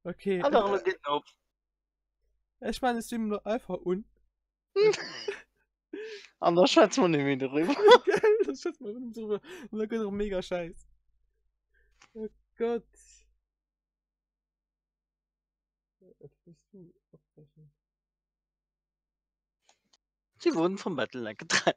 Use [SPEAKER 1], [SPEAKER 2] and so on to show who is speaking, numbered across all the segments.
[SPEAKER 1] Okay,
[SPEAKER 2] Alle geht auf.
[SPEAKER 1] ich meine, es streamen nur einfach und.
[SPEAKER 2] Anders schätzt man nicht mehr drüber.
[SPEAKER 1] Geil, das schätzt mal drüber. Und dann geht auch mega scheiß. Oh Gott. Was bist du? Aufzeichnen.
[SPEAKER 2] Sie wurden vom Battlenet getrennt.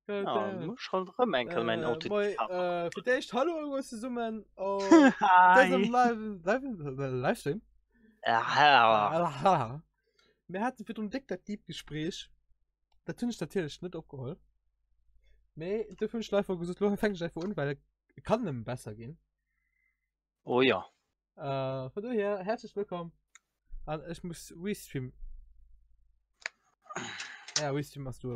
[SPEAKER 1] God
[SPEAKER 2] Ja,
[SPEAKER 1] damn it.
[SPEAKER 2] muss schon rummenkeln, mein Auto.
[SPEAKER 1] Moi, für dich, hallo, was ist Summen? Das ist ein Livestream.
[SPEAKER 2] Ja.
[SPEAKER 1] Wir hatten für ein Detektivgespräch. Da tun ich natürlich nicht abgeholt. Nee, du findest live gesagt, du fängst einfach an, weil kann nem besser gehen.
[SPEAKER 2] Oh ja.
[SPEAKER 1] Von daher, herzlich willkommen. Ich muss Restream. Ja, Restream machst du.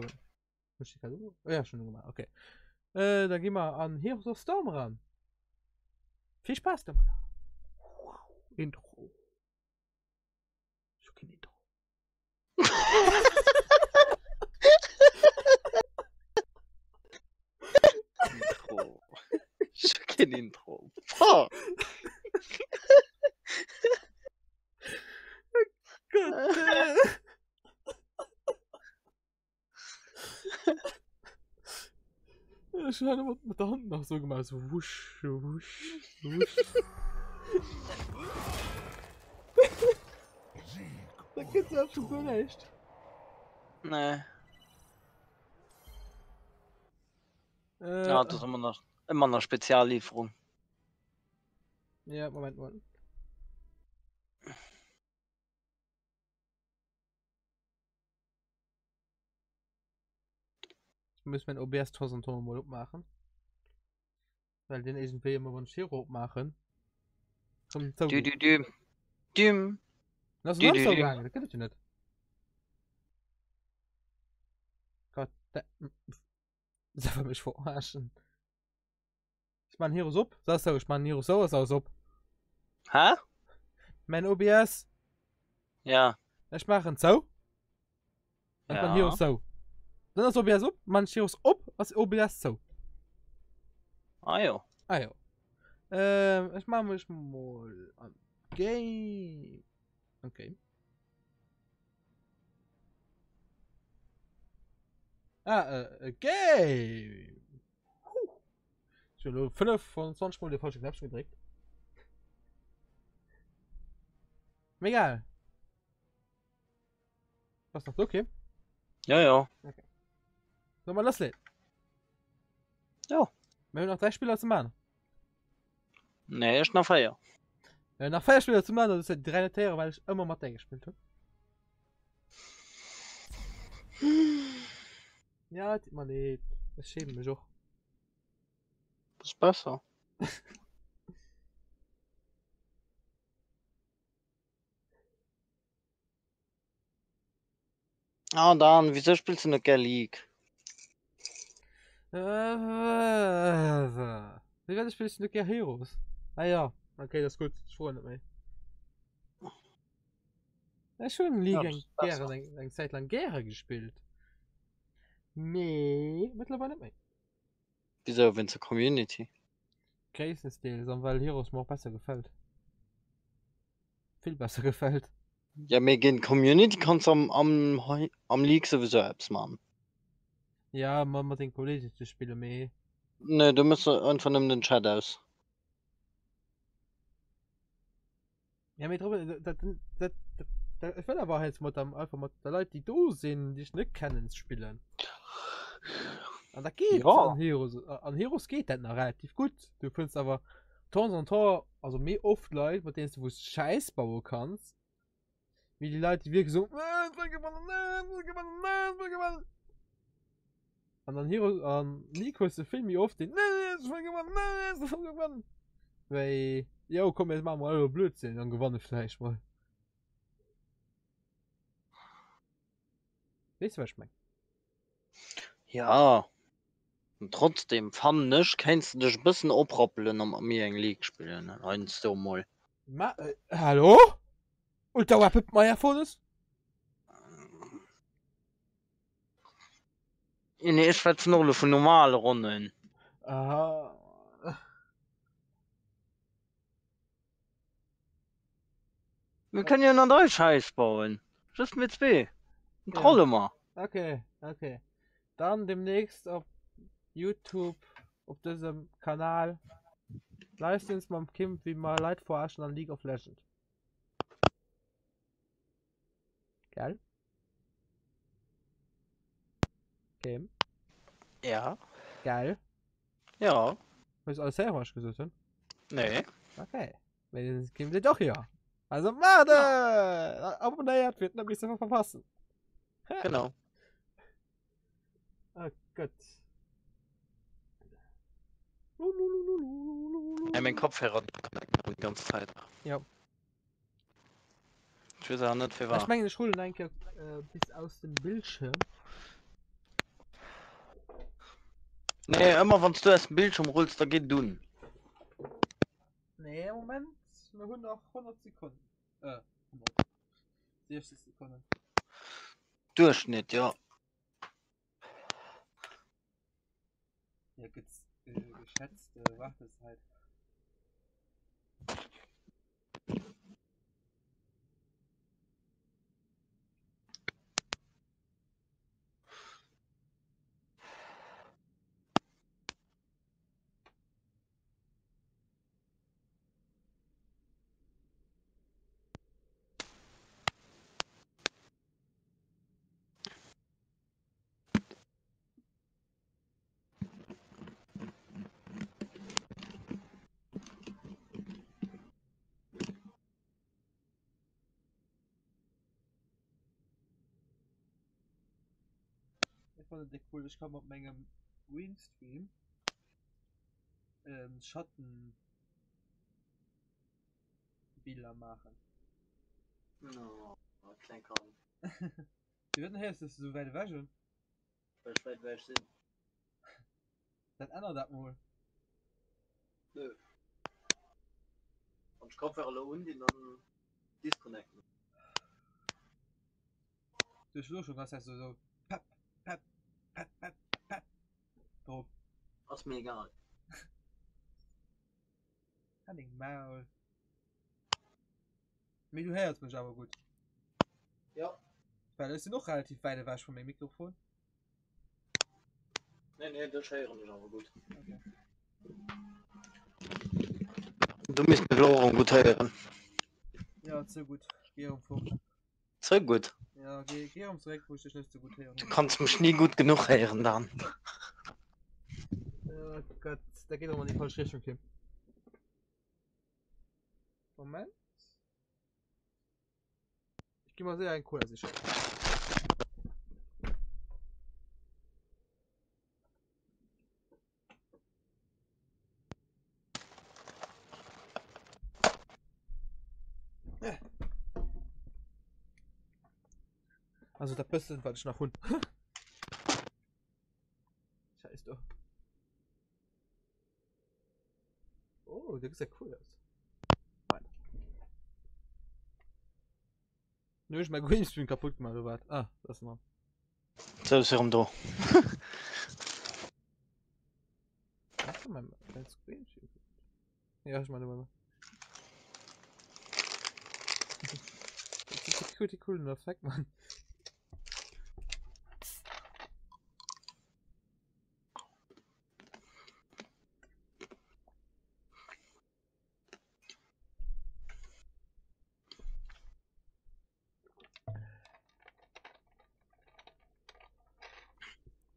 [SPEAKER 1] Ja, schon gemacht, okay. Dann gehen wir an Heroes of Storm ran. Viel Spaß damit. Intro. So kein Intro.
[SPEAKER 2] Intro. Schon kein Intro. Oh.
[SPEAKER 1] Gott. Ich habe mit der Hand noch so gemacht, so wusch, wusch, wusch. Da geht's ja schon gut echt.
[SPEAKER 2] Nee. Ja, das ist immer noch Speziallieferung.
[SPEAKER 1] Ja, Moment. Ich muss mein OBS 1000 Ton mal machen. Weil den irgendwie immer von Shiro machen. Kommt so.
[SPEAKER 2] Düm.
[SPEAKER 1] Das ist noch so gegangen, das geht ja nicht. Gott, das soll mich verarschen. Ich mach Heroes up. Sagst du, ich mach Heroes so, ist auch up.
[SPEAKER 2] Hä?
[SPEAKER 1] Mein OBS.
[SPEAKER 2] Ja.
[SPEAKER 1] Ich mache ein so. Ich mach Heroes so. Dann ist OBS up, man Heroes up, als OBS so.
[SPEAKER 2] Ah ja.
[SPEAKER 1] Ah ja. Ich mach mich mal an Game. Okay. Game. Schon 5 von 20 Mal die falsche Knöpfe gedrückt. Egal. Was noch okay?
[SPEAKER 2] Ja.
[SPEAKER 1] Okay. Sollen wir loslegen?
[SPEAKER 2] Ja.
[SPEAKER 1] Wir haben noch 3 Spieler zu machen.
[SPEAKER 2] Nee, ist noch Feier.
[SPEAKER 1] Nach 4 Spieler zu machen, das sind 3 Tiere, weil ich immer mit der gespielt habe. Ja, das man nicht. Das schämt mich auch.
[SPEAKER 2] Das ist besser. Ah, dann, wieso spielst du noch gerne League?
[SPEAKER 1] Wie gesagt, spielst du noch gerne Heroes? Ah ja, okay, das ist gut. Ich freue mich nicht mehr. Ja, schon Liga eine Zeit lang gerne gespielt. Nee, mittlerweile nicht mehr.
[SPEAKER 2] Wieso, wenn zur Community?
[SPEAKER 1] Stil, sondern weil Heroes mir auch besser gefällt. Viel besser gefällt.
[SPEAKER 2] Ja, mir gegen Community kannst du am League sowieso Apps machen.
[SPEAKER 1] Ja, man mit den Kollegen zu spielen mehr.
[SPEAKER 2] Ne, du musst einfach nur den Chat aus.
[SPEAKER 1] Ja, mit drüber, ich will aber jetzt mit dem einfach mit der Leute, die du sind, die ich nicht kennen, spielen. Und da geht's
[SPEAKER 2] Ja.
[SPEAKER 1] an Heroes. An Heroes geht das noch relativ gut. Du findest aber Tons und Tor, also mehr oft Leute, mit denen du Scheiß bauen kannst. Wie die Leute, die wirklich so, und dann Heroes, Nico ist der Film wie oft den, weil, ja, komm, jetzt machen wir alle Blödsinn, dann gewonnen vielleicht mal. Weißt du, was ich meine?
[SPEAKER 2] Ja. Und trotzdem, fand ich, kannst du dich ein bisschen abroppeln, um mir in League spielen. Eins du mal.
[SPEAKER 1] Hallo? Und da war Pip Meier vor uns?
[SPEAKER 2] Nee, ich werde nur von normalen Runden.
[SPEAKER 1] Aha.
[SPEAKER 2] Wir können ja noch neue Scheiß bauen. Just mit zwei. Ein
[SPEAKER 1] Ja.
[SPEAKER 2] Trolle mal.
[SPEAKER 1] Okay, okay. Dann demnächst auf YouTube, auf diesem Kanal, Livestreams mit dem Kim, wie man Leute forschen an League of Legends. Geil? Kim?
[SPEAKER 2] Ja.
[SPEAKER 1] Geil?
[SPEAKER 2] Ja.
[SPEAKER 1] Hast du alles selber gesagt? Hein?
[SPEAKER 2] Nee.
[SPEAKER 1] Okay. Wenn Kim sie doch hier. Also Made! Abonniert wird nämlich so verpassen.
[SPEAKER 2] Genau.
[SPEAKER 1] Oh Gott.
[SPEAKER 2] Mein Kopfhörer die ganze Zeit.
[SPEAKER 1] Ja.
[SPEAKER 2] Ich weiß auch nicht, für
[SPEAKER 1] Ich
[SPEAKER 2] was.
[SPEAKER 1] meine, ich hole eigentlich bis aus dem Bildschirm.
[SPEAKER 2] Nee, immer wenn du erst ein Bildschirm holst, da geht du.
[SPEAKER 1] Nee, Moment. Wir haben noch 100 Sekunden. 60 Sekunden.
[SPEAKER 2] Durchschnitt, ja.
[SPEAKER 1] Ja, gibt's geschätzte Wartezeit. Ich fand das cool, ich kann mit meinem Greenstream Schattenbilder machen.
[SPEAKER 2] No, klein kann.
[SPEAKER 1] Die werden her, ist das so weit weg schon.
[SPEAKER 2] Ich weiß, wer ich bin.
[SPEAKER 1] Das ändert das mal.
[SPEAKER 2] Nö. Und ich Kopfhörer alle und dann disconnecten.
[SPEAKER 1] Du hast schon ganz so pap, pap, pap, pap, pap. Drauf.
[SPEAKER 2] Das ist mir egal.
[SPEAKER 1] Kann ich Maul. Mir du hörst mich aber gut.
[SPEAKER 2] Ja.
[SPEAKER 1] Weil das ist noch relativ weit weg von meinem Mikrofon.
[SPEAKER 2] Nee, das hören ich aber gut.
[SPEAKER 1] Okay.
[SPEAKER 2] Du musst mir Laurent gut hören.
[SPEAKER 1] Ja, zu gut. Geh um vor.
[SPEAKER 2] So gut.
[SPEAKER 1] Ja, geh ums Reck, wo ich dich nicht so gut hören.
[SPEAKER 2] Du kannst mich nie gut genug hören dann.
[SPEAKER 1] Oh Gott, da geht doch mal in die falsche Richtung, Kim. Moment. Ich geh mal sehr ein Cola sicher. Also der Beste war ich nach Hund. Scheiß doch. Oh, der sieht ja cool aus. Nein. Nö, ich mein Greenscreen kaputt gemacht, oder was? Ah, das mal.
[SPEAKER 2] So ist er da.
[SPEAKER 1] Hast du mein Greenscreen? Ja, ich meine mal. Das ist ein cooler Effekt, Mann.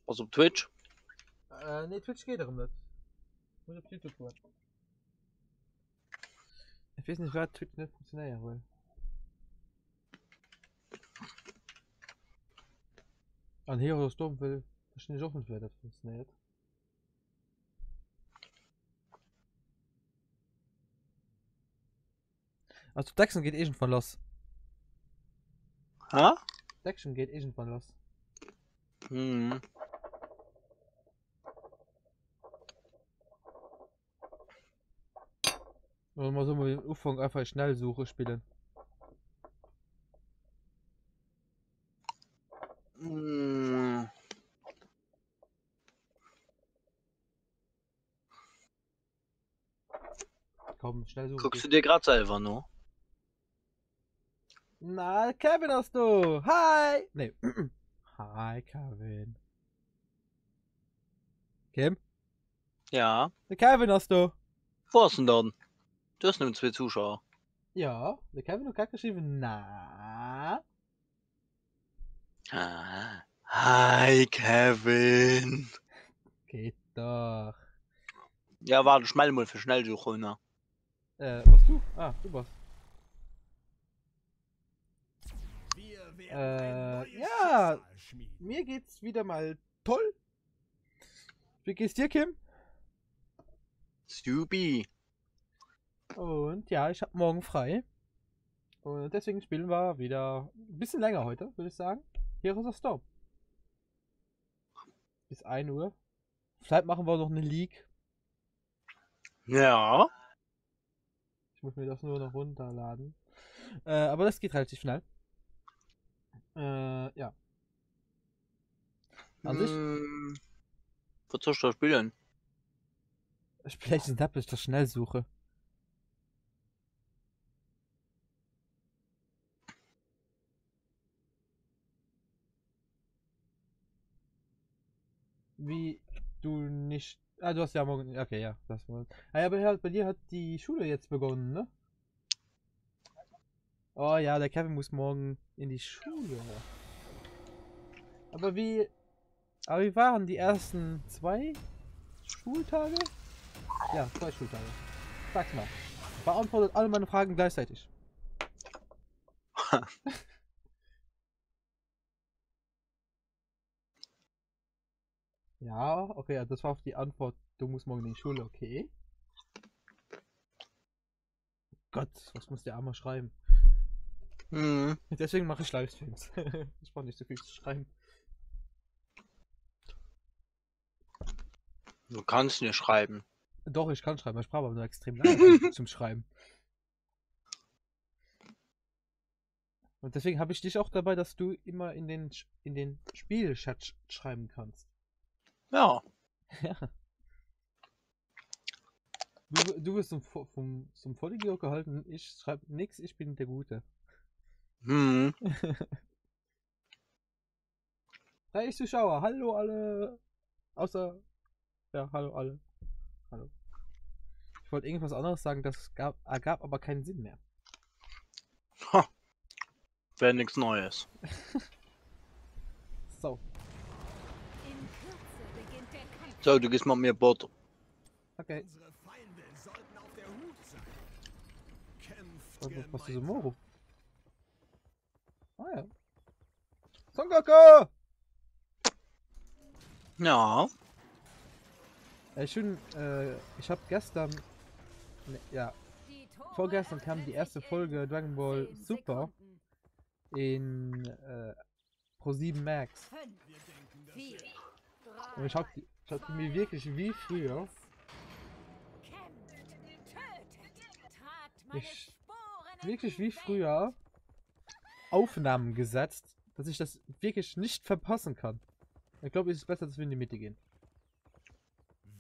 [SPEAKER 2] Was auf Twitch?
[SPEAKER 1] Ne, Twitch geht darum nicht. Muss auf YouTube gehen. Ich weiß nicht, wer Twitch nicht funktioniert, weil. An Heroes Dom will wahrscheinlich auch nicht, wer das funktioniert. Also Dexon geht irgendwann los.
[SPEAKER 2] Ha?
[SPEAKER 1] Dexon geht irgendwann los.
[SPEAKER 2] Hm.
[SPEAKER 1] Oder mal so mal den Anfang einfach Schnellsuche spielen.
[SPEAKER 2] Hm.
[SPEAKER 1] Komm, Schnellsuche.
[SPEAKER 2] Guckst du dir gerade selber noch?
[SPEAKER 1] Na, Kevin hast du. Hi. Nee. Hi, Kevin. Kim?
[SPEAKER 2] Ja.
[SPEAKER 1] Der Kevin hast du.
[SPEAKER 2] Wo ist denn dann? Du hast nur 2 Zuschauer.
[SPEAKER 1] Ja, der Kevin hat gerade geschrieben. Na.
[SPEAKER 2] Ah. Hi, Kevin.
[SPEAKER 1] Geht doch.
[SPEAKER 2] Ja, warte, schnell mal für Schnellsuche, ne?
[SPEAKER 1] Was du? Ah, du warst. Ja, mir geht's wieder mal toll. Wie geht's dir, Kim?
[SPEAKER 2] Subi.
[SPEAKER 1] Und ja, ich habe morgen frei. Und deswegen spielen wir wieder ein bisschen länger heute, würde ich sagen. Hier ist der Stop. Bis 1 Uhr. Vielleicht machen wir noch eine League.
[SPEAKER 2] Ja.
[SPEAKER 1] Ich muss mir das nur noch runterladen. Aber das geht relativ schnell. Ja. An sich,
[SPEAKER 2] Was soll ich da spielen?
[SPEAKER 1] vielleicht ist das, ich das schnell suche. Wie du nicht. Ah, du hast ja morgen. Okay, ja, das war. Ah, ja, aber bei dir hat die Schule jetzt begonnen, ne? Oh ja, der Kevin muss morgen in die Schule. Aber wie. Aber wie waren die ersten 2 Schultage? Ja, 2 Schultage. Sag's mal. Beantwortet alle meine Fragen gleichzeitig. Ja, okay, ja, das war auf die Antwort. Du musst morgen in die Schule, okay. Gott, was muss der Arme schreiben? Deswegen mache ich Livestreams. Ich brauche nicht so viel zu schreiben.
[SPEAKER 2] Du kannst nicht schreiben.
[SPEAKER 1] Doch, ich kann schreiben, ich brauche aber nur extrem lange zum Schreiben. Und deswegen habe ich dich auch dabei, dass du immer in den Spielchat schreiben kannst.
[SPEAKER 2] Ja.
[SPEAKER 1] Ja. Du wirst zum Vollidiot gehalten, ich schreibe nix, ich bin der Gute. 3 Zuschauer, hallo alle. Außer, ja, hallo alle. Hallo. Ich wollte irgendwas anderes sagen, das ergab aber keinen Sinn mehr.
[SPEAKER 2] Ha. Wäre nichts Neues.
[SPEAKER 1] So.
[SPEAKER 2] So, du gehst mal mir Bot.
[SPEAKER 1] Okay. Was ist so Moro? Ah ja. Son Goku!
[SPEAKER 2] Ja.
[SPEAKER 1] Ich habe gestern, ne, ja, vorgestern kam die erste Folge Dragon Ball Super in Pro7 Max. Und ich hab die mir wirklich wie früher. Wirklich wie früher Aufnahmen gesetzt, dass ich das wirklich nicht verpassen kann. Ich glaube, es ist besser, dass wir in die Mitte gehen.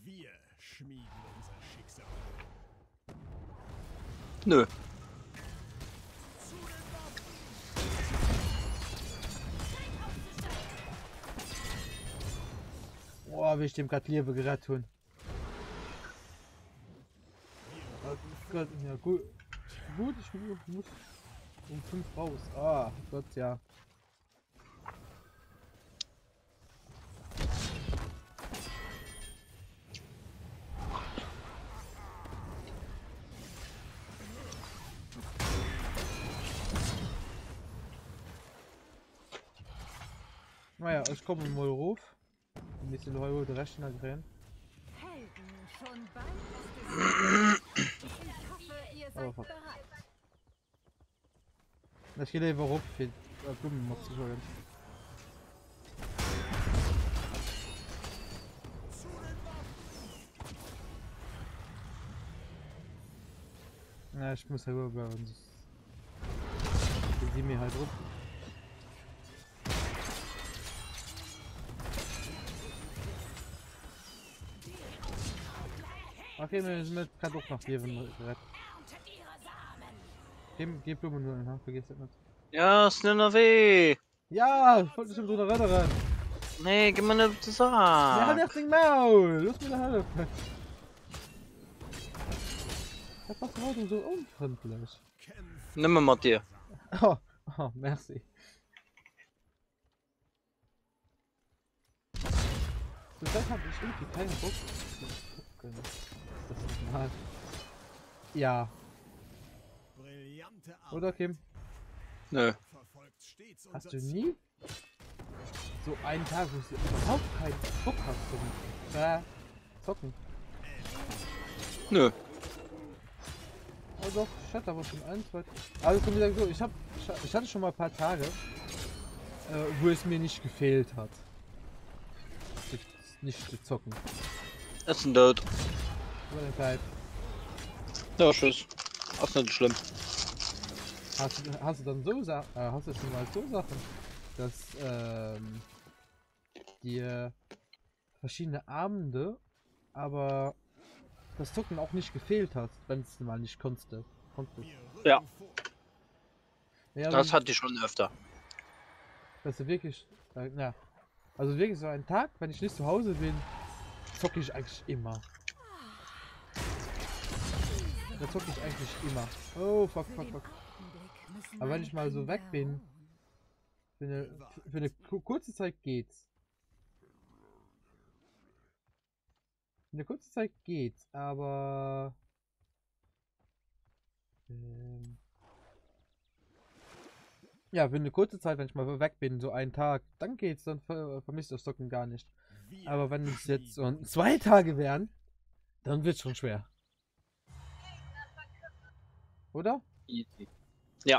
[SPEAKER 3] Wir schmieden unser Schicksal.
[SPEAKER 2] Nö.
[SPEAKER 1] Boah, will ich dem gerade Liebe gerade tun. Oh Gott, ja gut. Gut, ich muss um 5 raus. Ah, Gott, ja. Naja, ich komme mal rauf. Ein bisschen Euro der Rechner drehen. Oh, fuck. Ich gehe lieber rauf, für Blumen noch zu holen. Ja, ich muss rüber und sie mir halt ruf. Okay, wir sind gerade auch nach hier gerettet. Geh Blumen holen, ha? Vergiss das nicht.
[SPEAKER 2] Ja, ist nur noch weh.
[SPEAKER 1] Ja, ich wollte dich schon dran erinnern.
[SPEAKER 2] Nee, gib mir eine
[SPEAKER 1] Ja,
[SPEAKER 2] Sache.
[SPEAKER 1] halt den Maul. Lass mir da helfen. Ja, was war du so unfreundlich?
[SPEAKER 2] Nimm mal dir.
[SPEAKER 1] Oh, oh, merci. Zurzeit habe ich irgendwie keinen Bock zu gucken. Das ist normal. Ja,
[SPEAKER 3] Brillante Arbeit.
[SPEAKER 1] oder Kim?
[SPEAKER 2] Nö.
[SPEAKER 3] Verfolgt stets
[SPEAKER 1] Hast
[SPEAKER 3] unser
[SPEAKER 1] du
[SPEAKER 3] Ziel.
[SPEAKER 1] nie so einen Tag, wo du überhaupt keinen Bock hast zum zocken?
[SPEAKER 2] Nö.
[SPEAKER 1] Also doch, ich hatte aber schon ein, zwei. Also kann ich sagen so, ich hatte schon mal ein paar Tage, wo es mir nicht gefehlt hat. Nicht zu zocken.
[SPEAKER 2] Ist ein Dot.
[SPEAKER 1] Aber dann bleib.
[SPEAKER 2] Ja, tschüss. Ist nicht schlimm.
[SPEAKER 1] Hast du dann so Sachen, hast du schon mal so Sachen, dass dir verschiedene Abende, aber das Zocken auch nicht gefehlt hat, wenn es mal nicht konnte.
[SPEAKER 2] Ja,
[SPEAKER 1] Ja,
[SPEAKER 2] das
[SPEAKER 1] dann,
[SPEAKER 2] hatte ich schon öfter.
[SPEAKER 1] dass du wirklich, ja, also wirklich so einen Tag, wenn ich nicht zu Hause bin, zocke ich eigentlich immer. Da zocke ich eigentlich immer. Oh, fuck, fuck, fuck. Aber wenn ich mal so weg bin, für eine kurze Zeit geht's. Für eine kurze Zeit geht's, aber ja, für eine kurze Zeit, wenn ich mal weg bin, so einen Tag, dann geht's, dann vermisst das Zocken gar nicht. Aber wenn es jetzt so 2 Tage wären, dann wird's schon schwer. Oder?
[SPEAKER 2] Easy. Ja.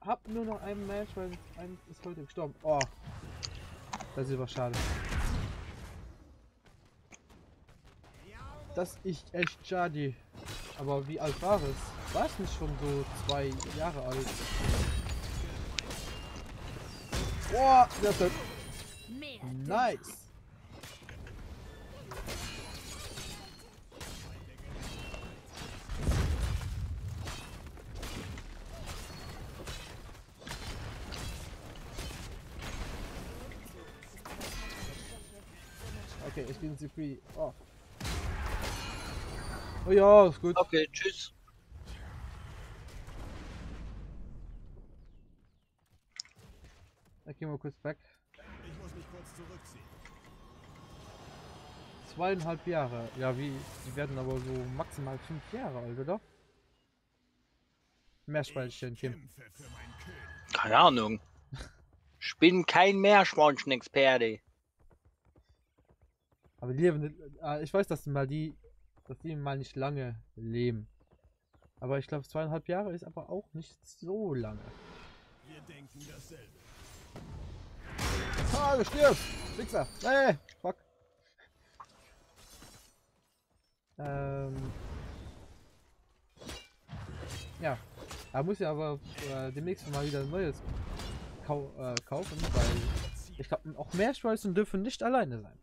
[SPEAKER 1] Hab nur noch ein Match, weil ein ist heute gestorben. Oh, das ist aber schade. Das ist echt schade. Aber wie alt war es? War es nicht schon so 2 Jahre alt? Boah, der ist nice. Okay, ich bin sie free. Oh. Oh ja, ist gut.
[SPEAKER 2] Okay, tschüss.
[SPEAKER 1] Da gehen wir kurz weg.
[SPEAKER 3] Ich muss mich kurz zurückziehen.
[SPEAKER 1] 2,5 Jahre. Ja, wie? Die werden aber so maximal 5 Jahre alt, oder? Meerschweinchen, Kim.
[SPEAKER 3] Kämpfe für meinen König.
[SPEAKER 2] Keine Ahnung. Ich bin kein Meerschweinchen-Experte.
[SPEAKER 1] Aber die leben, ich weiß, dass die mal nicht lange leben. Aber ich glaube 2,5 Jahre ist aber auch nicht so lange.
[SPEAKER 3] Wir denken dasselbe.
[SPEAKER 1] Ah, du stirbst! Wichser! Hey, fuck! Ja. Da muss ja aber demnächst mal wieder ein neues kaufen, weil ich glaube auch Meerschweinchen dürfen nicht alleine sein.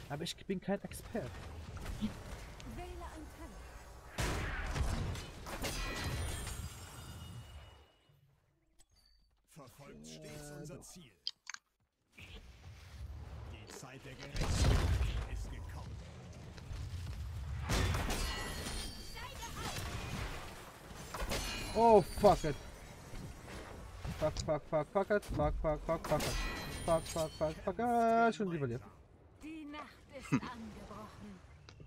[SPEAKER 1] Aber ich bin kein Experte.
[SPEAKER 4] Wähle ein Talent.
[SPEAKER 3] Verfolgt stets unser Ziel. Die Zeit der Gerechtigkeit ist gekommen.
[SPEAKER 1] Oh fuck it. Fuck it. Schon überlebt.
[SPEAKER 4] Die Nacht ist angebrochen.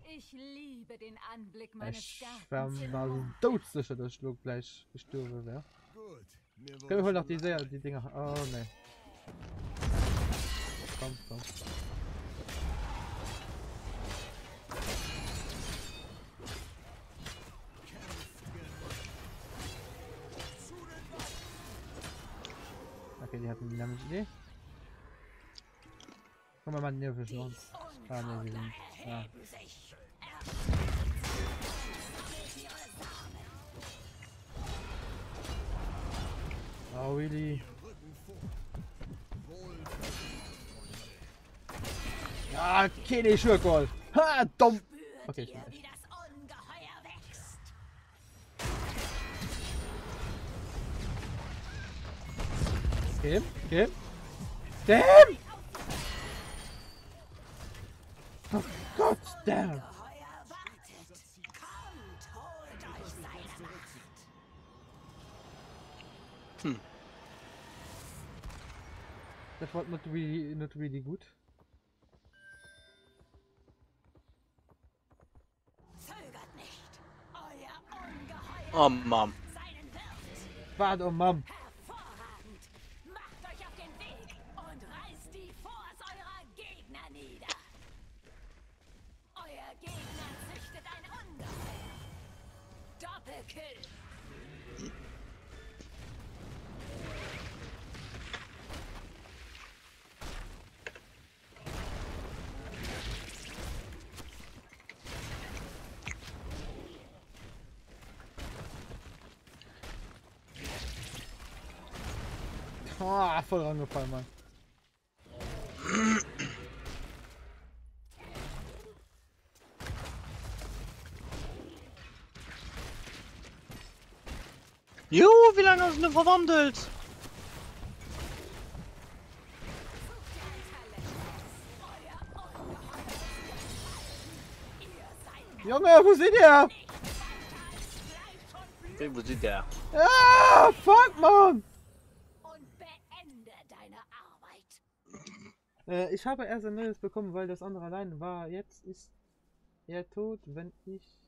[SPEAKER 4] Ich liebe den Anblick meines
[SPEAKER 1] Ich
[SPEAKER 4] Gartens.
[SPEAKER 1] war so todsicher, dass ich gleich gestorben wäre.
[SPEAKER 3] Gut. Mir
[SPEAKER 1] Können wir holen noch die Dinger. Oh ne. Komm. Okay, die hatten nämlich Idee. Komm mal näher für uns. Ah ne, wir sind. Ja. Oh really? Ja, okay, Schurkol. Ha, dumm. Okay, ich bin echt. Game. Damn! Oh Gott, damn!
[SPEAKER 4] Heuer wartet. Kommt, holt euch seine Macht.
[SPEAKER 1] Das war not really gut.
[SPEAKER 4] Zögert nicht. Euer Ungeheuer
[SPEAKER 2] Oh Mann.
[SPEAKER 4] seinen Wirt.
[SPEAKER 1] Warte, oh Mann.
[SPEAKER 4] Hervorragend. Macht euch auf den Weg und reißt die Force eurer Gegner nieder. Euer Gegner züchtet ein Ungeheuer. Doppelkill.
[SPEAKER 1] Oh, voll rangefallen, Mann.
[SPEAKER 2] Jo, wie lange hast du denn verwandelt?
[SPEAKER 1] Junge, wo seid ihr?
[SPEAKER 2] Wo sieht der?
[SPEAKER 1] Ah, fuck, Mann!
[SPEAKER 4] Und beende deine Arbeit.
[SPEAKER 1] Ich habe erst ein neues bekommen, weil das andere allein war. Jetzt ist er tot, wenn ich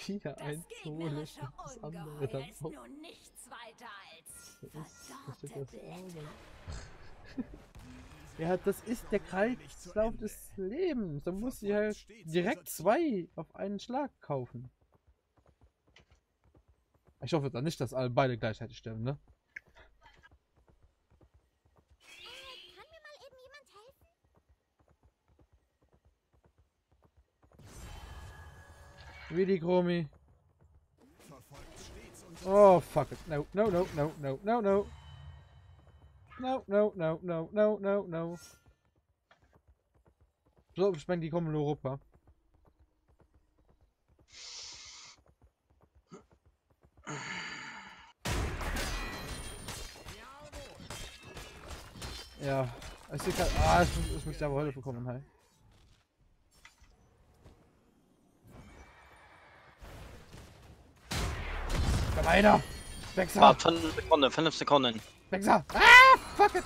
[SPEAKER 1] wieder
[SPEAKER 4] Das
[SPEAKER 1] eins hole.
[SPEAKER 4] gegnerische
[SPEAKER 1] Das andere
[SPEAKER 4] Ungeheuer
[SPEAKER 1] dann
[SPEAKER 4] ist
[SPEAKER 1] auch.
[SPEAKER 4] nun nichts weiter als
[SPEAKER 1] Das
[SPEAKER 4] verdorrte
[SPEAKER 1] ist das
[SPEAKER 4] Blätter.
[SPEAKER 1] Ja, das ist der Kreislauf des Lebens. Da muss ich halt direkt zwei auf einen Schlag kaufen. Ich hoffe dann nicht, dass alle beide gleichzeitig sterben, ne?
[SPEAKER 5] Kann mir mal eben jemand helfen?
[SPEAKER 1] Wie die Chromi.
[SPEAKER 3] Verfolgt stets unser
[SPEAKER 1] Oh, fuck it. No, no, no, no, no, no, no. No, no, no, no, no, no, no. So, spreng die kommen in Europa. Ja, ich sehe gerade. Ah, ich muss ja aber heute bekommen, hi. Komm weiter! Wechsel!
[SPEAKER 2] Warte, 5 Sekunden, 5 Sekunden.
[SPEAKER 1] Wechsel! Ah, fuck it!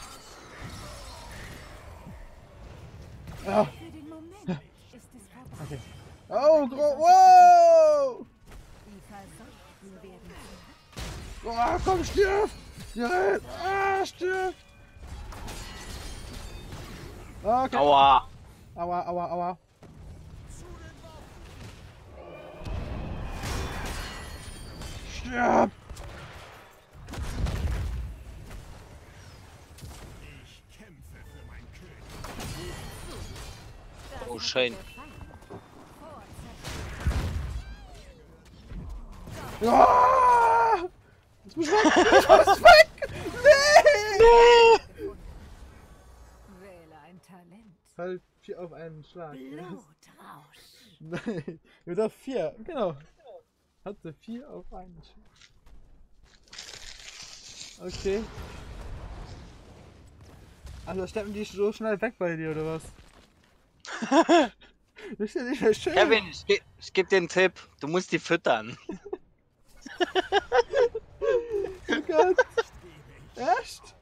[SPEAKER 1] Oh,
[SPEAKER 4] Für den Moment ist es vorbei.
[SPEAKER 1] okay. Oh, wow!
[SPEAKER 4] Die Versuchten werden
[SPEAKER 1] Oh, komm, stirb! Stirb! Ah, stirb! Okay.
[SPEAKER 2] Aua.
[SPEAKER 1] Aua, aua, aua. Stirb!
[SPEAKER 3] Ich kämpfe für meinen König.
[SPEAKER 2] Oh, schön.
[SPEAKER 1] Ah! Jetzt muss ich weg! Ich muss weg! Nee!
[SPEAKER 4] Wähle ein Talent.
[SPEAKER 1] Halt 4 auf einen Schlag.
[SPEAKER 4] Blutrausch.
[SPEAKER 1] Nein, wieder 4, genau. Hatte 4 auf einen Schlag. Okay. Also steppen die so schnell weg bei dir, oder was? Das ist ja nicht mehr schön.
[SPEAKER 2] Kevin, ich geb dir einen Tipp. Du musst die füttern.
[SPEAKER 1] Oh Gott. Echt?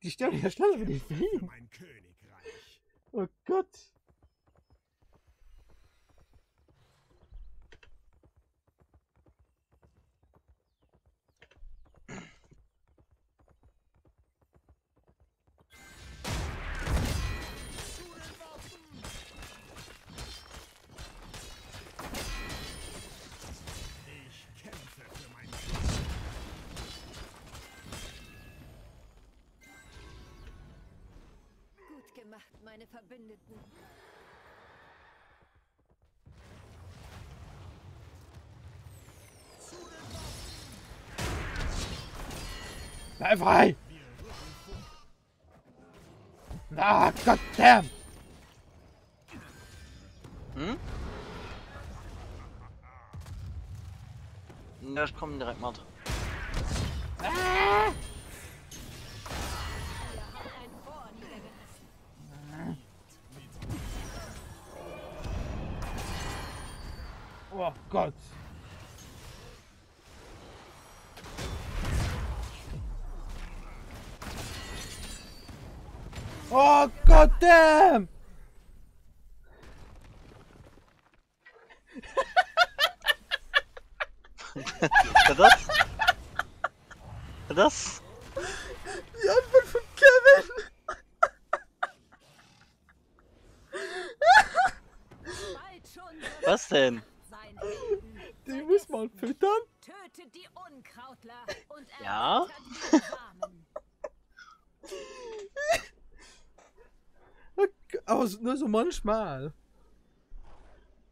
[SPEAKER 1] Die sterben ja schneller wie die
[SPEAKER 3] Für
[SPEAKER 1] fliegen.
[SPEAKER 3] mein Königreich.
[SPEAKER 1] Oh Gott.
[SPEAKER 3] Ich kämpfe für meinen König.
[SPEAKER 4] Gut gemacht, meine Verbündeten.
[SPEAKER 1] Bleib frei! Ah, goddamn!
[SPEAKER 2] Hm? Ja, ich komme direkt mal.
[SPEAKER 1] Oh Gott. Oh Gott, damn!
[SPEAKER 2] Das? Das?
[SPEAKER 1] Die Antwort von Kevin!
[SPEAKER 4] Bald schon wird
[SPEAKER 2] Was denn?
[SPEAKER 4] sein Helden.
[SPEAKER 1] Die muss man füttern.
[SPEAKER 4] Tötet die Unkrautler und
[SPEAKER 2] Ja?
[SPEAKER 4] erweitert ihre Samen.
[SPEAKER 1] Aber nur so manchmal.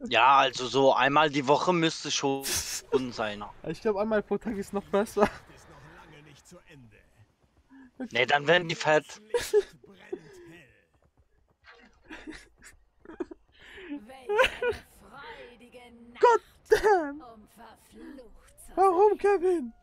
[SPEAKER 2] Ja, also so einmal die Woche müsste schon sein.
[SPEAKER 1] Ich glaube, einmal pro Tag ist noch besser.
[SPEAKER 3] Ist noch lange nicht zu Ende.
[SPEAKER 2] Ne, dann werden die fett.
[SPEAKER 3] Das Licht brennt hell.
[SPEAKER 4] Welch eine freudige Nacht,
[SPEAKER 1] Gott damn!
[SPEAKER 4] um verflucht zu sein.
[SPEAKER 1] Warum, Kevin?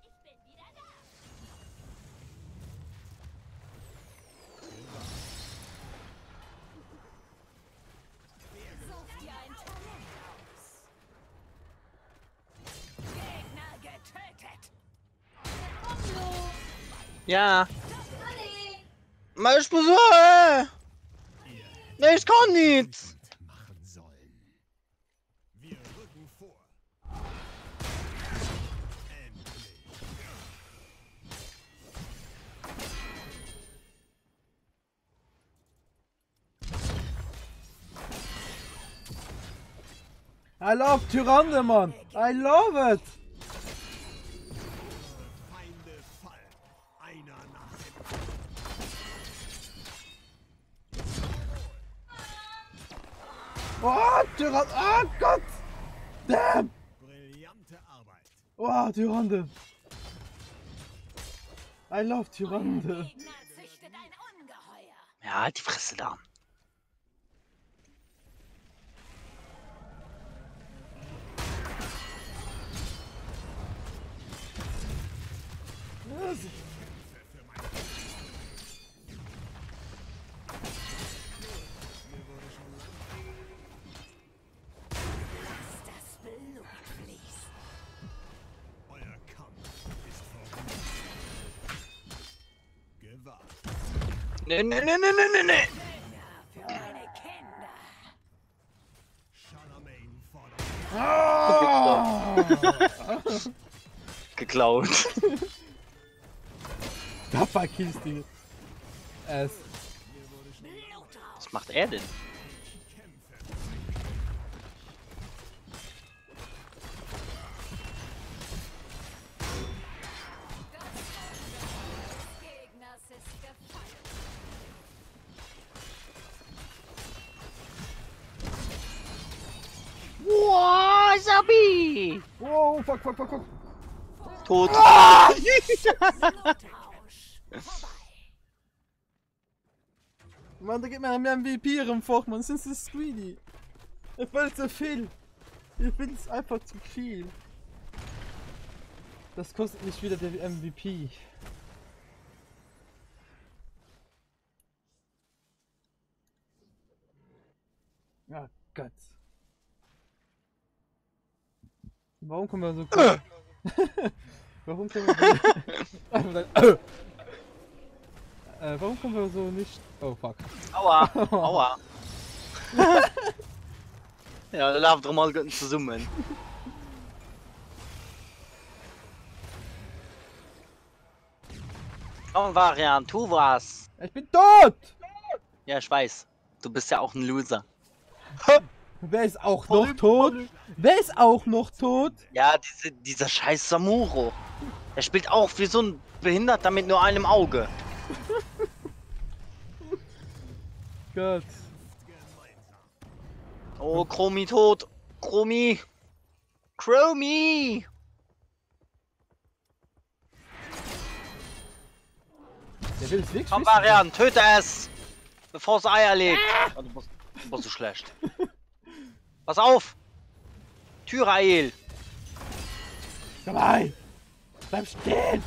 [SPEAKER 4] Such dir ein Talent aus. Gegner getötet.
[SPEAKER 2] Ja. Mal ich besuche. Ne, ich kann nichts.
[SPEAKER 3] Machen sollen. Wir rücken vor. Endlich.
[SPEAKER 1] I love Tyrande, man! I love it!
[SPEAKER 3] Feinde fallen. Einer nach dem
[SPEAKER 1] Oh, Tyrande! Oh Gott! Damn!
[SPEAKER 3] Brillante Arbeit.
[SPEAKER 1] Oh, Tyrande! I love
[SPEAKER 4] Der
[SPEAKER 1] Tyrande!
[SPEAKER 4] Gegner züchtet ein Ungeheuer.
[SPEAKER 2] Ja, halt die Fresse da.
[SPEAKER 4] Lass das Blut fließen.
[SPEAKER 3] Euer Kampf ist vorbei. Gewagt.
[SPEAKER 2] Ne, ne, ne, ne, ne, ne, ne.
[SPEAKER 4] Dünger für meine Kinder.
[SPEAKER 3] Charlemagne fordert.
[SPEAKER 1] Ah!
[SPEAKER 2] Geklaut.
[SPEAKER 1] Dabei killst du es.
[SPEAKER 4] Blut raus.
[SPEAKER 2] Was macht er denn?
[SPEAKER 4] Gegners ist gefallen.
[SPEAKER 2] Wow, Sabi!
[SPEAKER 1] Wow, fuck, fuck, fuck, fuck.
[SPEAKER 2] Tot.
[SPEAKER 4] Blutrausch. Vorbei.
[SPEAKER 1] Mann, da geht mir ein MVP fort, man. Das ist greedy. Ich will zu viel. Ich will es einfach zu viel. Das kostet mich wieder der MVP. Oh Gott. Warum kommen wir so cool? Warum kommen wir so... warum kommen wir so nicht... Oh fuck.
[SPEAKER 2] Aua, aua. Ja, da läuft drum mal zu summen. Komm, Varian, tu was.
[SPEAKER 1] Ich bin tot!
[SPEAKER 2] Ja, ich weiß. Du bist ja auch ein Loser.
[SPEAKER 1] Wer ist auch noch tot? Wer ist auch noch tot?
[SPEAKER 2] Ja, dieser scheiß Samuro. Er spielt auch wie so ein Behinderter mit nur einem Auge.
[SPEAKER 1] Gott.
[SPEAKER 2] Oh, Chromi tot. Chromi. Chromi.
[SPEAKER 1] Der will es wirklich
[SPEAKER 2] Komm,
[SPEAKER 1] wissen.
[SPEAKER 2] Varian, töte es. Bevor es Eier legt. Oh, du bist so schlecht. Pass auf. Tyrael.
[SPEAKER 1] Komm rein! Bleib stehen!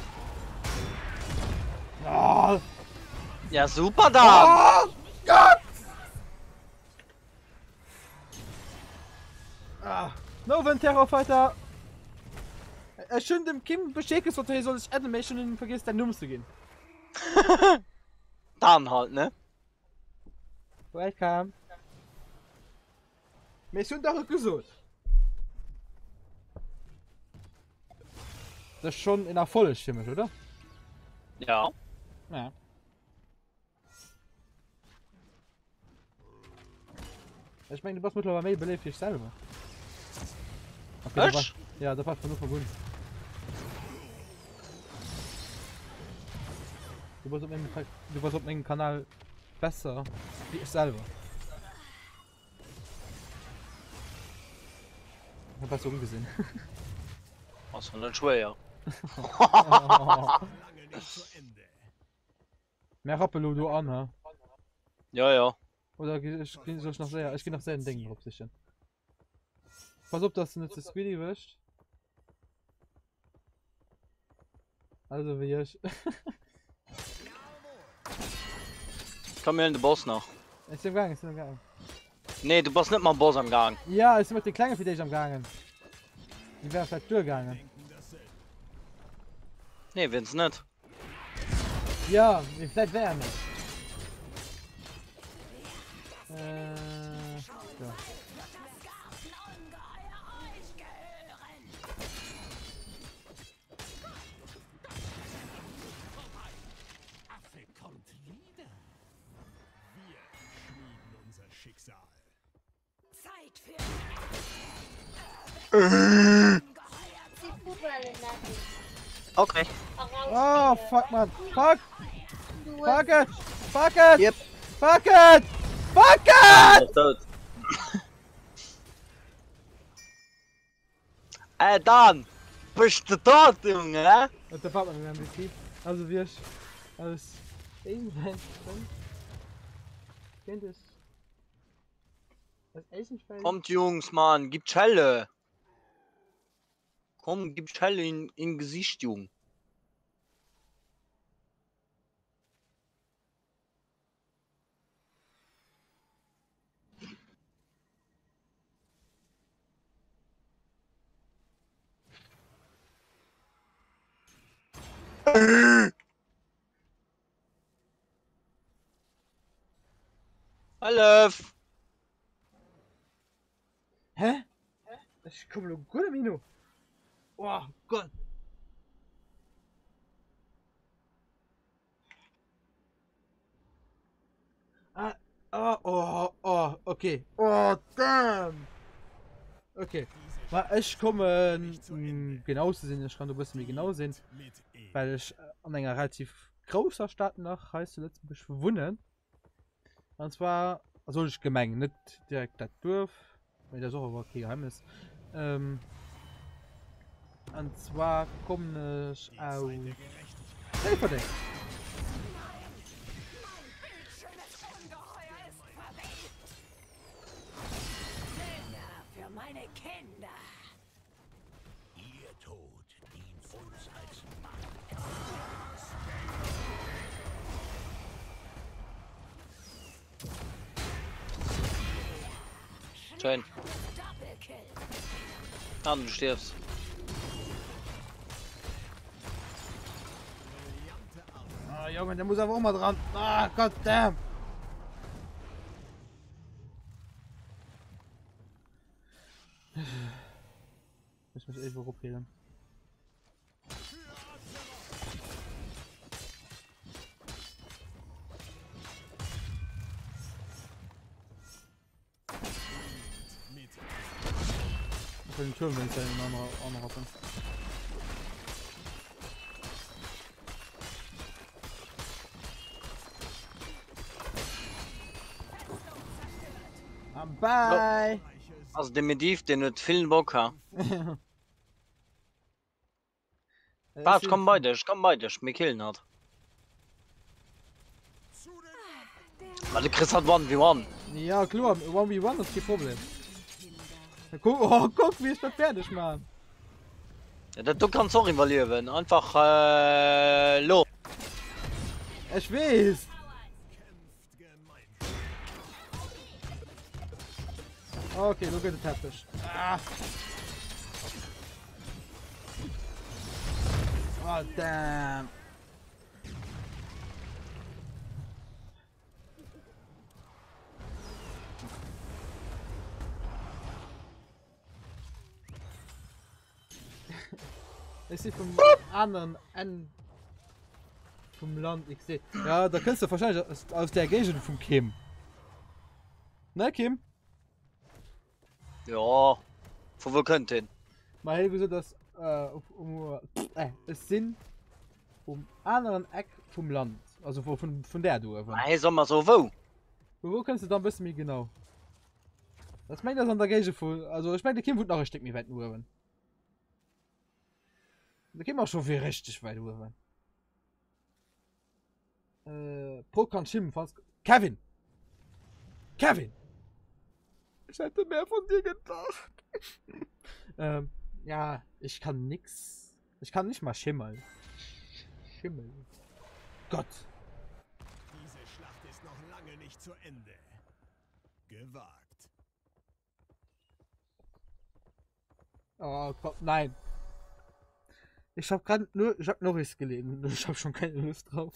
[SPEAKER 1] Oh,
[SPEAKER 2] Ja, super da!
[SPEAKER 1] oh Gott! Ah, Noven Terrorfighter! Schön dem Kim beschädigt, soll ich Animation und vergisst deine Nummer zu gehen.
[SPEAKER 2] Dann halt, ne?
[SPEAKER 1] Welcome. Mir ist doch gesund. Das ist schon in der volle Stimme, oder?
[SPEAKER 2] Ja.
[SPEAKER 1] Ja. Ich meine, du bist mittlerweile mehr belebt wie ich selber. Okay,
[SPEAKER 2] Was?
[SPEAKER 1] Ja, das war nur verbunden. Du warst auf meinem Kanal besser wie ich selber. Ich hab das so umgesehen.
[SPEAKER 2] Was von der schwer.
[SPEAKER 3] Lange nicht zu Ende.
[SPEAKER 1] Mehr Rappelo du an, ha?
[SPEAKER 2] Ja, ja.
[SPEAKER 1] Oder ich gehe noch sehr, ich gehe noch sehr in Dingen drauf sicher. Pass auf, dass du nicht das Video wäscht. Also wie ich.
[SPEAKER 2] Komm mir in den Boss noch.
[SPEAKER 1] Ist im Gang, ist im Gang.
[SPEAKER 2] Nee, du bist nicht mal Boss am Gang.
[SPEAKER 1] Ja, ist mit den kleinen für dich am Gangen. Die wären vielleicht durchgegangen.
[SPEAKER 3] Denken dasselbe.
[SPEAKER 2] Nee, wenn's nicht.
[SPEAKER 1] Ja, vielleicht wäre er nicht. Ja.
[SPEAKER 4] Gartenungeheuer euch gehören.
[SPEAKER 3] Affe kommt wieder. Wir schmieden unser Schicksal.
[SPEAKER 4] Zeit für
[SPEAKER 5] Sie Fußballe lassen.
[SPEAKER 2] Okay.
[SPEAKER 1] Oh, fuck, man. Fuck!
[SPEAKER 5] Du
[SPEAKER 1] Fuck it! Fuck it!
[SPEAKER 2] Yep.
[SPEAKER 1] Fuck it! Fuck it!
[SPEAKER 2] Dan! Bist du dort, Junge?
[SPEAKER 1] Und der Papa mit MVP. Also wir als Asienfan. Kennt es? Als Asienfan.
[SPEAKER 2] Kommt, Jungs, Mann, gib Schelle. Komm, gib Schelle in Gesicht, Jung. Hallo.
[SPEAKER 1] Hä? Ich komme nur gut Mino. Oh Gott. Okay. Oh, damn. Okay. Ich komme genau zu sehen, ich kann du bist mir genau sehen,
[SPEAKER 3] Mit E.
[SPEAKER 1] weil ich an einer relativ großer Stadt nach heißt du letztens verschwunden. Und zwar soll ich gemein, nicht direkt das Dorf, weil der Suche war kein Geheimnis. Und zwar komme ich aus
[SPEAKER 3] Zeit der Gerechtigkeit.
[SPEAKER 1] Helferding.
[SPEAKER 4] schönes Ungeheuer ist verwelkt. Ja, für meine Kinder.
[SPEAKER 3] Ihr Tod dient uns als Mann.
[SPEAKER 2] Schön.
[SPEAKER 4] Doppelkill.
[SPEAKER 2] Dan, du stirbst.
[SPEAKER 3] Brillante Arbeit.
[SPEAKER 1] Ah, Junge, der muss aber auch mal dran. Ah, Gott damn. Ich muss irgendwo rumgehen.
[SPEAKER 3] Mit
[SPEAKER 1] Ich will den Turm, wenn ich da auch noch hoffen. Bye!
[SPEAKER 2] Also definitiv, den hat vielen Bock, ha. Pass, komm bei dir, mir killen hat.
[SPEAKER 3] zu den
[SPEAKER 2] Weil du kriegst halt 1v1.
[SPEAKER 1] Ja, klar, 1v1 ist kein Problem. Guck, oh, guck, wie ich das fertig mache.
[SPEAKER 2] Ja, du kannst auch evaluieren. Einfach, los.
[SPEAKER 1] Ich weiß.
[SPEAKER 3] Kämpft gemeinsam.
[SPEAKER 1] Okay, du gehst taktisch. Ah. Oh, damn. Ich sehe vom anderen Ende vom Land, ich sehe. Ja, da kannst du wahrscheinlich aus der Gegend vom Kim. Ne, Kim?
[SPEAKER 2] Ja. Von wo könnt ihr?
[SPEAKER 1] Mal wieso das es sind anderen Eck vom Land. Also von der du.
[SPEAKER 2] Hey, sag mal so, wo?
[SPEAKER 1] Wo kannst du da ein bisschen mehr genau? Das meint das an der Gegend von. Also ich meine, der Kim wird noch ein Stück mehr weit nur. Da gehen wir schon viel richtig weit über. Pro kann schimpfen fast. Kevin! Kevin! Ich hätte mehr von dir gedacht. Ja, ich kann nix. Ich kann nicht mal schimmeln. Schimmel. Gott.
[SPEAKER 3] Diese Schlacht ist noch lange nicht zu Ende. Gewagt.
[SPEAKER 1] Oh Gott, nein. Ich hab gerade nur. Ich hab Norris gelesen. Ich hab schon keine Lust drauf.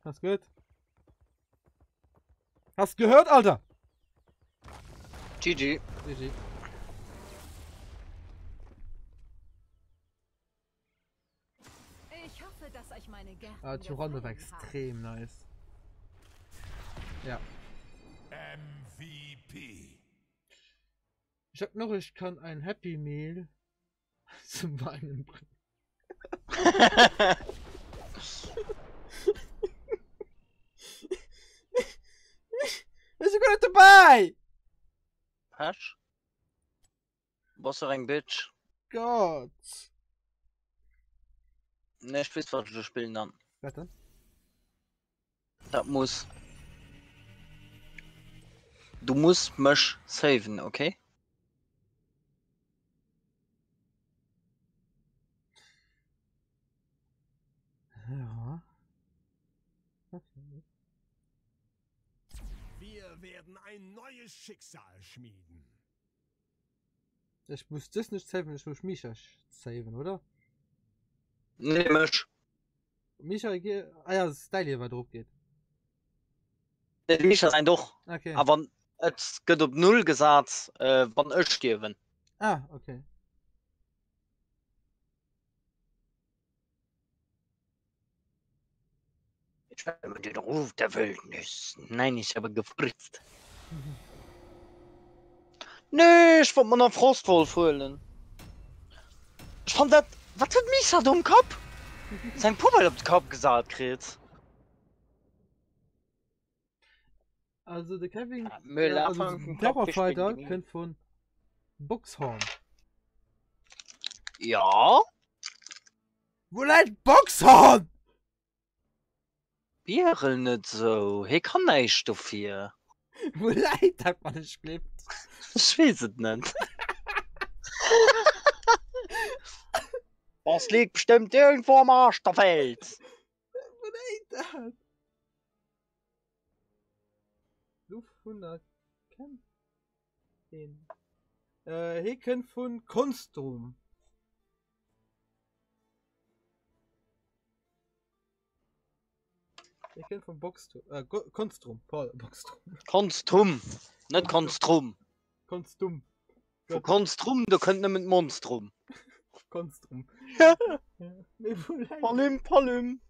[SPEAKER 1] Hast gehört? Hast gehört, Alter?
[SPEAKER 2] GG.
[SPEAKER 1] GG.
[SPEAKER 4] Ich hoffe, dass euch meine Gärten
[SPEAKER 1] Ah, die Runde war
[SPEAKER 4] gefallen haben.
[SPEAKER 1] extrem nice. Ja.
[SPEAKER 3] MVP.
[SPEAKER 1] Ich hab noch, ich kann ein Happy Meal zum Weinen bringen. Ich bin gar nicht dabei!
[SPEAKER 2] Hasch? Was ist ein Bitch?
[SPEAKER 1] Gott!
[SPEAKER 2] Ne, ich weiß, was du spielen dann.
[SPEAKER 1] Warte.
[SPEAKER 2] Das muss. Du musst mich saven, okay?
[SPEAKER 1] Ja. Okay.
[SPEAKER 3] Wir werden ein neues Schicksal schmieden.
[SPEAKER 1] Ich muss das nicht saven, ich muss Misha saven, oder?
[SPEAKER 2] Ne, mich.
[SPEAKER 1] Misha, ah ja, das Style hier, weil drauf geht.
[SPEAKER 2] Ne, mich sein doch.
[SPEAKER 1] Okay.
[SPEAKER 2] Aber es geht auf 0 gesagt, wann ich geben.
[SPEAKER 1] Ah, okay.
[SPEAKER 2] Ich höre den Ruf der Wildnis. Nein, ich habe gefritzt. Nee, ich wollte mir noch Frostwolf holen. Ich fand das. Was hat Misa da im Kopf? Sein Puppe auf den Kopf gesagt, kriegt.
[SPEAKER 1] Also der Kevin,
[SPEAKER 2] Müll
[SPEAKER 1] also
[SPEAKER 2] abfangen,
[SPEAKER 1] Terrorfighter
[SPEAKER 2] Kopf
[SPEAKER 1] kennt von Boxhorn.
[SPEAKER 2] Ja?
[SPEAKER 1] Wo leid Boxhorn?
[SPEAKER 2] Wäre nicht so. Hier kann nicht dafür.
[SPEAKER 1] Wo leid hat man nicht gelebt?
[SPEAKER 2] Ich weiß es nicht. Das liegt bestimmt irgendwo am Arsch der Welt.
[SPEAKER 1] Wo leid hat? Luftwunder kämpfen. Hier kennt von Konstrum. Ich kenn von Boxstrum. Konstrum. Paul, Boxstrum.
[SPEAKER 2] Konstrum. Nicht Konstrum.
[SPEAKER 1] Konstum.
[SPEAKER 2] Für Konstrum, du könnt nicht mit Monstrum.
[SPEAKER 1] Konstrum.
[SPEAKER 2] Ja.
[SPEAKER 1] Nee, wo leid?
[SPEAKER 2] Palim, Palim.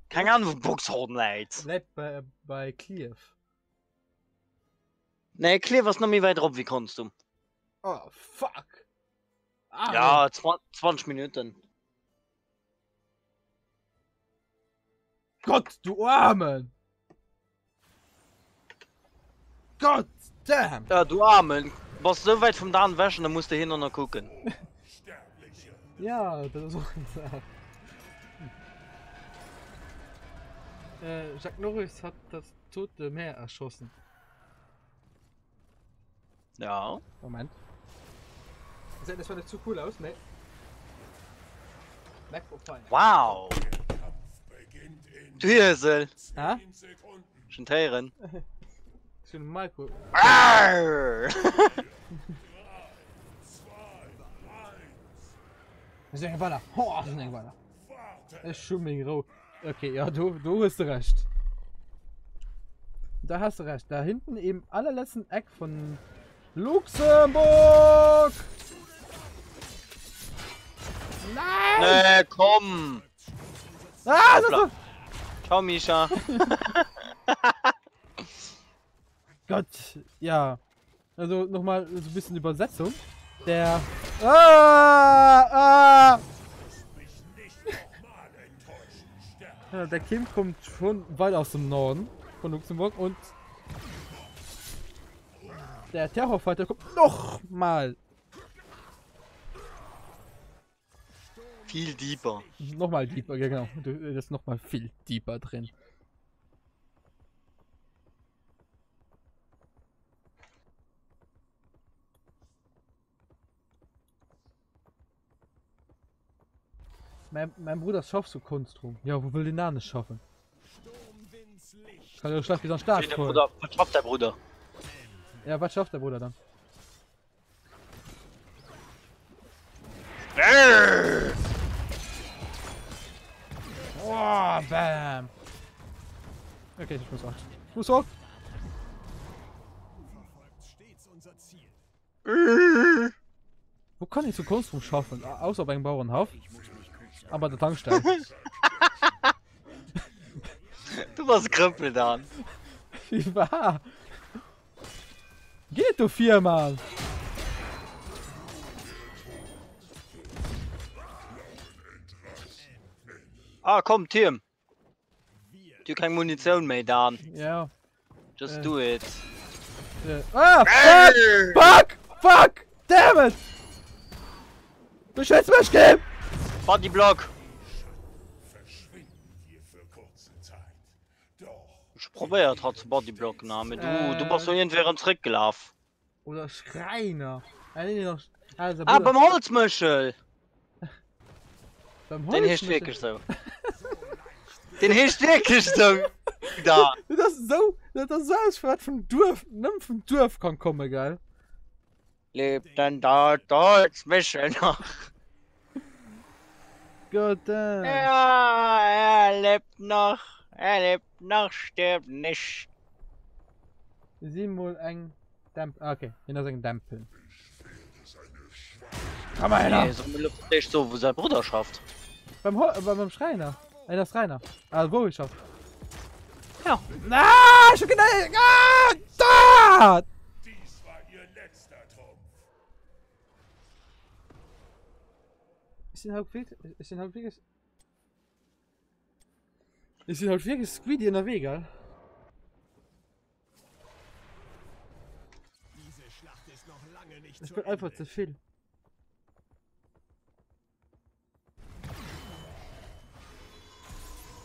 [SPEAKER 2] Keine Ahnung, wo Boxhorn leid.
[SPEAKER 1] Leid bei Kiew.
[SPEAKER 2] Nee, klär was noch mehr weiter ab wie Konstum.
[SPEAKER 1] Oh, fuck. Ah,
[SPEAKER 2] Ja, 20 Minuten.
[SPEAKER 1] Gott, du Armen! Gott damn!
[SPEAKER 2] Ja, du Armen. Was so weit vom Darm wäschen, dann musst du hin und noch gucken.
[SPEAKER 3] Sterbliche.
[SPEAKER 1] Ja, das ist auch gesagt. Jacques Norris hat das Tote Meer erschossen.
[SPEAKER 2] Ja.
[SPEAKER 1] Moment. Das sah nicht zu cool aus, ne? Fein.
[SPEAKER 2] Wow.
[SPEAKER 3] Beginnt in
[SPEAKER 2] Du Hirsel.
[SPEAKER 1] 10
[SPEAKER 3] Sekunden.
[SPEAKER 2] Schon Tieren.
[SPEAKER 1] Schon Marco.
[SPEAKER 2] Arr!
[SPEAKER 1] Das ist ein Baller. Oh, das ist ein Baller. Das ist schon mega roh. Okay, ja, du hast recht. Da hast du recht. Da hinten im allerletzten Eck von Luxemburg. Nein!
[SPEAKER 2] Nee, komm.
[SPEAKER 1] Ah, das ist
[SPEAKER 2] Ciao, Misha.
[SPEAKER 1] Gott, ja. Also nochmal so ein bisschen Übersetzung. Der. Ah! Ja, der Kim kommt schon weit aus dem Norden von Luxemburg und der Terrorfighter kommt noch mal.
[SPEAKER 2] Viel deeper.
[SPEAKER 1] Nochmal deeper, ja genau. Das ist nochmal viel deeper drin. Mein Bruder schaffst du Kunst rum. Ja, wo will den Namen schaffen? Kann der Schlag wieder Start
[SPEAKER 2] Der
[SPEAKER 1] voll.
[SPEAKER 2] Bruder, was schafft der Bruder?
[SPEAKER 1] Ja, was schafft der Bruder dann?
[SPEAKER 2] Arr!
[SPEAKER 1] Oh, bam. Okay, ich muss auch. Ich muss auch.
[SPEAKER 3] Verfolgt stets unser Ziel.
[SPEAKER 1] Wo kann ich so Kunst rum schaffen? Außer beim Bauernhof. Aber der Tankstelle.
[SPEAKER 2] Du warst Krüppel dann.
[SPEAKER 1] Wie wahr? Geht du viermal.
[SPEAKER 2] Ah, komm, Tim. Du keine Munition mehr da.
[SPEAKER 1] Ja.
[SPEAKER 2] Just do it.
[SPEAKER 1] Ah! Fuck! Fuck! Fuck! Damn it! Du schätzt mich, Kim!
[SPEAKER 2] Bodyblock.
[SPEAKER 3] Verschwinden wir für kurze Zeit. Doch
[SPEAKER 2] Ich probiert hat zu Bodyblock Name. Du warst so irgendwer am Trick gelaufen.
[SPEAKER 1] Oder Schreiner. Nee, noch. Also,
[SPEAKER 2] Ah, beim Holzmöschel.
[SPEAKER 1] beim
[SPEAKER 2] Den hast
[SPEAKER 1] Holzmesser.
[SPEAKER 2] du wirklich so. Den hast du wirklich so. Da.
[SPEAKER 1] Das ist so. Das ist so, als was von Dorf. Nimm vom Dorf kann kommen, geil.
[SPEAKER 2] Lebt denn da Holzmöschel noch?
[SPEAKER 1] Gott,
[SPEAKER 2] Ja, er lebt noch. Er lebt noch, stirbt nicht.
[SPEAKER 1] sieh mal ein Dämpf. Okay, hier noch ein Dämpfen. Komm mal
[SPEAKER 2] Nee,
[SPEAKER 1] her!
[SPEAKER 2] so nicht so, wo sein Bruder schafft.
[SPEAKER 1] Beim Schreiner. Das Schreiner. Ah, wo ich schaff.
[SPEAKER 2] Ja.
[SPEAKER 1] Ah, schon genau. Ah, da!
[SPEAKER 3] dies war ihr letzter Trumpf.
[SPEAKER 1] Ist den halt wirklich. Ist den halt wirklich. Ist den halt wirklich Squeedy in der Wege?
[SPEAKER 3] Diese Schlacht ist noch lange nicht
[SPEAKER 1] Das
[SPEAKER 3] zu
[SPEAKER 1] wird einfach
[SPEAKER 3] Ende.
[SPEAKER 1] zu viel.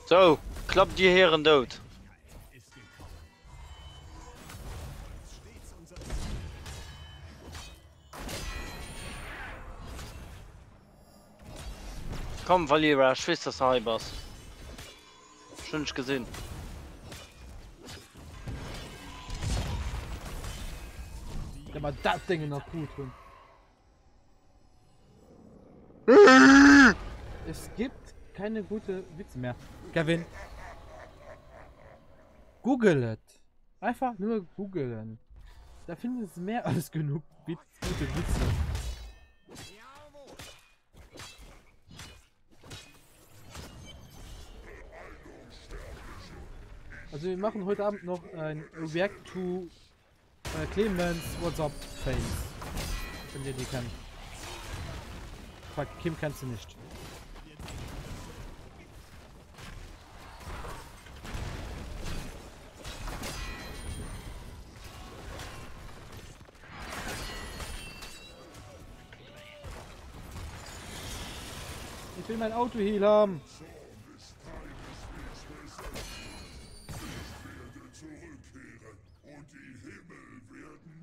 [SPEAKER 2] So, klappt die Herren dort.
[SPEAKER 3] Ist gekommen. Stets unser Ziel.
[SPEAKER 2] Komm, Valera, Schwester Cybers. Schon nicht gesehen.
[SPEAKER 1] Ja, aber das Ding noch gut drin. Es gibt keine gute Witze mehr. Kevin. Google it. Einfach nur googeln. Da findet es mehr als genug gute Witze. Also wir machen heute Abend noch ein React to Clemens WhatsApp Face. Wenn ihr die kennt. Fuck, Kim kennst du nicht. Ich will mein Auto heal haben.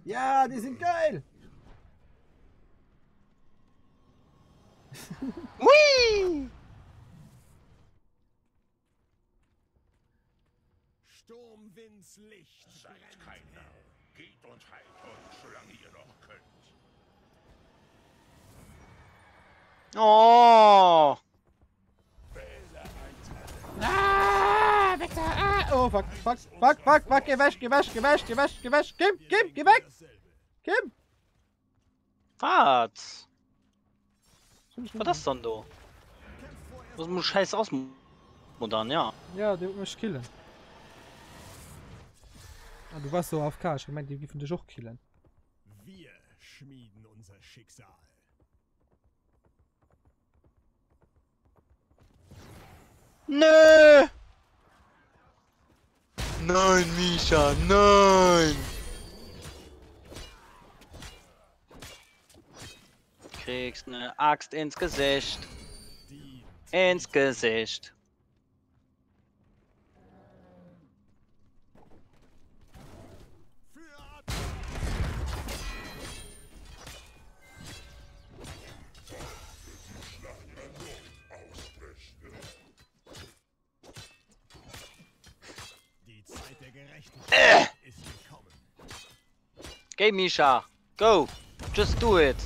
[SPEAKER 1] Ja, die sind geil.
[SPEAKER 3] Ins Licht.
[SPEAKER 6] Seid
[SPEAKER 3] brennt
[SPEAKER 6] kein Narr.
[SPEAKER 3] hell.
[SPEAKER 6] Geht und heilt euch, solange ihr noch könnt.
[SPEAKER 2] Oh!
[SPEAKER 1] Ah, Victor! Ah! Oh, fuck, fuck, fuck, fuck, fuck, geh weg, geh weg, geh weg, geh weg, geh weg, geh weg,
[SPEAKER 3] Dasselbe.
[SPEAKER 1] Kim!
[SPEAKER 2] Was? Was das denn da? Was muss scheiß aus modern, ja.
[SPEAKER 1] Ja, der wird mich killen. Ah, du warst so auf K, ich meinte, die dürfen dich auch killen.
[SPEAKER 3] Wir schmieden unser Schicksal.
[SPEAKER 2] Nö! Nein, Misha, nein! Kriegst ne Axt ins Gesicht.
[SPEAKER 3] Dient
[SPEAKER 2] Ins Gesicht.
[SPEAKER 3] für Ad Die Zeit der Gerechtigkeit ist gekommen.
[SPEAKER 2] Geh, Misha. Go. Just do it.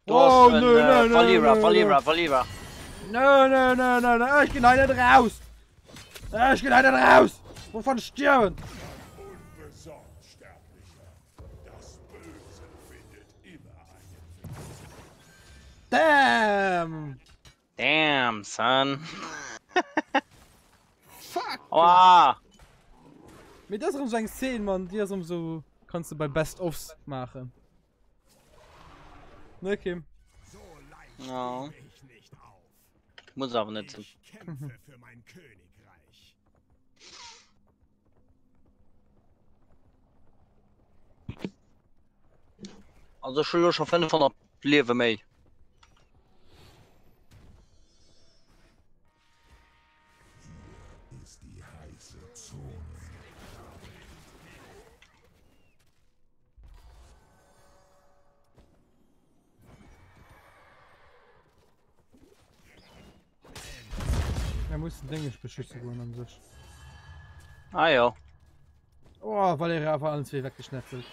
[SPEAKER 2] Du
[SPEAKER 1] Oh,
[SPEAKER 2] hast einen
[SPEAKER 1] nö, nö, nö,
[SPEAKER 2] Verlierer,
[SPEAKER 1] nö,
[SPEAKER 2] Verlierer, Verlierer.
[SPEAKER 1] Nö, nö, nö, nö, nö, ich geh leider raus! Ich geh leider raus! Wovon sterben?
[SPEAKER 6] Unbesorgt, Sterblicher. Das Böse findet immer einen Weg.
[SPEAKER 1] Damn!
[SPEAKER 2] Damn, son.
[SPEAKER 1] Fuck!
[SPEAKER 2] Oh,
[SPEAKER 1] Mit das um seine 10, Mann, die um so kannst du bei Best-ofs machen. Ne, Kim?
[SPEAKER 3] So leicht
[SPEAKER 2] Ja.
[SPEAKER 3] gebe ich nicht auf.
[SPEAKER 2] muss aber nicht sein.
[SPEAKER 3] Ich kämpfe für mein Königreich.
[SPEAKER 2] Also schon schon 500 Leben mehr.
[SPEAKER 6] Ist die heiße Zone.
[SPEAKER 1] Er muss Dinge beschützen wollen an sich.
[SPEAKER 2] Ah ja.
[SPEAKER 1] Oh, weil er einfach alles weggeschnetzelt.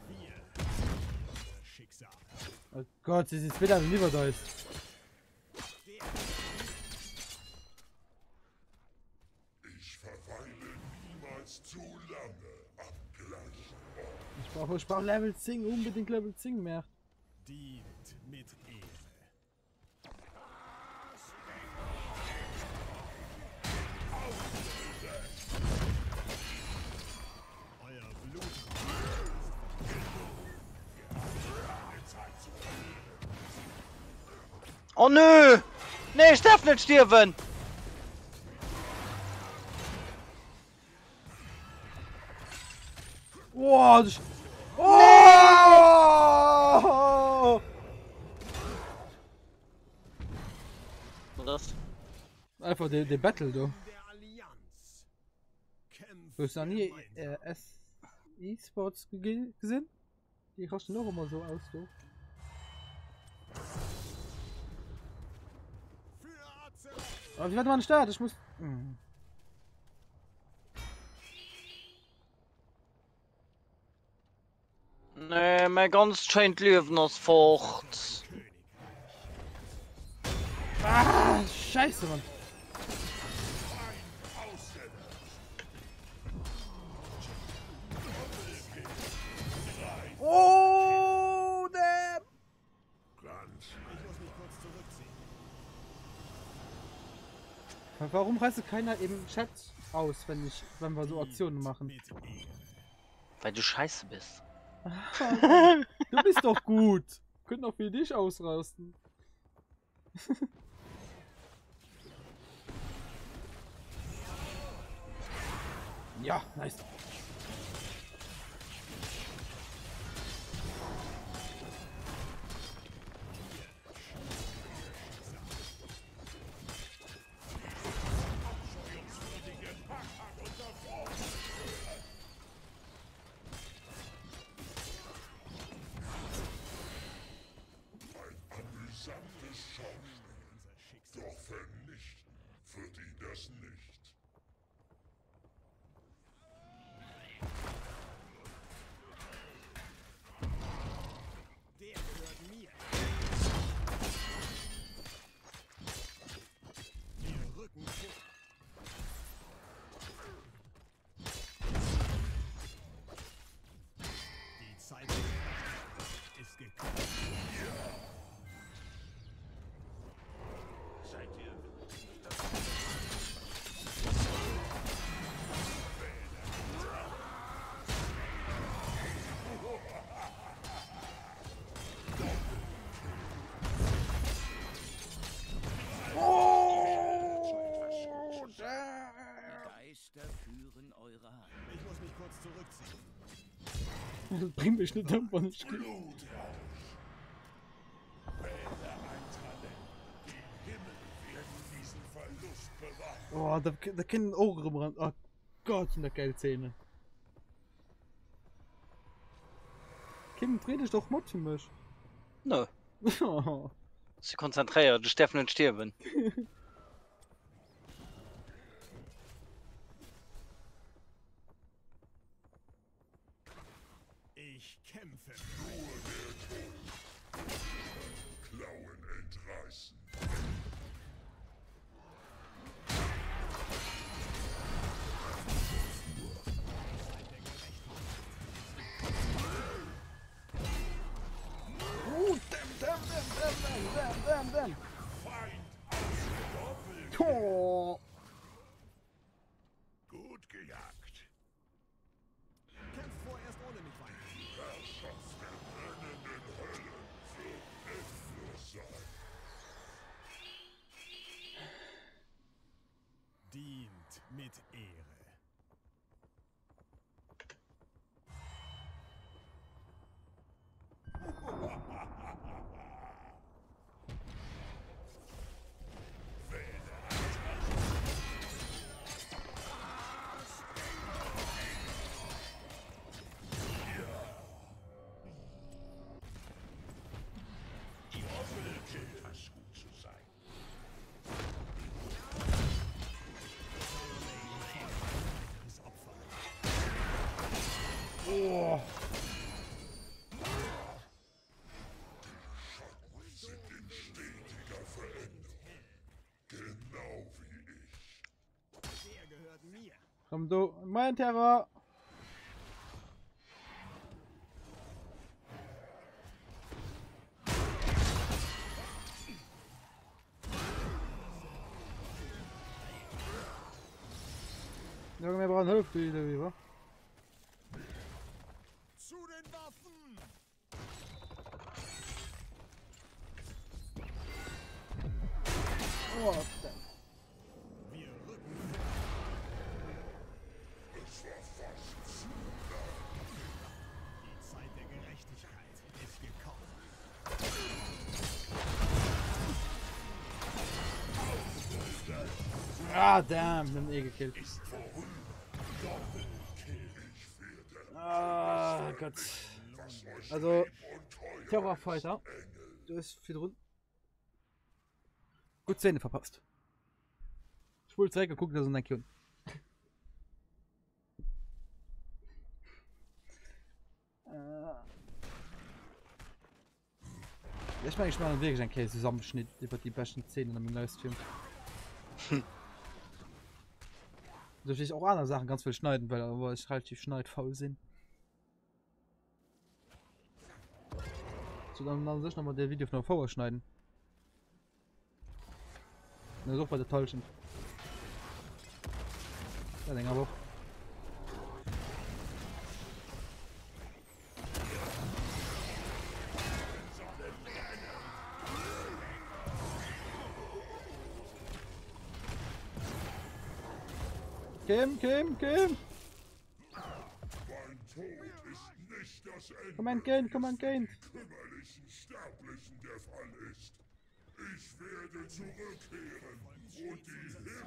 [SPEAKER 3] Unser Schicksal.
[SPEAKER 1] Oh Gott, sie ist wieder lieber da ist.
[SPEAKER 6] Ich verweile niemals zu lange am gleichen Ort.
[SPEAKER 1] Ich brauche Level 10, unbedingt Level 10 mehr.
[SPEAKER 3] Dient mit Ehre. Euer Blut
[SPEAKER 2] Oh nö! Nee, ich darf nicht sterben!
[SPEAKER 1] Oh, das... Oh!
[SPEAKER 2] Was?
[SPEAKER 1] Einfach der Battle, du.
[SPEAKER 3] der Allianz. Kämpft
[SPEAKER 1] Du hast noch nie
[SPEAKER 3] gemeinsam.
[SPEAKER 1] E-Sports gesehen? Die rasten noch immer so aus, du.
[SPEAKER 3] Für Azeroth.
[SPEAKER 1] Aber wie weit war ein Start? Ich muss...
[SPEAKER 2] Nee, mein ganz scheint Leben aus fort.
[SPEAKER 1] Ah, scheiße, Mann. Oh, damn.
[SPEAKER 6] Ganz
[SPEAKER 3] Ich muss mich kurz zurückziehen.
[SPEAKER 1] Warum reißt keiner eben Chat aus, wenn wir so Aktionen machen?
[SPEAKER 3] Mit Ehre.
[SPEAKER 2] Weil du scheiße bist.
[SPEAKER 1] Du bist doch gut. Könnten auch für dich ausrasten. Ja, nice.
[SPEAKER 6] amüsantes Schauspiel. Doch vernichten wird ihn das
[SPEAKER 1] Bring mich nicht um, wenn ich
[SPEAKER 6] Blutrausch. Wähle ein Talent. Die Himmel werden diesen Verlust bewahren.
[SPEAKER 1] Oh, da können Augen rumrennen. Oh Gott, in der Geldzähne. Kim, dreh dich doch mal für mich.
[SPEAKER 2] Nö,
[SPEAKER 1] Oh.
[SPEAKER 2] sie konzentriert, du Steffen und stirben.
[SPEAKER 3] Ich kämpfe.
[SPEAKER 6] Klauen entreißen.
[SPEAKER 1] Damn. Oh.
[SPEAKER 6] Gut gejagt.
[SPEAKER 3] Kämpft vorerst ohne mich weiter.
[SPEAKER 6] Herrschaft der brennenden Hölle wird endlos sein.
[SPEAKER 3] Dient mit Ehre.
[SPEAKER 6] Das gut zu sein.
[SPEAKER 3] Das Opfer.
[SPEAKER 1] Oh.
[SPEAKER 6] Schatten sind in stetiger Veränderung. Genau wie ich.
[SPEAKER 3] Der gehört mir.
[SPEAKER 1] Komm du, mein Terror. Junge, wir brauchen Hilfe, wie wa?
[SPEAKER 3] Zu den Waffen!
[SPEAKER 1] Oh,
[SPEAKER 3] Wir rücken.
[SPEAKER 6] Es war fast zu
[SPEAKER 3] Die Zeit der Gerechtigkeit ist gekommen.
[SPEAKER 1] ah, damn, den gekillt. Ah, Gott. Also, Terrorfighter. Du hast viel drunter. Gut Szene verpasst. Ich wollte direkt geguckt, dass es ein Kion. Ich meine, ich mache wirklich einen Case Zusammenschnitt über die besten Szenen im Livestream. Soll ich auch andere Sachen ganz viel schneiden, weil ich relativ schneidfaul sind. So, dann sich nochmal der Video noch vorher schneiden. Na, so bei der Tollschen. Ja, länger aber. Kim!
[SPEAKER 6] Mein Tod ist nicht das Ende.
[SPEAKER 1] Komm an, gehen!
[SPEAKER 6] Kümmerlichen Sterblichen der Fall ist. Ich werde zurückkehren und die Himmel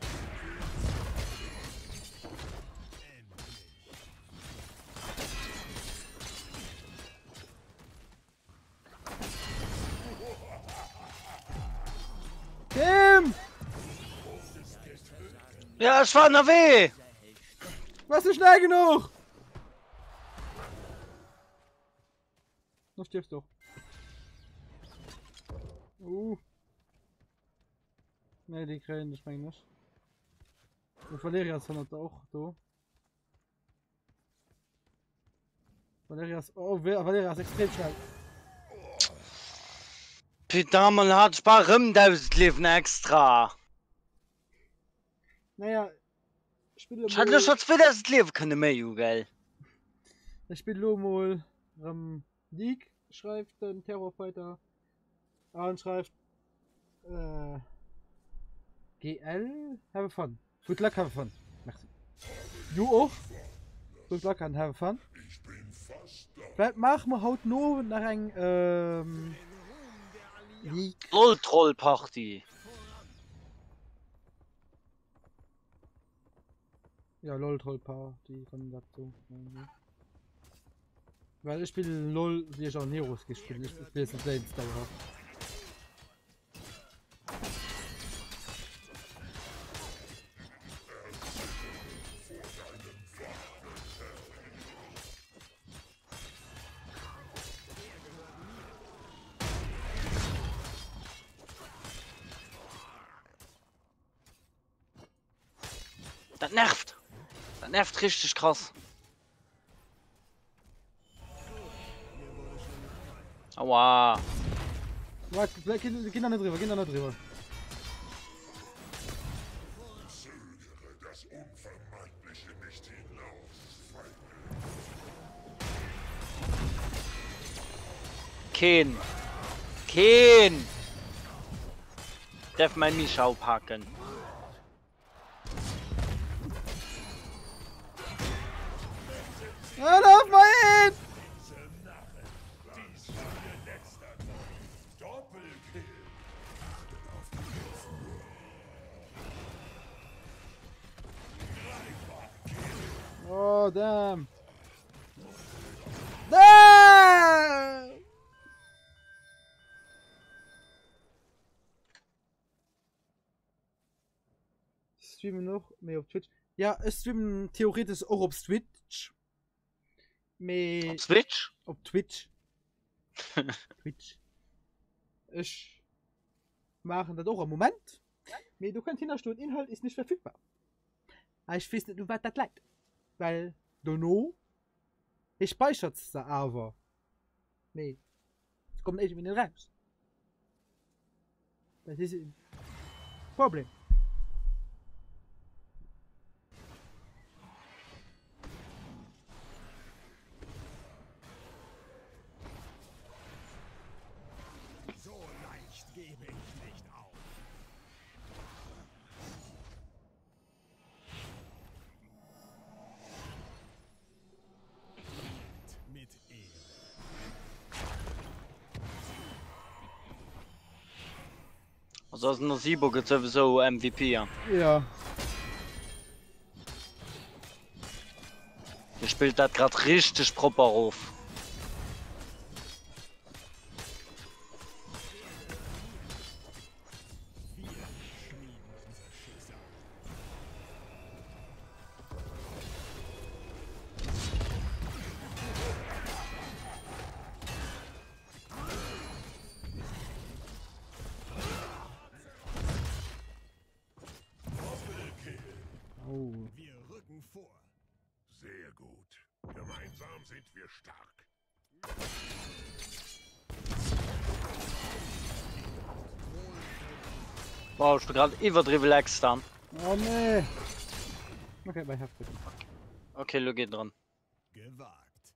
[SPEAKER 1] Kim!
[SPEAKER 2] Ja, es war noch weh!
[SPEAKER 1] Warst du schnell genug? Noch stirbst du. Ne, die Krähen, das meine ich nicht. Und Valerias hat auch da. Valerias, oh, Valerias extrem schnell.
[SPEAKER 2] Peter, man hat Sparrim, da Leben extra.
[SPEAKER 1] Naja, ich spiele
[SPEAKER 2] Ich hatte schon wieder das Leben können mehr, gell?
[SPEAKER 1] Ich spiele Lomol League, schreibt dann Terrorfighter. Und schreibt GL, have fun. Good luck, have fun. Merci. Du auch? Good luck and have fun.
[SPEAKER 6] Ich bin fast da.
[SPEAKER 1] Was machen wir heute noch nach einem, wie?
[SPEAKER 2] LOL-Troll-Party.
[SPEAKER 1] Ja, LOL Troll Party von dazu. Weil ich spiele LOL, wie ich auch Heroes gespielt. Ich spiele jetzt Blades dauerhaft.
[SPEAKER 2] Das nervt. Das nervt richtig krass. Aua.
[SPEAKER 1] Warte, geh da nicht drüber, geh da nicht drüber.
[SPEAKER 6] Zögere das Unvermeidliche nicht hinaus, Feinde.
[SPEAKER 2] Kein. Darf mein Mischau packen.
[SPEAKER 1] Hör auf mal hin!
[SPEAKER 6] Doppelkill.
[SPEAKER 1] Oh, damn. Damn! Streamen noch mehr auf Twitch. Ja, ich streamen theoretisch auch auf Twitch.
[SPEAKER 2] Auf Switch?
[SPEAKER 1] Auf Twitch. Twitch. Ich mache das auch im Moment. Aber du kannst hinterstehen, Inhalt ist nicht verfügbar. Aber ich weiß nicht, was das leid. Weil, du know, ich speichere es da aber. Nee. Es kommt nicht wieder raus. Das ist ein Problem.
[SPEAKER 3] So leicht gebe ich nicht auf. Mit Ehre.
[SPEAKER 2] Also aus der Sibo gibt es sowieso MVP, ja.
[SPEAKER 1] Ja.
[SPEAKER 2] Ihr spielt das gerade richtig proper auf.
[SPEAKER 1] Oh.
[SPEAKER 3] Wir rücken vor.
[SPEAKER 6] Sehr gut. Gemeinsam sind wir stark.
[SPEAKER 2] Wow, ich bin gerade übertrieben relaxed dann.
[SPEAKER 1] Oh nee. Okay, bei Heftig.
[SPEAKER 2] Okay, lo geht dran.
[SPEAKER 3] Gewagt.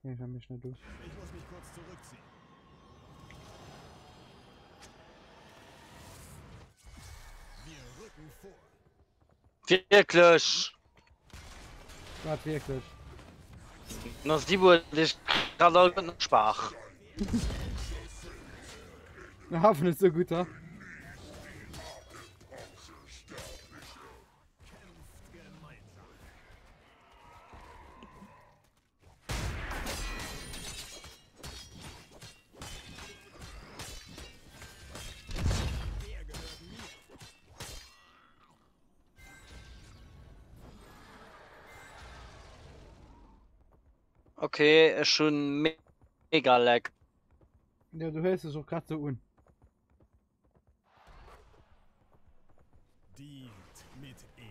[SPEAKER 1] Ich bin mich schnell durch.
[SPEAKER 3] Ich muss mich kurz zurückziehen. Wir rücken vor.
[SPEAKER 2] Wirklich.
[SPEAKER 1] Warte, wirklich.
[SPEAKER 2] Na, Sibo ist gerade auch noch Spach.
[SPEAKER 1] Der Hafen ist so gut, ha?
[SPEAKER 3] Gemeinsam. Der gehört mir.
[SPEAKER 2] Okay, ist schon mega lag.
[SPEAKER 1] Ja, du hältst es auch gerade so un.
[SPEAKER 3] Dient mit Ehre.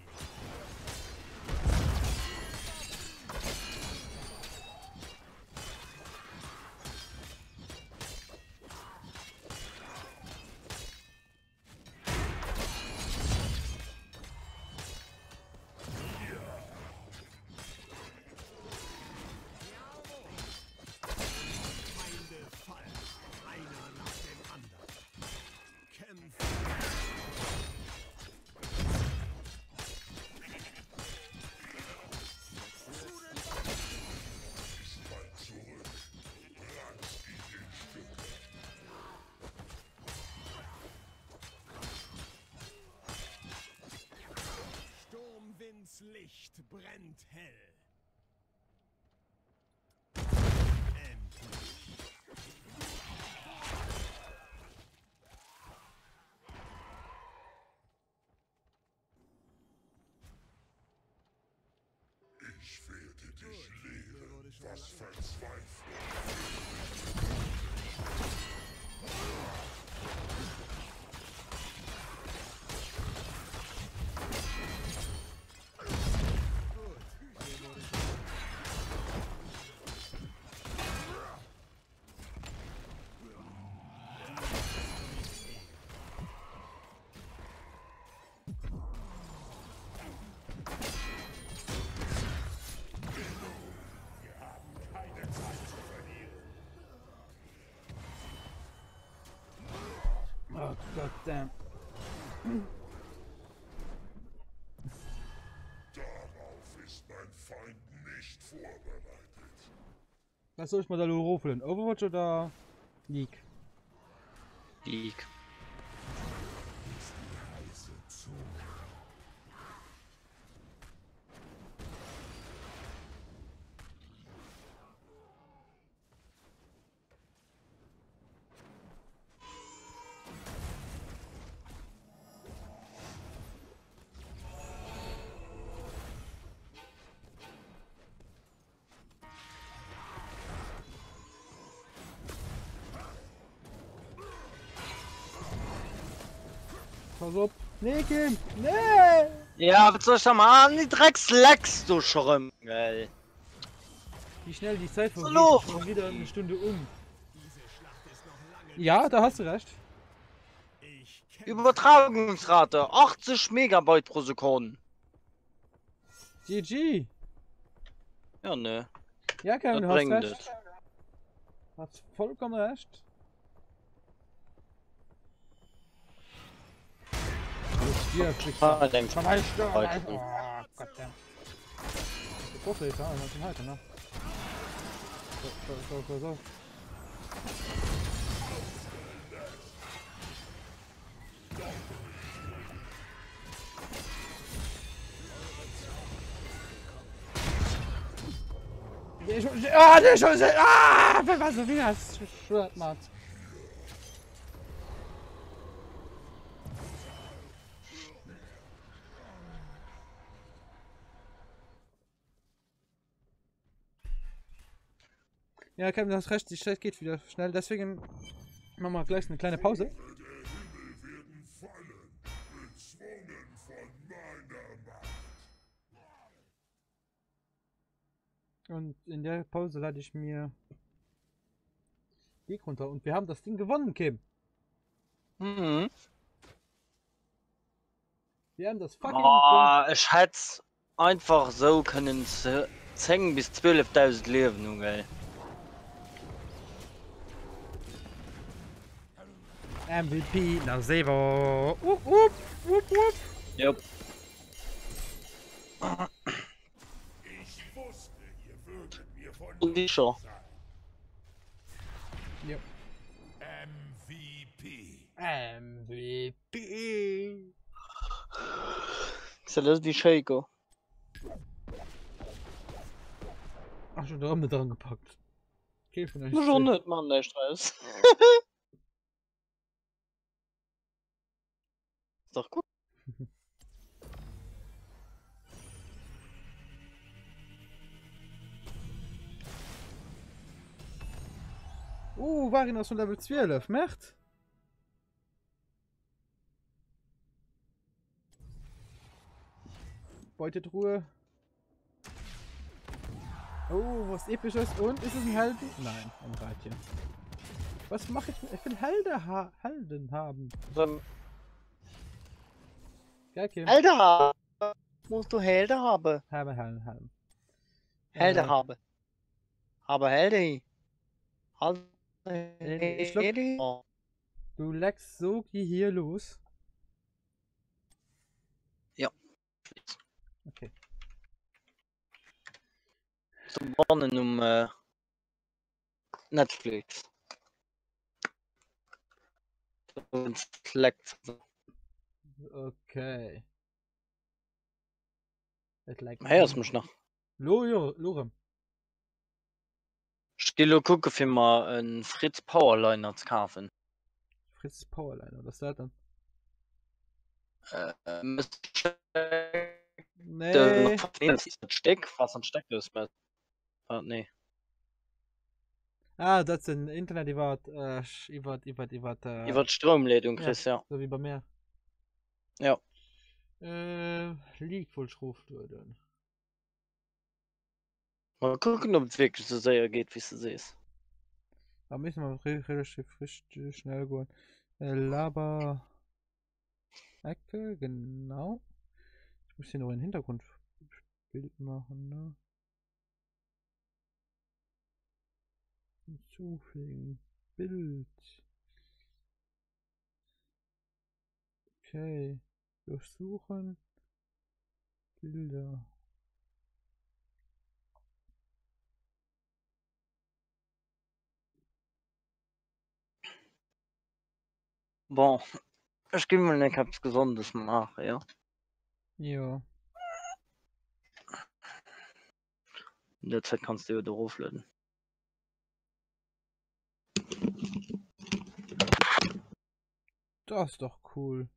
[SPEAKER 3] Feinde fallen. Einer nach dem anderen. Licht brennt hell. Endlich.
[SPEAKER 6] Ich werde dich lehren, was Verzweiflung
[SPEAKER 1] Oh Gott, damn.
[SPEAKER 6] Darauf ist mein Feind nicht vorbereitet.
[SPEAKER 1] Was soll ich mal da rufen? Overwatch oder League?
[SPEAKER 2] League.
[SPEAKER 6] Heiße Zunge.
[SPEAKER 1] Pass auf. Nee, Kim! Nee!
[SPEAKER 2] Ja, was soll ich da machen? Die Dreckslecks, du Schirm, geil.
[SPEAKER 1] Wie schnell die Zeit vergeht,
[SPEAKER 2] Hallo.
[SPEAKER 1] schon wieder eine Stunde um.
[SPEAKER 3] Diese Schlacht ist noch lange
[SPEAKER 1] Ja, da hast du recht.
[SPEAKER 3] Ich kämpfe.
[SPEAKER 2] Übertragungsrate 80 Megabyte pro Sekunde.
[SPEAKER 1] GG!
[SPEAKER 2] Ja, ne.
[SPEAKER 1] Ja, Kevin,
[SPEAKER 2] Das
[SPEAKER 1] du hast
[SPEAKER 2] bringt
[SPEAKER 1] recht.
[SPEAKER 2] es.
[SPEAKER 1] Hast vollkommen recht. Hier,
[SPEAKER 2] Ah, denk schon.
[SPEAKER 1] Oh Gott, damn. Der Koffer ist ja, man kann halten, ne? So. Der schon. Ah, was so wie das Schwert macht. Ja, Kevin, du hast recht, die Zeit geht wieder schnell, deswegen machen wir gleich eine kleine Pause.
[SPEAKER 6] Der Himmel werden fallen, bezwungen von meiner Macht.
[SPEAKER 1] Und in der Pause lade ich mir League runter. Und wir haben das Ding gewonnen, Kim.
[SPEAKER 2] Mhm.
[SPEAKER 1] Wir haben das fucking
[SPEAKER 2] Oh, ich hätte einfach so können 10 bis 12.000 Leben, nun, geil.
[SPEAKER 1] MVP nach Sevo.
[SPEAKER 2] Jupp.
[SPEAKER 6] Ich wusste, ihr würdet mir von
[SPEAKER 2] Und ich schon.
[SPEAKER 6] sein.
[SPEAKER 1] Ja.
[SPEAKER 3] MVP.
[SPEAKER 1] MVP.
[SPEAKER 2] Ist das wie Shaco?
[SPEAKER 1] Ach, schon da haben wir dran gepackt. Okay, von euch.
[SPEAKER 2] Schon nicht, Mann, der Stress. Ist doch gut.
[SPEAKER 1] Waren aus von Level 12, merkt? Beutetruhe. Oh, was episches. Und ist es ein Helden? Nein, ein Reitchen. Was mache ich? Ich will Helden haben.
[SPEAKER 2] So,
[SPEAKER 1] Geil, Kim.
[SPEAKER 2] Alter! Musst du Helden haben?
[SPEAKER 1] Helden.
[SPEAKER 2] Helden haben. Aber Helden.
[SPEAKER 1] Ich glaub- Du leckst so wie hier los.
[SPEAKER 2] Ja.
[SPEAKER 1] Okay.
[SPEAKER 2] Zum Bonnen Netflix. Und leckt.
[SPEAKER 1] Okay.
[SPEAKER 2] Hey, ist mich noch.
[SPEAKER 1] Lorem.
[SPEAKER 2] Stille gucke für mal einen Fritz Powerliner zu kaufen.
[SPEAKER 1] Fritz Powerline, was ist das dann? Nee.
[SPEAKER 2] Steck, was ein Steck ist mit. Nee.
[SPEAKER 1] Ah, das ist ein Internet, die war,
[SPEAKER 2] Die wird Stromleitung, Chris, ja.
[SPEAKER 1] so wie bei mir.
[SPEAKER 2] Ja.
[SPEAKER 1] Liegt voll schruft dann.
[SPEAKER 2] Mal gucken, ob es wirklich so sehr geht, wie du siehst.
[SPEAKER 1] Da müssen wir relativ frisch schnell gehen. Laber. Ecke, genau. Ich muss hier noch ein Hintergrundbild machen, ne? Hinzufügen. Bild. Okay. Durchsuchen. Bilder.
[SPEAKER 2] Bon, ich gebe mir nicht was Gesundes machen, ja.
[SPEAKER 1] Ja.
[SPEAKER 2] In der Zeit kannst du wieder draufladen.
[SPEAKER 1] Das ist doch cool.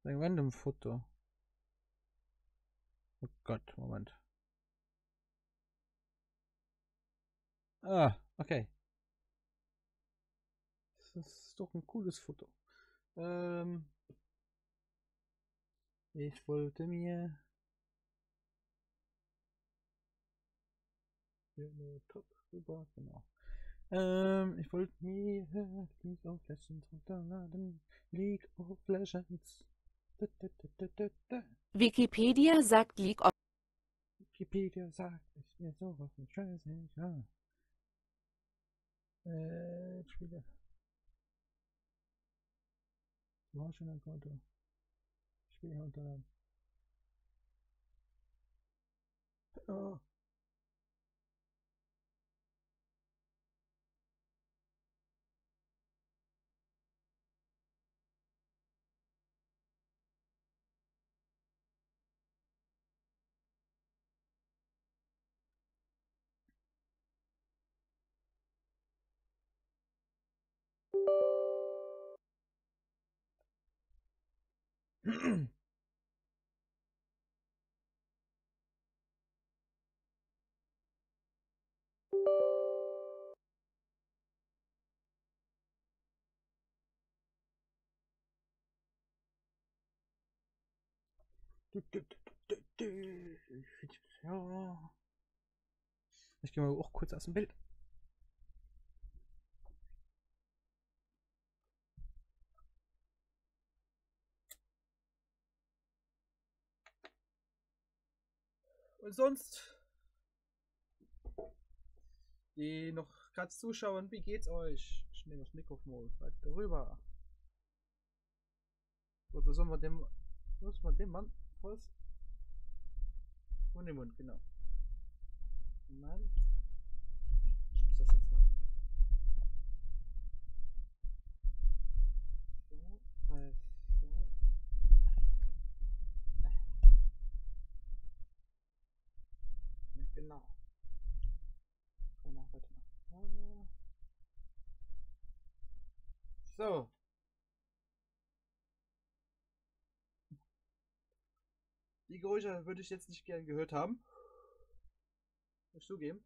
[SPEAKER 1] Ein random Foto. Oh Gott, Moment. Ah, okay. Das ist doch ein cooles Foto. Ich wollte mir hier nur top rüber, genau. Ich wollte mir League of Legends runterladen. League of Legends.
[SPEAKER 7] Wikipedia sagt League of
[SPEAKER 1] Wikipedia sagt, ich mir sowas von scheiße. Ja. Spiele. Du hast schon ein Konto. Spiele runterladen. Oh. Ja. Ich gehe mal auch kurz aus dem Bild. Und sonst, die noch gerade zuschauen, wie geht's euch? Ich nehme das Mikrofon mal weiter rüber. Oder sollen wir dem, muss man dem Mann was? Und den Mund, genau. Mann. Ist das jetzt mal? So, so. Ja, genau. Genau, warte mal. So. Die Geräusche würde ich jetzt nicht gern gehört haben. Muss ich zugeben.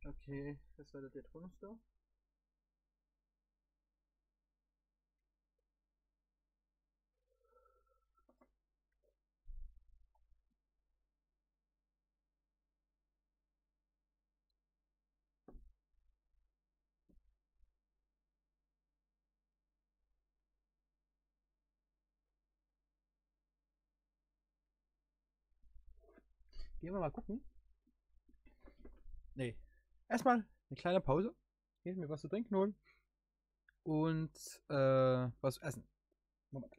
[SPEAKER 1] Okay, das war der Tonus. Gehen wir mal gucken. Nee. Erstmal eine kleine Pause. Gehen mir was zu trinken holen. Und was zu essen. Moment.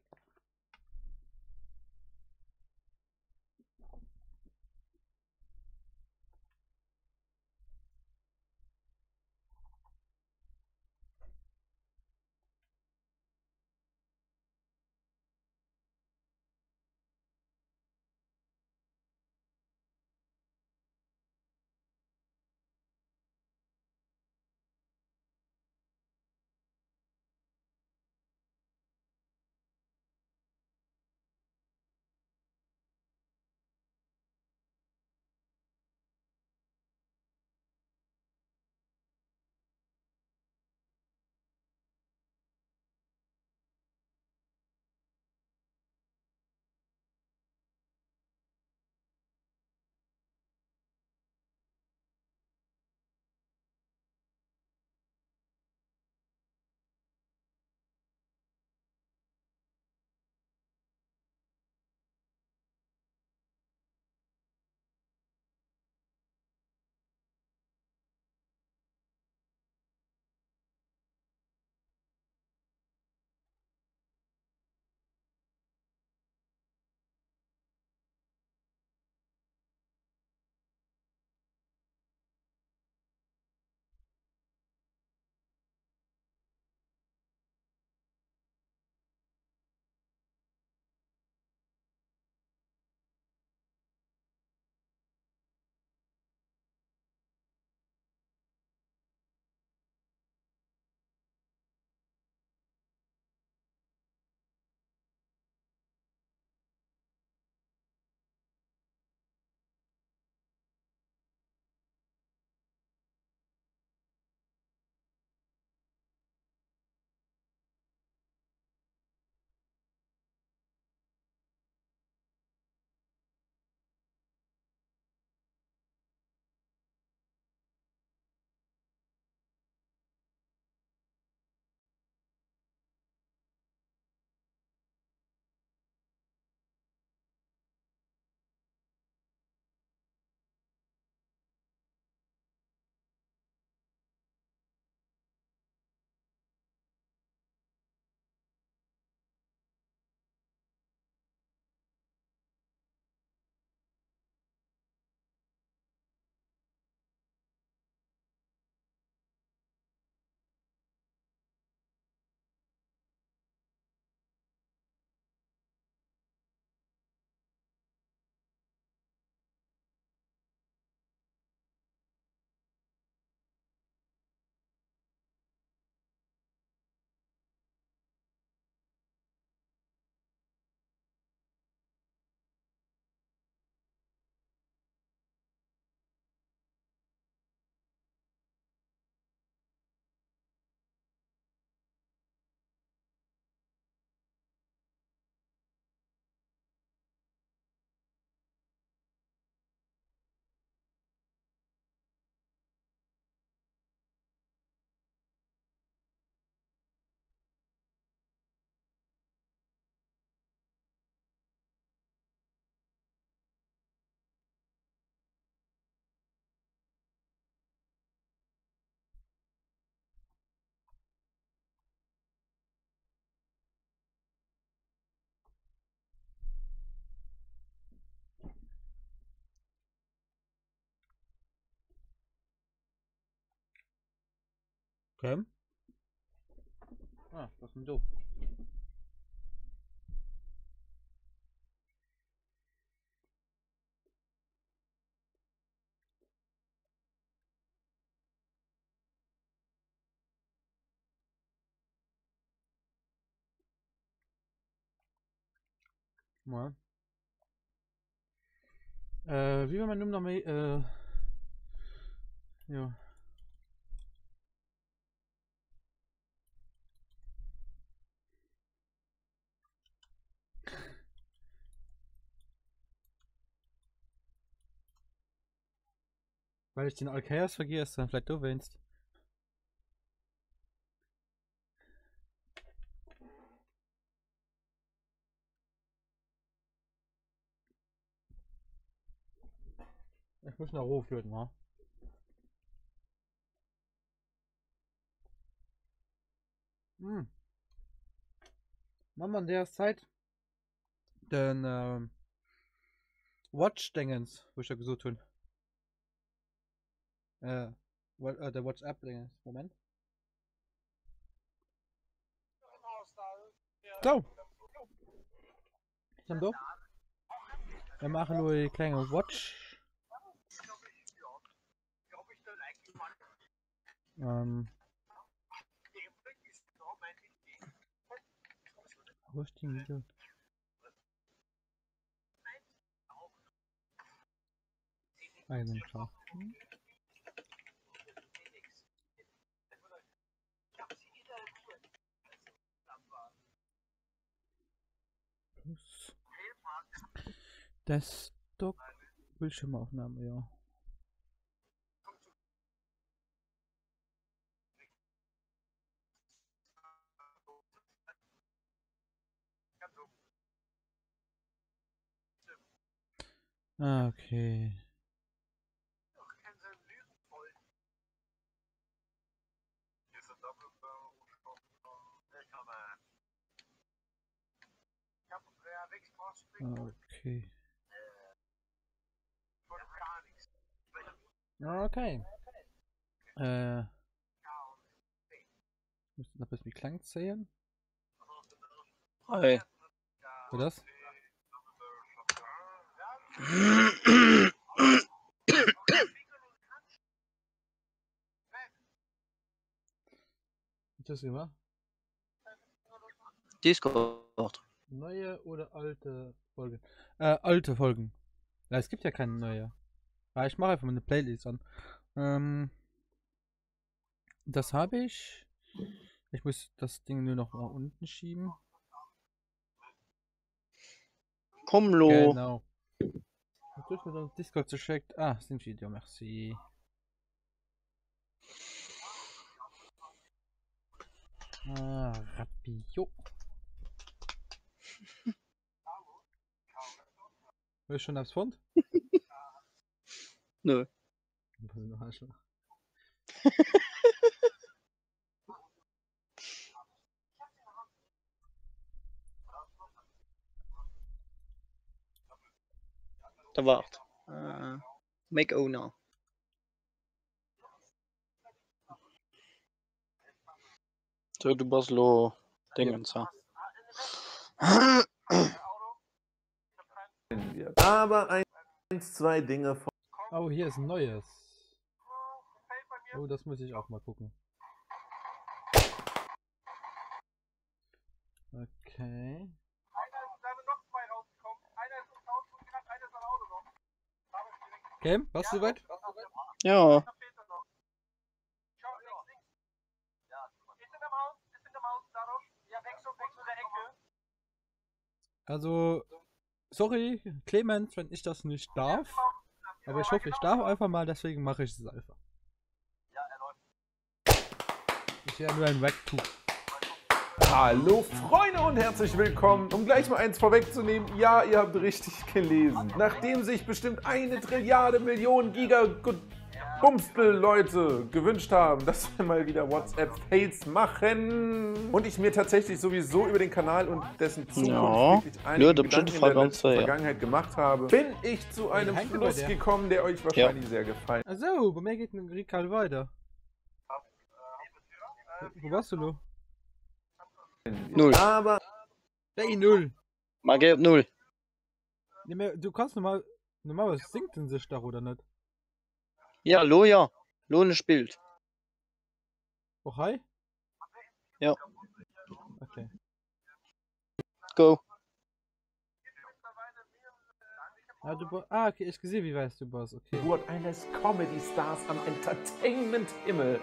[SPEAKER 1] Okay. Ah, was ist denn du? Ja. Wie war mein Nummer noch mehr? Ja. Weil ich den Alkeas vergesse, vielleicht du willst. Ich muss nach Ruhe führen, ne? Hm. Machen wir in der Zeit den Watch-Dingens, wo ich ja gesucht habe. Der WhatsApp-Dingens. Moment. So. Dann doch. Wir machen nur die kleine Watch. Wo ist die Video? Eigenschaften. Plus Desktop Bildschirmaufnahme, ja. Okay. Okay. Okay. Müssen noch ein bisschen Klang zählen.
[SPEAKER 2] Hi.
[SPEAKER 1] Für das? Was hast du gemacht?
[SPEAKER 2] Discord.
[SPEAKER 1] Neue oder alte Folgen? Alte Folgen. Ja, es gibt ja keine neue. Ja, ich mache einfach mal eine Playlist an. Das habe ich. Ich muss das Ding nur noch mal unten schieben.
[SPEAKER 2] Komm, Lo.
[SPEAKER 1] Genau. Ich durch mit dem Discord geschickt. Ah, sind Video, merci. Ah, Rapio. Willst du schon aufs Fund?
[SPEAKER 2] Nö.
[SPEAKER 1] Was ist noch Arschloch?
[SPEAKER 2] Da wart. Make owner. So, du bist Lo. Dingens, ja.
[SPEAKER 8] Aber eins, zwei Dinge von.
[SPEAKER 1] Oh, hier ist ein neues. Oh, das muss ich auch mal gucken. Okay. Cam, warst du soweit?
[SPEAKER 2] Ja.
[SPEAKER 1] Also, sorry, Clemens, wenn ich das nicht darf. Aber ich hoffe, ich darf einfach mal, deswegen mache ich es einfach. Ich wäre nur ein Wegtuch.
[SPEAKER 8] Hallo Freunde und herzlich willkommen. Um gleich mal eins vorwegzunehmen, ja, ihr habt richtig gelesen. Nachdem sich bestimmt 1 Trilliarde Millionen Bumstel Leute gewünscht haben, dass wir mal wieder WhatsApp-Fails machen und ich mir tatsächlich sowieso über den Kanal und dessen Zukunft wirklich einige Gedanken in der letzten Vergangenheit gemacht habe, bin ich zu einem Schluss gekommen, der euch wahrscheinlich sehr gefallen.
[SPEAKER 1] Also, bei mir geht ein Rikal weiter. Wo warst du, Lo?
[SPEAKER 2] 0.
[SPEAKER 8] Aber
[SPEAKER 1] Hey, 0.
[SPEAKER 2] Mal gelb 0.
[SPEAKER 1] Du kannst normal was singt in sich da oder nicht?
[SPEAKER 2] Ja, Lo, ja. Lohne spielt.
[SPEAKER 1] Oh, hi?
[SPEAKER 2] Ja.
[SPEAKER 1] Okay.
[SPEAKER 2] Go.
[SPEAKER 1] Ah, okay, ich gesehen, wie weißt du was. Okay.
[SPEAKER 8] Geburt eines Comedy-Stars am Entertainment-Himmel.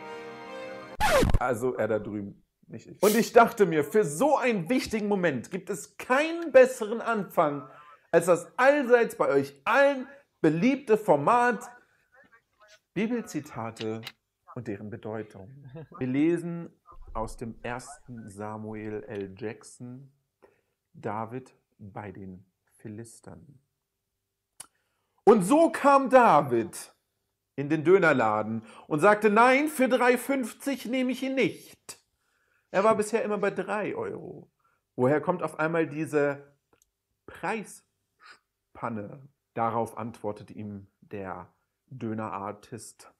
[SPEAKER 8] Also er da drüben. Nicht ich. Und ich dachte mir, für so einen wichtigen Moment gibt es keinen besseren Anfang, als das allseits bei euch allen beliebte Format Bibelzitate und deren Bedeutung. Wir lesen aus dem 1. Samuel L. Jackson, David bei den Philistern. Und so kam David in den Dönerladen und sagte, nein, für 3,50 nehme ich ihn nicht. Er war bisher immer bei 3 Euro. Woher kommt auf einmal diese Preisspanne? Darauf antwortete ihm der Dönerartist.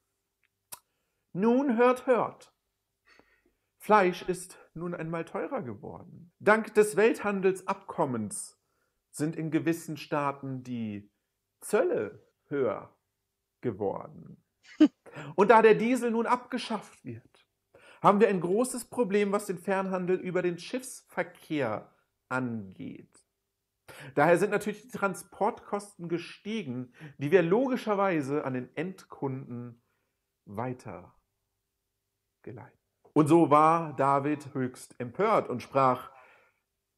[SPEAKER 8] Nun hört, hört. Fleisch ist nun einmal teurer geworden. Dank des Welthandelsabkommens sind in gewissen Staaten die Zölle höher geworden. Und da der Diesel nun abgeschafft wird, haben wir ein großes Problem, was den Fernhandel über den Schiffsverkehr angeht. Daher sind natürlich die Transportkosten gestiegen, die wir logischerweise an den Endkunden weitergeleitet. Und so war David höchst empört und sprach,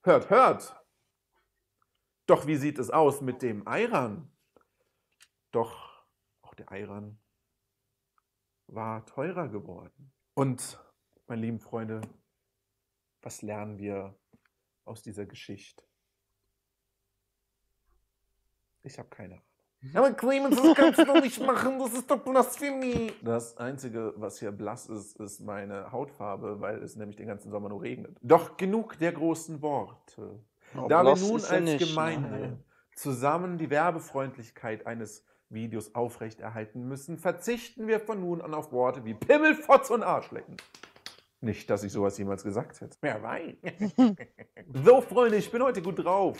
[SPEAKER 8] hört, hört, doch wie sieht es aus mit dem Ayran? Doch auch der Ayran war teurer geworden. Und, meine lieben Freunde, was lernen wir aus dieser Geschichte? Ich habe keine Ahnung. Aber Clemens, das kannst du doch nicht machen, das ist doch Blasphemie. Das Einzige, was hier blass ist, ist meine Hautfarbe, weil es nämlich den ganzen Sommer nur regnet. Doch genug der großen Worte. Da wir nun als Gemeinde zusammen die Werbefreundlichkeit eines Videos aufrechterhalten müssen, verzichten wir von nun an auf Worte wie Pimmel, Fotz und Arschlecken. Nicht, dass ich sowas jemals gesagt hätte. Wer weiß. So, Freunde, ich bin heute gut drauf.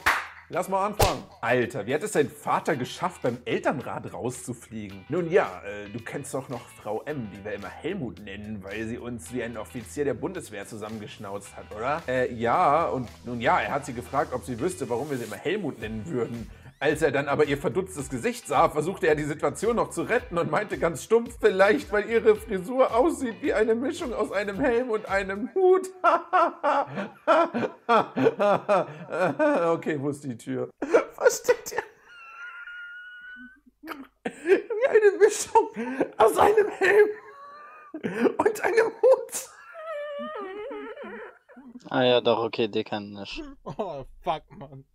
[SPEAKER 8] Lass mal anfangen. Alter, wie hat es dein Vater geschafft, beim Elternrat rauszufliegen? Nun ja, du kennst doch noch Frau M., die wir immer Helmut nennen, weil sie uns wie ein Offizier der Bundeswehr zusammengeschnauzt hat, oder? Ja, und nun ja, er hat sie gefragt, ob sie wüsste, warum wir sie immer Helmut nennen würden. Als er dann aber ihr verdutztes Gesicht sah, versuchte er die Situation noch zu retten und meinte ganz stumpf, vielleicht, weil ihre Frisur aussieht wie eine Mischung aus einem Helm und einem Hut. Okay, wo ist die Tür? Versteht ihr? Wie eine Mischung aus einem Helm und einem Hut.
[SPEAKER 2] Ah ja, doch, okay, die kann ich.
[SPEAKER 1] Oh, fuck, Mann.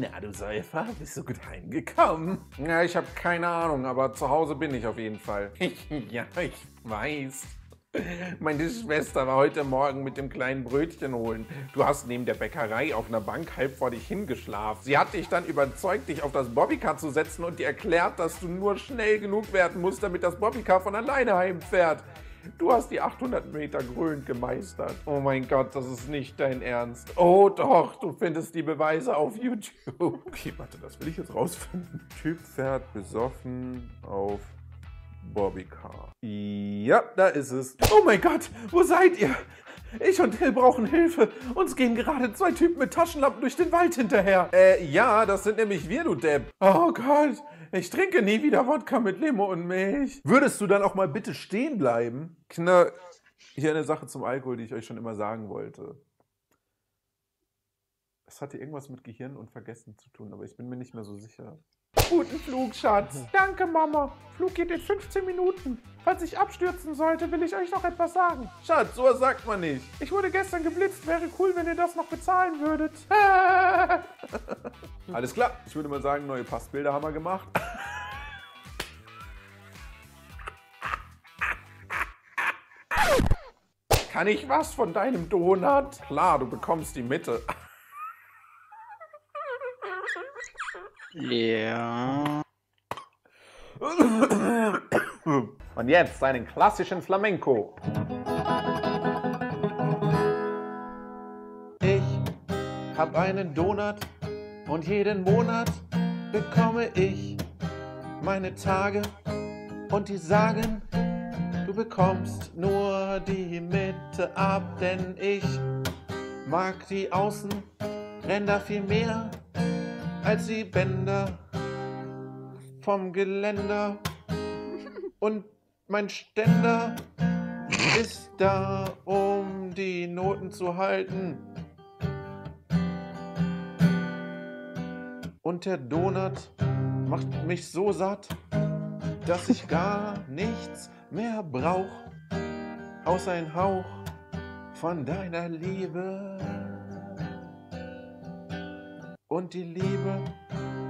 [SPEAKER 8] Na, du Säufer, bist du gut heimgekommen? Ja, ich habe keine Ahnung, aber zu Hause bin ich auf jeden Fall. Ja, ich weiß. Meine Schwester war heute Morgen mit dem kleinen Brötchen holen. Du hast neben der Bäckerei auf einer Bank halb vor dich hingeschlafen. Sie hat dich dann überzeugt, dich auf das Bobbycar zu setzen und dir erklärt, dass du nur schnell genug werden musst, damit das Bobbycar von alleine heimfährt. Du hast die 800 Meter grölend gemeistert. Oh mein Gott, das ist nicht dein Ernst. Oh doch, du findest die Beweise auf YouTube. Okay, warte, das will ich jetzt rausfinden. Typ fährt besoffen auf Bobbycar. Ja, da ist es. Oh mein Gott, wo seid ihr? Ich und Hill brauchen Hilfe. Uns gehen gerade 2 Typen mit Taschenlampen durch den Wald hinterher. Ja, das sind nämlich wir, du Depp. Oh Gott, ich trinke nie wieder Wodka mit Limo und Milch. Würdest du dann auch mal bitte stehen bleiben? Hier eine Sache zum Alkohol, die ich euch schon immer sagen wollte. Es hatte irgendwas mit Gehirn und Vergessen zu tun, aber ich bin mir nicht mehr so sicher. Guten Flug, Schatz. Danke, Mama. Flug geht in 15 Minuten. Falls ich abstürzen sollte, will ich euch noch etwas sagen. Schatz, sowas sagt man nicht. Ich wurde gestern geblitzt. Wäre cool, wenn ihr das noch bezahlen würdet. Alles klar. Ich würde mal sagen, neue Passbilder haben wir gemacht. Kann ich was von deinem Donut? Klar, du bekommst die Mitte.
[SPEAKER 2] Ja.
[SPEAKER 8] Und jetzt einen klassischen Flamenco. Ich hab einen Donut und jeden Monat bekomme ich meine Tage und die sagen, du bekommst nur die Mitte ab, denn ich mag die Außenränder viel mehr als die Bänder vom Geländer. Und mein Ständer ist da, um die Noten zu halten. Und der Donut macht mich so satt, dass ich gar nichts mehr brauch, außer ein Hauch von deiner Liebe. Und die Liebe,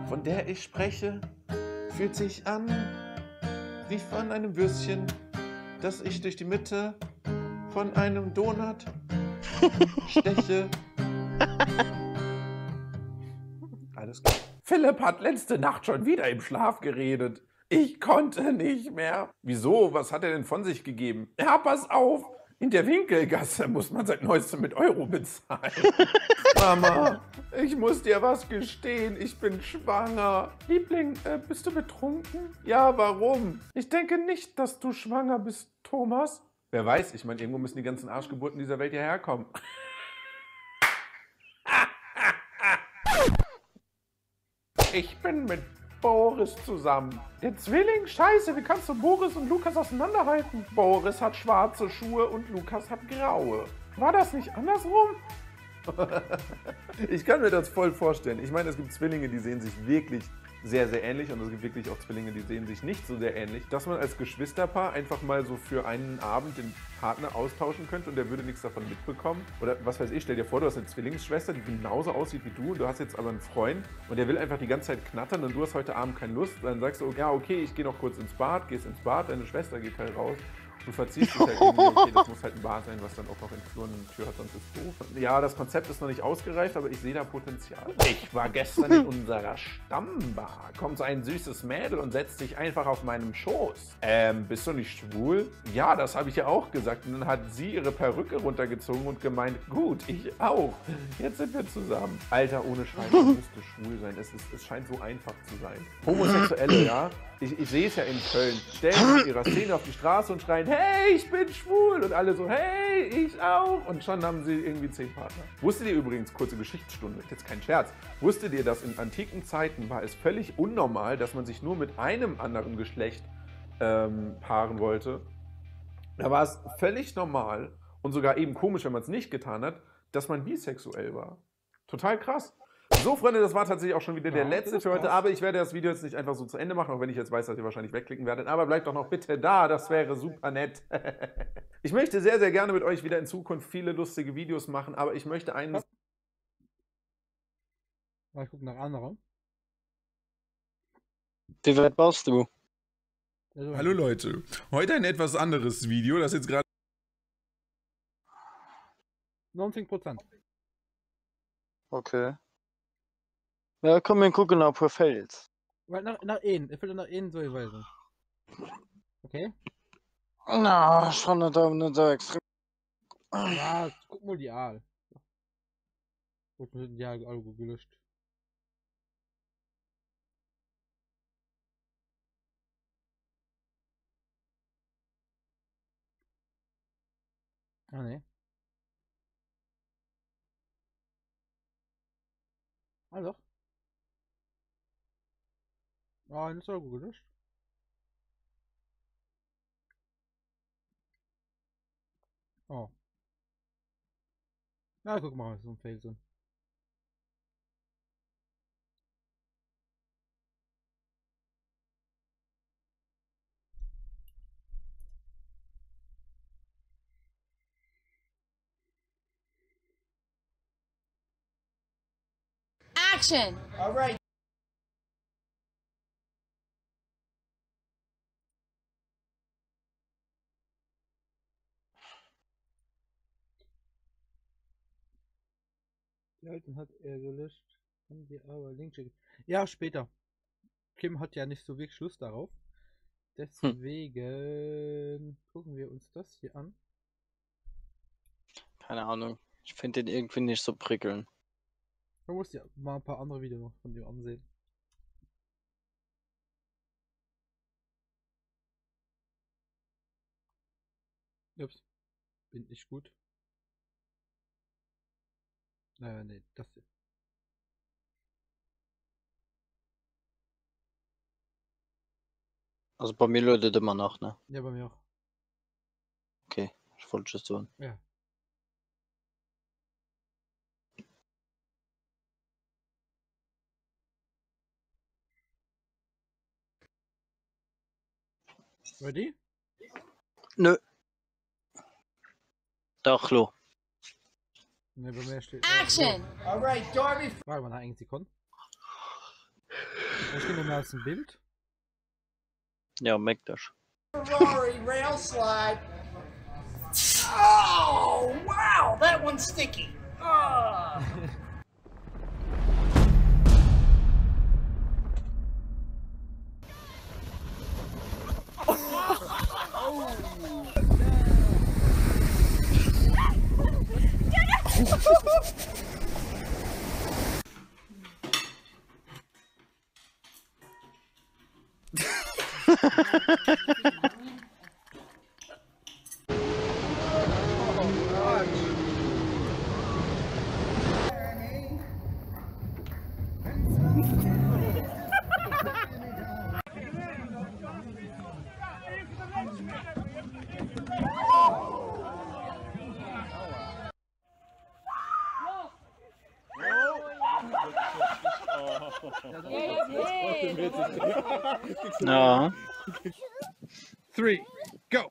[SPEAKER 8] von der ich spreche, fühlt sich an wie von einem Würstchen, das ich durch die Mitte von einem Donut steche. Alles klar. Philipp hat letzte Nacht schon wieder im Schlaf geredet. Ich konnte nicht mehr. Wieso? Was hat er denn von sich gegeben? Ja, pass auf. In der Winkelgasse muss man seit neuestem mit Euro bezahlen. Mama, ich muss dir was gestehen. Ich bin schwanger. Liebling, bist du betrunken? Ja, warum? Ich denke nicht, dass du schwanger bist, Thomas. Wer weiß, ich meine, irgendwo müssen die ganzen Arschgeburten dieser Welt hierher kommen. Ich bin mit Boris zusammen. Der Zwilling? Scheiße, wie kannst du Boris und Lukas auseinanderhalten? Boris hat schwarze Schuhe und Lukas hat graue. War das nicht andersrum? Ich kann mir das voll vorstellen. Ich meine, es gibt Zwillinge, die sehen sich wirklich sehr, sehr ähnlich und es gibt wirklich auch Zwillinge, die sehen sich nicht so sehr ähnlich, dass man als Geschwisterpaar einfach mal so für einen Abend den Partner austauschen könnte und der würde nichts davon mitbekommen. Oder was weiß ich, stell dir vor, du hast eine Zwillingsschwester, die genauso aussieht wie du und du hast jetzt aber einen Freund und der will einfach die ganze Zeit knattern und du hast heute Abend keine Lust. Dann sagst du, ja okay, ich gehe noch kurz ins Bad, gehst ins Bad, deine Schwester geht halt raus. Du verziehst dich halt irgendwie, okay, das muss halt ein Bar sein, was dann auch noch in Fluren eine Tür hat, sonst ist doof. Ja, das Konzept ist noch nicht ausgereift, aber ich sehe da Potenzial. Ich war gestern in unserer Stammbar. Kommt so ein süßes Mädel und setzt sich einfach auf meinem Schoß. Bist du nicht schwul? Ja, das habe ich ja auch gesagt. Und dann hat sie ihre Perücke runtergezogen und gemeint, gut, ich auch. Jetzt sind wir zusammen. Alter, ohne Scheiß, ich müsste schwul sein. Es scheint so einfach zu sein. Homosexuelle, ja? Ich sehe es ja in Köln, stellen mit ihrer Szene auf die Straße und schreien, hey, ich bin schwul. Und alle so, hey, ich auch. Und schon haben sie irgendwie 10 Partner. Wusstet ihr übrigens, kurze Geschichtsstunde, jetzt kein Scherz, wusstet ihr, dass in antiken Zeiten war es völlig unnormal, dass man sich nur mit einem anderen Geschlecht paaren wollte? Da war es völlig normal und sogar eben komisch, wenn man es nicht getan hat, dass man bisexuell war. Total krass. So, Freunde, das war tatsächlich auch schon wieder der letzte für heute, aber ich werde das Video jetzt nicht einfach so zu Ende machen, auch wenn ich jetzt weiß, dass ihr wahrscheinlich wegklicken werdet, aber bleibt doch noch bitte da, das wäre super nett. Ich möchte sehr, sehr gerne mit euch wieder in Zukunft viele lustige Videos machen, aber ich möchte einen...
[SPEAKER 1] Mal gucken nach anderen.
[SPEAKER 2] Wie weit baust du?
[SPEAKER 1] Also,
[SPEAKER 9] Hallo Leute, heute ein etwas anderes Video, das jetzt gerade
[SPEAKER 1] 19%.
[SPEAKER 2] Okay. Ja, komm, wir gucken auf Profils.
[SPEAKER 1] Weil nach innen. Ich will nach innen so weisen. Okay?
[SPEAKER 2] Na, schon nicht so extrem.
[SPEAKER 1] Ja, guck mal die Aal. Gut, wir sind die Aal gelöscht. Ah, ne. Ah, doch. Ah, das ist auch gut gelöscht. Oh. Na, guck mal, so ein Felsen.
[SPEAKER 4] Action!
[SPEAKER 1] Die alten hat er gelöscht. Kann dir aber Link schicken. Ja, später. Kim hat ja nicht so wirklich Lust darauf. Deswegen gucken wir uns das hier an.
[SPEAKER 2] Keine Ahnung. Ich finde den irgendwie nicht so prickelnd.
[SPEAKER 1] Man muss ja mal ein paar andere Videos noch von dem ansehen. Ups. Bin ich gut? Nee, das hier.
[SPEAKER 2] Also bei mir läutet immer noch, ne?
[SPEAKER 1] Ja, bei mir auch.
[SPEAKER 2] Okay, ich wollte es tun.
[SPEAKER 1] Ja. Ready?
[SPEAKER 2] Nö. Doch, lo.
[SPEAKER 1] Ne, bei mir steht.
[SPEAKER 4] Action!
[SPEAKER 1] Alright, Darby! Warte mal, eine Sekunde. Da steht mir aus dem Bild.
[SPEAKER 2] Ja, merk das.
[SPEAKER 10] Ferrari rail slide. Oh, wow, that one's sticky. Oh.
[SPEAKER 2] Ja.
[SPEAKER 1] 3, go!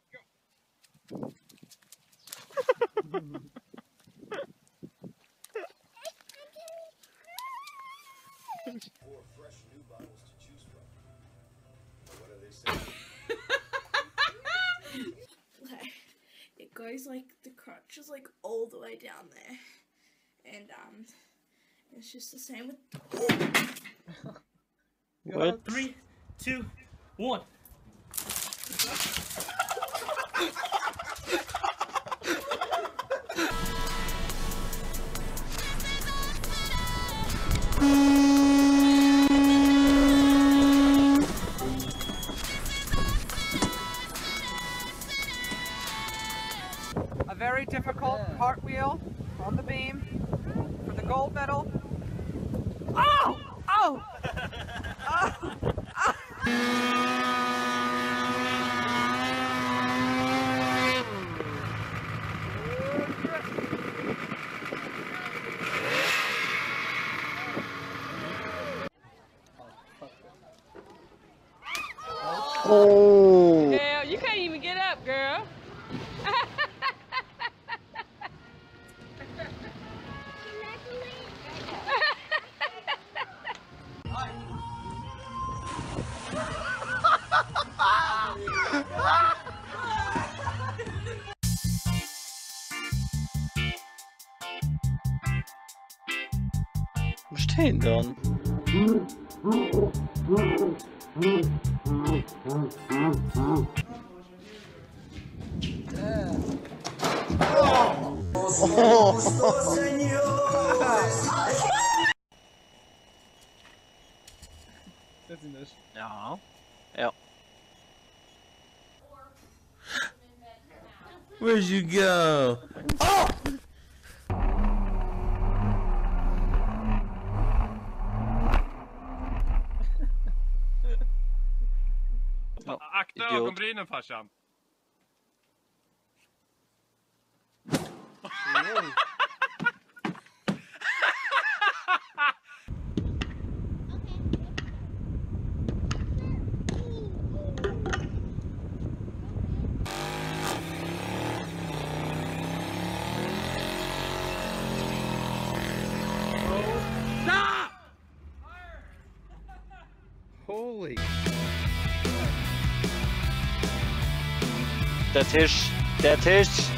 [SPEAKER 11] It goes like the crotch is like all the way down there, and it's just the same with.
[SPEAKER 2] What?
[SPEAKER 10] 3, 2, 1.
[SPEAKER 12] A very difficult cartwheel on the beam for the gold medal. Oh! Oh!
[SPEAKER 2] Oh!
[SPEAKER 13] Girl, you can't even get up, girl.
[SPEAKER 2] Wo stehen dann? Ja. Ja.
[SPEAKER 14] Where'd you go? Oh!
[SPEAKER 15] Akta ögonbrynen farsan.
[SPEAKER 1] Stop! Holy.
[SPEAKER 2] Der Tisch. Der Tisch.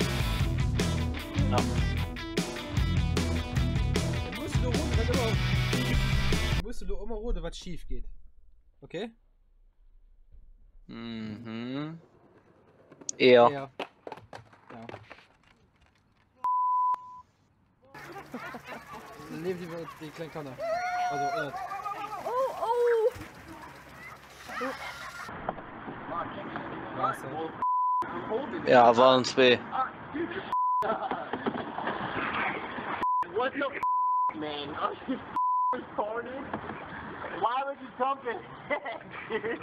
[SPEAKER 2] Ja.
[SPEAKER 1] Musst du immer rote, was schief geht. Okay?
[SPEAKER 2] Mhm. Ja.
[SPEAKER 1] Ja. Dann lebt die kleine Kanne. Also,
[SPEAKER 11] Oh!
[SPEAKER 1] Wasser.
[SPEAKER 2] Ja, waren zwei.
[SPEAKER 10] What the man? Are you retarded? Why would you jump in head, dude?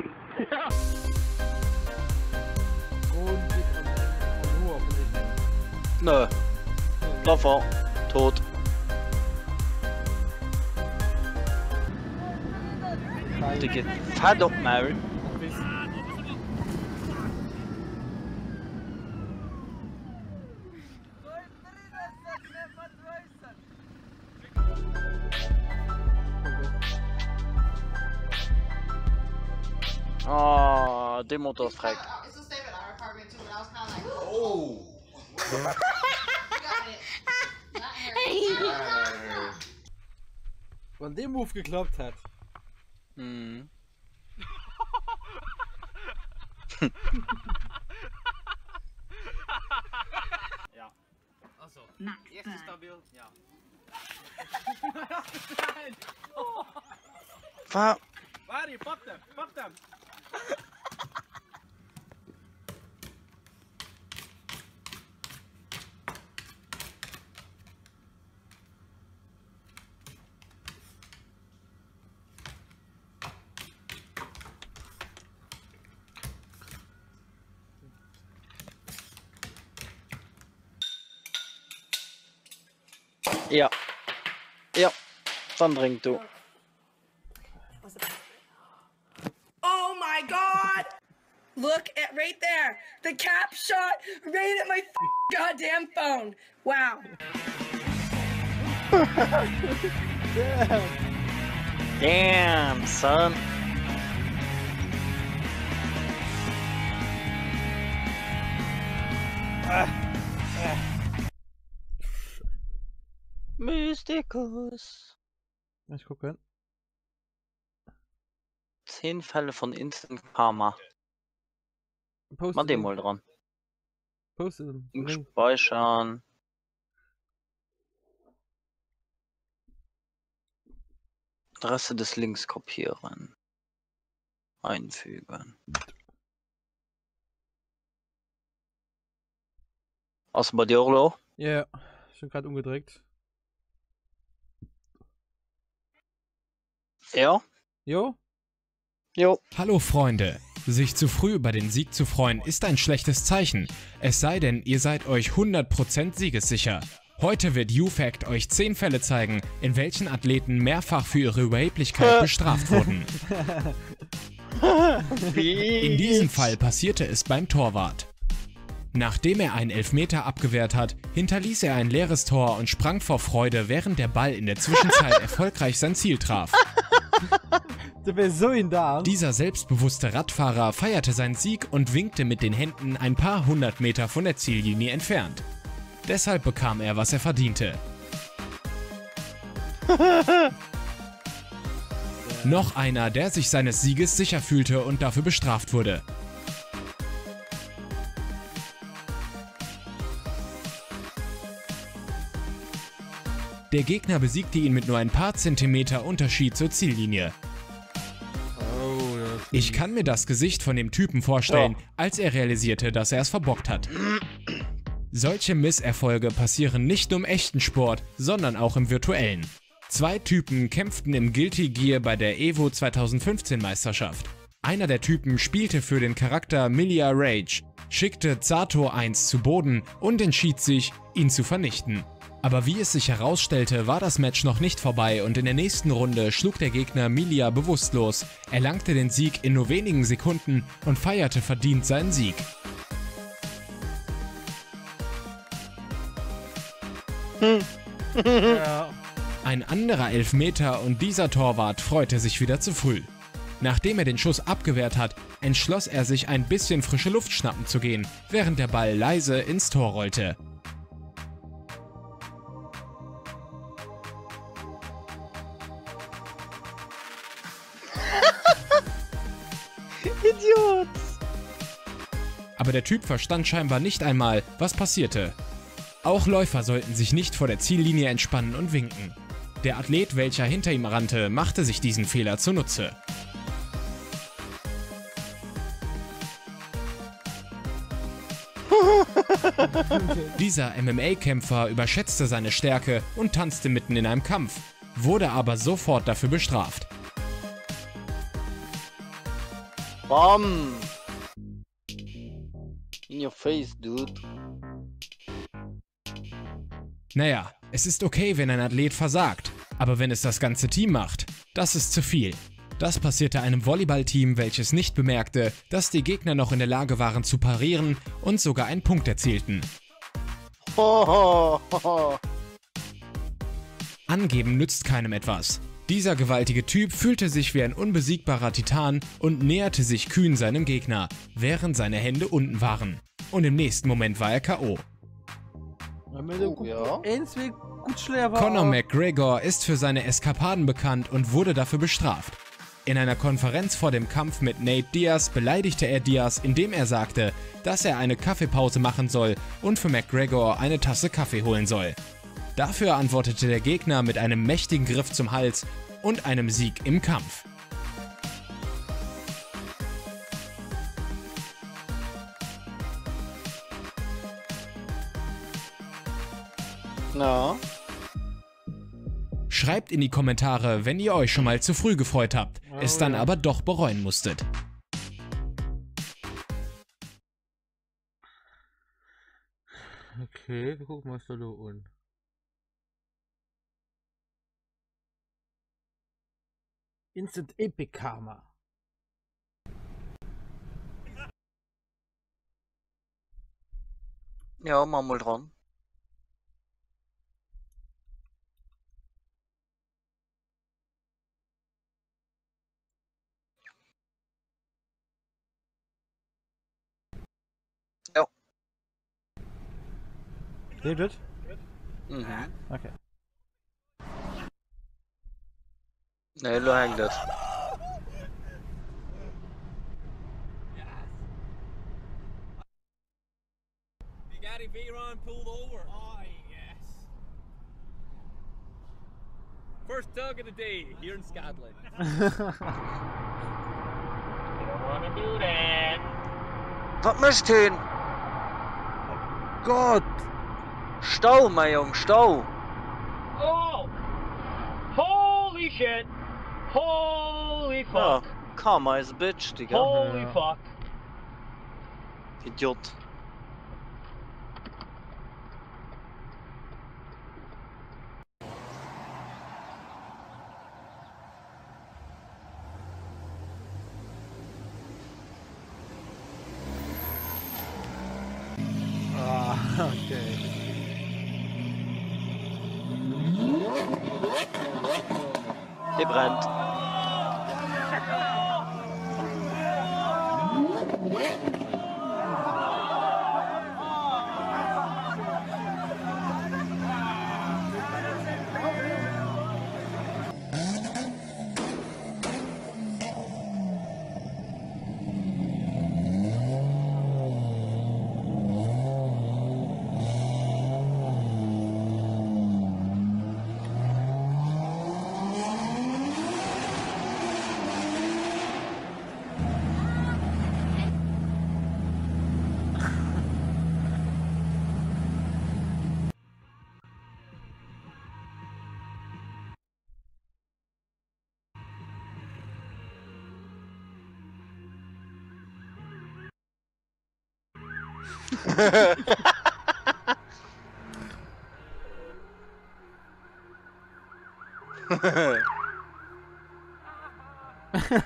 [SPEAKER 1] Und geht an Ruhe von den.
[SPEAKER 2] Nö. Plafond. Tot. Die geht fett op, Mary. Oh, den Motor frag.
[SPEAKER 9] Oh.
[SPEAKER 1] Wenn der Move geklappt hat.
[SPEAKER 2] Hm.
[SPEAKER 15] Ja. Achso. Jetzt ist stabil. Ja. Nein.
[SPEAKER 2] Was?
[SPEAKER 15] Warte, fuck them. Fuck them.
[SPEAKER 2] Ja. Ja. Dann trink du.
[SPEAKER 11] Oh my god! Look at right there! The cap shot right at my goddamn phone! Wow.
[SPEAKER 2] Damn, son. Mysticus.
[SPEAKER 1] Ich gucke.
[SPEAKER 2] 10 Fälle von Instant Karma. Mach den mal dran.
[SPEAKER 1] Poste den.
[SPEAKER 2] Speichern. Adresse des Links kopieren. Einfügen. Hast du bei dir auch?
[SPEAKER 1] Ja, schon gerade umgedreht.
[SPEAKER 2] Ja?
[SPEAKER 1] Jo?
[SPEAKER 2] Jo.
[SPEAKER 16] Hallo Freunde. Sich zu früh über den Sieg zu freuen ist ein schlechtes Zeichen. Es sei denn, ihr seid euch 100% siegessicher. Heute wird UFact euch 10 Fälle zeigen, in welchen Athleten mehrfach für ihre Überheblichkeit bestraft wurden. In diesem Fall passierte es beim Torwart. Nachdem er einen Elfmeter abgewehrt hat, hinterließ er ein leeres Tor und sprang vor Freude, während der Ball in der Zwischenzeit erfolgreich sein Ziel traf.
[SPEAKER 1] Du bist so in da.
[SPEAKER 16] Dieser selbstbewusste Radfahrer feierte seinen Sieg und winkte mit den Händen ein paar 100 Meter von der Ziellinie entfernt. Deshalb bekam er, was er verdiente. Noch einer, der sich seines Sieges sicher fühlte und dafür bestraft wurde. Der Gegner besiegte ihn mit nur ein paar Zentimeter Unterschied zur Ziellinie. Ich kann mir das Gesicht von dem Typen vorstellen, als er realisierte, dass er es verbockt hat. Solche Misserfolge passieren nicht nur im echten Sport, sondern auch im virtuellen. 2 Typen kämpften im Guilty Gear bei der EVO 2015 Meisterschaft. Einer der Typen spielte für den Charakter Milia Rage, schickte Zato 1 zu Boden und entschied sich, ihn zu vernichten. Aber wie es sich herausstellte, war das Match noch nicht vorbei und in der nächsten Runde schlug der Gegner Milia bewusstlos, erlangte den Sieg in nur wenigen Sekunden und feierte verdient seinen Sieg. Ein anderer Elfmeter und dieser Torwart freute sich wieder zu früh. Nachdem er den Schuss abgewehrt hat, entschloss er sich ein bisschen frische Luft schnappen zu gehen, während der Ball leise ins Tor rollte.
[SPEAKER 2] Idiot!
[SPEAKER 16] Aber der Typ verstand scheinbar nicht einmal, was passierte. Auch Läufer sollten sich nicht vor der Ziellinie entspannen und winken. Der Athlet, welcher hinter ihm rannte, machte sich diesen Fehler zunutze. Dieser MMA-Kämpfer überschätzte seine Stärke und tanzte mitten in einem Kampf, wurde aber sofort dafür bestraft.
[SPEAKER 2] Bam! In your face, dude.
[SPEAKER 16] Naja, es ist okay, wenn ein Athlet versagt, aber wenn es das ganze Team macht, das ist zu viel. Das passierte einem Volleyballteam, welches nicht bemerkte, dass die Gegner noch in der Lage waren zu parieren und sogar einen Punkt erzielten. Angeben nützt keinem etwas. Dieser gewaltige Typ fühlte sich wie ein unbesiegbarer Titan und näherte sich kühn seinem Gegner, während seine Hände unten waren. Und im nächsten Moment war er K.O. Conor McGregor ist für seine Eskapaden bekannt und wurde dafür bestraft. In einer Konferenz vor dem Kampf mit Nate Diaz beleidigte er Diaz, indem er sagte, dass er eine Kaffeepause machen soll und für McGregor eine Tasse Kaffee holen soll. Dafür antwortete der Gegner mit einem mächtigen Griff zum Hals und einem Sieg im Kampf.
[SPEAKER 2] Ja.
[SPEAKER 16] Schreibt in die Kommentare, wenn ihr euch schon mal zu früh gefreut habt, es dann aber doch bereuen musstet.
[SPEAKER 1] Okay, wir gucken mal, was da unten. Instant Epic Karma.
[SPEAKER 2] Ja, mach mal dran. Ja.
[SPEAKER 1] Lebt es?
[SPEAKER 2] Mhm.
[SPEAKER 1] Okay.
[SPEAKER 2] Nee, lo hängt das.
[SPEAKER 15] Gary Veyron pulled over. Oh, yes. First tug of the day here in Scotland. You don't want to do that.
[SPEAKER 2] Was möchtest du hin?
[SPEAKER 1] Gott!
[SPEAKER 2] Stau, mein Junge, Stau!
[SPEAKER 15] Oh! Holy shit! Holy fuck!
[SPEAKER 2] Ja, Karma is a bitch, Digga.
[SPEAKER 15] Holy fuck!
[SPEAKER 2] Idiot.
[SPEAKER 1] Okay.
[SPEAKER 2] Hier brennt.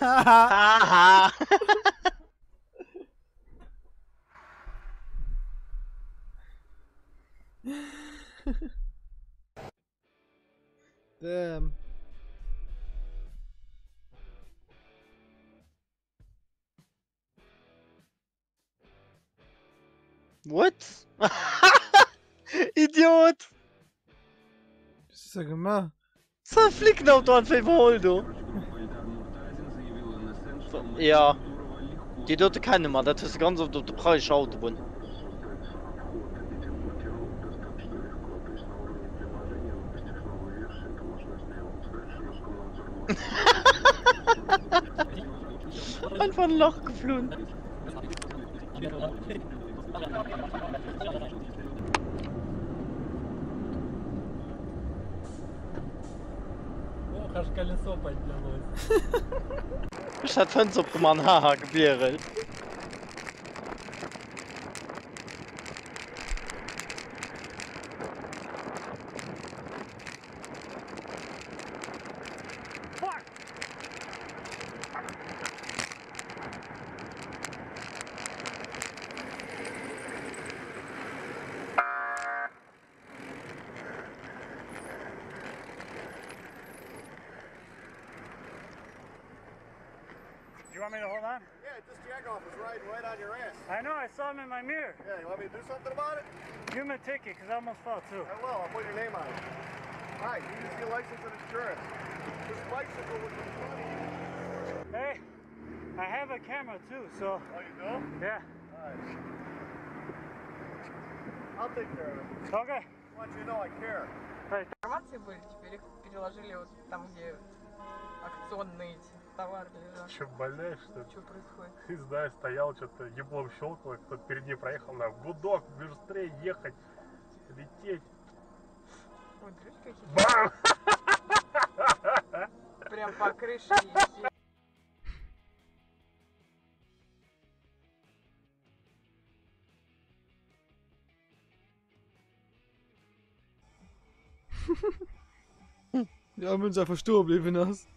[SPEAKER 2] Haha.
[SPEAKER 1] Damn.
[SPEAKER 2] What? Idiot!
[SPEAKER 1] Was ist da gemacht?
[SPEAKER 2] So Flicknote an verholt, du. Ja. Die dort keine mal, das ist ganz auf der Preis Auto bin. Einfach ein Loch geflohen.
[SPEAKER 15] Аж колесо поднялось.
[SPEAKER 2] Ich hatte Fenster auf meinen Haar gebären.
[SPEAKER 17] want me to hold on?
[SPEAKER 3] Yeah, this Jagoff is riding right on your ass.
[SPEAKER 17] I know, I saw him in my mirror.
[SPEAKER 3] Yeah, you want me to do something about it?
[SPEAKER 17] Give him a ticket, because I almost fell too.
[SPEAKER 3] I will, I'll put your name on it. Alright, you just get license and insurance. This bicycle was funny.
[SPEAKER 17] Hey, I have a camera too, so...
[SPEAKER 3] Oh, you do?
[SPEAKER 17] Yeah.
[SPEAKER 3] Alright. I'll take care of it.
[SPEAKER 17] Okay.
[SPEAKER 3] I want you to know I care.
[SPEAKER 18] Информации были, теперь их переложили вот там, где акционные эти товары лежат.
[SPEAKER 17] Че, больная, что ли?
[SPEAKER 18] Что происходит?
[SPEAKER 17] Не знаю, стоял, что-то еблом щелкало, кто-то перед ней проехал, на гудок, быстрее ехать, лететь.
[SPEAKER 18] Ой, дрючки
[SPEAKER 17] Бам!
[SPEAKER 18] какие-то. Прям по крыше ездили.
[SPEAKER 1] Wir haben uns einfach stur geblieben hast.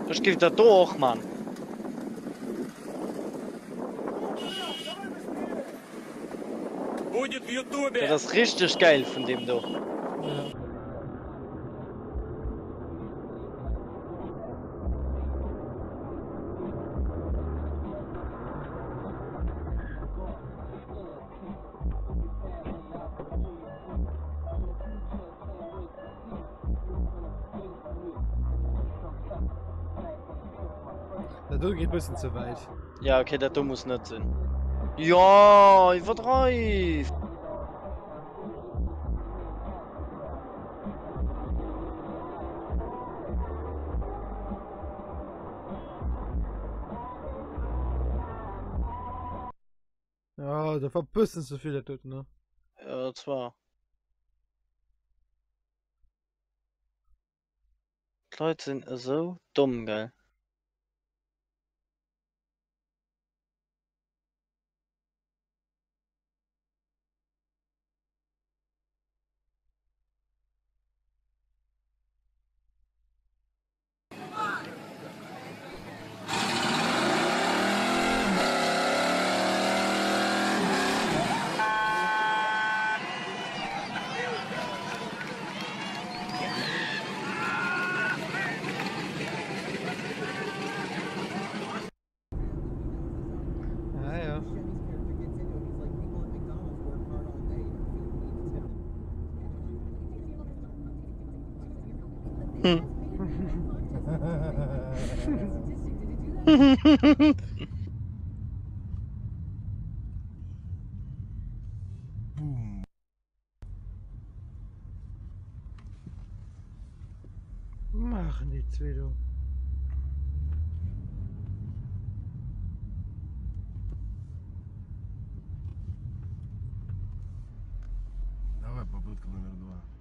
[SPEAKER 2] Das gibt er doch, Mann.
[SPEAKER 19] Будет в Ютубе.
[SPEAKER 2] Das ist richtig geil von dem doch.
[SPEAKER 1] Ja. Du geht ein bisschen zu weit.
[SPEAKER 2] Ja, okay, der muss nicht sein. Ja, übertreib.
[SPEAKER 1] Ja, da verbissen so viele dort, ne?
[SPEAKER 2] Ja, zwar. Die Leute sind so dumm, gell?
[SPEAKER 1] Machen die zwei, du.
[SPEAKER 3] Давай попытка номер 2.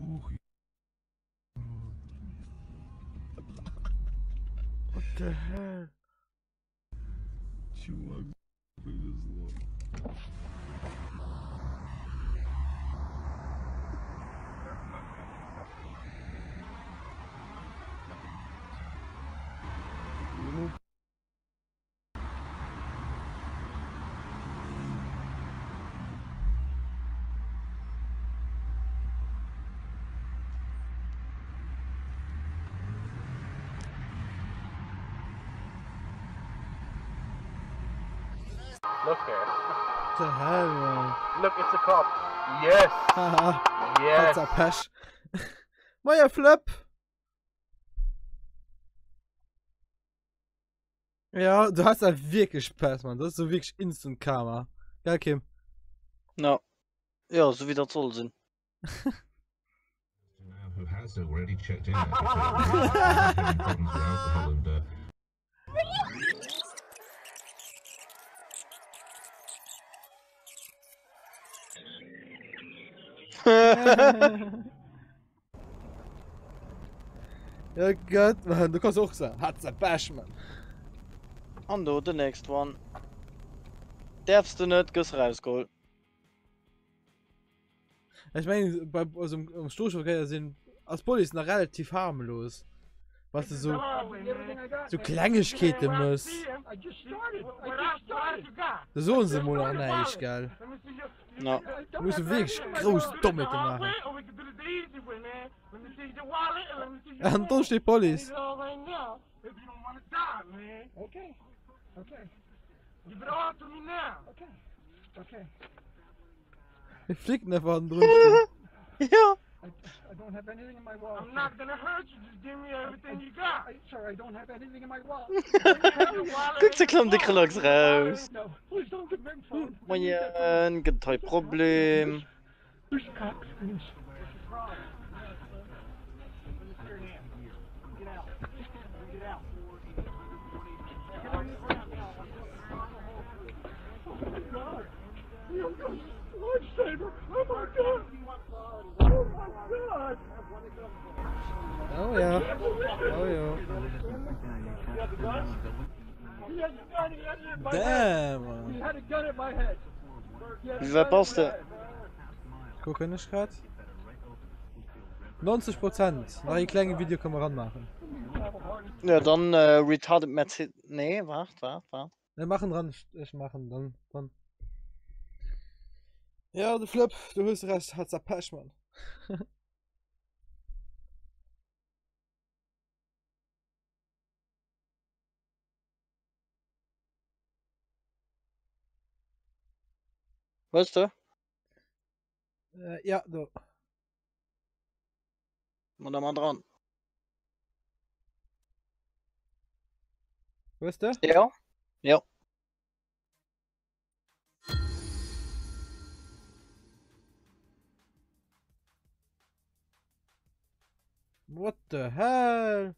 [SPEAKER 3] Ух,
[SPEAKER 1] What the hell?
[SPEAKER 3] чувак, повезло.
[SPEAKER 17] Look here.
[SPEAKER 1] What the hell, man?
[SPEAKER 17] Look, it's a cop. Yes.
[SPEAKER 1] Haha.
[SPEAKER 17] Yes.
[SPEAKER 1] That's a Pesch. Neuer Flip. Ja, du hast halt wirklich Pass, man. Das ist so wirklich Instant Karma. Ja, Kim.
[SPEAKER 2] No. Ja, so wie das soll sein.
[SPEAKER 6] Who has already checked in problems with alcohol and
[SPEAKER 1] Ja Gott, man, du kannst auch sagen, hat's ein Bash, man.
[SPEAKER 2] Und du, the next one. Darfst du nicht, gehst rausgeholt.
[SPEAKER 1] Ich meine, also im Stoßverkehr sind als Polizei noch relativ harmlos. Was du so Kleinigkeiten muss. Das sollen sie wohl auch nicht, gell?
[SPEAKER 2] No.
[SPEAKER 1] Du musst wirklich groß Dummete machen. Und da steht Polizei.
[SPEAKER 10] Okay. Okay. Give it all to me now. Okay. Okay.
[SPEAKER 1] Ich fliegt einfach drin.
[SPEAKER 2] Ja.
[SPEAKER 10] I don't have anything in my wallet. I'm not gonna hurt you. Just give me everything you got. Sir, I don't have anything in my wallet.
[SPEAKER 2] Guck, sie klammt die Kralox raus.
[SPEAKER 10] No, please don't give me a phone.
[SPEAKER 2] Moin, gibt ein Problem.
[SPEAKER 10] Where's the cops, please? Lifesaver! Oh my god! Oh my god!
[SPEAKER 1] Oh ja. Oh ja. Damn!
[SPEAKER 10] He had a gun at my head.
[SPEAKER 2] Wie weit brauchst du?
[SPEAKER 1] Guck nicht grad. 90%. Nach die kleine Videokamera machen.
[SPEAKER 2] Ja, dann retarded Mercedes. Nee, warte.
[SPEAKER 1] Wir machen dran. Ich machen dann. Ja, du Flip, du hast recht, hat's Pech, Mann.
[SPEAKER 2] Weißt du?
[SPEAKER 1] Ja, du.
[SPEAKER 2] Und dann mal dran.
[SPEAKER 1] Weißt du?
[SPEAKER 2] Ja? Ja.
[SPEAKER 1] What the hell?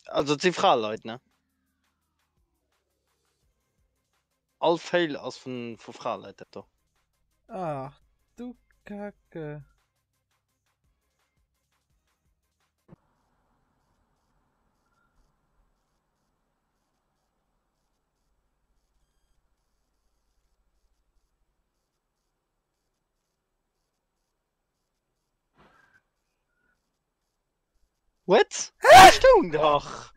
[SPEAKER 2] Also die Frau, Leute, ne? All fail aus von Frau, Leute, doch.
[SPEAKER 1] Ach, du Kacke.
[SPEAKER 2] What? Stimmt doch!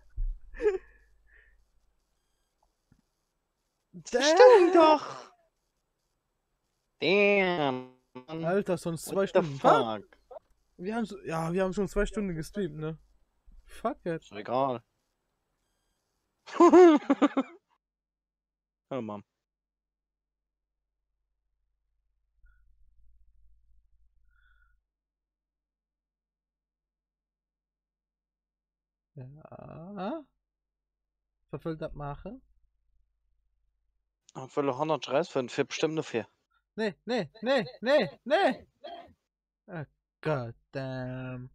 [SPEAKER 2] Stimmt doch! Damn!
[SPEAKER 1] Alter, sonst 2 Stunden.
[SPEAKER 2] Fuck?
[SPEAKER 1] Wir haben schon 2 Stunden gestreamt, ne? Fuck jetzt.
[SPEAKER 2] Ist egal. Oh Mann.
[SPEAKER 1] Ja. Was will das machen?
[SPEAKER 2] Ich will 100 Reis für bestimmt nur 4.
[SPEAKER 1] Nee. Oh, God damn.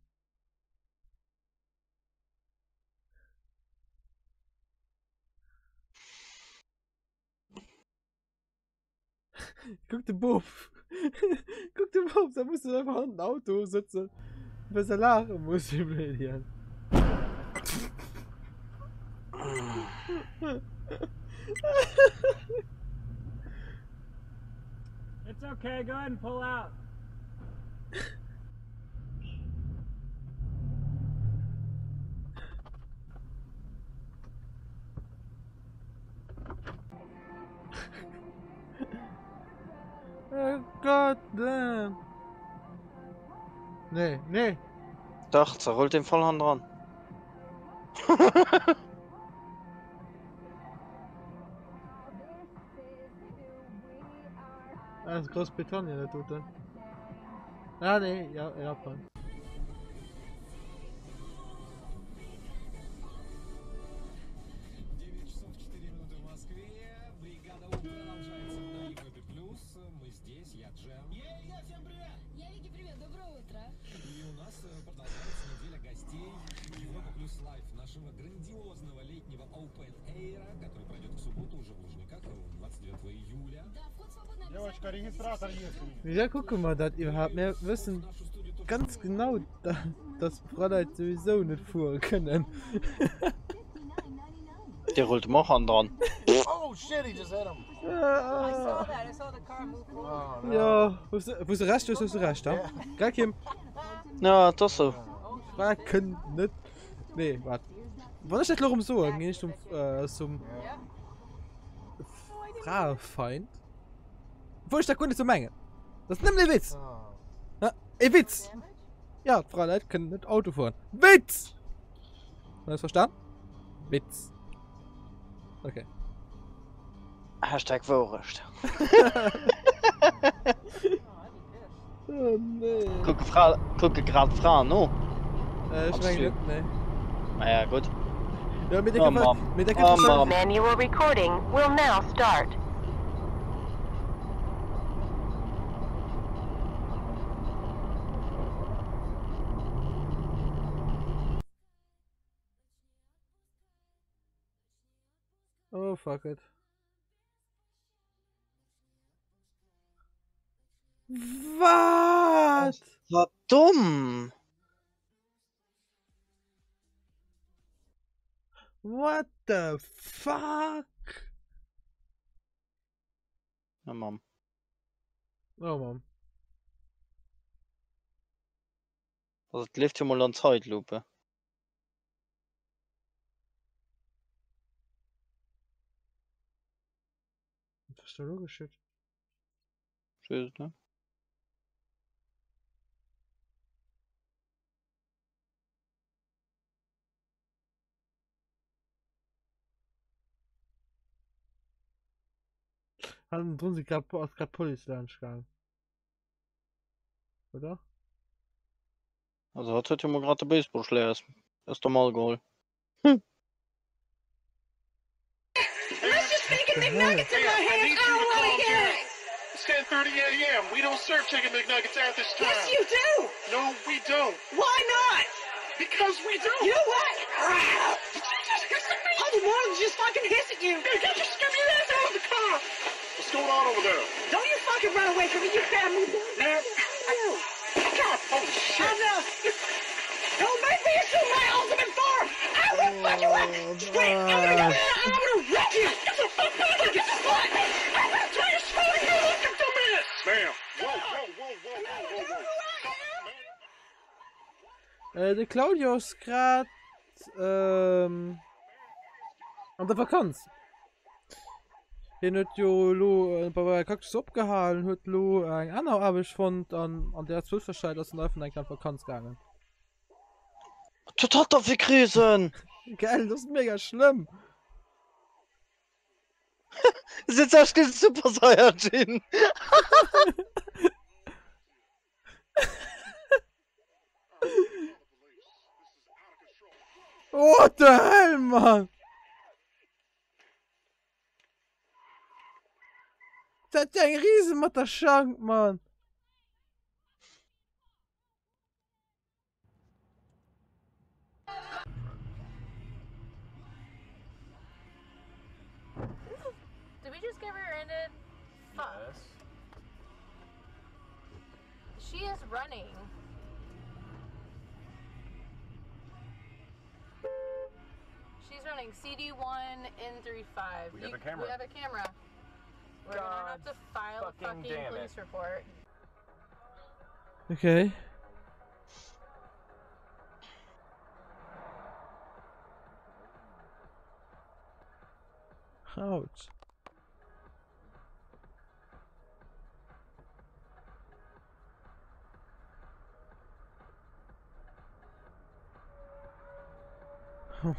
[SPEAKER 1] Guck den Bob. Guck den Bob, da musst du einfach in ein Auto sitzen. Bis er lachen muss, wie blöd hier.
[SPEAKER 10] It's okay, go ahead and pull out.
[SPEAKER 1] Oh God damn. Nee.
[SPEAKER 2] Doch, zerrollt den Vollhand dran.
[SPEAKER 1] Das ist Großbritannien, der Tote. Ah, nee, ja, Japan.
[SPEAKER 3] Девочка, регистратор есть.
[SPEAKER 1] Ja, guck mal, das überhaupt. Wir wissen ganz genau, dass Fräulein sowieso nicht fuhren können.
[SPEAKER 2] Der holt Mochen dran.
[SPEAKER 3] Oh shit, he just hit him.
[SPEAKER 18] I saw that. I saw the car move forward.
[SPEAKER 3] Oh, no.
[SPEAKER 1] Ja, wo ist der Rest? Wo ist der Rest? Ja? Geil, Kim.
[SPEAKER 2] Ja, das so.
[SPEAKER 1] Fragen nicht. Nee, warte. Wann ist das noch so? Ging nicht zum Frauenfeind? Wo ist der Kunde zu mengen? Das ist nämlich Witz. Ja, ey, Witz. Ja, Frau Leute können nicht Auto fahren. Witz! Hast du das verstanden? Witz. Okay.
[SPEAKER 2] Hashtag Wurst.
[SPEAKER 1] Oh nee.
[SPEAKER 2] Gucke gerade Frauen, no?
[SPEAKER 1] Ich meine nicht, nee.
[SPEAKER 2] Naja, gut.
[SPEAKER 1] Ja, mit der
[SPEAKER 2] Oh,
[SPEAKER 1] Kaffee.
[SPEAKER 2] Mom.
[SPEAKER 1] Mit der
[SPEAKER 2] Oh,
[SPEAKER 1] Kaffee.
[SPEAKER 2] Mom.
[SPEAKER 7] Manual recording will now start.
[SPEAKER 1] Oh, fuck it. Was?
[SPEAKER 2] War dumm.
[SPEAKER 1] What the fuck?
[SPEAKER 2] Ja, Mom.
[SPEAKER 1] Oh, Mann.
[SPEAKER 2] Das lebt ja mal an Zeitlupe.
[SPEAKER 1] Was ist da logisch jetzt?
[SPEAKER 2] Schön, ne?
[SPEAKER 1] Haben tun sie gerade aus Police Lounge gegangen. Oder?
[SPEAKER 2] Also hat ja mal gerade der Baseballschläger erst einmal geholt.
[SPEAKER 11] Let's just make a McNuggets in my hands. I don't want to hear it.
[SPEAKER 6] It's 10:30 a.m. We don't serve chicken McNuggets at this time.
[SPEAKER 11] Yes, you do.
[SPEAKER 6] No, we don't.
[SPEAKER 11] Why not?
[SPEAKER 6] Because we do.
[SPEAKER 11] You know what? I'll do more than just fucking hiss at you.
[SPEAKER 6] Hey, get your ass out of the car. What's going on over there?
[SPEAKER 11] Don't you fucking run away from me, you family.
[SPEAKER 6] Yeah. God, holy shit.
[SPEAKER 11] Enough. Don't make me assume my ultimate form. I will fuck you up. Wait, I'm gonna go in and I'm gonna wreck you. Get the fuck back and get the fuck. I'm gonna transfer you. Look at the man.
[SPEAKER 6] Ma'am. Whoa.
[SPEAKER 1] Der Claudio ist gerade an der Vakanz. Den hat jo lo bei Kaktus abgehalten, hat lo eng andere Arbeit fand an der Zwischenzeit aus den Läufen eigentlich Vakanz gegangen.
[SPEAKER 2] Total auf die Krisen.
[SPEAKER 1] Geil, das ist mega schlimm.
[SPEAKER 2] Sitzt da still Super Saiyajin.
[SPEAKER 1] What the hell, Mann? Das ist ja ein riesen Mutterschank, Mann.
[SPEAKER 18] Did we just get rear-ended? Fuck. She is running. She's running CD1 N35.
[SPEAKER 17] We have a camera.
[SPEAKER 18] We have a camera. We're gonna have to file a fucking police report.
[SPEAKER 1] Okay. Ouch.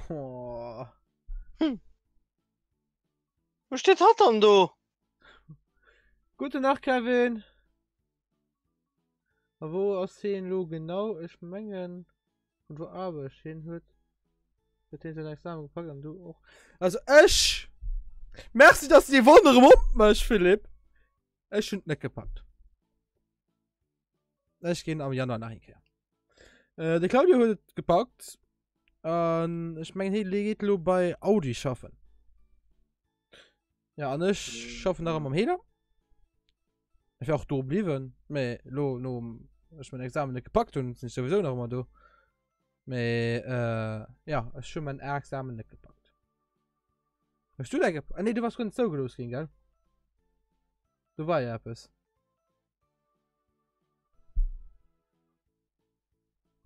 [SPEAKER 1] Oh.
[SPEAKER 2] Wo steht hat dann du?
[SPEAKER 1] Gute Nacht, Kevin. Wo aussehen lo genau? Ich mengen. Und wo aber ich hin hört. Mit den Examen gepackt und du auch. Also ich. Merci, dass du die Wunder machst, Philipp. Ich bin nicht gepackt. Ich gehe am Januar nachher. Der Claudio hat gepackt. Ich meine, hier geht lo bei Audi schaffen. Ja, und ich schaffe nachher am Heder. Ich will auch da bleiben. Aber lo, ich mein Examen nicht gepackt und sind sowieso noch mal da. Aber ja, ich habe mein Examen nicht gepackt. Hast du da nee, du warst ganz so losgehen, gell? Du war ja etwas.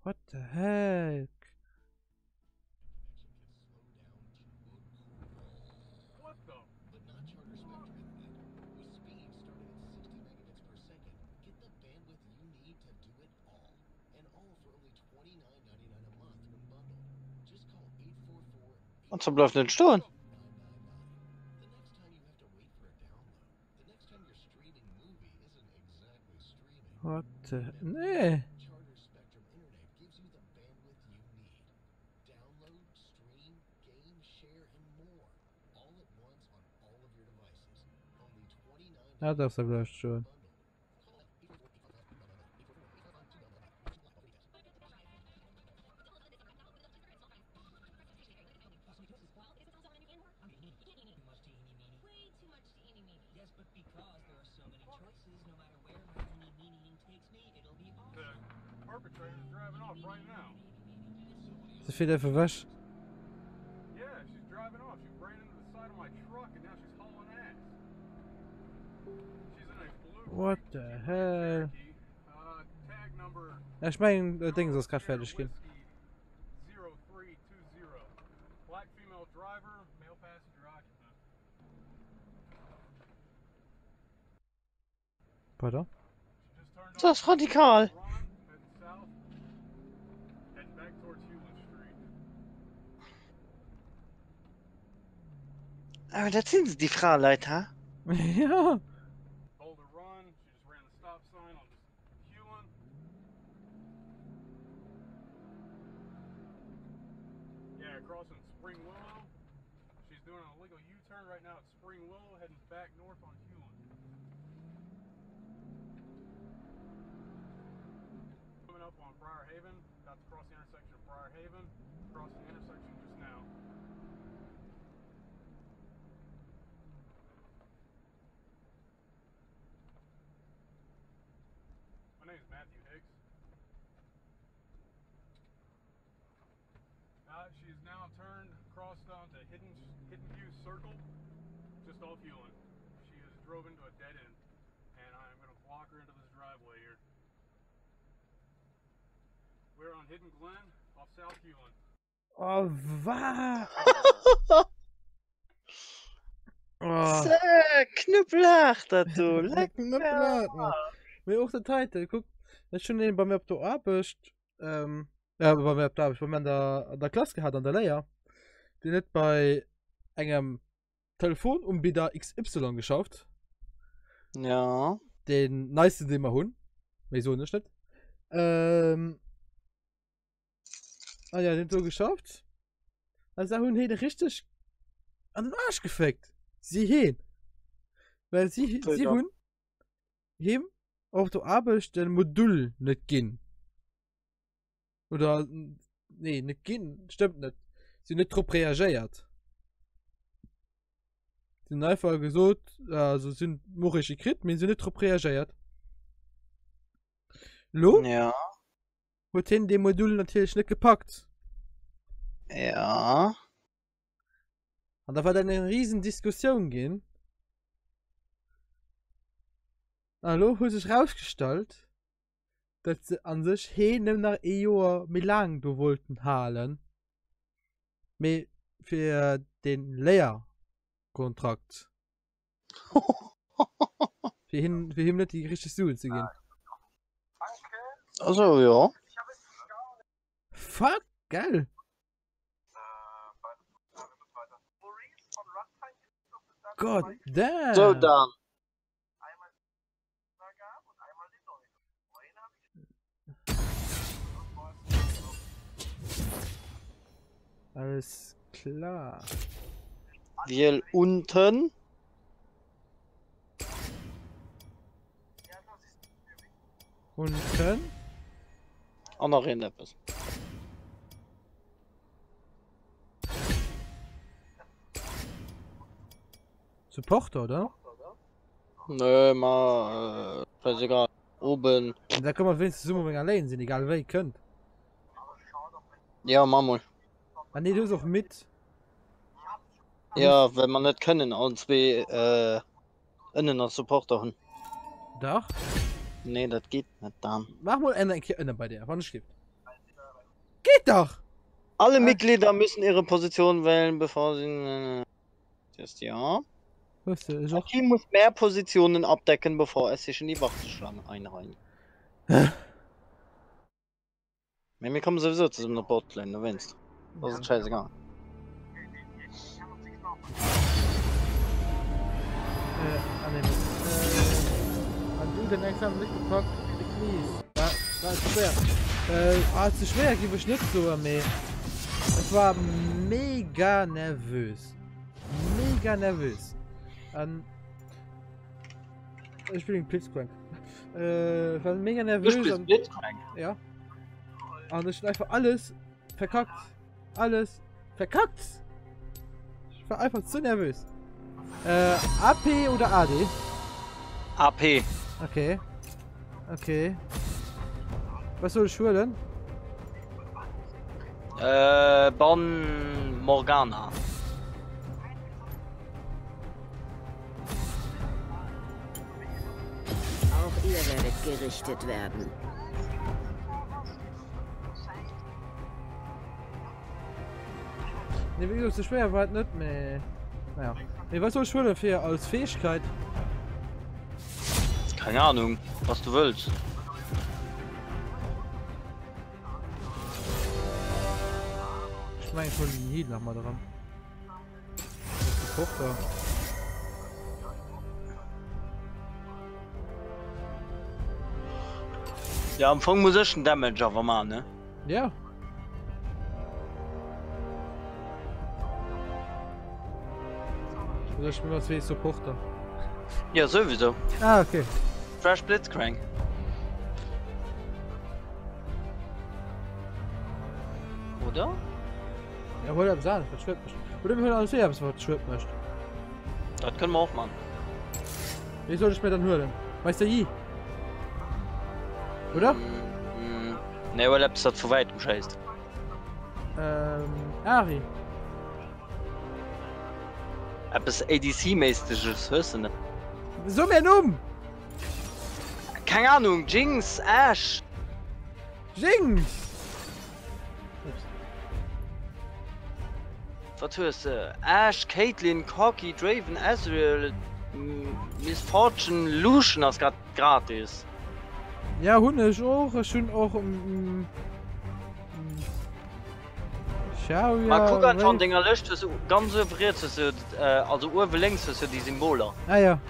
[SPEAKER 1] What the heck?
[SPEAKER 17] What the?
[SPEAKER 2] Und so bleibt nicht stehen.
[SPEAKER 1] What the... Nee. Ja, das ist gleich schon.
[SPEAKER 17] Perpetrator's driving off right now.
[SPEAKER 1] So viel für was?
[SPEAKER 17] Yeah, she's driving off. She ran into the side of my truck and now she's hauling ass. She's in a blue.
[SPEAKER 1] What the hell?
[SPEAKER 17] Tag number.
[SPEAKER 1] Ja, ich mein, Ding soll gerade fertig gehen.
[SPEAKER 17] 0320. Black female driver, male passenger occupant.
[SPEAKER 1] Pardon?
[SPEAKER 2] Das ist radikal. Aber das sind die Frau, Leute.
[SPEAKER 1] Ja.
[SPEAKER 17] Told her run. She just ran the stop sign on this Hewlin. Yeah, crossing Spring Willow. She's doing an illegal U-turn right now at Spring Willow, heading back north on Hewlin. Coming up on Briar Haven. About to cross the intersection of Briar Haven. Crossed the intersection just now. My name is Matthew Hicks. She is now turned crossed onto Hidden View Circle, just off Hewlin. She has drove into a dead end, and I am going to block her into this driveway here. We're on Hidden Glen, off South Hewlin.
[SPEAKER 1] Oh, was?
[SPEAKER 2] Knüppelhart, du.
[SPEAKER 1] Knüppelhart. Mir auch der Titel, guck. Das ist schon den bei mir auf der Arbeit. Ja, bei mir auf der Arbeit. Bei mir an der Klasse gehabt, an der Lehrer. Die nicht bei einem Telefonanbieter XY geschafft.
[SPEAKER 2] Ja.
[SPEAKER 1] Den neuesten, den wir haben. Wieso nicht? Ah ja, den so geschafft. Also haben die richtig an den Arsch gefickt. Sie hin. Weil sie haben ihm auf der Arbeit den Modul nicht gehen. Oder, nee, nicht gehen, stimmt nicht. Sie nicht drauf reagiert. Sie sind einfach gesagt, also sind morische Krit, aber sie nicht drauf reagiert. Lo?
[SPEAKER 2] Ja.
[SPEAKER 1] Hat ihn den Modul natürlich nicht gepackt.
[SPEAKER 2] Ja.
[SPEAKER 1] Und da war dann eine riesen Diskussion gehen. Hallo, hat sich rausgestellt, dass sie an sich hin nach EO Milan wollten halen. Mehr für den Lehrkontrakt. für ihn nicht die richtige Schule zu gehen.
[SPEAKER 2] Also, ja.
[SPEAKER 1] Fuck, geil. God damn.
[SPEAKER 2] So dann.
[SPEAKER 1] Alles klar.
[SPEAKER 2] Wir unten.
[SPEAKER 1] Unten.
[SPEAKER 2] Auch noch in etwas.
[SPEAKER 1] Supporter, oder?
[SPEAKER 2] Nö, mal, ist egal. Oben.
[SPEAKER 1] Da kann man wenigstens so allein sind, egal wer ihr könnt.
[SPEAKER 2] Ja, mach mal.
[SPEAKER 1] Ah ne, du bist auch mit.
[SPEAKER 2] Ja, wenn man nicht können, und zwei innen als Supporter haben.
[SPEAKER 1] Doch?
[SPEAKER 2] Nee, das geht nicht dann.
[SPEAKER 1] Mach mal einen innen bei dir, wann es gibt. Geht doch!
[SPEAKER 2] Alle Mitglieder müssen ihre Position wählen, bevor sie... Das ja. Das Team muss mehr Positionen abdecken, bevor es sich in die Warteschlange einreihen. Wir kommen sowieso zu so einer Botlane, du willst. Das ist scheißegal.
[SPEAKER 1] An du den Examen nicht gepackt, war schwer. Zu schwer, gebe ich nicht so mehr. Ich war mega nervös. Mega nervös. Ich bin Blitzcrank. Ich war mega nervös.
[SPEAKER 2] Blitzcrank?
[SPEAKER 1] Ja. Und ich einfach alles verkackt. Alles verkackt. Ich war einfach zu nervös. AP oder AD?
[SPEAKER 2] AP.
[SPEAKER 1] Okay. Okay. Was soll ich schwören?
[SPEAKER 2] Bon Morgana.
[SPEAKER 4] Auch ihr werdet gerichtet werden.
[SPEAKER 1] Ne, wie gesagt, so schwer war nicht mehr. Naja. Ne, was soll ich schwören für als Fähigkeit?
[SPEAKER 2] Keine Ahnung, was du willst.
[SPEAKER 1] Ich meine schon nie noch mal dran. Das ist die Tochter.
[SPEAKER 2] Ja, am Anfang muss ich einen Damage aber machen, ne?
[SPEAKER 1] Ja. Oder ich bin was wie Supporter.
[SPEAKER 2] Ja, sowieso.
[SPEAKER 1] Ah, okay.
[SPEAKER 2] Fresh Blitzcrank. Oder?
[SPEAKER 1] Ja, wollte ich sagen, das schwirrt mich. Oder wir hören alles her, was schwirrt mich.
[SPEAKER 2] Das können wir auch machen.
[SPEAKER 1] Wie soll ich mir dann hören? Weißt du, je? Oder?
[SPEAKER 2] Ne, weil das zu weit umscheißt.
[SPEAKER 1] Ari.
[SPEAKER 2] Etwas ADC-mäßiges, hörst du nicht?
[SPEAKER 1] So mehr um!
[SPEAKER 2] Keine Ahnung, Jinx, Ash.
[SPEAKER 1] Jinx!
[SPEAKER 2] Was hörst du? Ash, Caitlyn, Corki, Draven, Ezreal, Miss Fortune, Lucian, das gerade gratis.
[SPEAKER 1] Ja, Hunde ist auch schön auch Schau ja.
[SPEAKER 2] Mal gucken, von Dinger löscht, das ganz operiert, also Uwe links ist die Symbole.
[SPEAKER 1] Ah ja.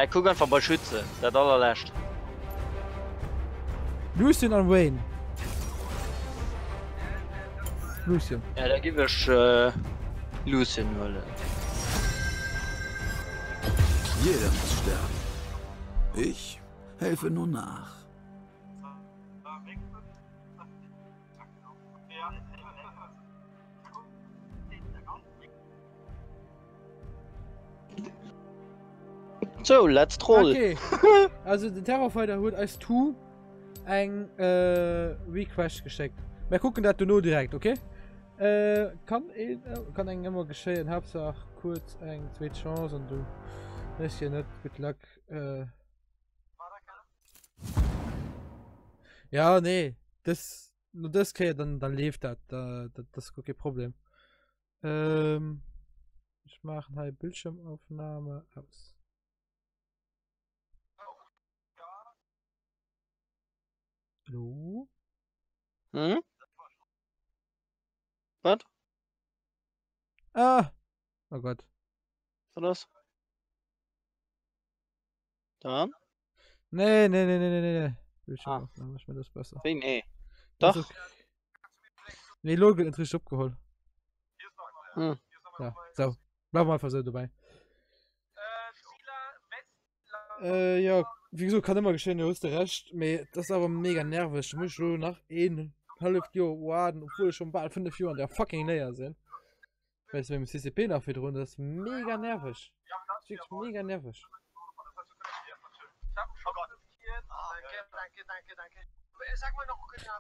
[SPEAKER 2] Ich guck einfach bei Schütze, der Dollar löscht.
[SPEAKER 1] Lucian und Wayne. Lucian.
[SPEAKER 2] Ja, da gebe ich Lucian, weil.
[SPEAKER 14] Jeder muss sterben. Ich helfe nur nach.
[SPEAKER 2] So, let's troll.
[SPEAKER 1] Okay. Also der Terrorfighter hat als Tu ein Request geschickt. Wir gucken das nur direkt, okay? Kann ein immer geschehen. Hauptsache kurz ein zwei Chance und du ist hier nicht mit Luck. Ja, nee, das nur das kann dann lebt das. Das ist kein Problem. Ich mache eine Bildschirmaufnahme aus. Hallo?
[SPEAKER 2] Hm? Was?
[SPEAKER 1] Ah! Oh Gott.
[SPEAKER 2] Was ist das? Dann?
[SPEAKER 1] Nee. Bildschirmaufnahme, ich mir das besser.
[SPEAKER 2] Nee. Doch.
[SPEAKER 1] Also, nee, Logo wird nicht abgeholt.
[SPEAKER 2] Hm.
[SPEAKER 1] Ja, so. Bleib mal einfach so dabei. Ja, wie gesagt, kann immer geschehen, du hast recht. Das ist aber mega nervig. Du musst schon nach einem halben Jahr warten, obwohl schon bald 5 Jahre an der fucking näher sind. Weißt du, wenn wir CCP noch wieder runter, das ist mega nervig. Das ist mega nervig.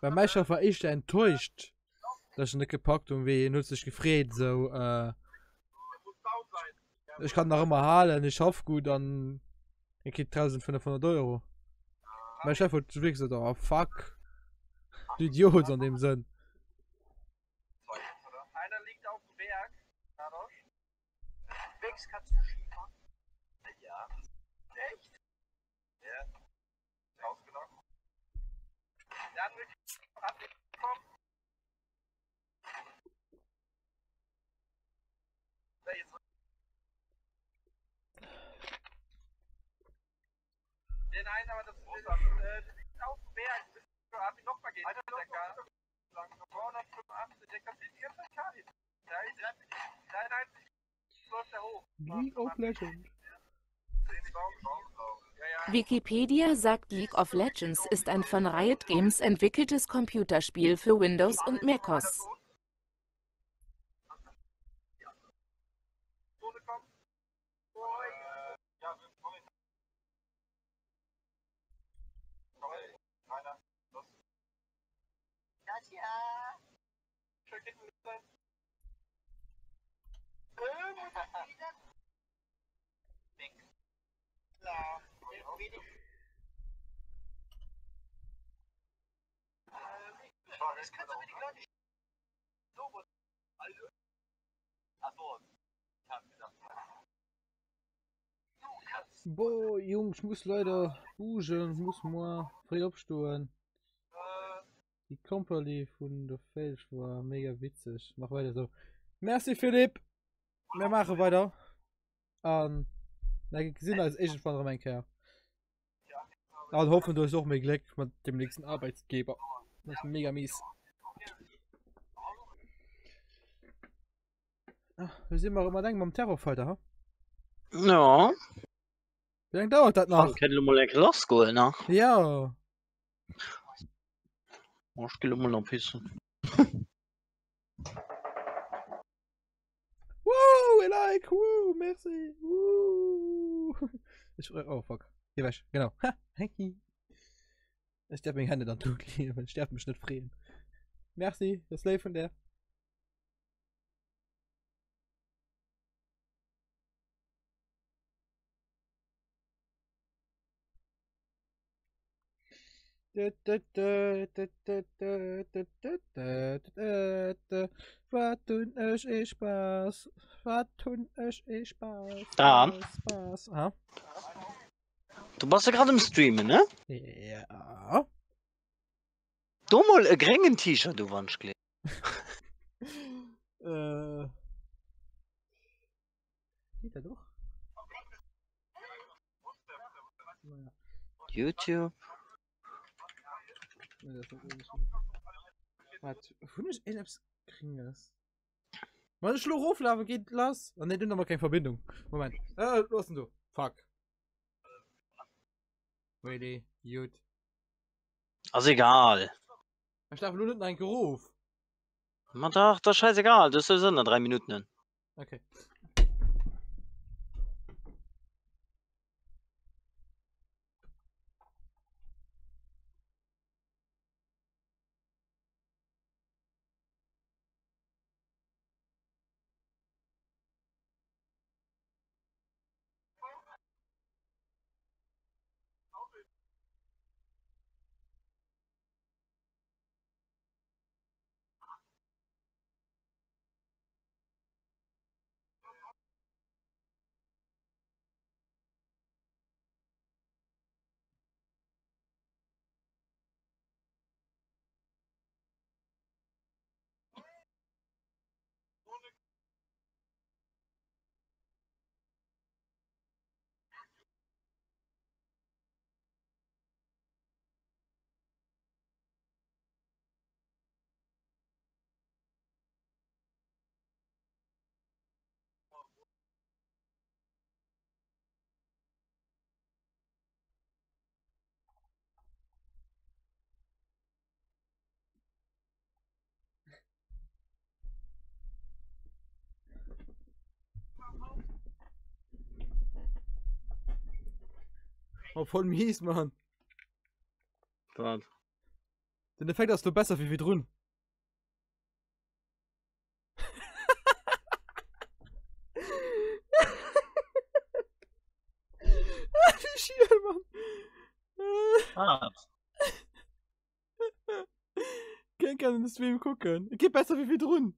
[SPEAKER 1] Bei Meister war ich enttäuscht, dass ich nicht gepackt und wie nutze ich gefreut, so, Ich kann noch immer halen, ich hoffe gut, dann ich krieg 1500 €. Mein Chef hat wirklich gesagt, oh fuck. Du Idiot an dem Sinn.
[SPEAKER 10] Einer liegt auf dem Berg. Wegs kannst du Skifahren? Ja. Echt? Ja. Ausgenommen. Dann will ich abgekommen. Nein, aber das ist auf dem Berg. Hab ich noch vergessen. Alter, 285, der kann die ganze Zeit. Nein, läuft da hoch.
[SPEAKER 1] League of Legends.
[SPEAKER 19] Wikipedia sagt, League of Legends ist ein von Riot Games entwickeltes Computerspiel für Windows und macOS.
[SPEAKER 10] Das kannst du mir die Leute so achso, ich hab gedacht.
[SPEAKER 1] Boah, Jungs, ich muss leider buchen, muss mal frei abstehen. Die Company von der Felsch war mega witzig. Mach weiter so. Merci Philipp. Wir machen weiter. Na, gesehen als Agent von mein Kerl. Und hoffen, du hast auch mehr Glück mit dem nächsten Arbeitsgeber. Das ist mega mies. Ach, wir sind mal immer denken beim Terrorfighter, ha?
[SPEAKER 2] Ja.
[SPEAKER 1] Wie lange dauert das noch?
[SPEAKER 2] Ich kann mal ein Glas gehen, ne?
[SPEAKER 1] Ja.
[SPEAKER 2] Ich gehe mal noch ein bisschen.
[SPEAKER 1] Woo, I like, woo, merci, woo. Oh, fuck. Hier weg, genau. Ha, Henki. Ich sterbe meine Hände dann tot, ich sterbe mich nicht frieren. Merci, das Leben von der. Was tun euch Spaß? Was tun euch Spaß?
[SPEAKER 2] Da.
[SPEAKER 1] Spaß. Aha.
[SPEAKER 2] Du warst ja gerade im Streamen, ne?
[SPEAKER 1] Ja.
[SPEAKER 2] Du mal ein geringen T-Shirt, du Wunschklee.
[SPEAKER 1] Geht er doch?
[SPEAKER 2] YouTube.
[SPEAKER 1] Was? Von ich Apps kriegen das? Meine Schluroflave geht los. Oh ne, du noch mal keine Verbindung. Moment. Was denn du? Fuck. Ready, gut.
[SPEAKER 2] Also egal.
[SPEAKER 1] Ich darf nur nicht einen Geruf.
[SPEAKER 2] Man doch, das ist scheißegal. Das ist in 3 Minuten.
[SPEAKER 1] Okay. Oh, voll mies, Mann.
[SPEAKER 2] Was?
[SPEAKER 1] Den Effekt hast du besser wie wir drüben. Schiel, Mann.
[SPEAKER 2] Ah.
[SPEAKER 1] Kein kann in den Stream gucken. Geht besser wie viel drin.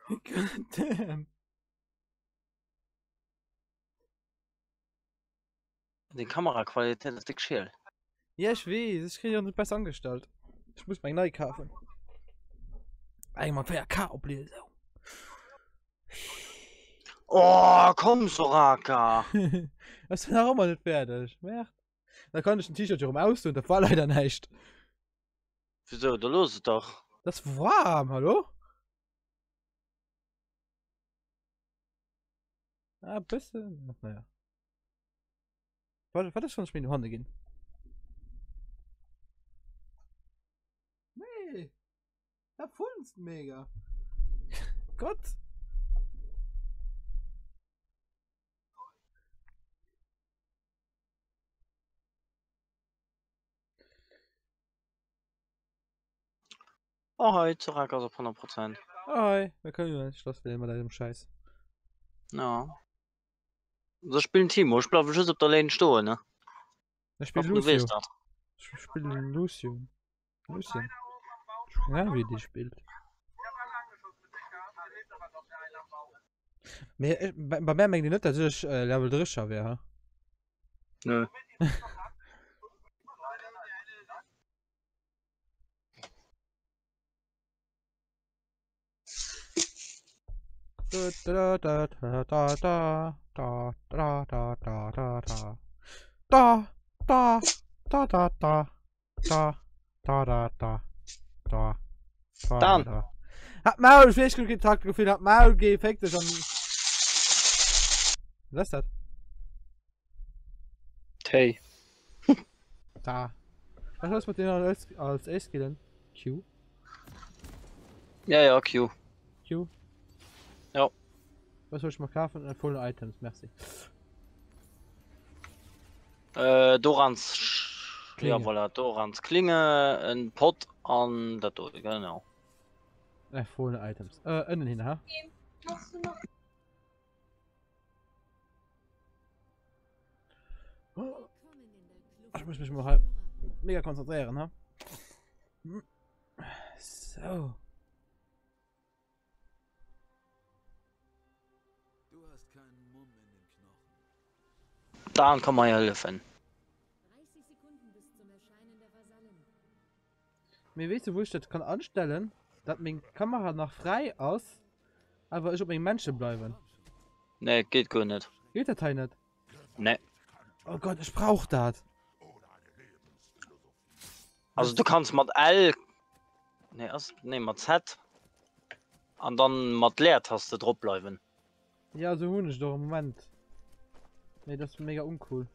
[SPEAKER 1] Goddamn.
[SPEAKER 2] Die Kameraqualität ist dick schön.
[SPEAKER 1] Ja, ich weiß. Ich kriege ja nicht besser angestellt. Ich muss mein neu kaufen. Einmal 4K ablesen.
[SPEAKER 2] Oh, komm, Soraka.
[SPEAKER 1] Das ist auch mal nicht fertig. Merkt. Da kann ich ein T-Shirt hier aus und der Fall leider nicht.
[SPEAKER 2] Wieso? Du los doch.
[SPEAKER 1] Das ist warm, hallo? Ah, ein bisschen. Naja. Warte schon, ich mir in die Hunde gehen. Nee. Da funzt mega. Gott.
[SPEAKER 2] Oh, hi, Soraka auf 100%.
[SPEAKER 1] Hi, wir können ja nicht Schloss mit dem Scheiß.
[SPEAKER 2] Ja. So spielen Timo, ich glaube, ich auf der Lane stehen, ne?
[SPEAKER 1] Ich spiele Lucio. Ich spiele Lucio. Lucien. Ja, wie die spielt. Bei mir merke ich nicht, dass ich Level 3 wäre.
[SPEAKER 2] Nö.
[SPEAKER 1] Dann. Hat Maul, vielleicht genug Tag gefühlt, hat Maul Effekte schon. Was ist das?
[SPEAKER 2] Hey.
[SPEAKER 1] Da. Was ist mit denen als A-Skillen? Q?
[SPEAKER 2] Ja, Q.
[SPEAKER 1] Q?
[SPEAKER 2] Ja.
[SPEAKER 1] Was soll ich mal kaufen? Full Items, merci.
[SPEAKER 2] Dorans.
[SPEAKER 1] Klinge.
[SPEAKER 2] Ja, voilà, Dorans Klinge, ein Pot an der Tod, genau.
[SPEAKER 1] Full Items. Innen hin, ha? Ich muss mich mal halt mega konzentrieren, ha? So.
[SPEAKER 14] Du hast keinen Mumm in den Knochen.
[SPEAKER 2] Dann kann man ja helfen.
[SPEAKER 4] 30 Sekunden bis zum Erscheinen der Vasallen.
[SPEAKER 1] Mir weißt du, wo ich das kann anstellen, dass meine Kamera noch frei aus, aber ich auf meine Menschen bleiben.
[SPEAKER 2] Ne, geht gar nicht.
[SPEAKER 1] Geht das halt nicht?
[SPEAKER 2] Ne.
[SPEAKER 1] Oh Gott, ich brauch das.
[SPEAKER 2] Also du kannst mit L. Ne, mit Z. Und dann mit Leertaste drauf bleiben.
[SPEAKER 1] Ja, so hun ich doch im Moment. Ne, das ist mega uncool.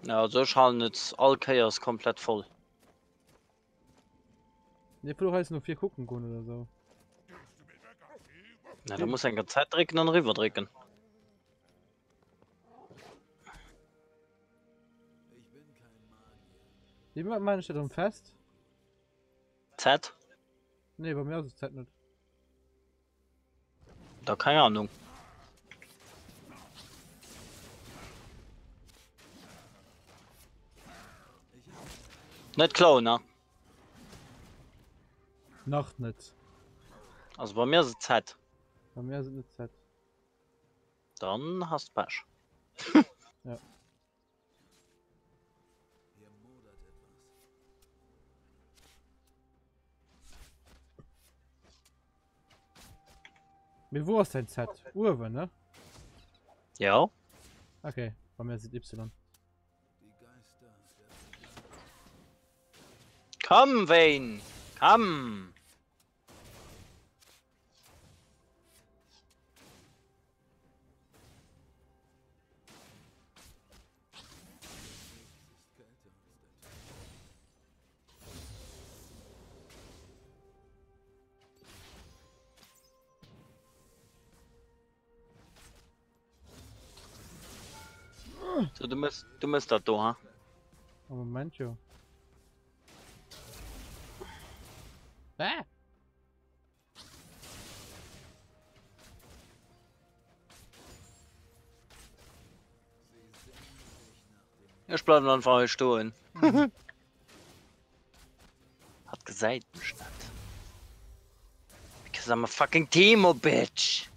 [SPEAKER 2] Ja, so schauen jetzt all Chaos komplett voll.
[SPEAKER 1] Ne, du heißt nur 4 gucken können oder so.
[SPEAKER 2] Na, du musst eine Zeit drücken und rüber drücken.
[SPEAKER 1] Wie meine ich das fest?
[SPEAKER 2] Z?
[SPEAKER 1] Ne, bei mir ist es Z nicht.
[SPEAKER 2] Da keine Ahnung. Nicht klar, ne?
[SPEAKER 1] Noch nicht.
[SPEAKER 2] Also bei mir ist es Z.
[SPEAKER 1] Bei mir ist es nicht Z.
[SPEAKER 2] Dann hast du Pech.
[SPEAKER 1] Ja. Mir wo ist dein Z? Urwe, ne?
[SPEAKER 2] Ja.
[SPEAKER 1] Okay, bei mir ist es Y.
[SPEAKER 2] Komm, Wayne! Komm! So, du musst das da, ha?
[SPEAKER 1] Moment, jo.
[SPEAKER 2] Ich bleib einfach hier stehen. Hat gesagt, statt. Because I'm a fucking Timo, bitch.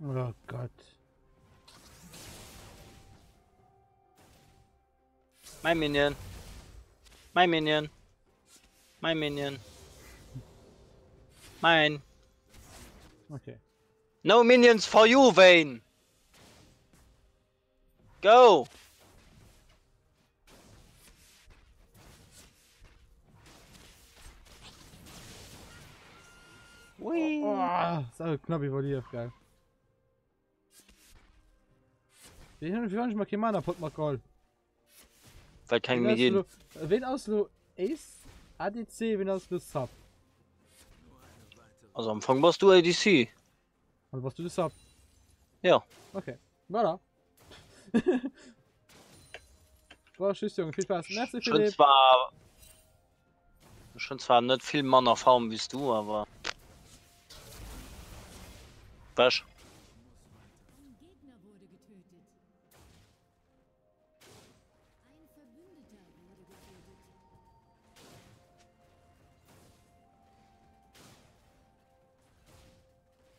[SPEAKER 1] Oh Gott.
[SPEAKER 2] Mein Minion. Mein Minion. Mein Minion. Mein.
[SPEAKER 1] Okay.
[SPEAKER 2] No minions for you, Vayne. Go. Whee.
[SPEAKER 1] Oh, so knapp überlebt, geil. Wir haben nicht mal kein Mana-Pot mal call.
[SPEAKER 2] Weil kein Medien.
[SPEAKER 1] Wen auslo Ace, ADC, wen auslo Sub?
[SPEAKER 2] Also am Anfang warst du ADC.
[SPEAKER 1] Und warst du das Sub?
[SPEAKER 2] Ja.
[SPEAKER 1] Okay. Voilà. Boah, tschüss Junge, viel Spaß. Merci Philipp.
[SPEAKER 2] Schon zwar nicht viel Mana Farm wie du, aber. Was?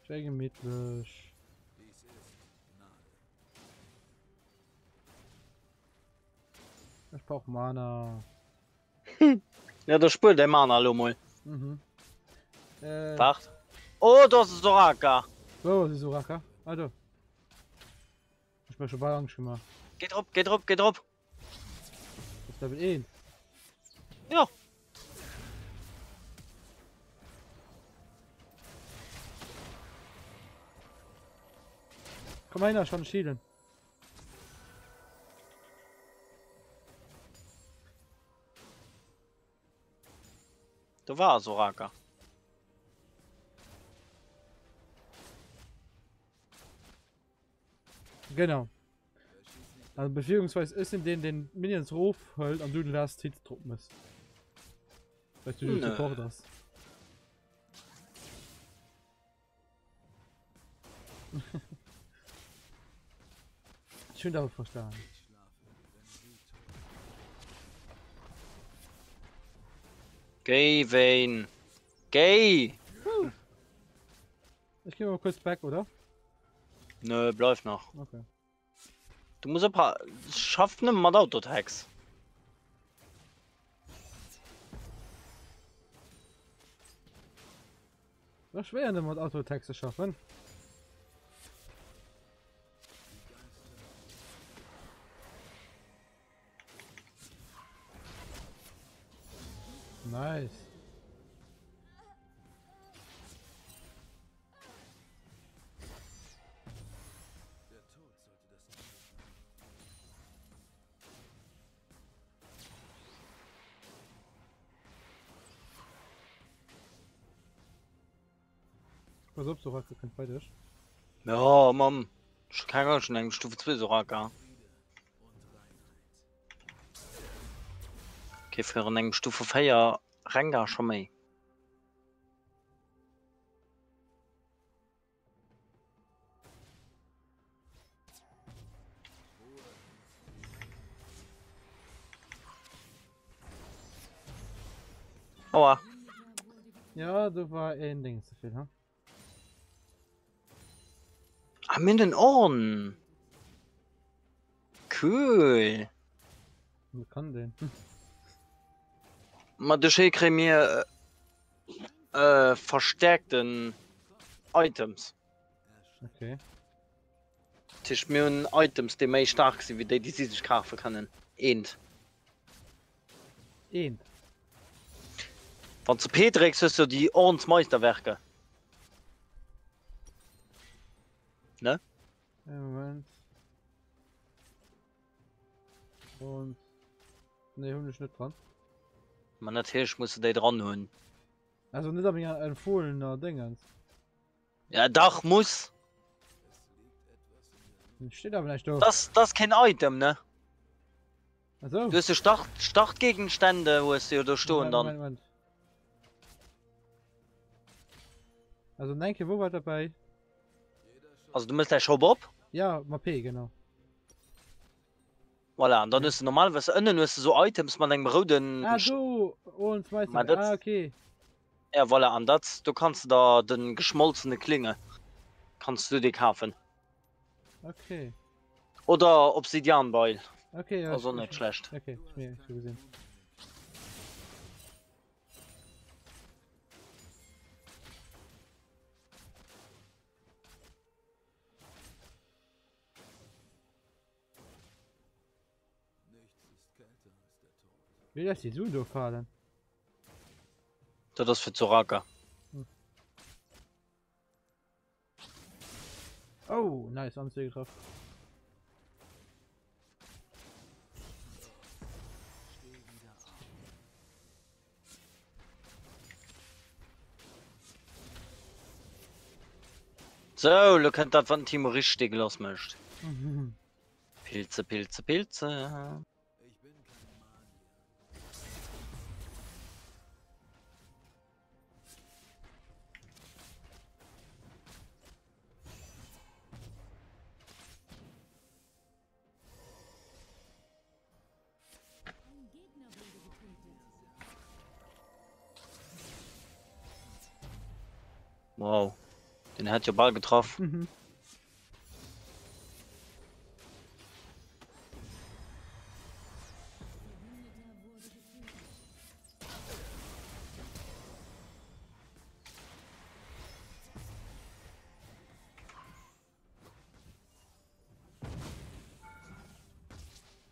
[SPEAKER 1] Schräge Mitwisch. Ich brauch Mana.
[SPEAKER 2] Ja, das spürt der Mana, hallo mal.
[SPEAKER 1] Mhm.
[SPEAKER 2] Wacht. Oh, das ist Soraka.
[SPEAKER 1] Oh, das ist Soraka. Alter. Ich bin schon bei Angst gemacht.
[SPEAKER 2] Geht drauf, geht drauf, geht drauf.
[SPEAKER 1] Das ist Level 1.
[SPEAKER 2] Ja.
[SPEAKER 1] Komm einer, schon schielen.
[SPEAKER 2] Da war Soraka.
[SPEAKER 1] Genau. Also beziehungsweise ist in den Minions Ruf halt und du den Last Hit drucken musst. Weil du den Support hast. Schön darauf verstanden.
[SPEAKER 2] Gay, Vayne. Gay!
[SPEAKER 1] Ich gehe mal kurz back, oder?
[SPEAKER 2] Nö, bleib noch.
[SPEAKER 1] Okay.
[SPEAKER 2] Du musst ein paar. Schaff ne Mod Auto-Tags.
[SPEAKER 1] Was schwer, ne Mod Auto-Tags zu schaffen. Nice. Pass auf, Soraka kann weiter.
[SPEAKER 2] Ja, Mann. Ich kann gar schon eine Stufe 2 Soraka. Okay, für eine Stufe 4 Rengar schon mal. Aua.
[SPEAKER 1] Ja, du war ein Ding zu viel, ha?
[SPEAKER 2] Ah, mit den Ohren. Cool.
[SPEAKER 1] Wie kann den?
[SPEAKER 2] Man kriegt mir verstärkten Items.
[SPEAKER 1] Okay.
[SPEAKER 2] Tisch mir Items, die mehr stark sind, wie die sie sich kaufen können. End.
[SPEAKER 1] End.
[SPEAKER 2] Von zu Petrex hast du die Ordensmeisterwerke. Ne?
[SPEAKER 1] Ja, Moment. Und. Ne, hol ich nicht dran.
[SPEAKER 2] Man natürlich musst du die dran holen.
[SPEAKER 1] Also nicht aber ein empfohlener Dingens.
[SPEAKER 2] Ja, doch muss.
[SPEAKER 1] Steht aber nicht drauf.
[SPEAKER 2] Das ist kein Item, ne?
[SPEAKER 1] Also.
[SPEAKER 2] Du hast Startgegenstände, wo es dir da stehen dann.
[SPEAKER 1] Also danke, wo war dabei?
[SPEAKER 2] Also du musst der Shop ab?
[SPEAKER 1] Ja, mal P, genau.
[SPEAKER 2] Voilà, und dann ist normalerweise innen ist so Items, man denkt, roten...
[SPEAKER 1] Ah, du! Und weißt du, okay.
[SPEAKER 2] Ja, voilà, und das, du kannst da den geschmolzene Klinge, kannst du dir kaufen.
[SPEAKER 1] Okay.
[SPEAKER 2] Oder Obsidianbeil.
[SPEAKER 1] Okay, ja.
[SPEAKER 2] Also nicht schlecht.
[SPEAKER 1] Okay, mir schon gesehen. Wie lässt die Sudo fahren?
[SPEAKER 2] Das ist für Zoraka.
[SPEAKER 1] Oh, nice, Anzeige drauf.
[SPEAKER 2] So, du könnt das von Timo richtig los möchte. Pilze, Pilze, Pilze. Wow, den hat ja Ball getroffen.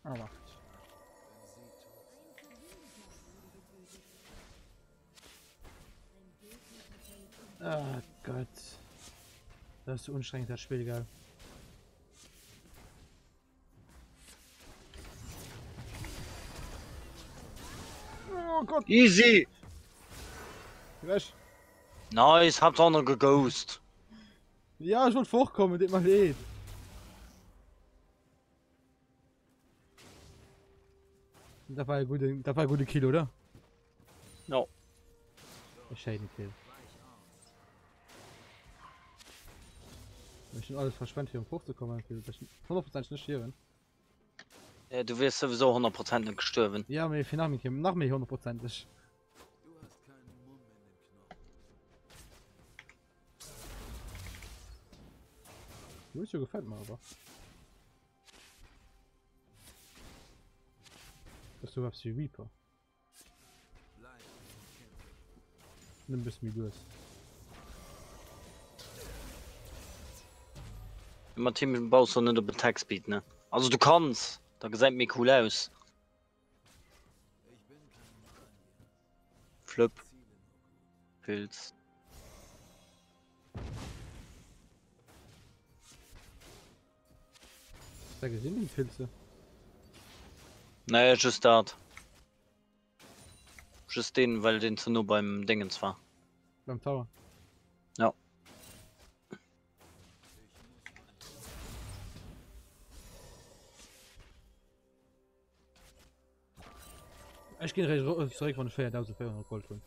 [SPEAKER 1] Aber. Ah Gott. Das ist so unstrengend, das Spiel, geil. Oh Gott.
[SPEAKER 2] Easy.
[SPEAKER 1] Was?
[SPEAKER 2] Nice, habt auch noch geghost.
[SPEAKER 1] Ja, ich wollte vorkommen, das mal leid. Da war ein guter Kill, oder?
[SPEAKER 2] No.
[SPEAKER 1] Bescheiden Kill. Ich bin alles verspannt hier, um hochzukommen. 100% nicht sterben.
[SPEAKER 2] Ja, du wirst sowieso 100% gestorben.
[SPEAKER 1] Ja, aber ich finde nach mir 100%. Lucio gefällt mir aber. Dass du hast die Reaper. Nimm bis mir durch.
[SPEAKER 2] Immer Team mit dem Bau so nicht über Attack Speed, ne? Also du kannst. Da sieht mir cool aus. Flip. Pilz.
[SPEAKER 1] Da gesehen die Pilze.
[SPEAKER 2] Naja, just that. Just den, weil den zu nur beim Dingens war.
[SPEAKER 1] Beim Tower.
[SPEAKER 2] Ja.
[SPEAKER 1] Ich gehe zurück von 4.400 Gold holen.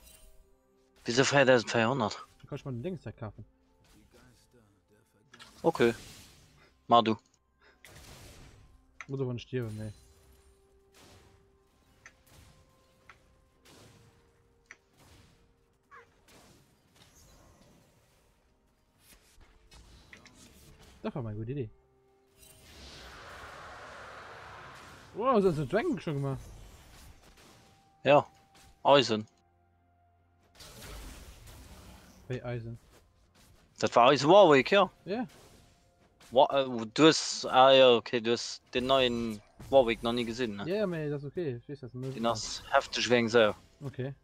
[SPEAKER 2] Wieso 4.400?
[SPEAKER 1] Du kannst mal den Dings kaufen.
[SPEAKER 2] Okay. Mach du.
[SPEAKER 1] Oder von Stiere, ne. Das war mal eine gute Idee. Wow, das ist ein Dragon schon gemacht.
[SPEAKER 2] Ja. Eisen.
[SPEAKER 1] Bei Eisen.
[SPEAKER 2] Das war Eisen Warwick, ja.
[SPEAKER 1] Ja.
[SPEAKER 2] Du hast. Ah ja, okay, du hast den neuen Warwick noch nie gesehen, ne?
[SPEAKER 1] Ja, aber das ist okay. Ich weiß, das ist
[SPEAKER 2] den hast heftig wegen so.
[SPEAKER 1] Okay.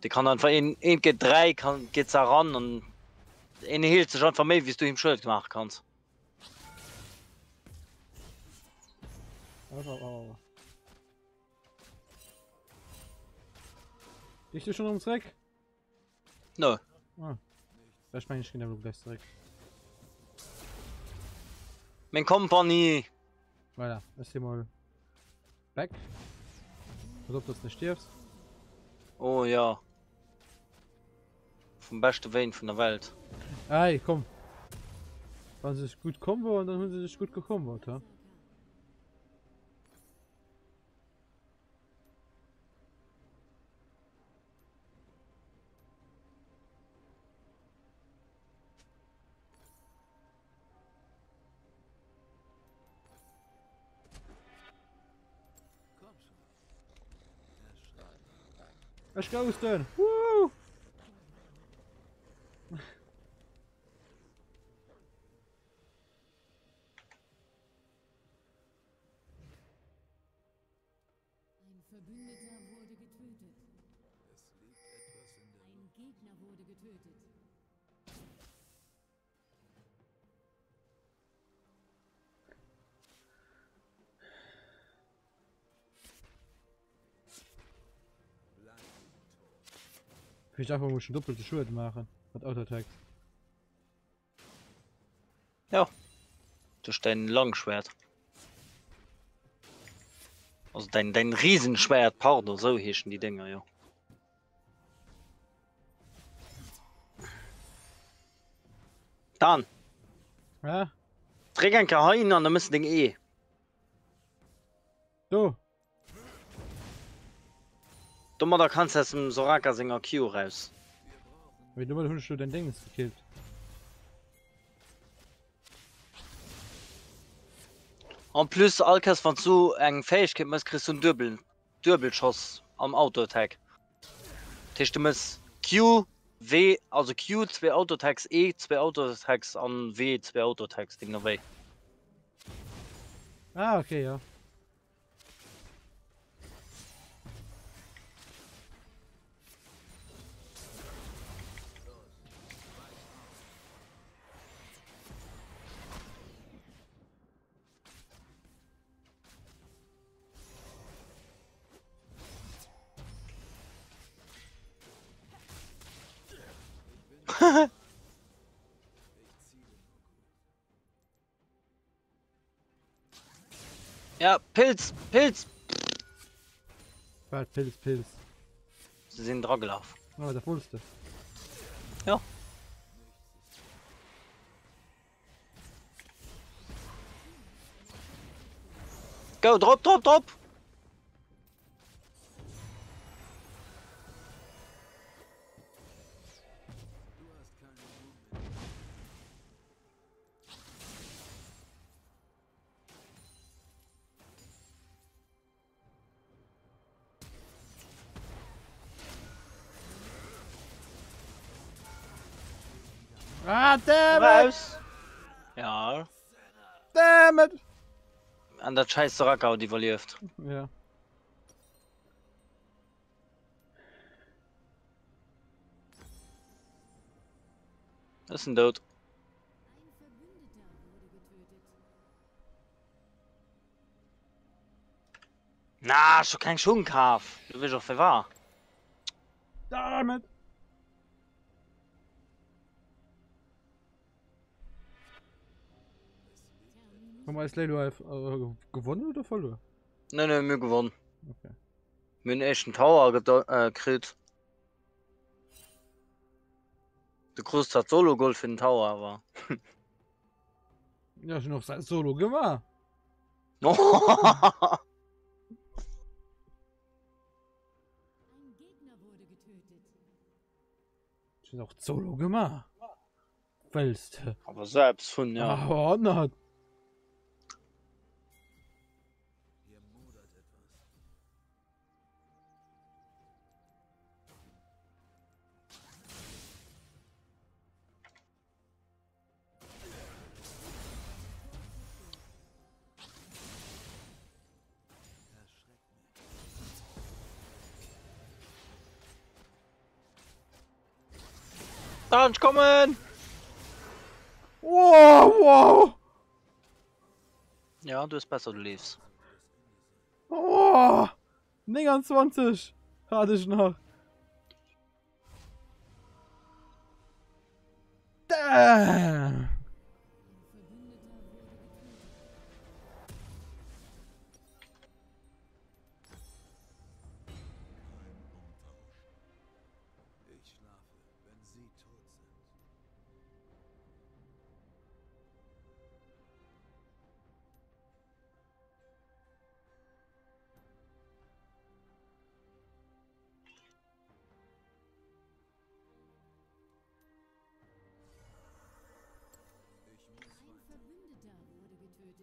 [SPEAKER 2] Die kann einfach in G3 geht's da ran und hielt sich einfach mehr, wie du ihm Schild gemacht kannst.
[SPEAKER 1] Oh. Bist du schon ums Reck?
[SPEAKER 2] No.
[SPEAKER 1] Ah. Das meine ich genau gleich zurück.
[SPEAKER 2] Mein Kompanie.
[SPEAKER 1] Voilà, lass dir mal weg. Als ob du nicht stirbst.
[SPEAKER 2] Oh ja. Vom besten Wein von der Welt.
[SPEAKER 1] Ey, komm. Wenn sie sich gut kommen wollen, dann haben sie sich gut gekommen wollen, ja? Ich gehe aus denn. Woo!
[SPEAKER 4] Ein Verbündeter wurde getötet. Ein Gegner wurde getötet.
[SPEAKER 1] Ich einfach mal schon doppelte Schuld machen. Mit Autotext.
[SPEAKER 2] Ja. Durch dein Langschwert. Also dein Riesenschwert, pardon, so hießen die Dinger, ja. Dann.
[SPEAKER 1] Ja?
[SPEAKER 2] Träg ein Kahin an, dann müssen Ding eh.
[SPEAKER 1] Du.
[SPEAKER 2] Dummer, da kannst du aus dem Soraka Singer Q raus.
[SPEAKER 1] Wie dummer hast du dein Ding gekillt?
[SPEAKER 2] Und plus, Alkas, wenn du eng Fähigkeit musst, kriegst du einen Dürbelschuss am Auto-Attack. Das heißt, du musst Q, W, also Q, 2 Auto-Attacks, E, 2 Auto-Attacks an W, 2 Auto-Attacks, Ding noch W.
[SPEAKER 1] Ah, okay, ja.
[SPEAKER 2] Ja, Pilz, Pilz!
[SPEAKER 1] Bald Pilz.
[SPEAKER 2] Sie sind dran gelaufen.
[SPEAKER 1] Oh, der vollste.
[SPEAKER 2] Ja. Go, drop!
[SPEAKER 1] Ah, damn it!
[SPEAKER 2] Raus! Ja.
[SPEAKER 1] Damn it!
[SPEAKER 2] An der scheiß Soraka, die verliert.
[SPEAKER 1] Ja.
[SPEAKER 2] Das ist ein Tod. Na, schon kein Schunkauf. Du willst doch für wahr.
[SPEAKER 1] Damn it! Haben wir als Lelo gewonnen oder verloren?
[SPEAKER 2] Nein, wir gewonnen.
[SPEAKER 1] Okay.
[SPEAKER 2] Mit einem echten Tower gekriegt. Der Groß hat Solo-Gold für den Tower, aber.
[SPEAKER 1] Ja, schon noch Solo gemacht. Schon noch Solo gemacht. Willst.
[SPEAKER 2] Aber selbst von, ja.
[SPEAKER 1] Aber nicht.
[SPEAKER 2] Tanz kommen!
[SPEAKER 1] Wow!
[SPEAKER 2] Ja, du bist besser, du lebst.
[SPEAKER 1] Oh! 29 hatte ich noch. Damn!
[SPEAKER 14] Ich schlafe, wenn Sie tot sind.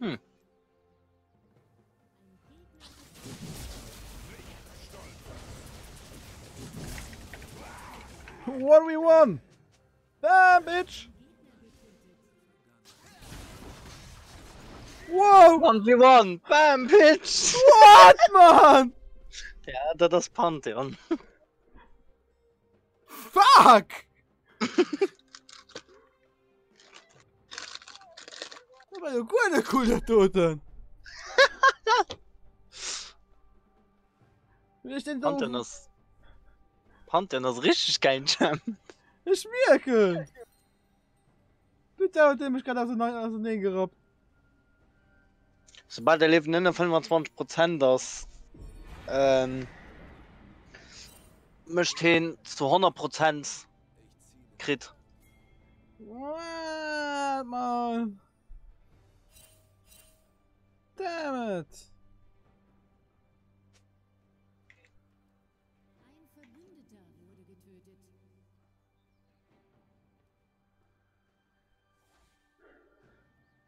[SPEAKER 2] Hm.
[SPEAKER 1] What we won? Bam, bitch! Wow!
[SPEAKER 2] 1v1! Bam, bitch!
[SPEAKER 1] What, man?
[SPEAKER 2] Ja, das Pantheon.
[SPEAKER 1] Fuck! Das war ja gut, cooler Toten. Ich den
[SPEAKER 2] Pantheon ist richtig geil, Champ.
[SPEAKER 1] Ich merke. Bitte hat mich gerade aus dem Ding gerobbt.
[SPEAKER 2] Sobald er lebt in 25%, das mischt hin zu 100% Crit.
[SPEAKER 1] What, man? Damn it.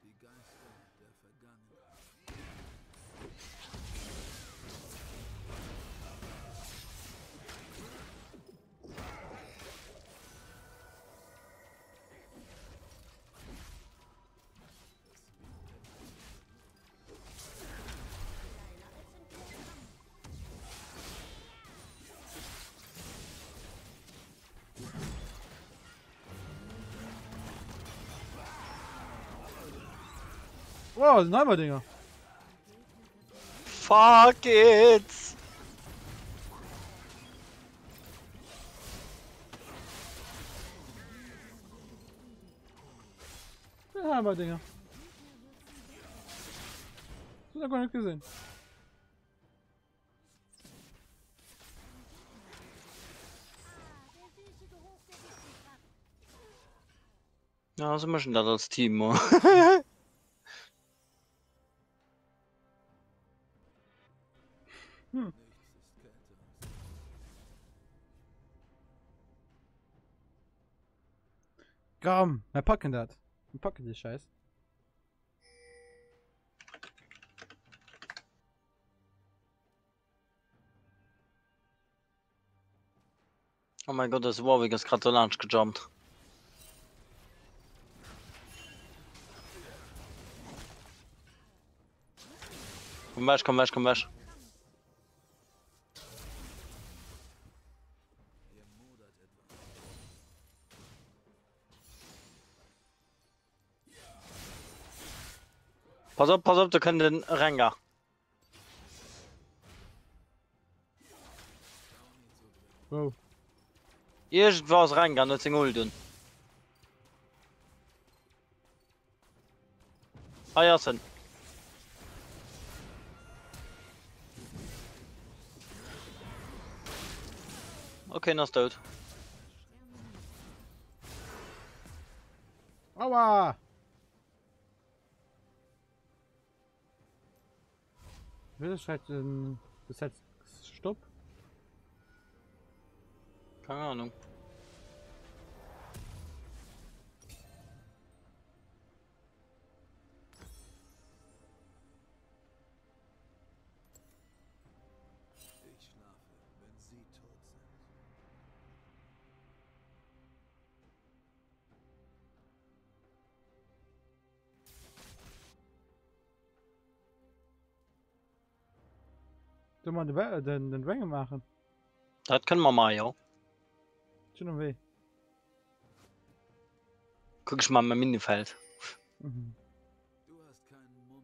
[SPEAKER 14] Die Geister der Vergangenheit.
[SPEAKER 1] Wow, das sind Heimer-Dinger.
[SPEAKER 2] Fuck it!
[SPEAKER 1] Das sind Heimer-Dinger. Das hab ich gar nicht gesehen.
[SPEAKER 2] Ja, so machen das als Team.
[SPEAKER 1] Komm, wir packen das. Wir packen die Scheiß.
[SPEAKER 2] Oh mein Gott, das Warwick ist gerade so Lunch gejumpt. Komm weg, komm weg, komm weg. Pass auf, du kannst den Rengar.
[SPEAKER 1] Wow.
[SPEAKER 2] Irgendwo aus Rengar, nicht in Ulden. Ah ja, sind. Okay, das ist tot.
[SPEAKER 1] Aua! Wer schreibt das heißt Stopp?
[SPEAKER 2] Keine Ahnung.
[SPEAKER 14] Ich schlafe, wenn sie tot sind.
[SPEAKER 1] Du mal den Ränge machen.
[SPEAKER 2] Das können wir mal, ja.
[SPEAKER 1] Schon weh.
[SPEAKER 2] Guck ich mal mein Minifeld.
[SPEAKER 1] Mhm.
[SPEAKER 14] Du hast keinen Mumm in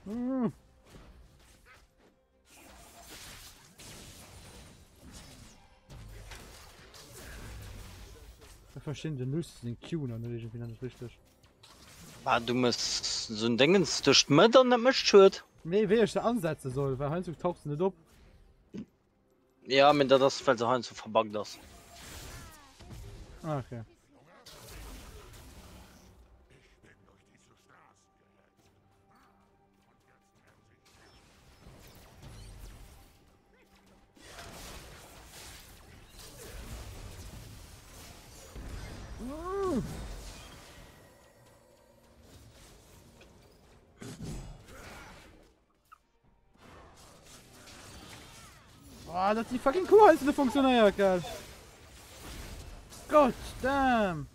[SPEAKER 1] Mhm. Ich verstehe den Nuss den Q noch nicht, ich bin nicht richtig.
[SPEAKER 2] Ah, du musst so ein Dingens durch mit und nicht schuld.
[SPEAKER 1] Nee, wer ich da ansetzen soll, weil Heinz tauchst du nicht ab.
[SPEAKER 2] Ja, mit der das fällt so Heinz so verbuggt das.
[SPEAKER 1] Ah, okay. Oh, dass die fucking Kuh heißt nicht funktioniert, geil. Gott, damn.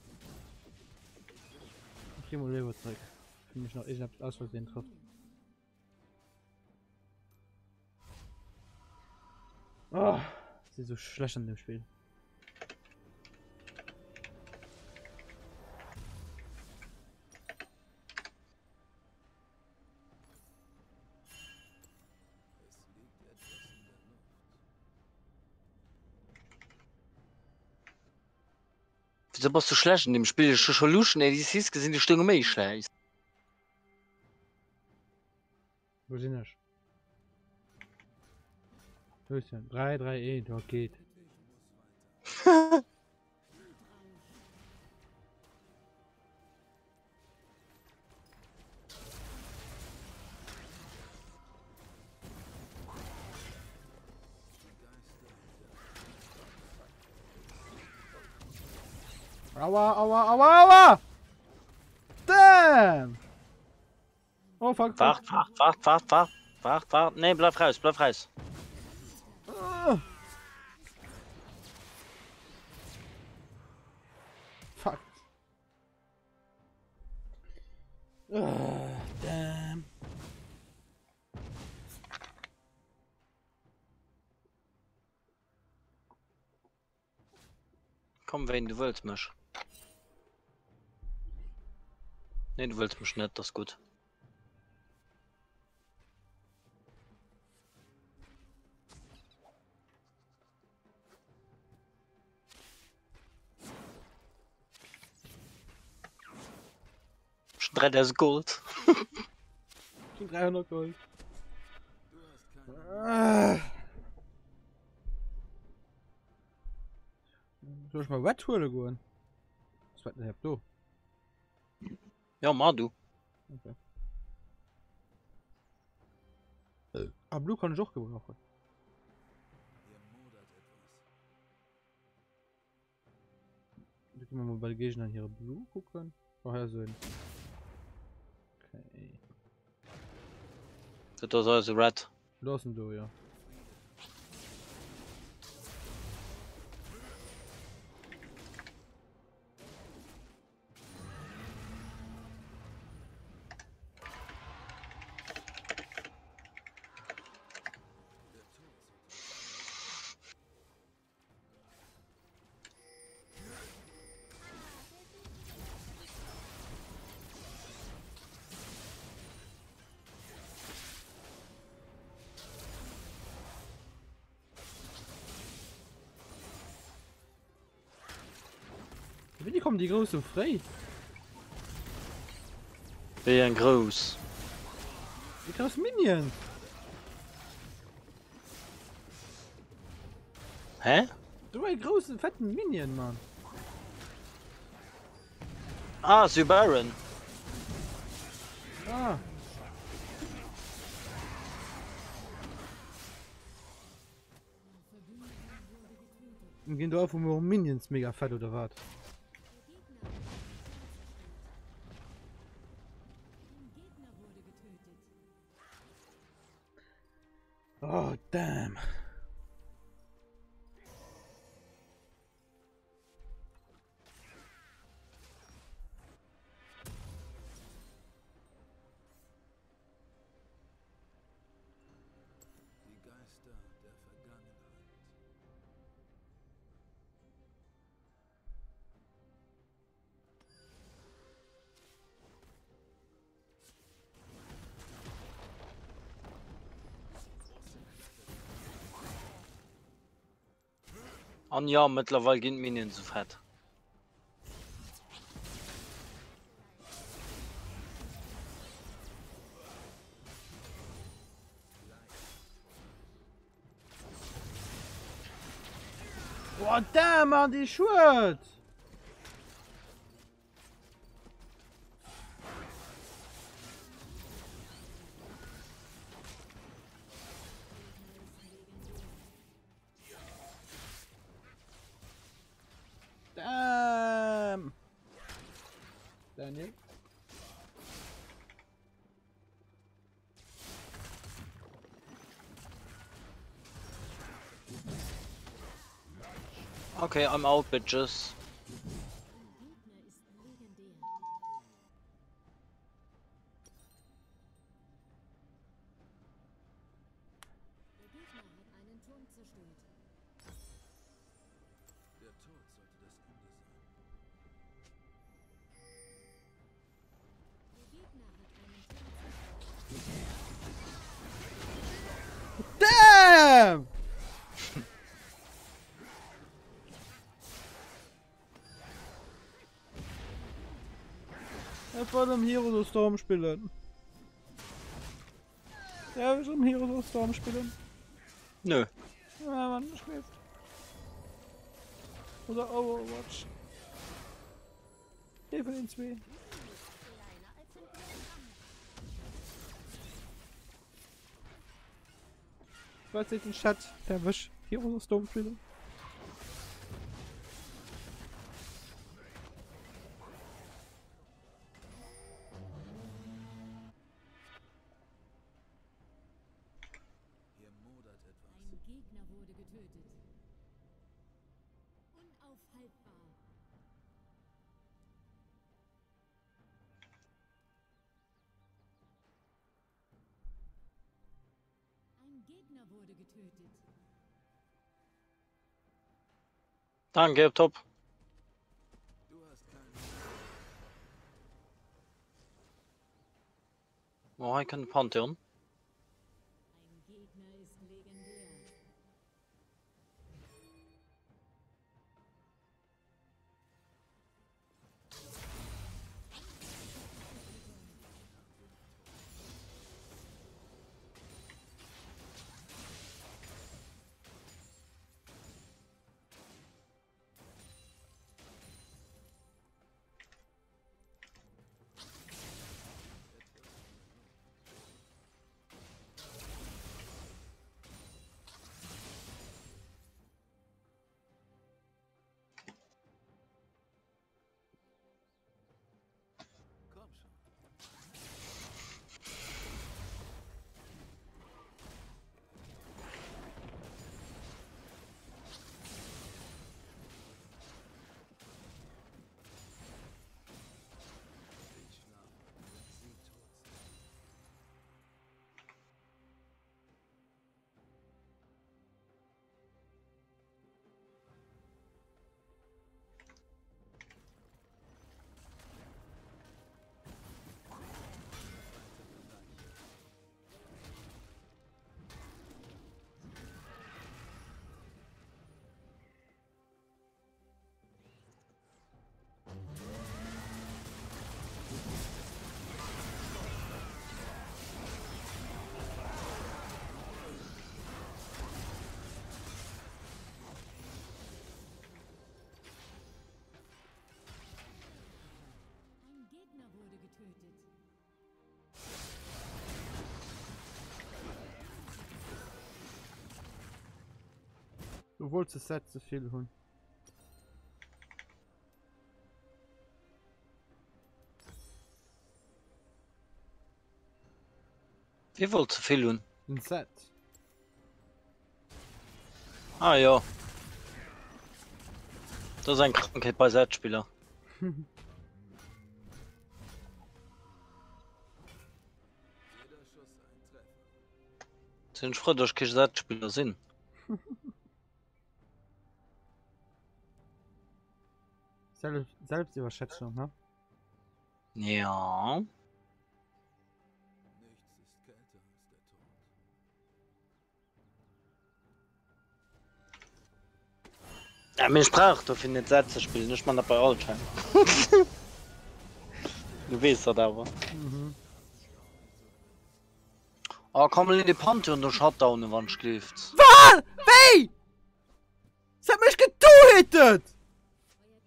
[SPEAKER 1] Ich geh mal Leber zurück. Finde ich noch, ich hab's aus Versehen drauf. Oh, sie ist so schlecht an dem Spiel.
[SPEAKER 2] Wieso bist du schlecht in dem Spiel? Solution ADCs gesehen die Stimme mehr schlecht.
[SPEAKER 1] Wo sind ich? Wo ist denn? 3-3-E, da geht. Aua, aua, aua, aua! Damn! Oh fuck.
[SPEAKER 2] Wart. Nee, bleib raus.
[SPEAKER 1] Fuck. Damn.
[SPEAKER 2] Komm, wenn du willst mich. Nee, du willst mich nicht, das ist gut. Schon 3 Gold.
[SPEAKER 1] Schon 300 Gold. Soll ich mal Wetthole gehen? Was wird denn du?
[SPEAKER 2] Ja, mach du.
[SPEAKER 1] Okay. Aber Blue kann ich auch gebrauchen. Da können wir mal bei den Gegnern hier Blue gucken. Vorher so. Okay.
[SPEAKER 2] Das ist also Red.
[SPEAKER 1] Lassen du, ja. Wie kommen die großen frei?
[SPEAKER 2] Wie ein Groß.
[SPEAKER 1] Die großen Minions.
[SPEAKER 2] Hä?
[SPEAKER 1] Du ein großen fetten Minion, Mann.
[SPEAKER 2] Ah, Baron.
[SPEAKER 1] Ah. Und gehen da auf, wo Minions mega fett oder was? Oh, damn.
[SPEAKER 14] Die Geister der Vergangenheit.
[SPEAKER 2] Und ja, mittlerweile gehen Minions so fett.
[SPEAKER 1] Boah, damn, man, die Schuhe! Damn! Daniel?
[SPEAKER 2] Okay, I'm out, bitches.
[SPEAKER 14] Der Tod sollte das Ende sein.
[SPEAKER 1] Damn! Ich wollte im Heroes of Storm spielen. Ja, wir im Heroes of Storm spielen.
[SPEAKER 2] Nö.
[SPEAKER 1] Ja, man schläft. Oder Overwatch. Hier von den zwei. Ich weiß nicht, den Chat, der wisch Heroes of Storm spielen.
[SPEAKER 2] Danke, top. Oh, ich kann Pantheon.
[SPEAKER 1] Du wolltest das Set zu viel holen.
[SPEAKER 2] Wie wollt zu viel tun?
[SPEAKER 1] Ein Set.
[SPEAKER 2] Ah ja. Das ist ein Krankheit bei Set-Spieler. Sind froh, dass ich Set-Spieler sind.
[SPEAKER 1] Selbstüberschätzung, ne?
[SPEAKER 2] Ja. Ja, mir sprach, du findest Sätze spielen, nicht mal bei Alltime. Du weißt das aber.
[SPEAKER 1] Mhm.
[SPEAKER 2] Oh, komm in die Pante und der Shutdown, wann schläft.
[SPEAKER 1] Was? Wie? Was hat mich getan? it!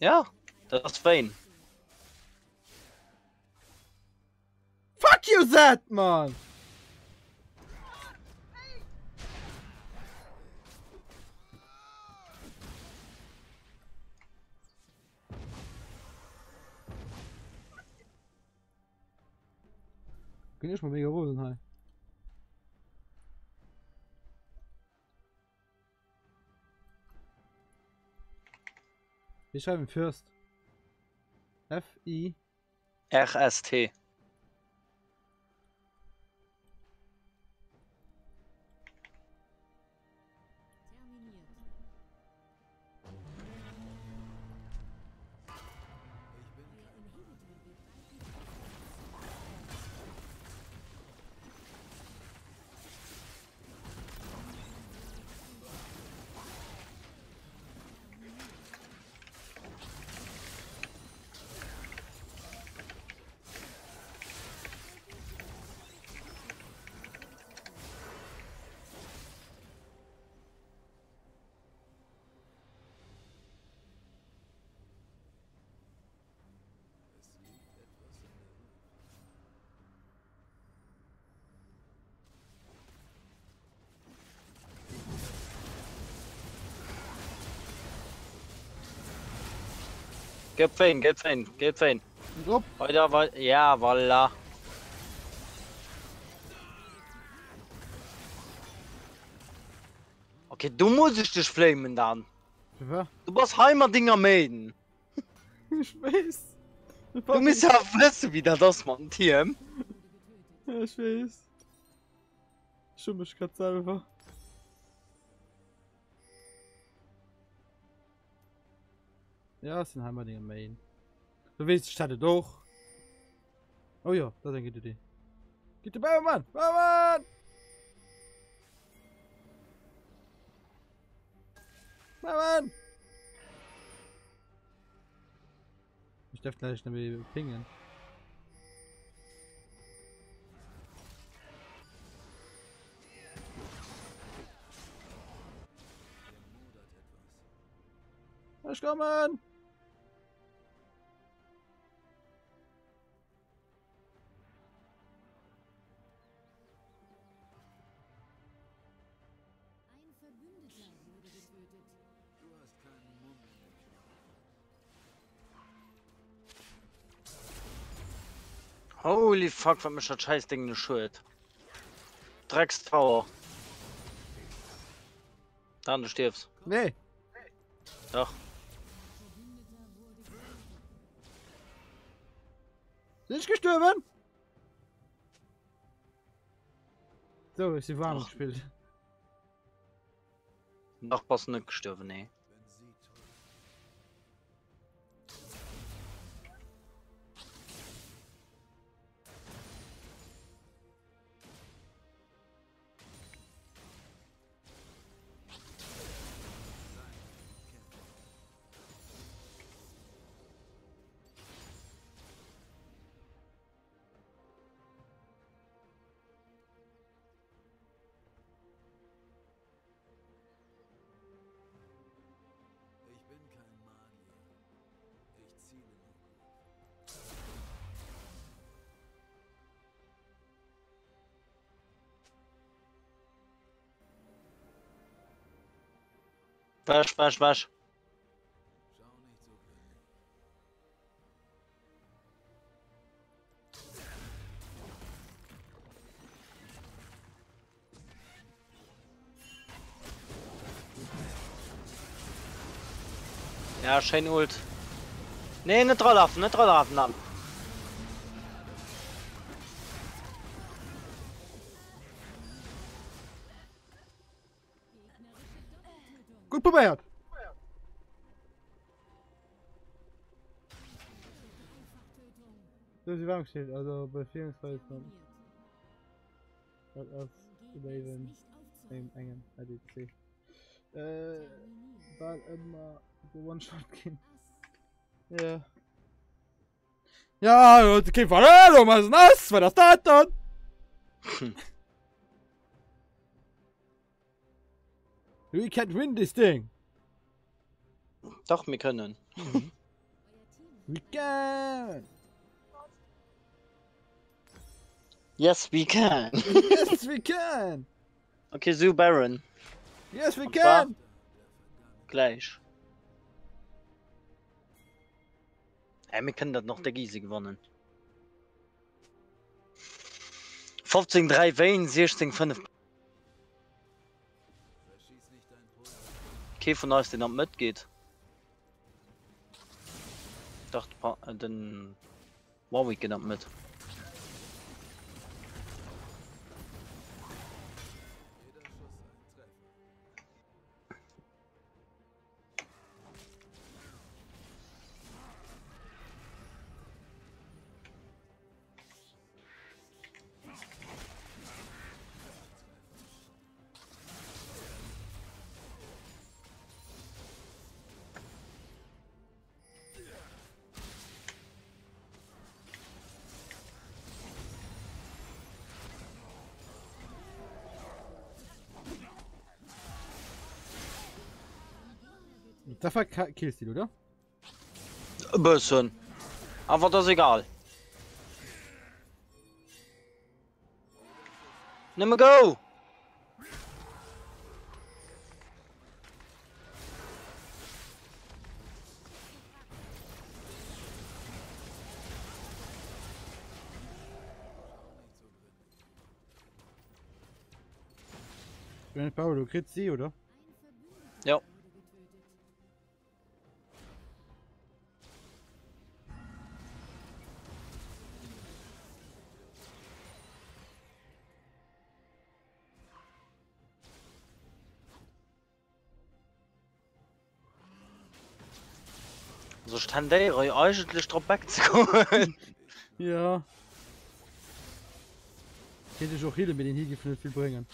[SPEAKER 2] Ja, das ist Vayne.
[SPEAKER 1] Fuck you, Zed, man! Bin ich mal mega Rosenheim. Wir schreiben Fürst. F-I.
[SPEAKER 2] RST. Gib Vayne. Weiter. Ja, voilà. Okay, du musst dich flamen dann.
[SPEAKER 1] Ja.
[SPEAKER 2] Du bist Heimatdinger Maiden.
[SPEAKER 1] Ich weiß.
[SPEAKER 2] Du musst ja wissen, wie das man TM.
[SPEAKER 1] Ja, ich weiß. Schon mich grad selber. Ja, es sind Heimatdinger Main. Du willst, ich hatte doch. Oh ja, das ist eine gute Idee. Geht der Baumann! Baumann! Baumann! Ich darf gleich nicht mehr pingen. Ich komme!
[SPEAKER 2] Holy fuck, was mich das Scheißding ne Schuld. Dreckstower. Dann du stirbst.
[SPEAKER 1] Nee.
[SPEAKER 2] Doch.
[SPEAKER 1] Sind ich gestorben? So, ist die warm gespielt.
[SPEAKER 2] Noch was nicht gestorben, nee. Wasch. Ja, schön Ult. Nee, nicht Trollhafen dann.
[SPEAKER 1] Gut probiert! So ist die warm gestellt, also bei 24 als Raven im engen ADC. Weil immer so One-Shot gehen. Ja. Ja, okay, Verräter, was ist das? Was ist das dann? We can't win this thing.
[SPEAKER 2] Doch, wir können.
[SPEAKER 1] We can!
[SPEAKER 2] Yes, we can.
[SPEAKER 1] Yes, we can!
[SPEAKER 2] Okay, so Baron.
[SPEAKER 1] Yes, we
[SPEAKER 2] Und zwar
[SPEAKER 1] can!
[SPEAKER 2] gleich. Wir können das noch der Giese gewonnen. 15-3 Wayne, 16-5. Okay, von euch, den noch mitgeht. Ich dachte, den Warwick geht noch mit.
[SPEAKER 1] Dafür killst du, oder?
[SPEAKER 2] Ein bisschen. Aber das ist egal. Nimm go!
[SPEAKER 1] Paul, du kriegst sie, oder?
[SPEAKER 2] Ja. So stand der eigentlich drauf wegzukommen.
[SPEAKER 1] Ja. Hätte ich auch Heal mit den Heal viel bringen.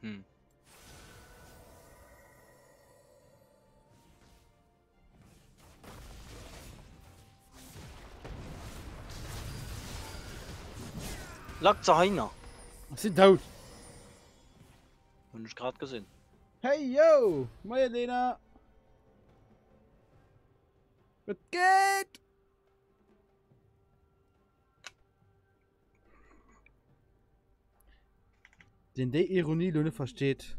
[SPEAKER 2] Hm. Lag zu einer.
[SPEAKER 1] Sind tot.
[SPEAKER 2] Hab ich gerade gesehen.
[SPEAKER 1] Hey yo! Moin Lena! Was geht? Den der Ironie Löhne versteht.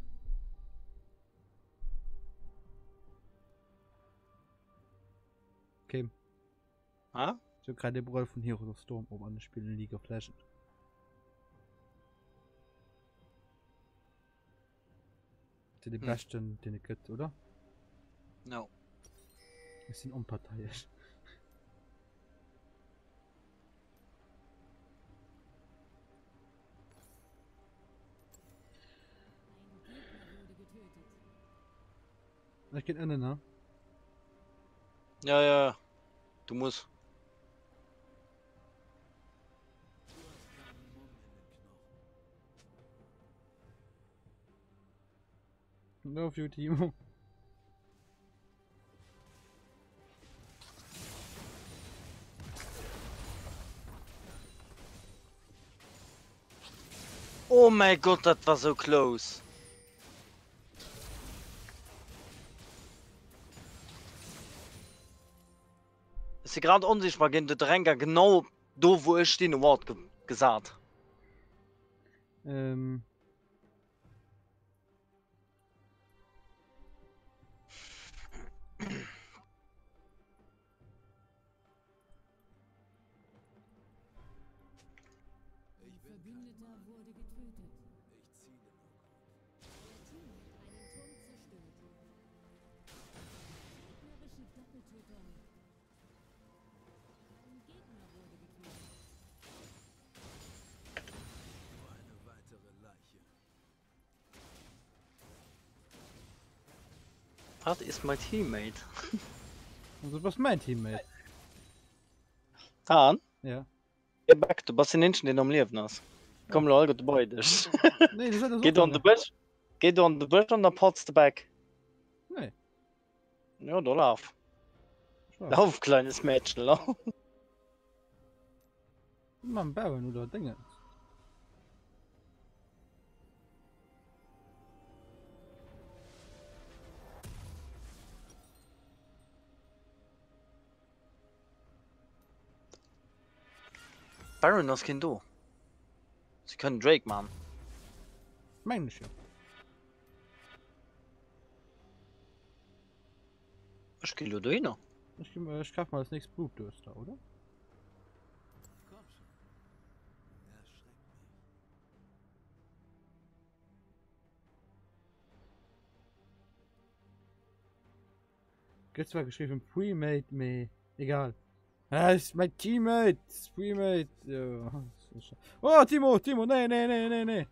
[SPEAKER 1] Okay.
[SPEAKER 2] Ah?
[SPEAKER 1] Ich habe gerade den Brawl von Heroes of Storm oben an Spielen in League of Legends. Den besten, den ich gibt, oder?
[SPEAKER 2] No.
[SPEAKER 1] Wir sind unparteiisch. Ich geht Ende, ne?
[SPEAKER 2] Ja, ja. Du musst.
[SPEAKER 1] Love you, Timo.
[SPEAKER 2] Oh mein Gott, das war so close. Ist sie gerade unsichtbar gegen den Dränger genau da, wo ich den Wort gesagt. Was ist mein Teammate?
[SPEAKER 1] Also was mein Teammate?
[SPEAKER 2] Dann?
[SPEAKER 1] Ja.
[SPEAKER 2] Geh back, du bist nicht den am Leben hast. Komm, Leute, du beidest.
[SPEAKER 1] Nee, das ist so.
[SPEAKER 2] Geh du an den Busch? Geh du an den Busch und dann potzt du back.
[SPEAKER 1] Nee.
[SPEAKER 2] Ja, du lauf. Lauf, kleines Mädchen, lauf.
[SPEAKER 1] Man bauen oder Dinge.
[SPEAKER 2] Baron das Kind do. Sie können Drake machen.
[SPEAKER 1] Mensch, ja.
[SPEAKER 2] Ich gehe da hin.
[SPEAKER 1] Ich kauf mal das nächste Blutdurster, oder? Gibt zwar geschrieben Premade, me egal. Ist mein Teammate, Premade. Ja. Oh, Timo, nee.
[SPEAKER 2] Nee.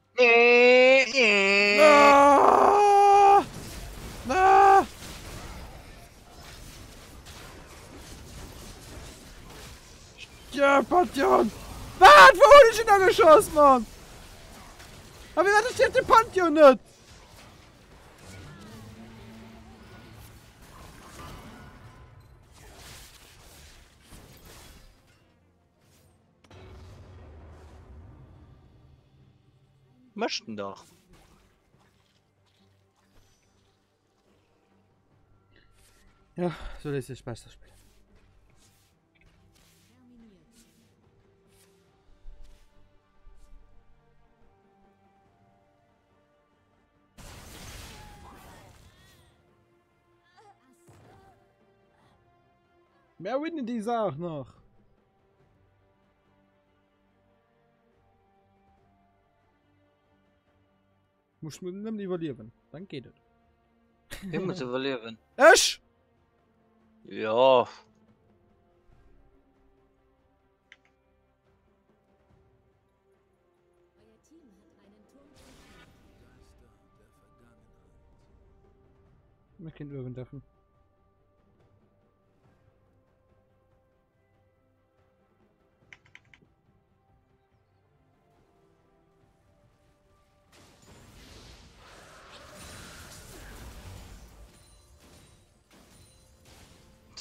[SPEAKER 1] Ah! Ah! Ja, Pantheon! Was? Wo wurde ich denn da geschossen, Mann? Aber wie war das jetzt im Pantheon nicht?
[SPEAKER 2] Möchten doch.
[SPEAKER 1] Ja, so lässt sich besser spielen. Mehr winnen die Sache noch. Muss man nämlich überleben. Dann geht es.
[SPEAKER 2] Ich muss überleben.
[SPEAKER 1] Ich?
[SPEAKER 2] Ja.
[SPEAKER 1] Wir können irgend dürfen.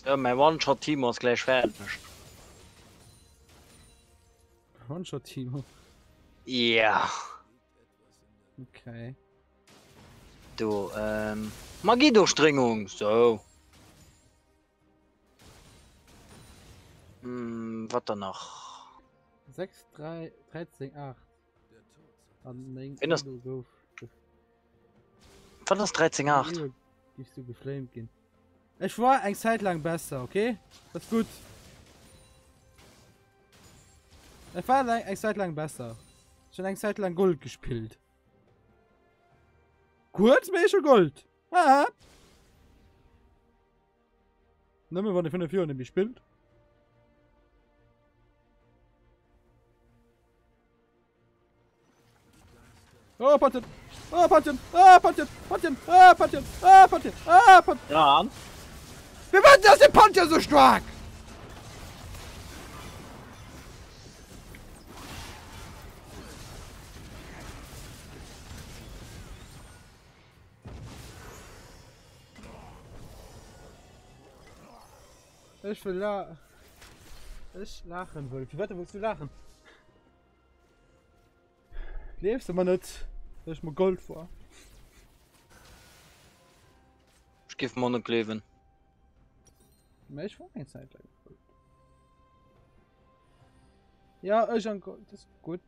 [SPEAKER 2] Ja, mein One-Shot-Team ist gleich fertig.
[SPEAKER 1] One-Shot-Team?
[SPEAKER 2] Ja.
[SPEAKER 1] Okay.
[SPEAKER 2] Du, Magiedurchdringung, so. Was da noch?
[SPEAKER 1] 6, 3, 13, 8.
[SPEAKER 2] Wenn das... Was ist 13,8?
[SPEAKER 1] Gibst du geflamed gehen. Ich war eine Zeit lang besser, okay? Das ist gut. Ich war eine Zeit lang besser. Schon eine Zeit lang Gold gespielt. Kurz bin ich schon Gold. Aha. Nimm mir, wann ich von der 4 nämlich spielt. Oh, Pantheon! Oh, Pantheon! Oh, Pantheon! Pantheon! Oh, Pantheon! Oh, Pantheon! Oh, Pantheon!
[SPEAKER 2] Ja.
[SPEAKER 1] Wir machen das den Pantheon so stark! Ich will Ich lachen wollte. Warte, willst du lachen? Lebst du mal nicht? Da ist mal Gold vor.
[SPEAKER 2] Ich gebe mir noch leben.
[SPEAKER 1] Ich war eine Zeit lang Gold. Ja, ich an Gold. Das ist gut.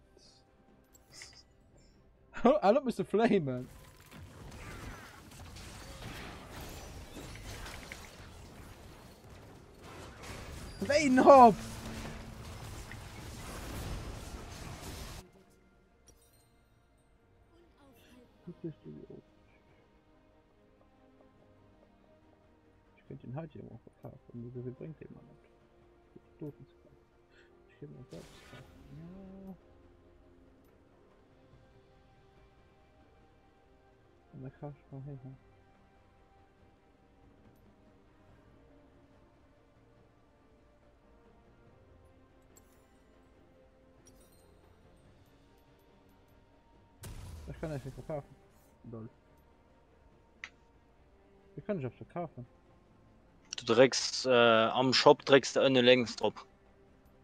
[SPEAKER 1] Alle müssen flamen. Wein hopp! Ich könnte ihn halt hier mal verkaufen. Wie viel bringt der Mann? Ich gebe mir selbst. Ja. Und der Kraft war her. Ich kann einfach verkaufen. Lol. Wie kann ich auch verkaufen?
[SPEAKER 2] Du trägst am Shop trägst du eine längst drauf.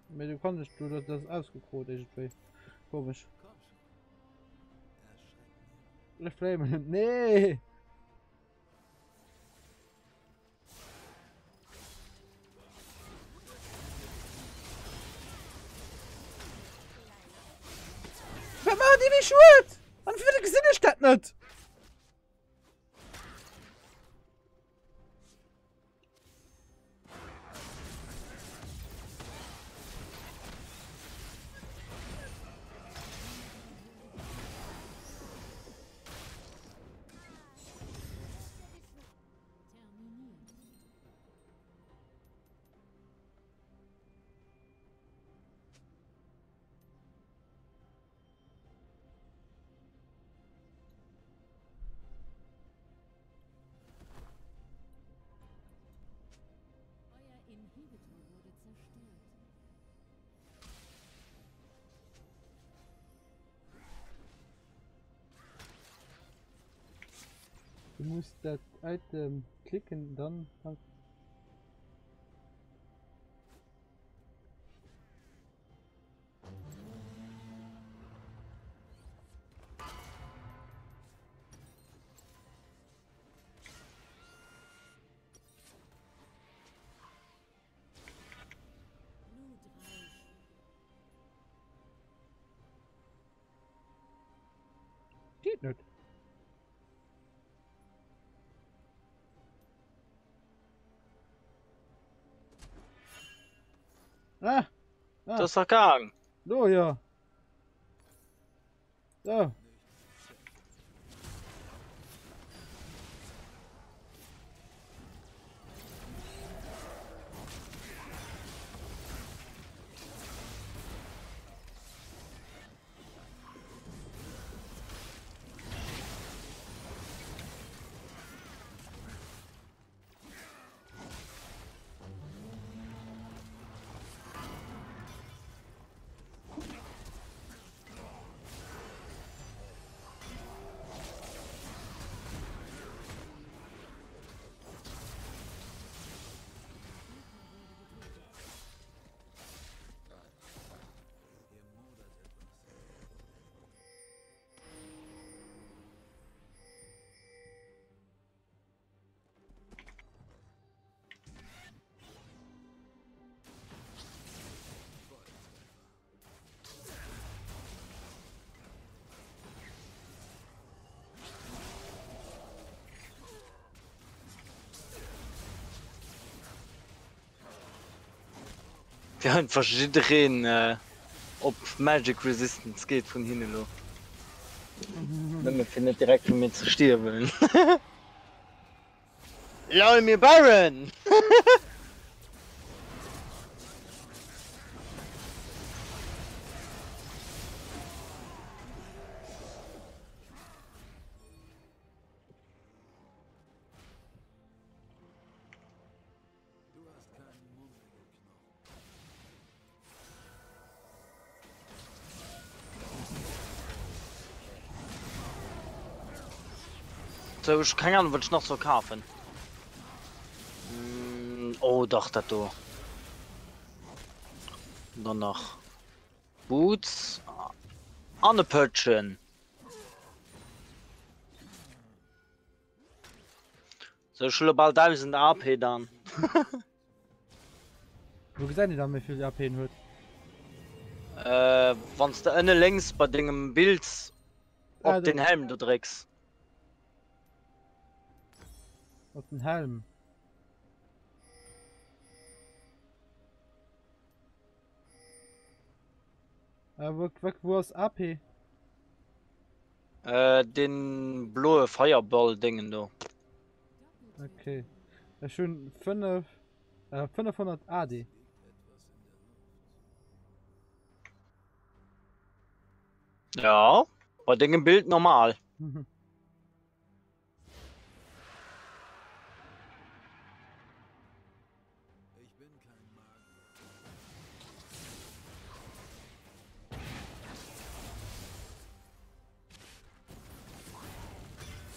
[SPEAKER 1] Aber du kannst du das ausgekocht irgendwie. Komisch. Ich flame. Nee! ich schuld! Und für die Gesinnigkeit nicht! Du musst das Item klicken, dann... Geht nicht. Ah!
[SPEAKER 2] Das ist doch Gang.
[SPEAKER 1] So, ja. So.
[SPEAKER 2] Wir haben verschiedene ob Magic Resistance geht von hinten lo. Wenn wir findet direkt von mir zu stirben. Lol mir Baron! So, ich keine Ahnung, was ich noch so kaufen. Oh, doch, das da. Dann noch Boots. Anne Pötchen. So, ich will bald 1000 AP dann.
[SPEAKER 1] Wo gesagt, dann wie viel AP hört?
[SPEAKER 2] Wenn's da eine längs bei dem Bild auf den Helm du trägst.
[SPEAKER 1] Auf den Helm. Wo ist AP?
[SPEAKER 2] Den blaue Fireball-Dingen da.
[SPEAKER 1] Okay. Ja, schon 500 AD.
[SPEAKER 2] Ja, bei dem Bild normal.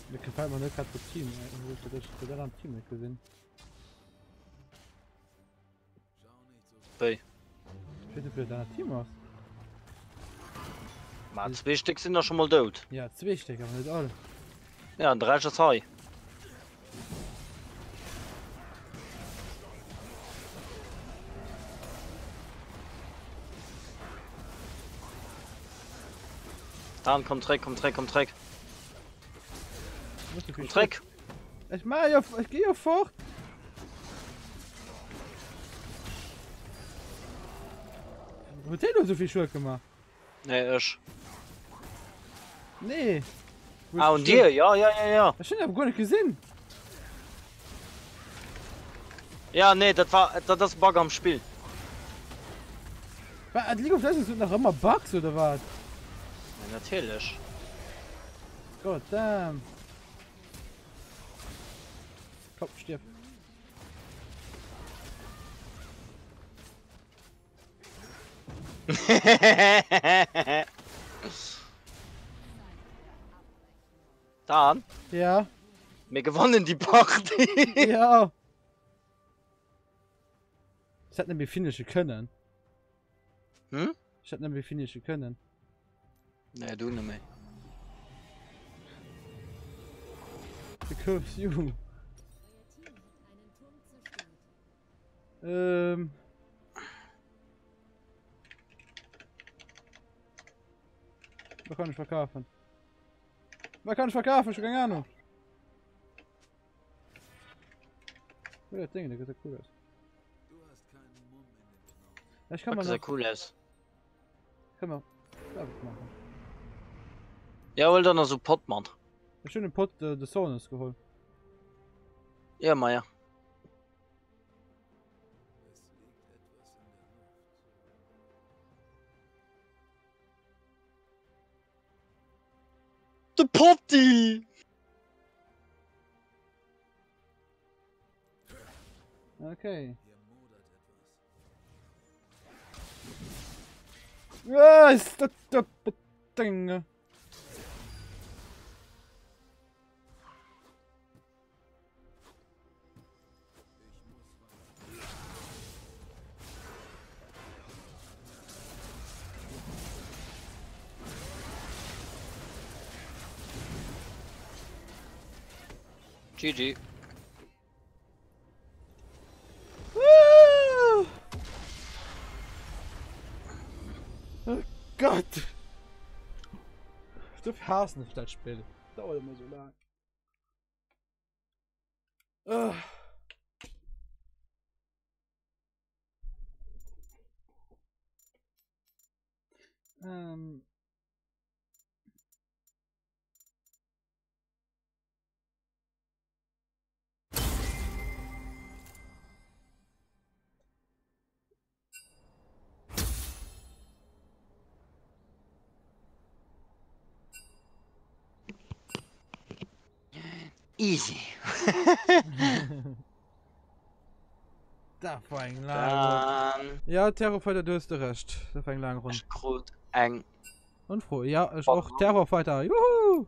[SPEAKER 1] Mir gefällt mir nicht gerade das Team. Ich will das Team nicht gewinnen.
[SPEAKER 2] Hey.
[SPEAKER 1] Bitte für dein Team aus.
[SPEAKER 2] Mal 2 Stück sind doch schon mal tot.
[SPEAKER 1] Ja, 2 Stück, aber nicht alle.
[SPEAKER 2] Ja, 3 ist das. Dann kommt Dreck, kommt Dreck, kommt Dreck. Kommt Dreck.
[SPEAKER 1] Ich mach ja, ich gehe ja fort. Was hat du so viel Schuld gemacht?
[SPEAKER 2] Nee, ich.
[SPEAKER 1] Nee.
[SPEAKER 2] Ah, und dir? Ja.
[SPEAKER 1] Das hab ich gar nicht gesehen.
[SPEAKER 2] Ja, nee, das war das Bug am Spiel.
[SPEAKER 1] Was, League of Legends sind noch immer Bugs oder was?
[SPEAKER 2] Ja, natürlich.
[SPEAKER 1] Gott damn. Komm, stirb.
[SPEAKER 2] Dann?
[SPEAKER 1] Ja.
[SPEAKER 2] Wir gewonnen die Party.
[SPEAKER 1] Ja. Ich hätte nämlich finische können.
[SPEAKER 2] Hm?
[SPEAKER 1] Ich hätte nämlich finische können.
[SPEAKER 2] Nee, du nicht mehr.
[SPEAKER 1] Because you. Man kann nicht verkaufen. Man kann nicht verkaufen, ich hab keine Ahnung. Oh, das Ding, das sieht cool aus. Ja, ich kann mal
[SPEAKER 2] Das
[SPEAKER 1] noch...
[SPEAKER 2] sieht cool aus.
[SPEAKER 1] Kann man... machen.
[SPEAKER 2] Ja, weil dann noch so Pot, Mann.
[SPEAKER 1] Ich hab schon den Pot des Sohnes geholt.
[SPEAKER 2] Ja, Meier. The Potty!
[SPEAKER 1] Okay. Ja, ist das Ding.
[SPEAKER 2] GG.
[SPEAKER 1] Oh Gott! Du hast nicht das Spiel. Dauert immer so lang.
[SPEAKER 2] Easy.
[SPEAKER 1] Da war ein lang. Ja, Terrorfighter, du hast recht. Da war ein lang rund.
[SPEAKER 2] Gut, eng.
[SPEAKER 1] Und froh. Ja, ist auch Terrorfighter. Juhu!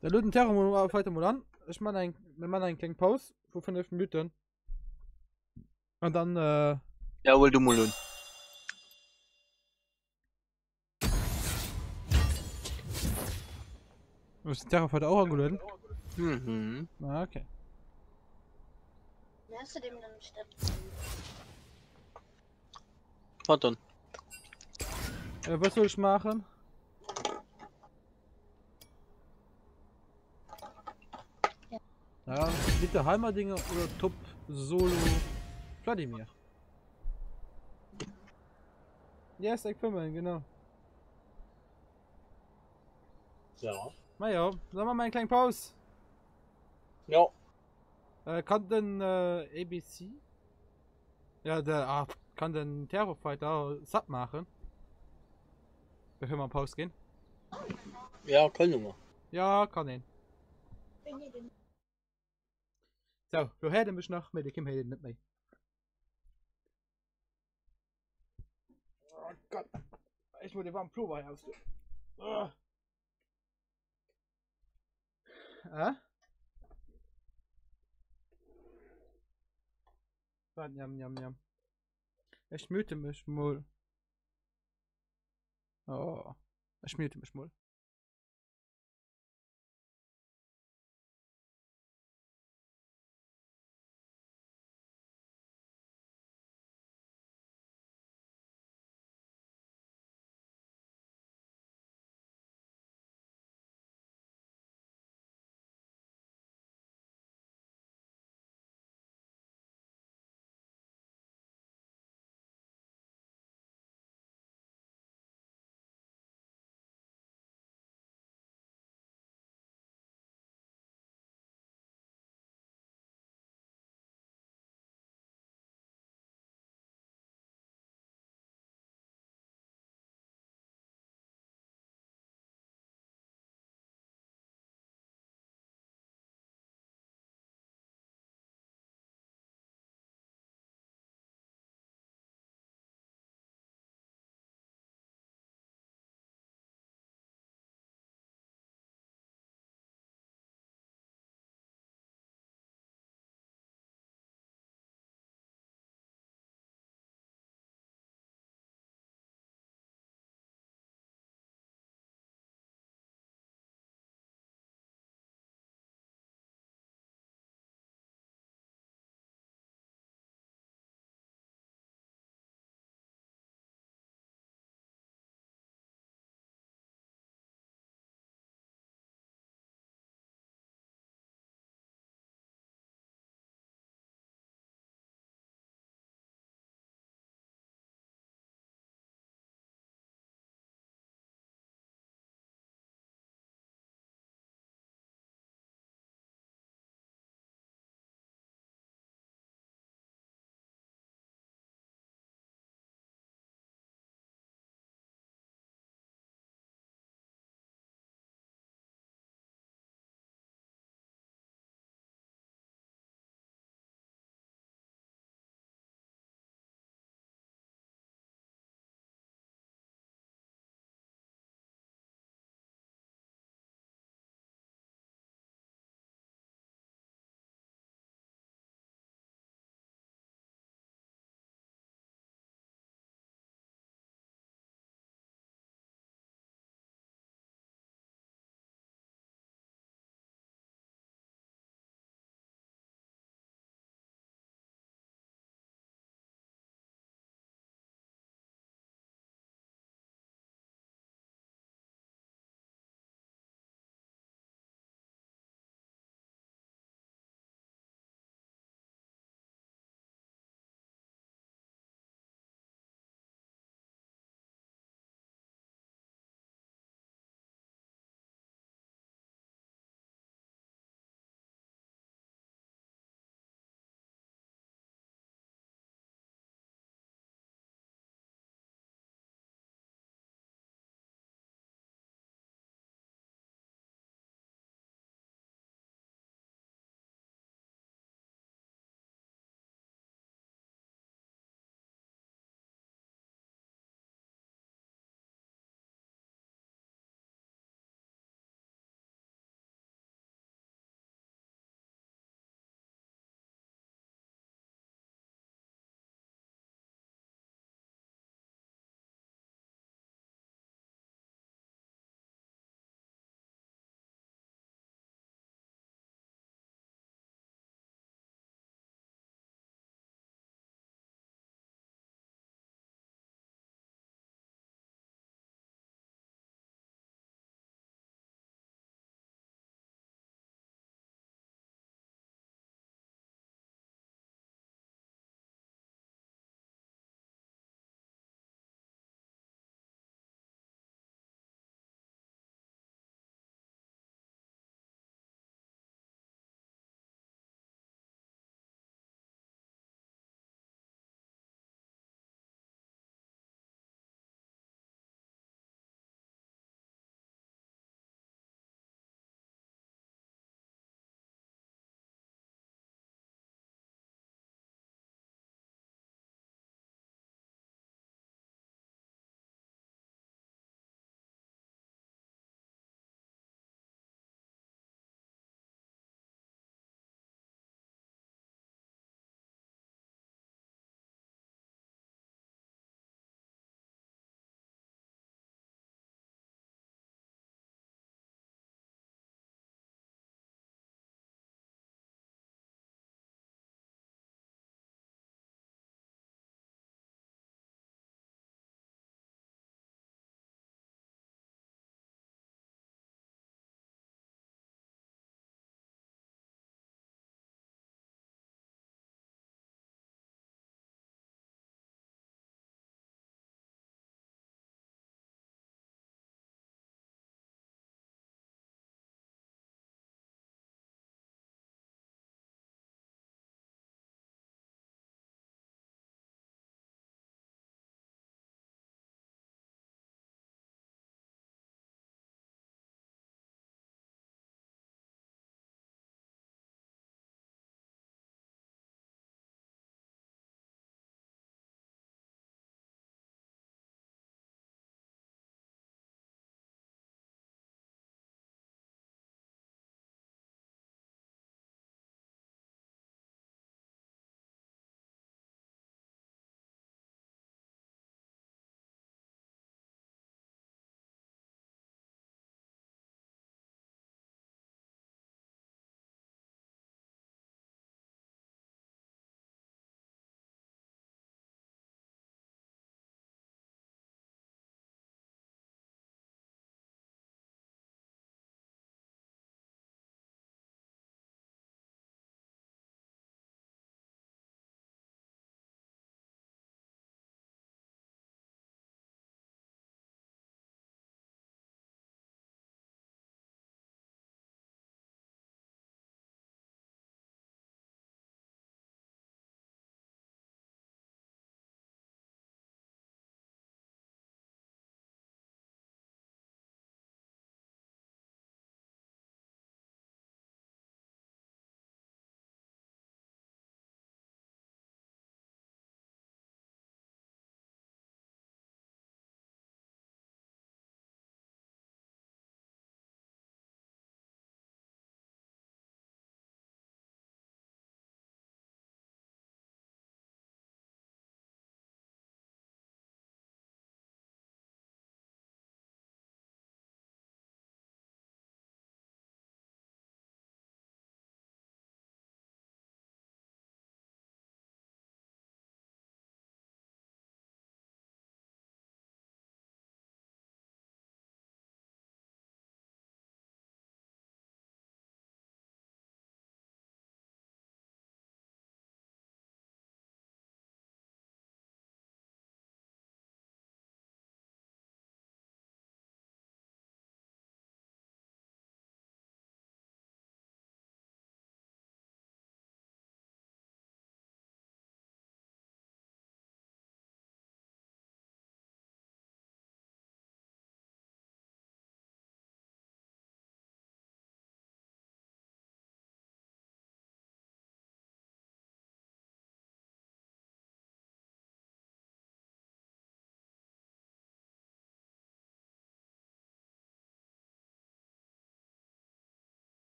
[SPEAKER 1] Der Lüden Terrorfighter mal an. Ich meine einen kleinen Pause für 5 Minuten. Und dann,
[SPEAKER 2] Ja, wohl du mal.
[SPEAKER 1] Ist Terrorfighter auch angeladen?
[SPEAKER 2] Mhm.
[SPEAKER 1] Ah, okay.
[SPEAKER 5] Wie hast du dem dann statt?
[SPEAKER 2] Was dann?
[SPEAKER 1] Was soll ich machen? Ja, bitte Heimerdinger oder Top Solo Vladimir. Ja, ist Equipment, genau.
[SPEAKER 2] Ja.
[SPEAKER 1] Na ja, sagen wir mal einen kleinen Pause.
[SPEAKER 2] Ja.
[SPEAKER 1] Kann denn ABC? Ja, kann den Terrorfighter satt machen? Bevor wir Pause gehen?
[SPEAKER 2] Ja, können wir.
[SPEAKER 1] Ja, kann ihn. So, du hättest mich noch mit dem Kim hätte nicht mehr. Oh Gott. Ich muss die warmen Pulver aus. Jam. Ich müde mich mal. Oh. Ich müde mich mal.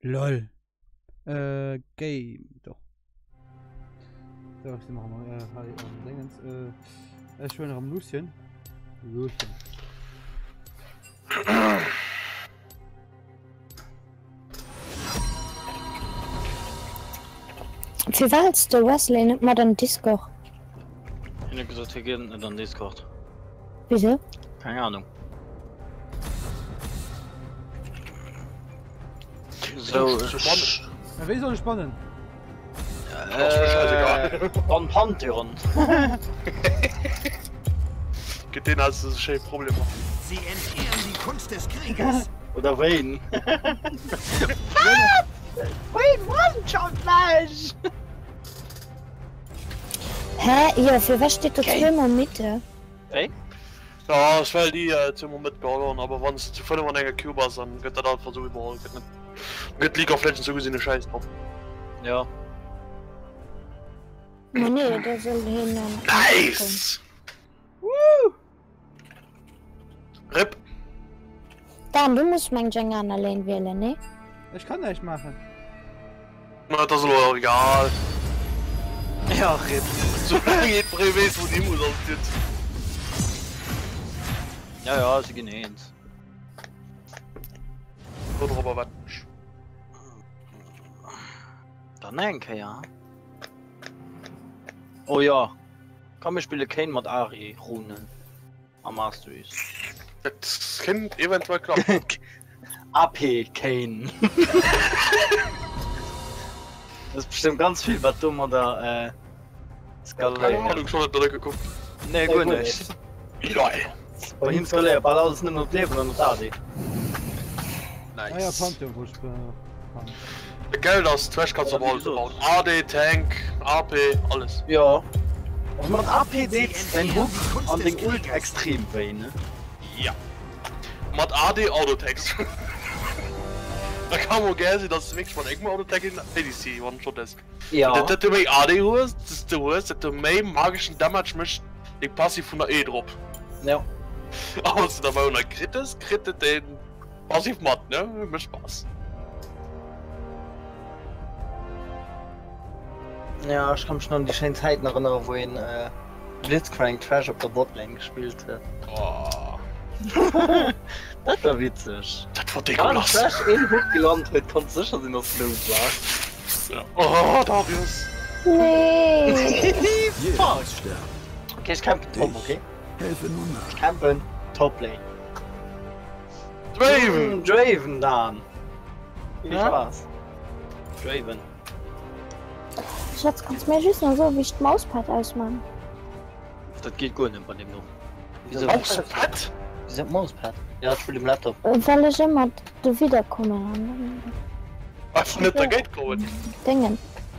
[SPEAKER 1] LOL. Game. Doch. So, was machen wir? Hi, Dingens. Ich will noch am Lucien. Lucien.
[SPEAKER 5] Wie warst du, Wesley? Nicht mal dann Discord.
[SPEAKER 2] Ich hab gesagt, wir gehen nicht an Discord.
[SPEAKER 5] Wieso?
[SPEAKER 2] Keine Ahnung. So,
[SPEAKER 1] Ja, wie soll ich spannen?
[SPEAKER 2] An Pantheon.
[SPEAKER 20] Geht den als das schön Problem.
[SPEAKER 3] Sie entehren die Kunst des Krieges.
[SPEAKER 2] Oder Wayne.
[SPEAKER 11] Wayne One-Shot-Fleisch!
[SPEAKER 5] Hä? Ja, für was steht da immer Mitte?
[SPEAKER 2] Ey?
[SPEAKER 20] Ja, ich will die immer mitgehauen, aber wenn es zu viel von einer Cube ist, dann geht das halt versucht überall. Geht League of Legends so gesehen eine Scheiß drauf.
[SPEAKER 2] Ja.
[SPEAKER 5] Oh nee, der soll hin.
[SPEAKER 20] Nice!
[SPEAKER 1] Woo!
[SPEAKER 20] RIP!
[SPEAKER 5] Dann, du musst meinen Jengan allein wählen, ne?
[SPEAKER 1] Ich kann nicht machen.
[SPEAKER 20] Na, das ist doch egal.
[SPEAKER 2] Ja, RIP.
[SPEAKER 20] So lange geht Breves, wo die Mutter sitzt.
[SPEAKER 2] Ja, ja, sie gehen eh.
[SPEAKER 20] Oder aber was?
[SPEAKER 2] Dann denke ja. Oh ja. Komm, ich spiele kein mit Ari Runen. Am Master ist.
[SPEAKER 20] Das kann eventuell klappen.
[SPEAKER 2] AP Kane. Das ist bestimmt ganz viel, was du mal da
[SPEAKER 20] Keine Ahnung, schon nicht durchgeguckt.
[SPEAKER 2] Nee, gut nicht.
[SPEAKER 20] Geil.
[SPEAKER 2] Bei ihm soll er bald alles nicht mehr leben und das Adi.
[SPEAKER 20] Nice.
[SPEAKER 1] Ah ja, Pantheon, wo ich
[SPEAKER 20] Geld aus Trash kannst du aber alles bauen. AD, Tank, AP, alles.
[SPEAKER 2] Ja. Und mit AP sieht den Hook an den Ult extrem weh, ne?
[SPEAKER 20] Ja. Mit AD Autotext. Da kann man gerne sehen, dass es wirklich von irgendeinem Autotech in ADC war schon das.
[SPEAKER 2] Ja.
[SPEAKER 20] Dass du mehr AD hast, dass du mehr magischen Damage mischt, den Passiv von der E drop.
[SPEAKER 2] Ja.
[SPEAKER 20] Aber wenn du dabei unter Crit den Passiv matt, ne? Mit Spaß.
[SPEAKER 2] Ja, ich kann mich noch an die schönen Zeiten erinnern, wo ihn Blitzcrank Trash auf der Botlane gespielt hat.
[SPEAKER 20] Oh.
[SPEAKER 2] Das war witzig.
[SPEAKER 20] Das war Dekolas.
[SPEAKER 2] Wenn Trash in Hook gelandet wird, kannst du sicher sein, dass es los war.
[SPEAKER 20] Ja. Oh, Darius.
[SPEAKER 5] Nee.
[SPEAKER 2] Fuck. Okay, ich campe Top, okay?
[SPEAKER 3] Helfe nun nach.
[SPEAKER 2] Ich campe Top-Lane.
[SPEAKER 20] Draven!
[SPEAKER 2] Draven dann. Viel
[SPEAKER 1] Ja?
[SPEAKER 2] Spaß. Draven.
[SPEAKER 5] Schatz, kannst du mir just noch so wie ich die Mauspad ausmachen?
[SPEAKER 2] Das geht gut nicht bei dem noch. Wieso
[SPEAKER 20] Mauspad?
[SPEAKER 2] Wieso Mauspad? Ja, ich spiele im Laptop.
[SPEAKER 5] Weil ich immer da wiederkommen kann.
[SPEAKER 20] Was nicht, da geht gut.
[SPEAKER 5] Dingen.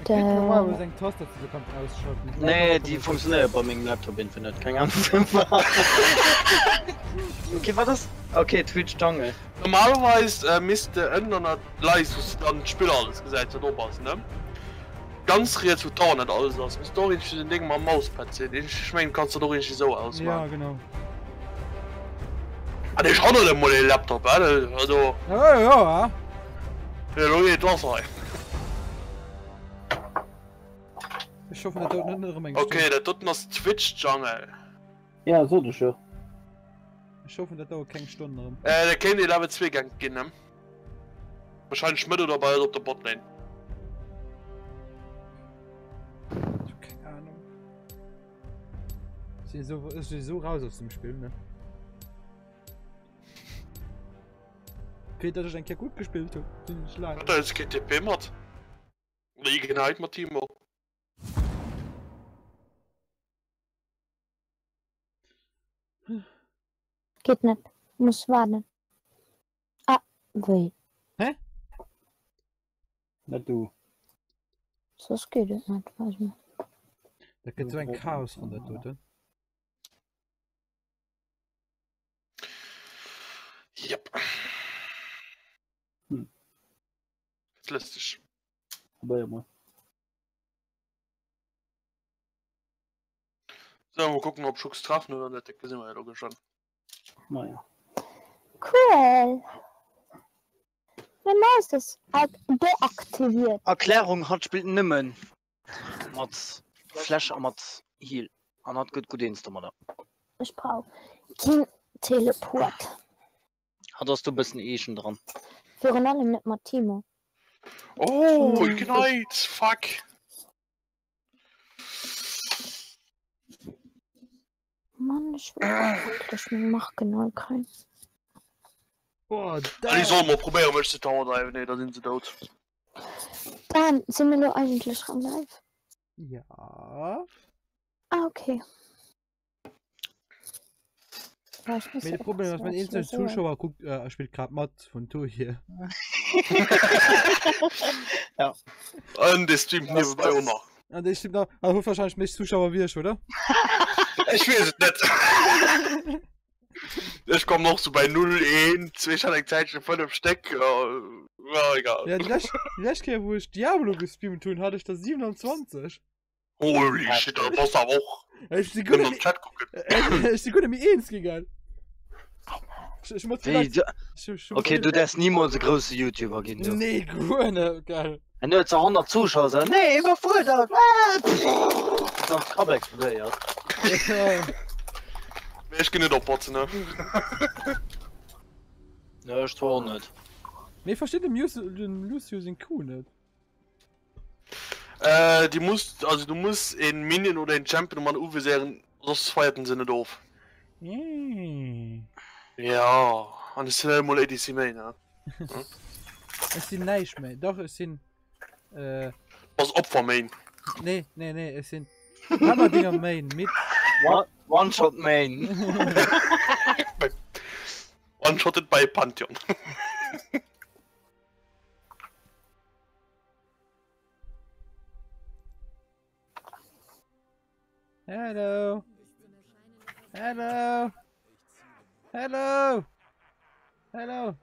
[SPEAKER 1] Normal, wo Tastatur kommt ausschalten.
[SPEAKER 2] Nee, die funktioniert bei meinem Laptop Infinite. Keine Ahnung. Okay, war das? Okay, Twitch Jungle.
[SPEAKER 20] Normalerweise müsste einer Leistung an Spieler alles gesagt hat, aufpassen, ne? Ganz real zu tun nicht alles aus. Muss doch nicht den Ding mal Mauspad sehen. Ich meine, kannst du doch nicht so ausmachen.
[SPEAKER 1] Ja, genau.
[SPEAKER 20] Ah, ich habe noch mal den Laptop, also.
[SPEAKER 1] Ja.
[SPEAKER 20] Ja, du geht was rein.
[SPEAKER 1] Ich hoffe, der tut nicht eine Menge.
[SPEAKER 20] Okay, der tut noch Twitch Jungle.
[SPEAKER 2] Ja, so du schon.
[SPEAKER 1] Ich hoffe, der dauert keine Stunde rum.
[SPEAKER 20] Der kann die Level 2 Gang gehen, ne? Wahrscheinlich Schmidt oder bei auf der Botlane.
[SPEAKER 1] Keine Ahnung. Ist sie so raus aus dem Spiel, ne? Okay, dass ich ein gut gespielt habe. Bin ich leid.
[SPEAKER 20] Da ist GTP Mod. Oder Ignite mit Timo.
[SPEAKER 5] Geht nicht. Muss warten. Ah, weh.
[SPEAKER 1] Hä?
[SPEAKER 2] Na du.
[SPEAKER 5] So geht es nicht, weiß man.
[SPEAKER 1] Da geht so ein Chaos von der Tote.
[SPEAKER 20] Yep. Das ist lustig.
[SPEAKER 2] Aber immer.
[SPEAKER 20] So, mal gucken, ob Schux treffen oder nicht. Das sind wir ja logisch schon.
[SPEAKER 2] Naja.
[SPEAKER 5] Cool. Dann war es deaktiviert.
[SPEAKER 2] Erklärung hat spielt nimmen mat Flash mat Heal an hat gut Instrument da.
[SPEAKER 5] Ich brauche kein Teleport.
[SPEAKER 2] Hast du bisschen Echen dran?
[SPEAKER 5] Für allem nicht mit Timo.
[SPEAKER 20] Oh, Ignite! Fuck!
[SPEAKER 5] Mann, ich will wirklich mit Machkanal kriegen.
[SPEAKER 1] Boah,
[SPEAKER 20] Ich soll mal probieren, mich zu Tower ne, da sind sie tot.
[SPEAKER 5] Dann sind wir nur eigentlich schon live.
[SPEAKER 1] Ja.
[SPEAKER 5] Ah, okay.
[SPEAKER 1] Das Problem ist, wenn ein Zuschauer guckt, spielt gerade Mod von Tour hier.
[SPEAKER 2] Ja.
[SPEAKER 20] Und das stimmt nicht bei uns noch.
[SPEAKER 1] Und das stimmt noch. Aber wahrscheinlich nicht Zuschauer wie ich, oder?
[SPEAKER 20] Ich weiß es nicht. Ich komme noch so bei 0-1, 2 Zeit schon voll im Steck. Ja, egal.
[SPEAKER 1] Ja, die letzte, wo ich Diablo gestreamt tun, hatte ich das 27.
[SPEAKER 20] Holy shit, da passt aber auch.
[SPEAKER 1] Ich bin gut im
[SPEAKER 20] Chat gucken.
[SPEAKER 1] Ich bin gut im E1 gegangen. Ich muss
[SPEAKER 2] Okay, du darfst niemals der größte YouTuber gehen. Du.
[SPEAKER 1] Nee, gut, ne, geil.
[SPEAKER 2] Wenn du jetzt 100 Zuschauer sagst, nee, immer voll da. Dann Kabel explodiert.
[SPEAKER 20] Ich gehe nicht aufpassen, ne?
[SPEAKER 2] Ja, ich tue auch nicht.
[SPEAKER 1] Nee, versteht den Lucio den Kuh nicht.
[SPEAKER 20] Du musst in Minion oder in Champion mal uversieren, sonst feierten sie nicht auf. Ja, und es sind mal ADC Main, ne?
[SPEAKER 1] Es sind nicht Main, doch, es sind.
[SPEAKER 20] Was Opfer Main?
[SPEAKER 1] Nee, es sind Hammerdinger Main mit.
[SPEAKER 2] One-Shot Main.
[SPEAKER 20] One-Shotted bei Pantheon.
[SPEAKER 1] Hello. Hello. Hello. Hello.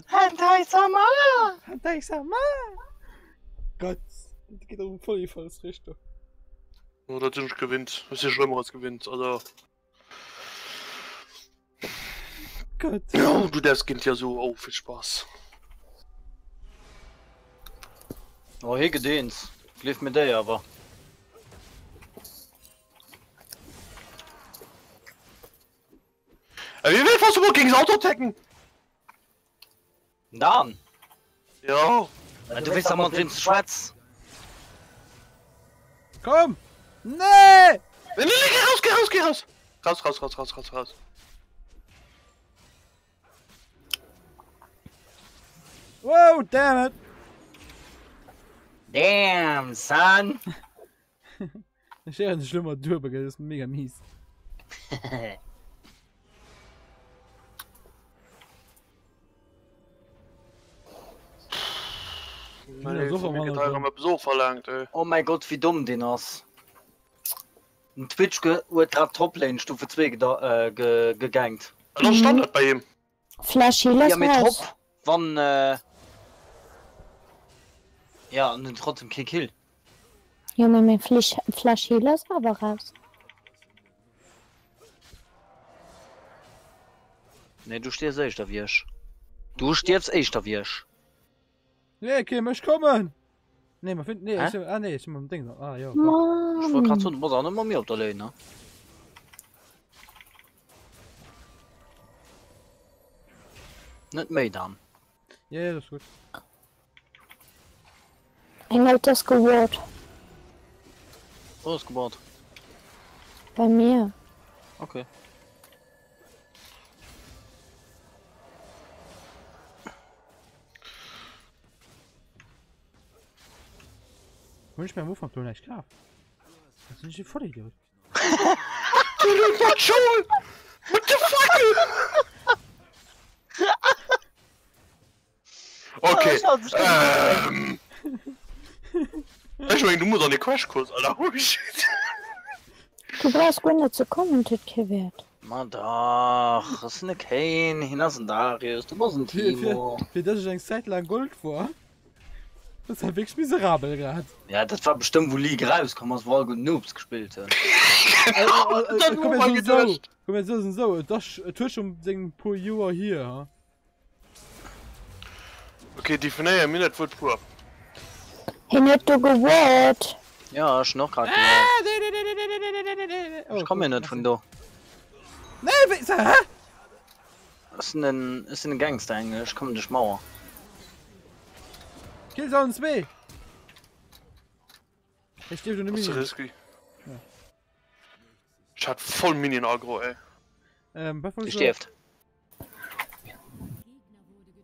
[SPEAKER 2] Hentai-sama!
[SPEAKER 1] Hentai-sama! Gott, das geht um voll die falsche Richtung.
[SPEAKER 20] Oder Dünsch gewinnt. Das ist ja Schlimmeres gewinnt, also.
[SPEAKER 1] Gott.
[SPEAKER 20] Oh, du das Kind ja so. Oh, viel Spaß.
[SPEAKER 2] Oh, hier gedehnt. Lief mit der aber.
[SPEAKER 20] Wie will fast du gegen das Auto attacken?
[SPEAKER 2] Dann.
[SPEAKER 20] Ja.
[SPEAKER 2] Du willst aber mit dem Schwarz.
[SPEAKER 1] Komm! Nee!
[SPEAKER 20] Nee, geh raus! Raus.
[SPEAKER 1] Wow, damn it!
[SPEAKER 2] Damn, son!
[SPEAKER 1] Ich sehe ein schlimmer Dürber, das ist mega mies.
[SPEAKER 20] So verlangt, ey.
[SPEAKER 2] Oh mein Gott, wie dumm den hast. Ein Twitch wird gerade Toplane Stufe 2 gegangt.
[SPEAKER 20] Das Standard bei ihm.
[SPEAKER 5] Flashy,
[SPEAKER 2] ja, mit Top, wann ja, und trotzdem kein Kill.
[SPEAKER 5] Ja, mit mein Flashy ist aber raus.
[SPEAKER 2] Ne, du stehst echt auf Wirsch. Du stirbst echt auf Wirsch.
[SPEAKER 1] Nee, okay, möchte kommen! Nee, man findet. Nee, nee, ich bin mit dem Ding. Ah, ja.
[SPEAKER 2] Ich wollte gerade so, du musst auch nicht mal mir auf der Lane, ne? Nicht mehr dann.
[SPEAKER 1] Ja, das ist gut.
[SPEAKER 5] Engel das geworden.
[SPEAKER 2] Wo ist gebaut?
[SPEAKER 5] Bei mir.
[SPEAKER 2] Okay.
[SPEAKER 1] Wenn ich mir Move von tun, echt klar. Das ist nicht voll Idiot.
[SPEAKER 20] What the fuck? Okay. Ich meine, du musst an den Crashkurs, Alter. Oh shit.
[SPEAKER 5] Du brauchst Gründe zu kommen, das kein Wert.
[SPEAKER 2] Man doch, das ist eine Kane, hinaus und Darius, du musst ein Timo.
[SPEAKER 1] Für das ich eine Zeit lang Gold vor. Das ist halt wirklich miserabel gerade.
[SPEAKER 2] Ja, das war bestimmt, wo League rauskommt, was Volk und Noobs gespielt hat.
[SPEAKER 1] Komm jetzt so, das tut schon den paar Jahre hier, ha?
[SPEAKER 20] Okay, die Finale mir nicht wird pur.
[SPEAKER 5] Hey, nicht du gewollt.
[SPEAKER 2] Ja, ich noch gerade ich komme ja nicht von da.
[SPEAKER 1] Nee, was ist das?
[SPEAKER 2] Das ist ein Gangster eigentlich, ich komme durch Mauer.
[SPEAKER 1] Killzone 2. Ich stehe schon im
[SPEAKER 20] Das ist
[SPEAKER 1] Minion.
[SPEAKER 20] risky. Ja. Ich hatte voll Minion-Aggro, ey.
[SPEAKER 2] Ich sterft.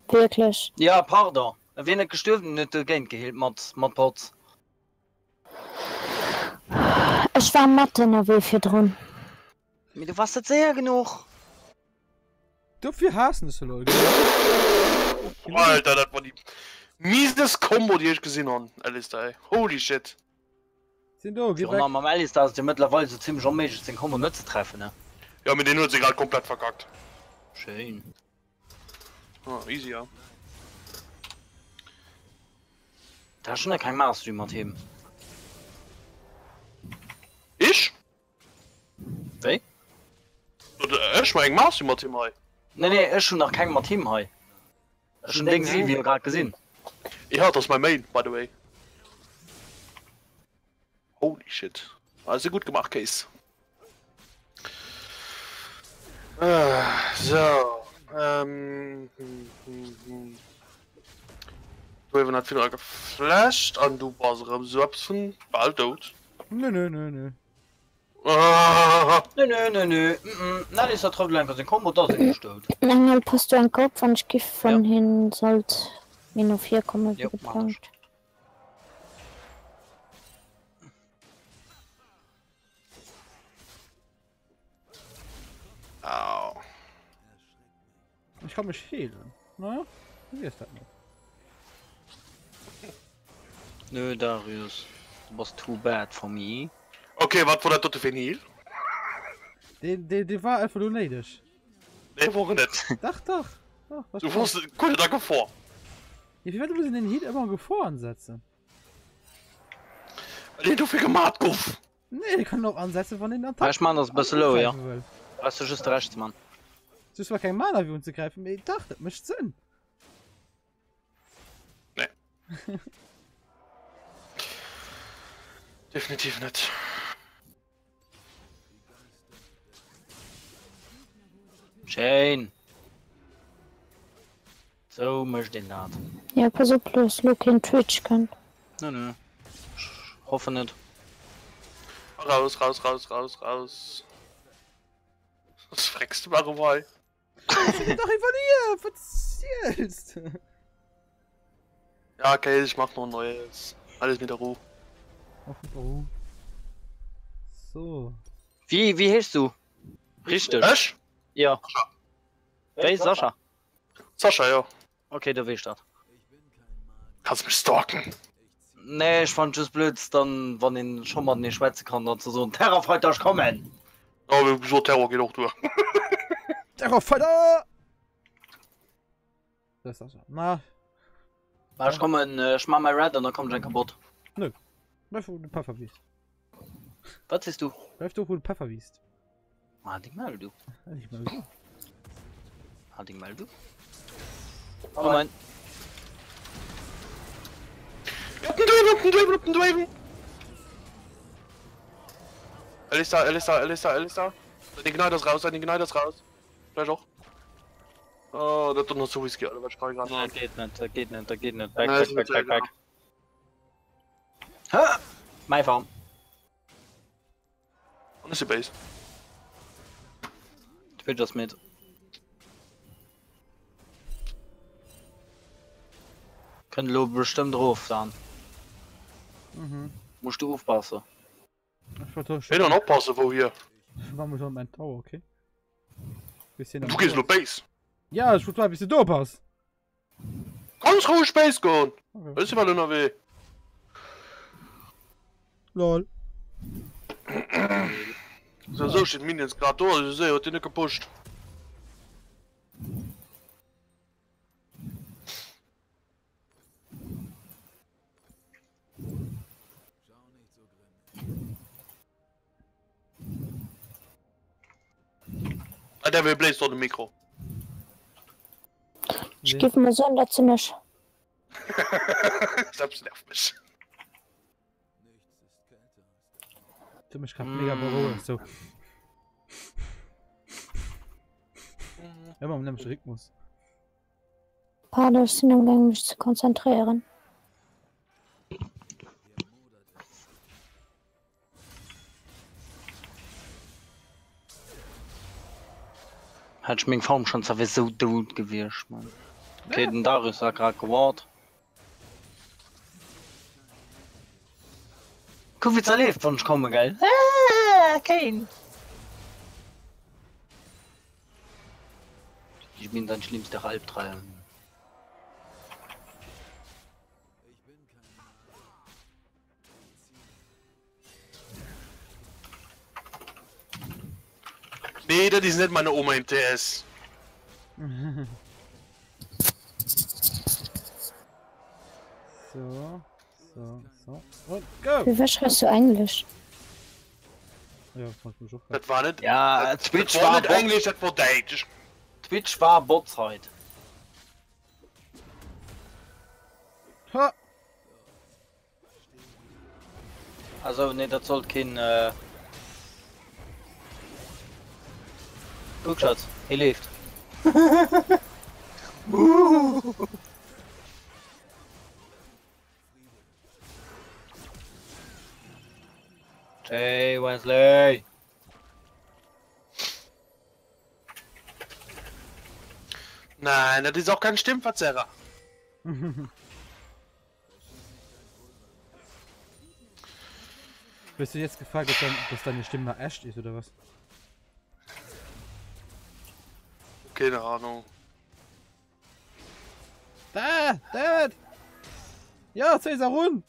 [SPEAKER 5] Wirklich?
[SPEAKER 2] Ja, pardon. Wenn er gestorben nicht gehen geheilt mit Pots.
[SPEAKER 5] Ich war Mathe noch wie für drin.
[SPEAKER 2] Du warst jetzt sehr genug.
[SPEAKER 1] Du viel hassen es, Leute.
[SPEAKER 20] Alter, das war die mieses Combo, die ich gesehen habe, Alistair, ey. Holy shit.
[SPEAKER 1] Sind du, geh weg.
[SPEAKER 2] Mal Alistair ist ja mittlerweile so ziemlich unmöglich, den Combo nicht zu treffen, ne?
[SPEAKER 20] Ja, mit denen hat sie gerade komplett verkackt.
[SPEAKER 2] Schön.
[SPEAKER 20] Ah, easy, ja.
[SPEAKER 2] Da ist schon kein Master-Streamer Themen.
[SPEAKER 20] Ich?
[SPEAKER 2] Wer?
[SPEAKER 20] Ich mein Master-Team, ey.
[SPEAKER 2] Nee, ich schon noch kein Team, hey. Schon denken Sie, wie ihr gerade gesehen.
[SPEAKER 20] Ja, das ist mein Main, by the way. Holy shit. Also gut gemacht, Case. So. Du hast nicht viel geflasht und du warst selbst von bald tot.
[SPEAKER 1] Nö.
[SPEAKER 2] Nö. Nein, ist der Trottel einfach den Combo da sind gestellt.
[SPEAKER 5] Dann passt du einen Kopf und ich gebe von hin, sollt minus 4 kommen wie geplant.
[SPEAKER 20] Au.
[SPEAKER 1] Ich kann mich healen. Na? Wie ist das nicht?
[SPEAKER 2] Nö, Darius. Du warst too bad for me.
[SPEAKER 20] Okay, was war das dort für ein Heal?
[SPEAKER 1] Die war einfach nur neidisch.
[SPEAKER 20] Nee, war nicht.
[SPEAKER 1] Doch.
[SPEAKER 20] Du wusstest, gute Danke vor.
[SPEAKER 1] Wie weit muss ich den Heat immer Gefahr ansetzen?
[SPEAKER 20] Nee, du viel gemacht, Guff.
[SPEAKER 1] Nee, die können auch ansetzen von den Attacken.
[SPEAKER 2] Ich meine, das ist ein bisschen low, ja. Weißt du, just rechts, Mann.
[SPEAKER 1] Das war kein Mana, wie uns zu greifen, aber ich dachte, das macht Sinn.
[SPEAKER 20] Nee. Definitiv nicht.
[SPEAKER 2] Schön. So möchte ich das.
[SPEAKER 5] Ja, pass auf, bloß Look in Twitch kann.
[SPEAKER 2] Nö. Ich hoffe nicht.
[SPEAKER 20] Raus. Was fragst du mal vorbei?
[SPEAKER 1] Ich bin doch von hier, verzielst.
[SPEAKER 20] Ja, okay, ich mach noch ein neues. Alles mit der Ruhe.
[SPEAKER 1] Oh. So.
[SPEAKER 2] Wie heißt du? Richtig.
[SPEAKER 20] Was?
[SPEAKER 2] Ja. Wer ist Sascha?
[SPEAKER 20] Sascha, ja.
[SPEAKER 2] Okay, du weißt das.
[SPEAKER 20] Kannst mich stalken.
[SPEAKER 2] Nee, ich fand es blöd, dann, wenn ich schon mal nicht schwätzen kann, dann zu so ein Terrorfighter kommen.
[SPEAKER 20] Aber so Terror geht auch durch.
[SPEAKER 1] Terrorfighter! Das ist Sascha. Na.
[SPEAKER 2] Ich komme in Schmammer Red und dann kommt schon kaputt.
[SPEAKER 1] Nö. Läuft wo du Puffer wiest.
[SPEAKER 2] Was siehst du?
[SPEAKER 1] Läuft doch wo du Puffer wiest.
[SPEAKER 2] Halt mal du. Halt mal du. Oh mein.
[SPEAKER 20] Draven. Alistair. Den Gnade ist raus, Vielleicht auch. Oh, das ist doch noch so Whisky, Alter, was ich gerade
[SPEAKER 2] Nein, geht nicht. Weg.
[SPEAKER 20] Ha!
[SPEAKER 2] Mein Farm.
[SPEAKER 20] Und ist die Base.
[SPEAKER 2] Ich will das mit. Können du bestimmt drauf sein.
[SPEAKER 1] Mhm.
[SPEAKER 2] Musst du aufpassen.
[SPEAKER 20] Hey, dann aufpassen, wo hier.
[SPEAKER 1] Machen wir schon mein Tower, okay? Bisschen
[SPEAKER 20] Du gehst nur Base.
[SPEAKER 1] Ja, ich wollte mal ein bisschen da passen.
[SPEAKER 20] Ganz ruhig Base gehen.
[SPEAKER 1] Okay.
[SPEAKER 20] Das ist mal nur weh.
[SPEAKER 1] Lol.
[SPEAKER 20] So steht Minions gerade da, ich sehe, hat die nicht gepusht. Ah, der will Blaze dort im Mikro.
[SPEAKER 5] Ich gebe mir so ein dazu nicht.
[SPEAKER 20] Selbst nervt mich.
[SPEAKER 1] Du mich gerade mega beruhigt, so. Immer nämlich Rhythmus.
[SPEAKER 5] Pardon, ich bin umgegangen, mich zu konzentrieren.
[SPEAKER 2] Hat ich mir Form schon so gut gewirrscht, man. Okay, den Darius hat gerade gewartet. Guck, wie es erlebt, wenn ich komme, gell? Kein. Ich bin dein schlimmster Albtraum.
[SPEAKER 20] Nee, das ist nicht meine Oma im TS.
[SPEAKER 1] So. Und go!
[SPEAKER 5] Wie schreibst du Englisch?
[SPEAKER 1] Ja, fand mich auch.
[SPEAKER 20] Das war nicht.
[SPEAKER 2] Ja,
[SPEAKER 20] das
[SPEAKER 2] Twitch
[SPEAKER 20] war
[SPEAKER 2] war
[SPEAKER 20] nicht Englisch, das war Deutsch.
[SPEAKER 2] Twitch war Bots heute.
[SPEAKER 1] Ha!
[SPEAKER 2] Also, ne, das sollte kein. Guck, Schatz, er lebt. Hey, Wesley!
[SPEAKER 20] Nein, das ist auch kein Stimmverzerrer.
[SPEAKER 1] Bist du jetzt gefragt, dass deine Stimme echt ist oder was?
[SPEAKER 20] Keine Ahnung.
[SPEAKER 1] Da! David! Ja, Cäsar rund!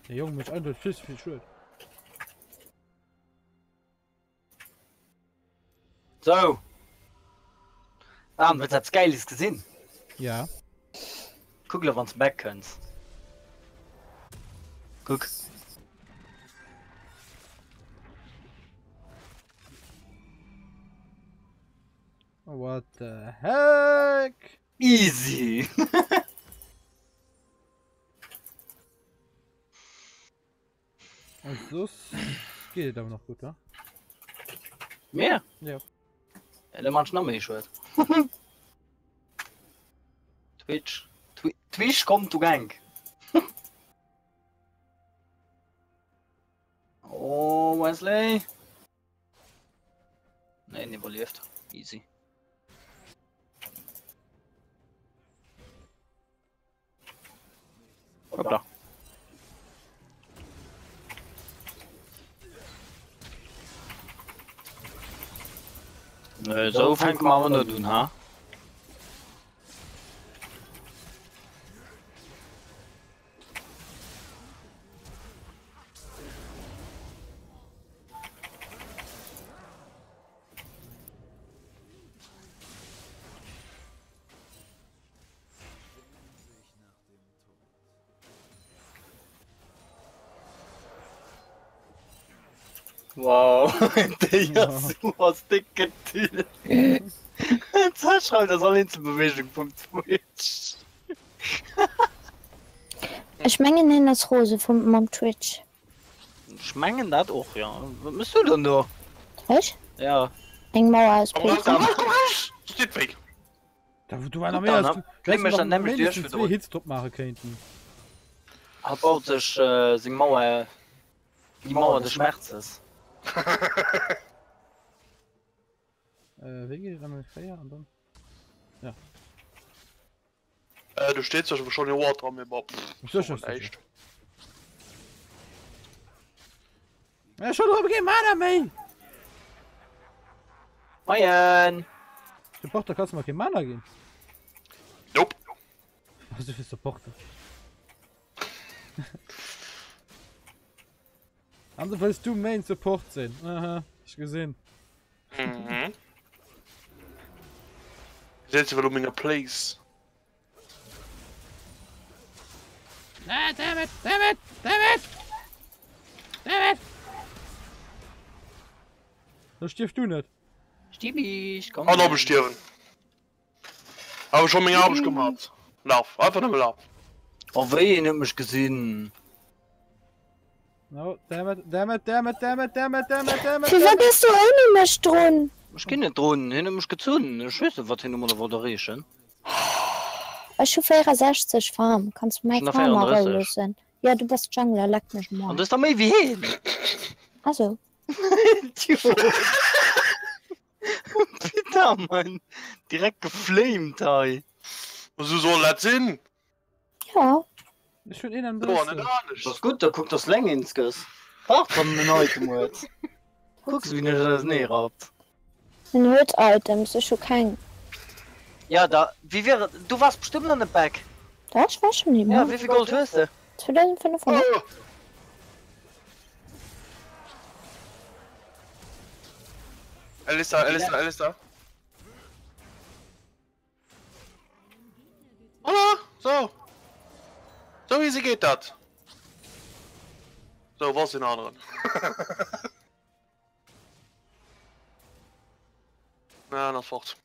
[SPEAKER 1] Der Junge mit eindeutig viel schuld.
[SPEAKER 2] So. Wird das Geiles gesehen?
[SPEAKER 1] Ja.
[SPEAKER 2] Guck, ob uns back kannst. Guck.
[SPEAKER 1] What the heck?
[SPEAKER 2] Easy.
[SPEAKER 1] Und so geht aber noch gut, ja?
[SPEAKER 2] Mehr?
[SPEAKER 1] Ja.
[SPEAKER 2] Ja, der manch noch mehr schuld. Twitch kommt zu Gang. Oh, Wesley. Nein, überlebt. Easy. Hoppla. So fängt man aber nicht tun, ha? Wow, der ist so was dicke Tüte. Jetzt schreibt das alle zur Bewegung vom Twitch.
[SPEAKER 5] Ich meine in das Rose von meinem Twitch.
[SPEAKER 2] Schmengen das auch, ja. Was bist du denn da?
[SPEAKER 5] Ich?
[SPEAKER 2] Ja.
[SPEAKER 5] Eng Mauer als
[SPEAKER 20] Steht weg.
[SPEAKER 1] Du war noch mehr als mindestens 2 Hitstop machen könnten.
[SPEAKER 2] Hat auch sich die Mauer des Schmerzes.
[SPEAKER 1] Wie geht dann mit Feier und dann? Ja.
[SPEAKER 20] Du stehst ja schon in Water, aber
[SPEAKER 1] echt. Ja, schon drüber gehen, Mann, mei!
[SPEAKER 2] Moin!
[SPEAKER 1] Supporter kannst du mal kein Mana gehen.
[SPEAKER 20] Nope.
[SPEAKER 1] Was ist für Supporter? Andere willst du Main Support sein. Aha, ich gesehen.
[SPEAKER 20] Mhm. Setz du in a place.
[SPEAKER 1] Ah, damn it, damn it, damn it! Damn it! Das stirbst du nicht.
[SPEAKER 2] Stiebig, komm.
[SPEAKER 20] Oh, noch bestirben. Aber schon mehr Arbeit gemacht. Lauf, einfach nur lauf.
[SPEAKER 2] Oh, weh, ich hab mich gesehen.
[SPEAKER 1] No, damn it, damn it, damn it, damn it, damn it, damn it, damn it.
[SPEAKER 5] Wieso bist du auch nicht mehr Strohn?
[SPEAKER 2] Ich geh nicht drohen, ich hab mich gezogen. Ich weiß nicht, was hin oder wo da riechen.
[SPEAKER 5] Ich schon 64 Farm. Kannst du meine
[SPEAKER 2] Schon
[SPEAKER 5] Farm
[SPEAKER 2] 34.
[SPEAKER 5] lösen? Ja, du bist Jungler, leck mich mal.
[SPEAKER 2] Und das ist doch mehr wie hin.
[SPEAKER 5] Also.
[SPEAKER 2] Peter, Mann. Direkt geflamed, ey.
[SPEAKER 20] Was soll das sein?
[SPEAKER 5] Ja.
[SPEAKER 1] Ich bin innen
[SPEAKER 20] Oh,
[SPEAKER 1] drin.
[SPEAKER 20] nicht.
[SPEAKER 2] Das ist gut, da guckt das länger ins Gesicht. Ach, von mir heute mal. Guckst, wie ihr das näher habt.
[SPEAKER 5] Ein Hüt-Items ist schon kein.
[SPEAKER 2] Ja, da. Wie wäre. Du warst bestimmt an der Back.
[SPEAKER 5] Das war schon nicht mehr.
[SPEAKER 2] Ja, wie viel Gold hast du?
[SPEAKER 5] 2500.
[SPEAKER 20] Oh. Alistair. Oh, so. So easy geht das. So, was in anderen? Na, noch fort.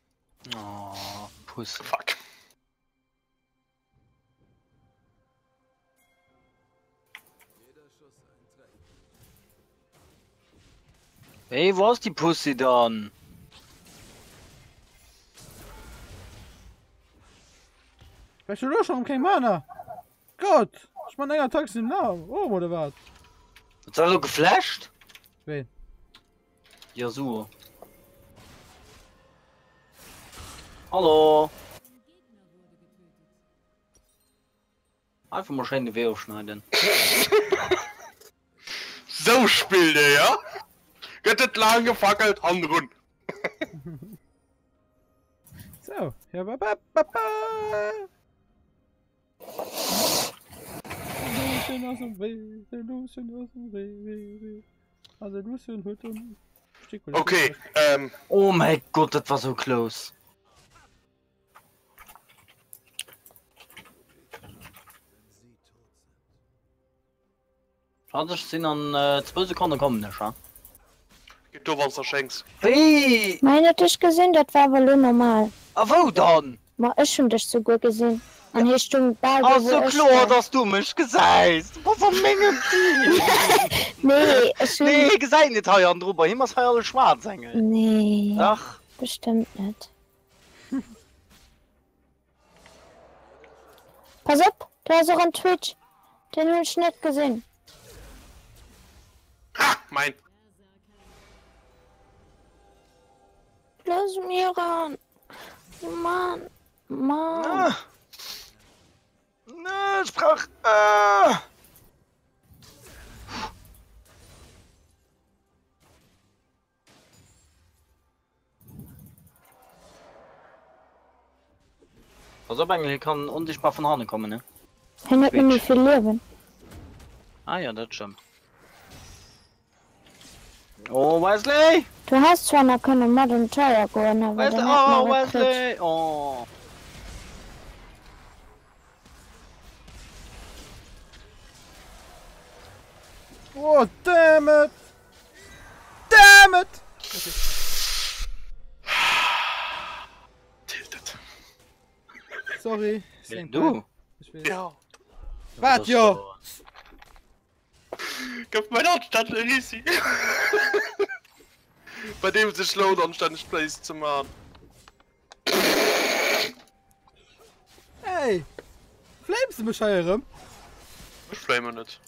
[SPEAKER 2] Oh, Puss.
[SPEAKER 20] Fuck.
[SPEAKER 2] Hey, wo ist die Pussy dann?
[SPEAKER 1] Weißt du doch schon kein Mana? Gott! Ich mein länger Taxi im Namen. Oh, oder was?
[SPEAKER 2] Hast du also geflasht?
[SPEAKER 1] Wen?
[SPEAKER 2] Ja, so. Hallo. Einfach mal schön die Weh aufschneiden.
[SPEAKER 20] So spielt er, ja? Gettet lang gefackelt, Hand rund.
[SPEAKER 1] So, ja, Lucian aus dem Weg, Lucian aus dem Weg. Also Lucian hört und...
[SPEAKER 20] Okay,
[SPEAKER 2] Oh mein Gott, das war so close. Schade, ich sind an 12 Sekunden kommen, nicht, ja?
[SPEAKER 20] Gib du was schenkst.
[SPEAKER 2] Wie?
[SPEAKER 5] Meine hat dich gesehen, das war wohl nur normal.
[SPEAKER 2] Ah, wo dann?
[SPEAKER 5] War ich schon dich so gut gesehen. An hier Stunde Berge,
[SPEAKER 2] Ach
[SPEAKER 5] wo
[SPEAKER 2] so
[SPEAKER 5] ich
[SPEAKER 2] klar,
[SPEAKER 5] war.
[SPEAKER 2] dass du mich gesagt. Was eine Menge
[SPEAKER 5] Nee, ich will...
[SPEAKER 2] Nee, gesagt nicht heuer drüber. Hier muss heuer alles schwarz sein.
[SPEAKER 5] Nee.
[SPEAKER 2] Ach.
[SPEAKER 5] Bestimmt nicht. Pass auf, da ist auch ein Twitch. Den hab ich nicht gesehen.
[SPEAKER 20] Ha, mein.
[SPEAKER 5] Lass mich ran. Mann. Mann.
[SPEAKER 2] Ah. Na, sprach. Also eigentlich kann unsichtbar von Hane kommen, ne?
[SPEAKER 5] Er hat nämlich viel Leben.
[SPEAKER 2] Ah ja, das stimmt. Oh, Wesley!
[SPEAKER 5] Du hast zwar noch keine Modern Tire gehen, aber
[SPEAKER 2] Wesley!
[SPEAKER 5] dann hat
[SPEAKER 2] Oh,
[SPEAKER 5] man
[SPEAKER 2] Wesley! Oh!
[SPEAKER 1] Oh, damn it! Damn it! Okay.
[SPEAKER 20] Tiltet.
[SPEAKER 1] Sorry.
[SPEAKER 2] Du?
[SPEAKER 20] Ja.
[SPEAKER 1] Wart, jo!
[SPEAKER 20] Gib mein Anstand, Elisi. Bei dem ist es slow, anstand ich Place zu machen.
[SPEAKER 1] Hey! Flames du mich heirem?
[SPEAKER 20] Ich flame nicht.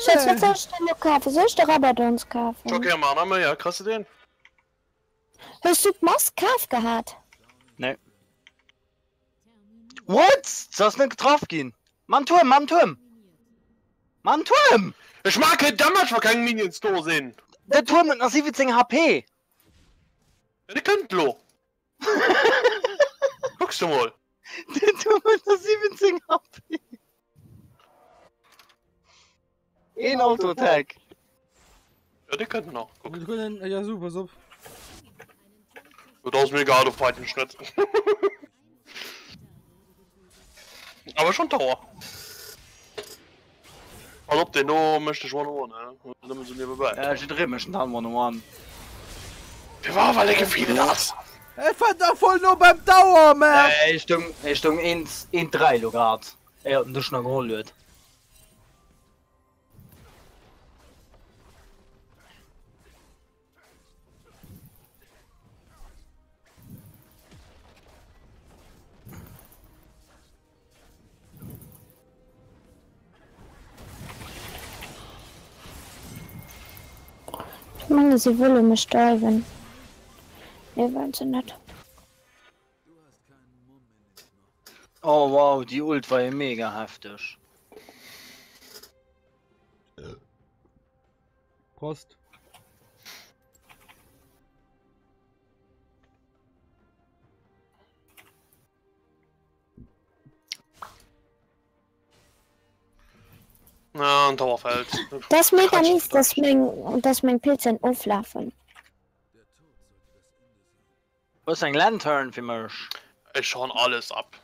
[SPEAKER 5] Schatz, was sollst du noch kaufen? Soll ich dir Rabadons kaufen?
[SPEAKER 20] Okay, Mann, aber ja, krass den.
[SPEAKER 5] Hast du Moss Kauf gehabt?
[SPEAKER 2] Ne. What? Das nicht drauf gehen. Mann Turm, Mann Turm. Mann Turm.
[SPEAKER 20] Ich mag kein Damage, weil keine Minions da sind.
[SPEAKER 2] Der Turm mit einer 17 HP.
[SPEAKER 20] Ja, die könnt lo. Guckst du mal.
[SPEAKER 2] Der Turm mit einer 17 HP. Ein Auto-Attack.
[SPEAKER 20] Ja, die könnten noch. Guck.
[SPEAKER 1] Ja, super, so.
[SPEAKER 20] Du hast mir egal, du fighten Schnitt. Aber schon Tower. Als ob der nur möchte ich one-on-one, ne? Dann müssen wir vorbei.
[SPEAKER 2] Ja, ich drehe mich dann one-on-one.
[SPEAKER 20] Wie war, weil ich viele das?
[SPEAKER 1] Ich fand da voll nur beim Dauer, man!
[SPEAKER 2] Ich stung in 3 Logat. Er hat ihn durch noch geholt.
[SPEAKER 5] Ich meine, sie wollen mich sterben. Nee, wollen sie nicht.
[SPEAKER 2] Oh wow, die Ult war ja mega heftig.
[SPEAKER 1] Prost.
[SPEAKER 20] Ja, ein Tower fällt.
[SPEAKER 5] Das ist mega mies, dass mein Pilze auflaufen.
[SPEAKER 2] Was ist ein Lantern für mich?
[SPEAKER 20] Ich schaue alles ab.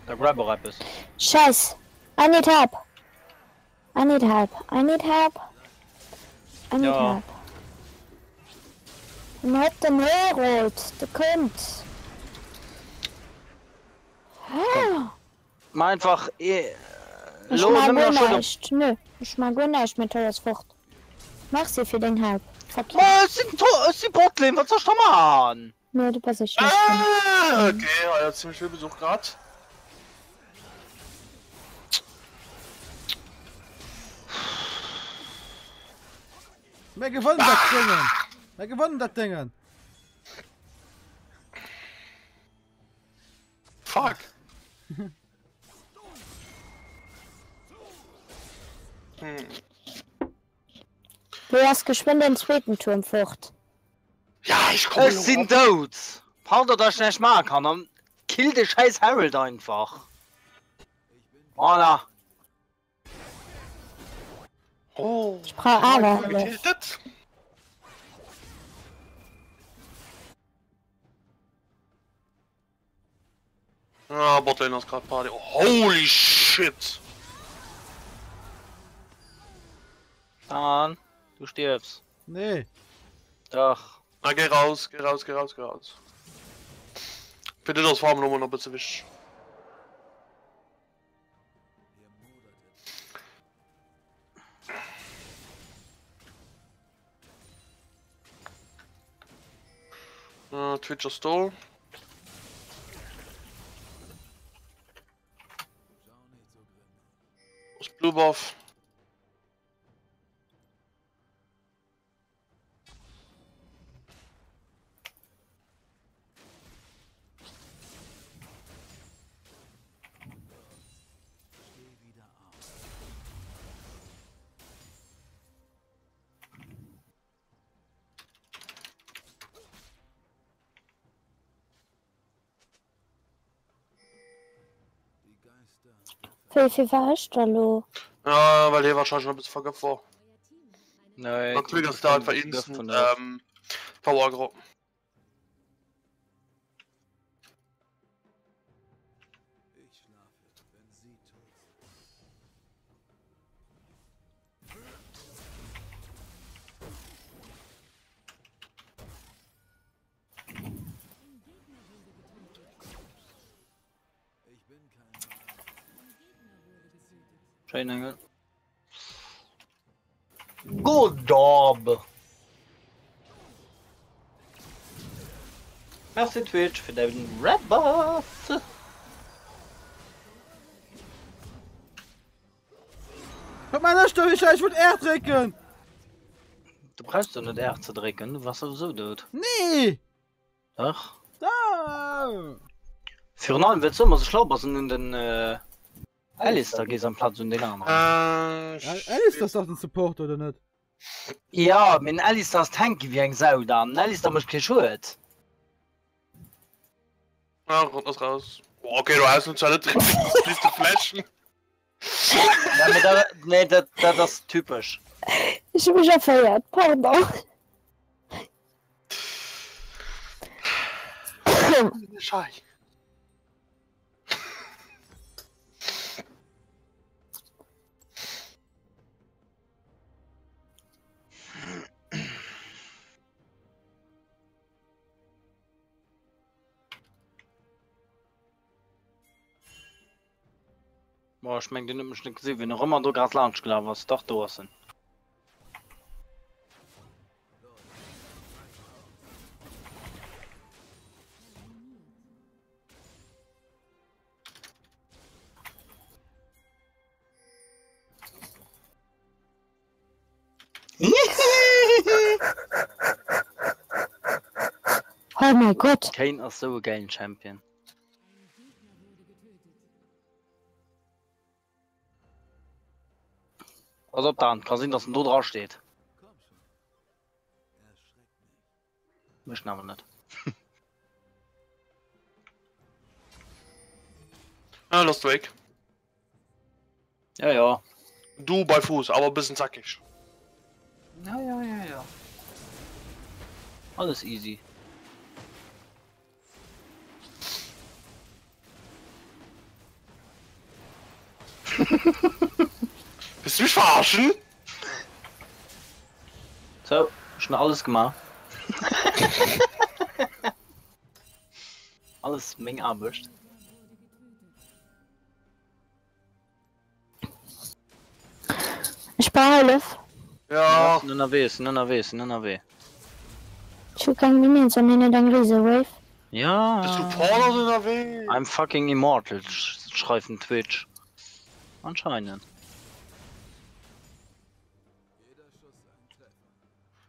[SPEAKER 2] Der Grabber-Rap ist.
[SPEAKER 5] Scheiß! I need help! I need help! I need help! I need
[SPEAKER 2] Ja.
[SPEAKER 5] help! Und hat den Herold, der kommt! Ah.
[SPEAKER 2] Mal einfach.
[SPEAKER 5] Ich mag nicht. Nö, ich mag nicht mit Torres Frucht. Mach sie für den Help.
[SPEAKER 2] Oh, es sind Botlane, was sollst du machen?
[SPEAKER 5] Nö, du bist nicht.
[SPEAKER 20] Okay, er hat ziemlich viel Besuch gerade.
[SPEAKER 1] Wer gewonnen das Ding? Wer gewonnen das Ding?
[SPEAKER 20] Fuck.
[SPEAKER 5] Du hast geschwind den zweiten Turm fort.
[SPEAKER 20] Ja, ich komme.
[SPEAKER 2] Es sind tot. Pardon, dass ich nicht machen kann. Dann kill den scheiß Harold einfach. Voilà.
[SPEAKER 20] Oh.
[SPEAKER 5] Ich brauche aber.
[SPEAKER 20] Ah, Botlane ist gerade Party. Oh, holy shit.
[SPEAKER 2] Dann, du stirbst.
[SPEAKER 1] Nee.
[SPEAKER 2] Doch.
[SPEAKER 20] Na, geh raus, geh raus, geh raus, geh raus. Bitte das Farmnummer noch ein bisschen wichtig. Twitcher Store. Das Blue Buff.
[SPEAKER 5] Wie viel war ich da, lo?
[SPEAKER 20] Ja, weil hier wahrscheinlich noch ein bisschen vergriffen war.
[SPEAKER 2] Nein.
[SPEAKER 20] Man kriegt das da halt instant Power Agro.
[SPEAKER 2] Schön, Good job! Merci Twitch für deinen Red Buff!
[SPEAKER 1] Guck mal, das stimmt, ich will R drücken!
[SPEAKER 2] Du brauchst doch nicht R zu drücken, du warst sowieso tot.
[SPEAKER 1] Nee!
[SPEAKER 2] Doch?
[SPEAKER 1] Da!
[SPEAKER 2] Für allem wird so so schlau was in den Alistair geht am Platz und den anderen.
[SPEAKER 1] Alistair ist doch ein Support oder nicht?
[SPEAKER 2] Ja, mit Alistair ist Tanky wie ein Sau da. Alistair muss kein Schuld.
[SPEAKER 20] Ah, das raus. Oh, okay, du hast uns ja nicht diese Flaschen.
[SPEAKER 2] Ja, aber da, nee, das ist typisch.
[SPEAKER 5] Ich bin ja verjährt, pardon.
[SPEAKER 20] Scheiße.
[SPEAKER 2] Boah, ich mein, den nämlich nicht gesehen, wenn noch immer du gerade Lounge gelaufen was doch du hast.
[SPEAKER 5] Oh mein Gott.
[SPEAKER 2] Kein ist so geilen Champion. Was ob dann? Kann sehen, dass ein Do drauf steht. Mich aber nicht.
[SPEAKER 20] Ah, lass du weg.
[SPEAKER 2] Ja, ja.
[SPEAKER 20] Du bei Fuß, aber ein bisschen zackig.
[SPEAKER 2] Ja. Alles easy.
[SPEAKER 20] Willst du mich verarschen?
[SPEAKER 2] So, schon alles gemacht. Alles Menge abwischt.
[SPEAKER 5] Ich behalte.
[SPEAKER 20] Ja.
[SPEAKER 2] NRW.
[SPEAKER 5] Ich will keine Minions, sondern dann Riese Wave.
[SPEAKER 2] Ja.
[SPEAKER 20] Bist du Porno in der W?
[SPEAKER 2] I'm fucking immortal, schreibt ein Twitch. Anscheinend.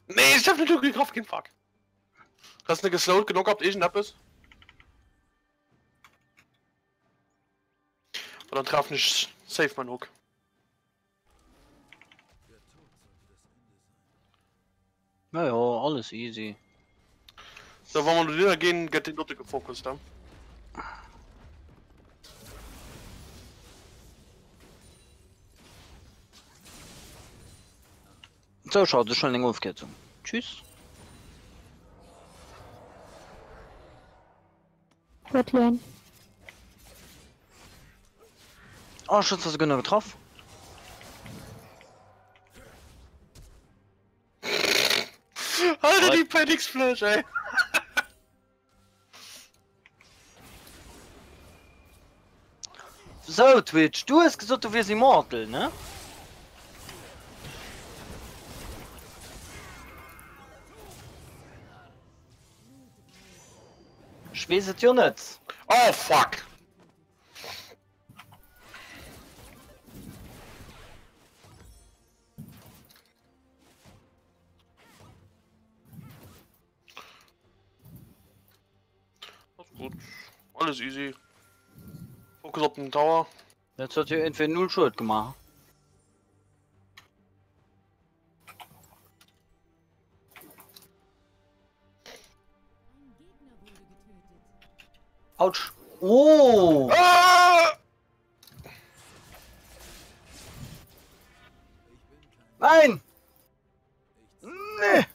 [SPEAKER 20] Nee, ich hab nicht gekauft, kein Fuck. Hast du nicht geslowt genug gehabt, ich hab es? Und dann traf nicht safe mein Hook.
[SPEAKER 2] Ja, alles easy.
[SPEAKER 20] So, wollen wir wieder gehen, get den Nutte gefokust haben.
[SPEAKER 2] So, schaut, das ist schon länger aufgeht. Tschüss.
[SPEAKER 5] Wird lernen.
[SPEAKER 2] Oh, schon hast du genau getroffen.
[SPEAKER 20] Alter, die Panics Flash, ey.
[SPEAKER 2] So, Twitch, du hast gesagt, du wirst immortal, ne? Ich weiß es ja nicht.
[SPEAKER 20] Oh, fuck. Gut, alles easy. Fokus auf den Tower.
[SPEAKER 2] Jetzt hat ihr entweder 0 Schuld gemacht. Autsch. Oh!
[SPEAKER 20] Ah!
[SPEAKER 2] Nein! Nee!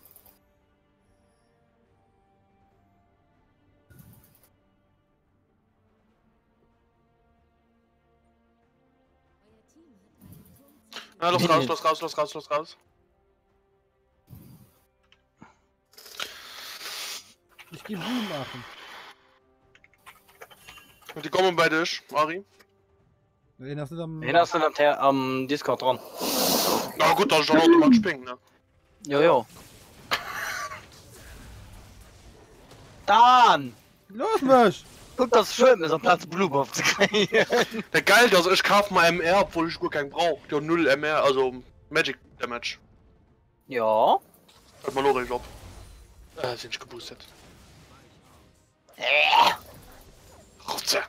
[SPEAKER 20] Ja, los raus.
[SPEAKER 1] Ich geh Blumen machen.
[SPEAKER 20] Und die kommen bei dich, Ari.
[SPEAKER 1] Den hast du dann
[SPEAKER 2] am Discord dran.
[SPEAKER 20] Na gut, da ist schon automatisch springen, ne?
[SPEAKER 2] Jo. Dann!
[SPEAKER 1] Los, mich!
[SPEAKER 2] Guck, das ist schön, mit so einem Platz Blue Buff zu kriegen.
[SPEAKER 20] Der geil, also ich kauf mal MR, obwohl ich gut keinen brauch. Der 0 MR, also Magic Damage.
[SPEAKER 2] Ja.
[SPEAKER 20] Hat man nur, ich glaub. Sind ich geboostet. Kurze.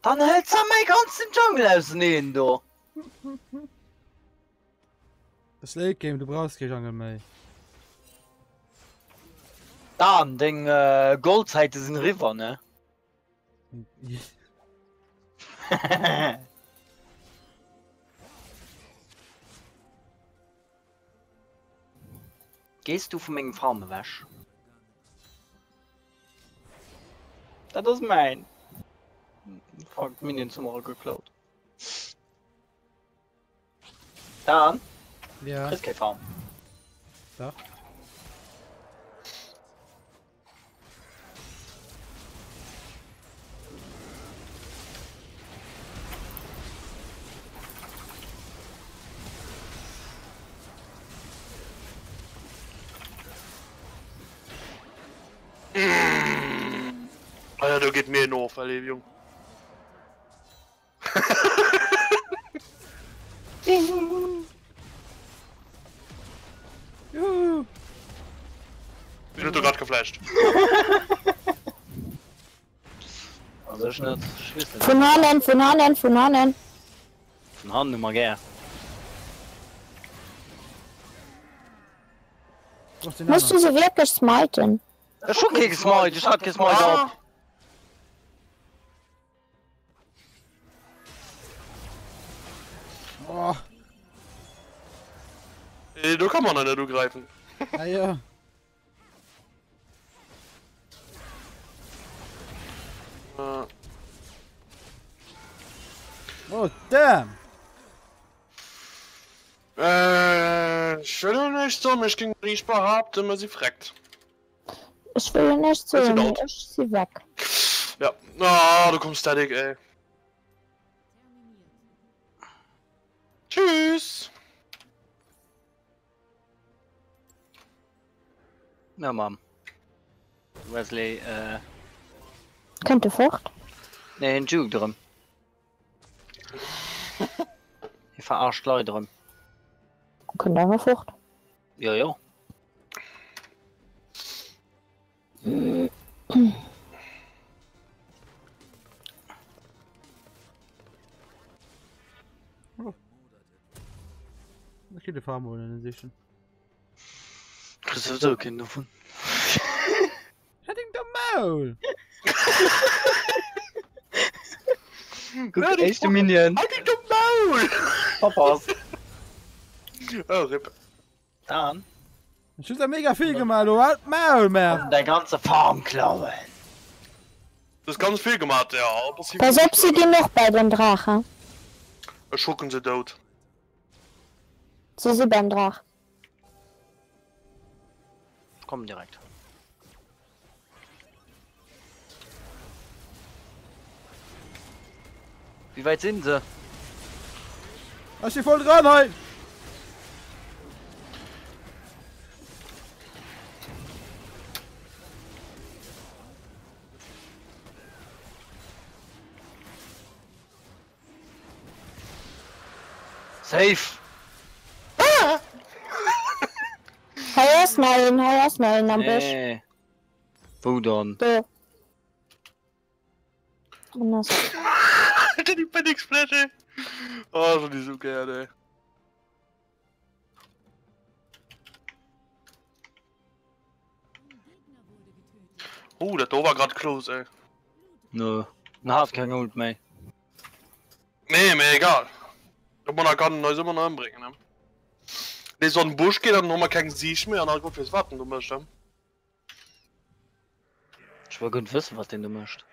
[SPEAKER 2] Dann hältst du meinen ganzen Dschungel ausnehmen, du.
[SPEAKER 1] Das Late Game, du brauchst kein Jungle mehr.
[SPEAKER 2] Dann, den Goldzeit ist in River, ne? Gehst du von meinem Farm wäsch? Das ist mein. Fragt Minion zum Mal geklaut. Dann?
[SPEAKER 1] Ja.
[SPEAKER 2] Ist kein Farm.
[SPEAKER 1] Doch.
[SPEAKER 20] Alter, du geht mir noch auf, Erlebung. Wie du gerade geflasht.
[SPEAKER 2] Also ich nicht.
[SPEAKER 5] Von Hannen.
[SPEAKER 2] Von Hand immer gern.
[SPEAKER 5] Musst du sie wirklich smiten?
[SPEAKER 2] Das ist schon kein Gesmite, ich hatte gesmite ab.
[SPEAKER 1] Oh.
[SPEAKER 20] Du kann man nicht, du greifen.
[SPEAKER 1] Ah ja. Oh, damn!
[SPEAKER 20] Ich will nicht so, ich ging nicht behaupten, wenn sie fragt.
[SPEAKER 5] Ich will nicht so,
[SPEAKER 20] Ist sie
[SPEAKER 5] nee,
[SPEAKER 20] laut?
[SPEAKER 5] ich sie weg.
[SPEAKER 20] Ja, na, du kommst fertig, ey. Tschüss!
[SPEAKER 2] Ja, Mom. Wesley,
[SPEAKER 5] Könnte fort.
[SPEAKER 2] Ne, ein Juke drin. Ich verarscht Leute drin.
[SPEAKER 5] Könnte einfach fort.
[SPEAKER 2] Ja, ja.
[SPEAKER 1] Ich gehe die Farm holen in sich.
[SPEAKER 2] Kriegst du so Kinder davon?
[SPEAKER 1] Hat ihn doch Maul!
[SPEAKER 2] Guck, echte Minion.
[SPEAKER 20] Halt dich doch Maul!
[SPEAKER 2] Papas.
[SPEAKER 20] Oh, Rippe.
[SPEAKER 2] Dann?
[SPEAKER 1] Ich hab da mega viel gemacht, du halt Maul, mehr!
[SPEAKER 2] Deine ganze Farm klauen.
[SPEAKER 20] Das ist ganz viel gemacht, ja. Aber sie
[SPEAKER 5] Pass auf, sie gehen noch bei den Drachen.
[SPEAKER 20] erschrocken sie tot.
[SPEAKER 5] Sie sind beim Drach.
[SPEAKER 2] Ich komm direkt. Wie weit sind sie?
[SPEAKER 1] Hast du voll dran halt!
[SPEAKER 2] Safe!
[SPEAKER 5] Heuer schnell am Busch.
[SPEAKER 2] Nee. Wo dann?
[SPEAKER 5] So. Und das.
[SPEAKER 20] Alter, die Phoenix-Flasche! Oh, so die so gerne. Der Tor war grad close, ey.
[SPEAKER 2] Nö. No. Hat kein Gold mehr.
[SPEAKER 20] Nee, mir egal. Man kann uns immer noch anbringen, ne? Wenn so ein Busch geht, dann nochmal kein Sieg mehr, dann gut fürs Warten, du möchtest.
[SPEAKER 2] Ich will gut wissen, was denn du möchtest.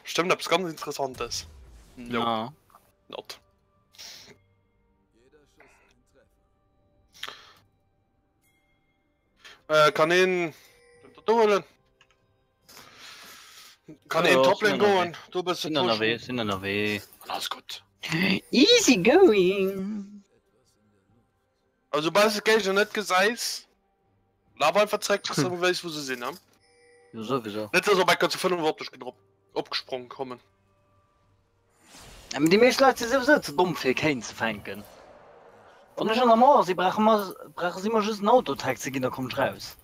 [SPEAKER 20] Stimmt, das ist ganz interessantes.
[SPEAKER 2] Ja.
[SPEAKER 20] Not. Kann ihn holen. Kann ihn Toplane gehen. Du bist
[SPEAKER 2] in der W, sind in der W.
[SPEAKER 20] Alles gut.
[SPEAKER 2] Easy going.
[SPEAKER 20] Also bei das Geld nicht gesagt. Lava einfach zeigt, dass du weißt, wo sie sind, ne?
[SPEAKER 2] Ja, sowieso.
[SPEAKER 20] Nicht so bei ganz 45 gedroppt. Abgesprungen kommen.
[SPEAKER 2] Aber die meisten Leute sind sowieso zu dumm für Kane zu fangen. Und nicht schon normal, sie brauchen immer just ein Autotag, da kommt raus.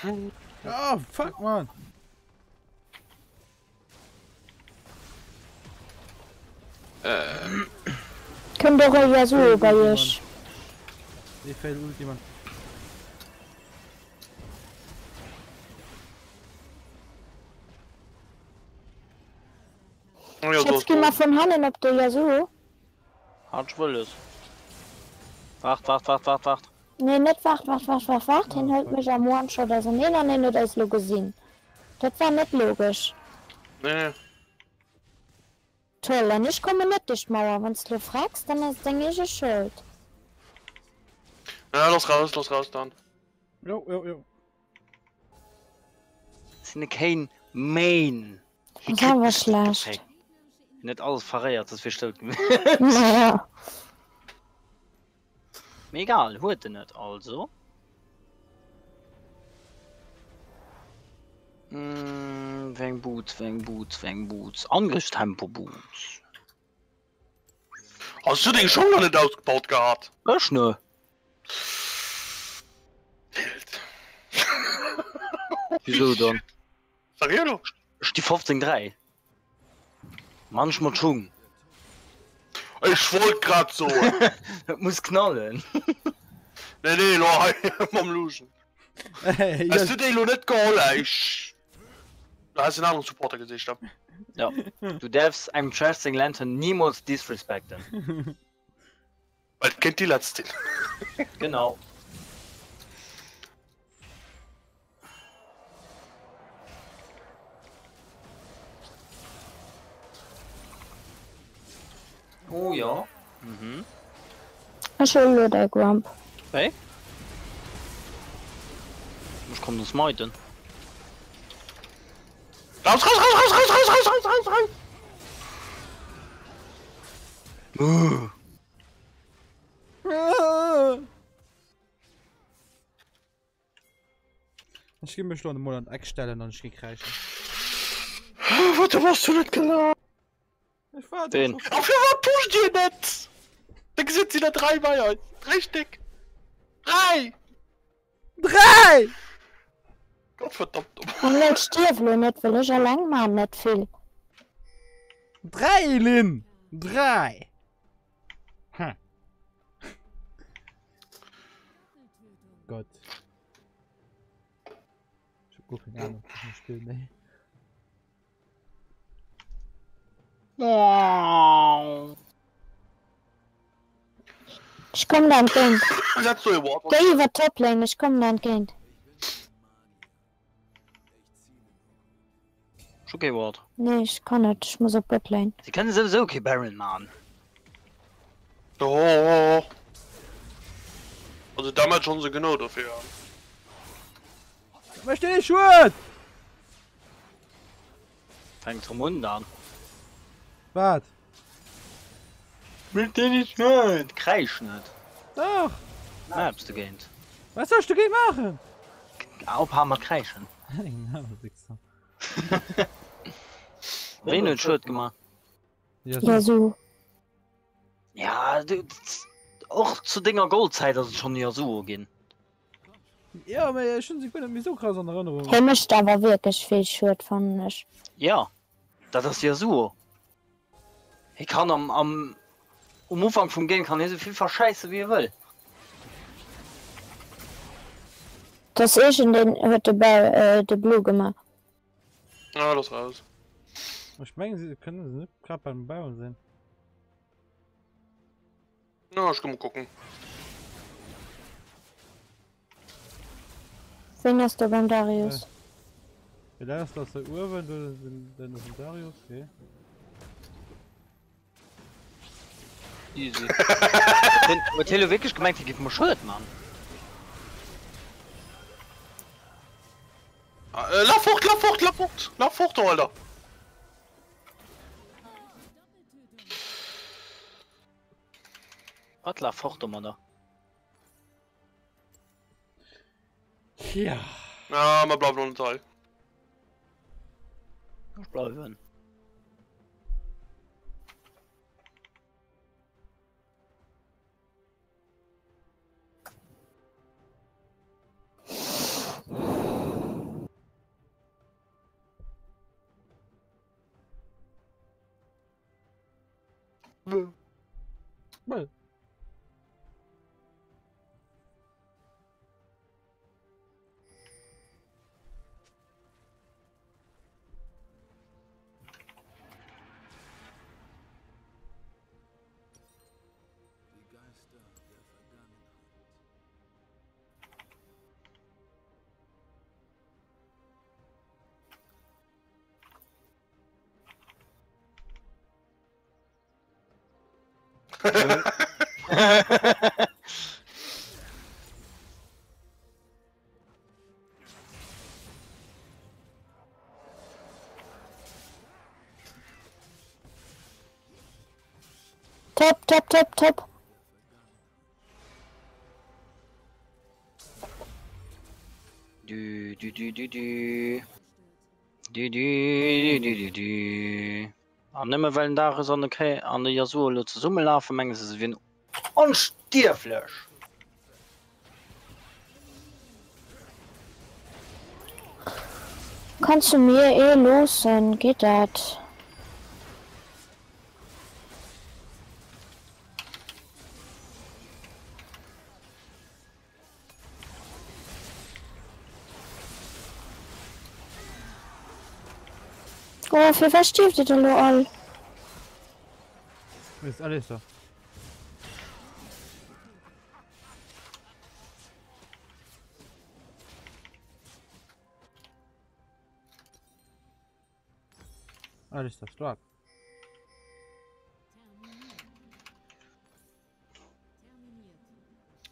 [SPEAKER 1] Oh, fuck, man.
[SPEAKER 5] Komm doch ja so bei ihr.
[SPEAKER 1] Ich fällt Ulti, Mann.
[SPEAKER 5] Jetzt geh mal von Hannen, ob du ja so.
[SPEAKER 2] Hat will es. Wacht.
[SPEAKER 5] Nee, nicht wacht. Den hält mich am One-Shot. Also, nee, das ist gesehen. Das war nicht logisch.
[SPEAKER 20] Nee.
[SPEAKER 5] Toll, dann ich komme nicht durch Mauer. Wenn du fragst, dann ist ich schuld.
[SPEAKER 20] Ja, los raus dann.
[SPEAKER 1] Jo.
[SPEAKER 2] Sind kein Main.
[SPEAKER 5] Das ist aber schlecht.
[SPEAKER 2] Nicht alles verreiert, das versteht.
[SPEAKER 5] Naja.
[SPEAKER 2] Egal, heute nicht, also. Weng Boots. Angriffstempo-Boots.
[SPEAKER 20] Hast du den schon noch nicht ausgebaut gehabt?
[SPEAKER 2] Was ne? Wieso dann?
[SPEAKER 20] Sag ich doch.
[SPEAKER 2] Die 15.3. Manchmal schon.
[SPEAKER 20] Ich wollte grad so.
[SPEAKER 2] Das muss knallen.
[SPEAKER 20] Nee, Mam Luschen. Hast du den noch nicht geholt? Da hast du einen anderen Supporter gesehen.
[SPEAKER 2] Ja. Du darfst einem Trusting Lantern niemals disrespekten.
[SPEAKER 20] Weil kennt die letzte.
[SPEAKER 2] Genau. Oh ja. Mhm.
[SPEAKER 5] Ich will der Grump.
[SPEAKER 2] Hey? Ich komm das meiden.
[SPEAKER 20] Raus!
[SPEAKER 1] Ich gebe mir schon einen Monat Eckstellen und ich krieg reichen.
[SPEAKER 20] Warte, warst du nicht klar?
[SPEAKER 1] Ich war
[SPEAKER 2] den.
[SPEAKER 20] Auf was pusht ihr nicht? Da sind sie da 3 Meier. Richtig. 3! Gottverdammt.
[SPEAKER 5] Und wenn Stiefel nicht will ich ja lang machen, nicht viel.
[SPEAKER 1] 3, Lin! 3! Hm. Gott. Ich hab gar keine Ahnung, was ich spiele, ne?
[SPEAKER 5] Ich komm dann, Kind.
[SPEAKER 20] Setz du ihr Wort.
[SPEAKER 5] Geh über Toplane, ich komm dann, Kind.
[SPEAKER 2] Okay, Wort.
[SPEAKER 5] Nee, ich kann nicht, ich muss auf Botlane.
[SPEAKER 2] Sie können sowieso okay Baron machen.
[SPEAKER 20] Oh. Also damals schon so genau dafür.
[SPEAKER 1] Was steht ich schon?
[SPEAKER 2] Fängt zum Mund an.
[SPEAKER 1] Was?
[SPEAKER 2] Mit dir nicht nicht. Kreisch nicht.
[SPEAKER 1] Doch.
[SPEAKER 2] Na, habst du gehend.
[SPEAKER 1] Was sollst du gehen machen?
[SPEAKER 2] Auch paar Mal kreischen. Wen hat Schuld gemacht?
[SPEAKER 5] Ja, so.
[SPEAKER 2] Ja, du, auch zu Dinger Goldzeit, dass es schon ja so gehen.
[SPEAKER 1] Ja, aber schon Sekunde mir so krass an Erinnerung.
[SPEAKER 5] Er möchte aber wirklich viel Shirt von nicht.
[SPEAKER 2] Ja, das ist ja so. Ich kann am Umfang vom Game kann ich so viel verscheißen wie er will.
[SPEAKER 5] Das ist in den heute bei der Blue gemacht.
[SPEAKER 20] Ja, los raus.
[SPEAKER 1] Ich meine, sie können sie nicht gerade beim Bauen sehen.
[SPEAKER 20] Na, ich kann mal gucken.
[SPEAKER 5] Wen hast du beim Darius?
[SPEAKER 1] Ja, da ist das der Uhr, wenn du dann ist ein Darius, okay.
[SPEAKER 2] Easy. Matteo wirklich gemeint, die gibt mir Schuld, Mann.
[SPEAKER 20] Lauf fort, Alter!
[SPEAKER 2] Was lauf fort, Mann, da?
[SPEAKER 1] Ja.
[SPEAKER 20] Ja, man bleibt noch ein Teil.
[SPEAKER 2] Ich bleibe.
[SPEAKER 14] Die Geister der Vergangenheit.
[SPEAKER 5] Top, top, top, top.
[SPEAKER 2] Du, du, du, du, du. Du, du, du, du, du, du. An nimmer wellen da so an der Yasuo zu Summe laufen, mengen sie wie ein Unstierfleisch.
[SPEAKER 5] Kannst du mir eh losen? Geht das? Oh, für was stiftet er nur all?
[SPEAKER 1] Ist alles so. Alles das stark.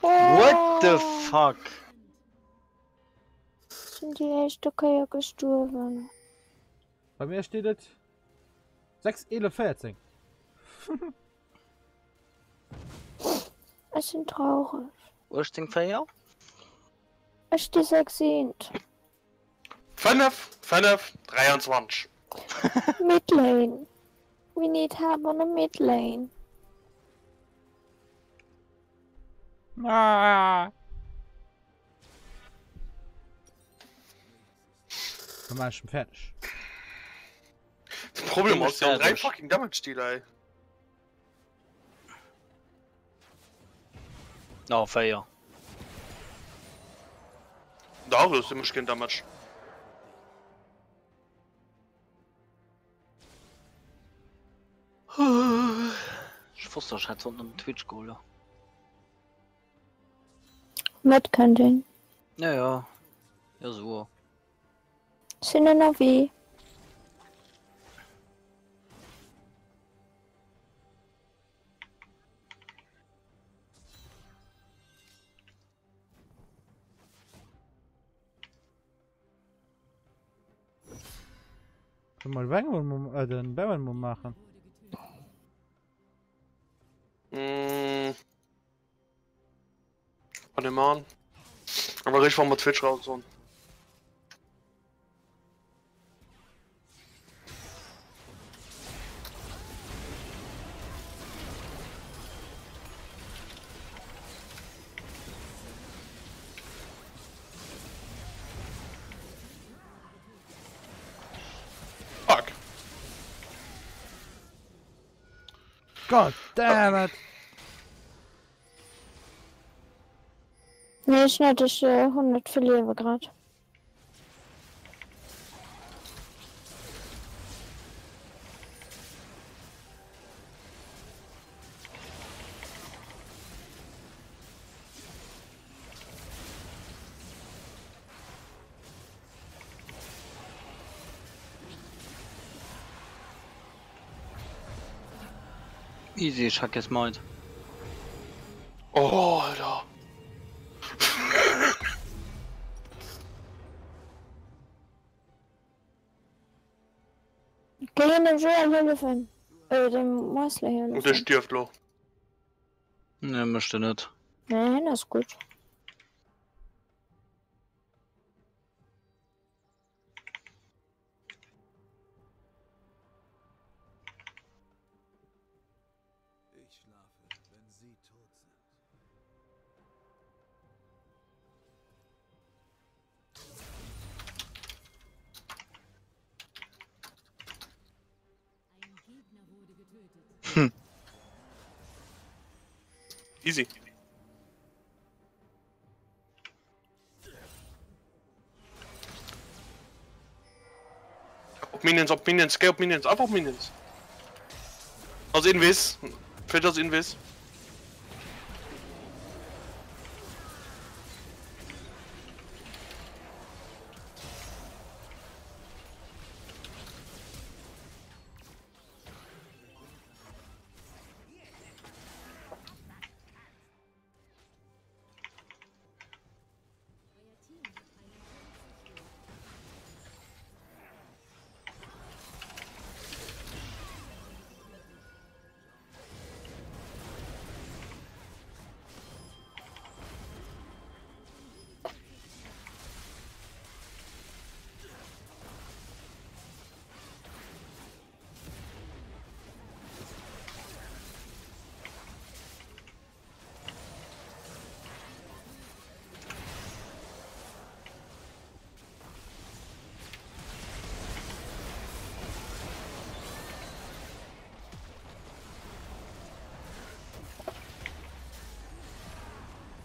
[SPEAKER 2] What the fuck?
[SPEAKER 5] Sind die echt okay gestorben?
[SPEAKER 1] Bei mir steht es 6:14.
[SPEAKER 5] Es sind traurig.
[SPEAKER 2] Wo ist denn Feier?
[SPEAKER 5] Es steht 16.
[SPEAKER 20] 5, 23.
[SPEAKER 5] Midlane. We need help on the mid lane.
[SPEAKER 1] Ah. Dann mach ich schon fertig.
[SPEAKER 20] Das Problem ist ja 3 fucking Damage-Dealer, ey.
[SPEAKER 2] No, Feier.
[SPEAKER 20] Da ist immer kein Damage.
[SPEAKER 2] Ich wusste, ich hatte unter dem Twitch-Goal.
[SPEAKER 5] Mit kann den.
[SPEAKER 2] Ja. Ja, so.
[SPEAKER 5] Sind er noch wie?
[SPEAKER 1] Mal den Bauern machen.
[SPEAKER 20] Von dem Mann. Aber ich war mal Twitch raus so. Fuck.
[SPEAKER 1] God damn it.
[SPEAKER 5] Nee, ich hatte 100 verliere gerade.
[SPEAKER 2] Easy, ich hack jetzt mal.
[SPEAKER 20] Oh, Alter.
[SPEAKER 5] Gehen dem Joel helfen. Dem Masler helfen.
[SPEAKER 20] Und der stirbt noch.
[SPEAKER 2] Ne, möchte nicht.
[SPEAKER 5] Nein, das ist gut.
[SPEAKER 14] Ich schlafe, wenn sie tot sind.
[SPEAKER 20] Easy. Auf Minions, geh auf Minions, einfach Minions. Also Invis. Fällt das Invis.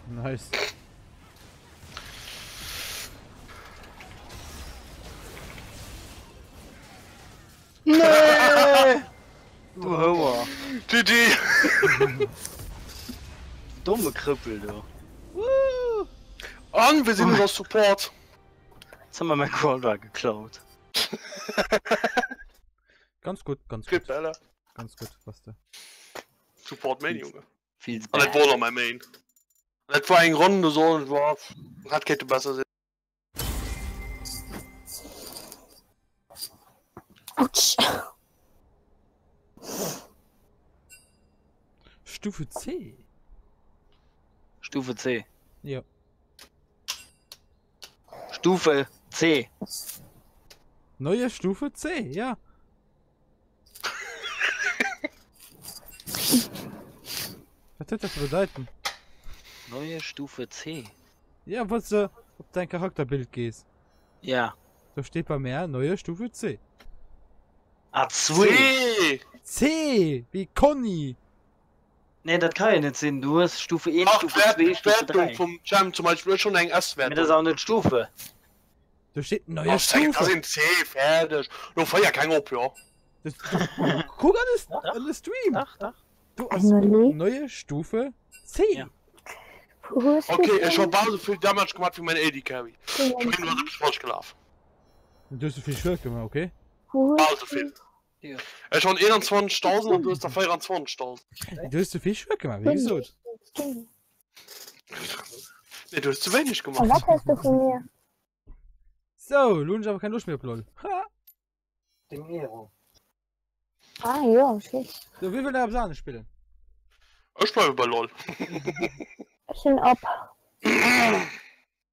[SPEAKER 1] Nice.
[SPEAKER 2] Nee! Du Hauer.
[SPEAKER 20] GG!
[SPEAKER 2] Dumme Krüppel, du.
[SPEAKER 20] An, wir sind unser Support.
[SPEAKER 2] Jetzt haben wir mein Crawler geklaut.
[SPEAKER 1] Ganz gut, ganz gut. Ganz gut, was da.
[SPEAKER 20] Support Main, Junge.
[SPEAKER 2] Viel
[SPEAKER 20] Und das war noch mein Main. Das war ein Runde so und war. Hat Kette besser sein.
[SPEAKER 5] Autsch.
[SPEAKER 1] Stufe C.
[SPEAKER 2] Stufe C.
[SPEAKER 1] Ja.
[SPEAKER 2] Stufe C.
[SPEAKER 1] Neue Stufe C, ja. Was hat das bedeuten?
[SPEAKER 2] Neue Stufe C.
[SPEAKER 1] Ja, was du auf dein Charakterbild gehst.
[SPEAKER 2] Ja.
[SPEAKER 1] Da steht bei mir neue Stufe C.
[SPEAKER 2] Ah, C!
[SPEAKER 1] C! Wie Conny!
[SPEAKER 2] Ne, das kann ja nicht sein. Du hast Stufe 1, Stufe 2, Stufe 3.
[SPEAKER 20] Vom Jam zum Beispiel schon ein S-Wert.
[SPEAKER 2] Das ist auch nicht Stufe.
[SPEAKER 1] Da steht neue Stufe.
[SPEAKER 20] Das sind C, fertig. Du feuer ja kein Op, ja.
[SPEAKER 1] Guck an den Stream! Du hast neue Stufe C. Ja.
[SPEAKER 20] Okay, ich hab so viel Damage gemacht wie mein AD Carry. Ich bin nur falsch gelaufen.
[SPEAKER 1] Du hast so viel Schwert gemacht, okay?
[SPEAKER 20] Also viel. Ja. Ich schon 21.000 und du hast da 24.000.
[SPEAKER 1] Du hast so viel Schwert gemacht, wieso?
[SPEAKER 20] Ne, du hast zu wenig gemacht.
[SPEAKER 5] Und was hast du von mir?
[SPEAKER 1] So, Lunge aber keine Lust mehr auf LOL. Ha!
[SPEAKER 2] Dem Ero.
[SPEAKER 5] Ah, ja, shit.
[SPEAKER 1] So, wie viel der Absahne spielen?
[SPEAKER 20] Ich bleibe bei LOL.
[SPEAKER 5] Ich bin ab.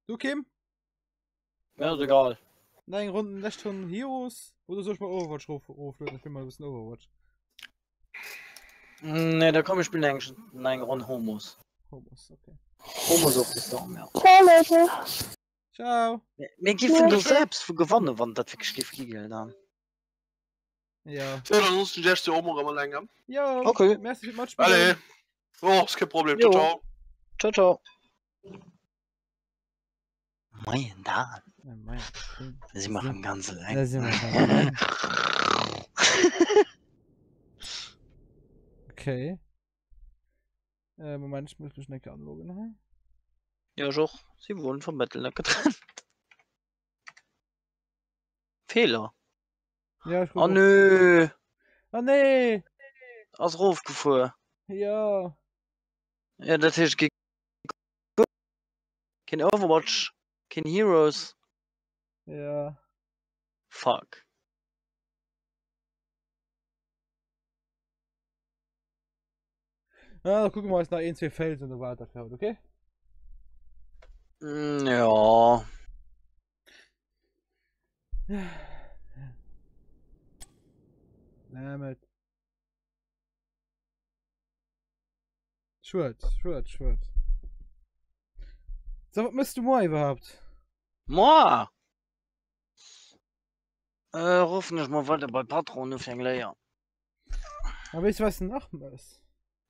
[SPEAKER 1] Du, Kim?
[SPEAKER 2] Ja, ist egal.
[SPEAKER 1] Nein, Runden lässt schon Heroes. Oder soll ich mal Overwatch auflösen? Ich will mal ein bisschen Overwatch.
[SPEAKER 2] Ne, da komm ich spielen eigentlich in einen Grund Homos.
[SPEAKER 1] Homos, okay.
[SPEAKER 2] Homos auf das Dorm, ja.
[SPEAKER 5] Ciao, Leute.
[SPEAKER 1] Ciao.
[SPEAKER 2] Mir gibt du selbst für gewonnen, wenn das wirklich gefliegelt haben.
[SPEAKER 1] Ja.
[SPEAKER 20] So, dann musst du die Omo mal länger.
[SPEAKER 1] Ja.
[SPEAKER 2] Okay.
[SPEAKER 1] Merci für Match.
[SPEAKER 20] Alle. Oh, ist kein Problem. Ciao, ciao.
[SPEAKER 2] Ciao, ciao. Mein da. Sie machen ganz lang.
[SPEAKER 1] Okay. Moment, ich muss mich nicht anloggen.
[SPEAKER 2] Ja, doch. Sie wurden vom Battle getrennt. Fehler.
[SPEAKER 1] Ja, ich
[SPEAKER 2] oh nö.
[SPEAKER 1] Oh nee.
[SPEAKER 2] Aus Ruf gefahren.
[SPEAKER 1] Ja.
[SPEAKER 2] Ja, das ist kein Overwatch. Kein Heroes.
[SPEAKER 1] Ja.
[SPEAKER 2] Fuck.
[SPEAKER 1] Ja, dann gucken wir uns nach 1, 2 Feld und so weiter fährt, okay?
[SPEAKER 2] Ja.
[SPEAKER 1] Damit. Schwert. So, was müsst du mal überhaupt?
[SPEAKER 2] Moi! Ruf nicht mal weiter bei Patron auf den Layer.
[SPEAKER 1] Aber weißt du, was du noch musst?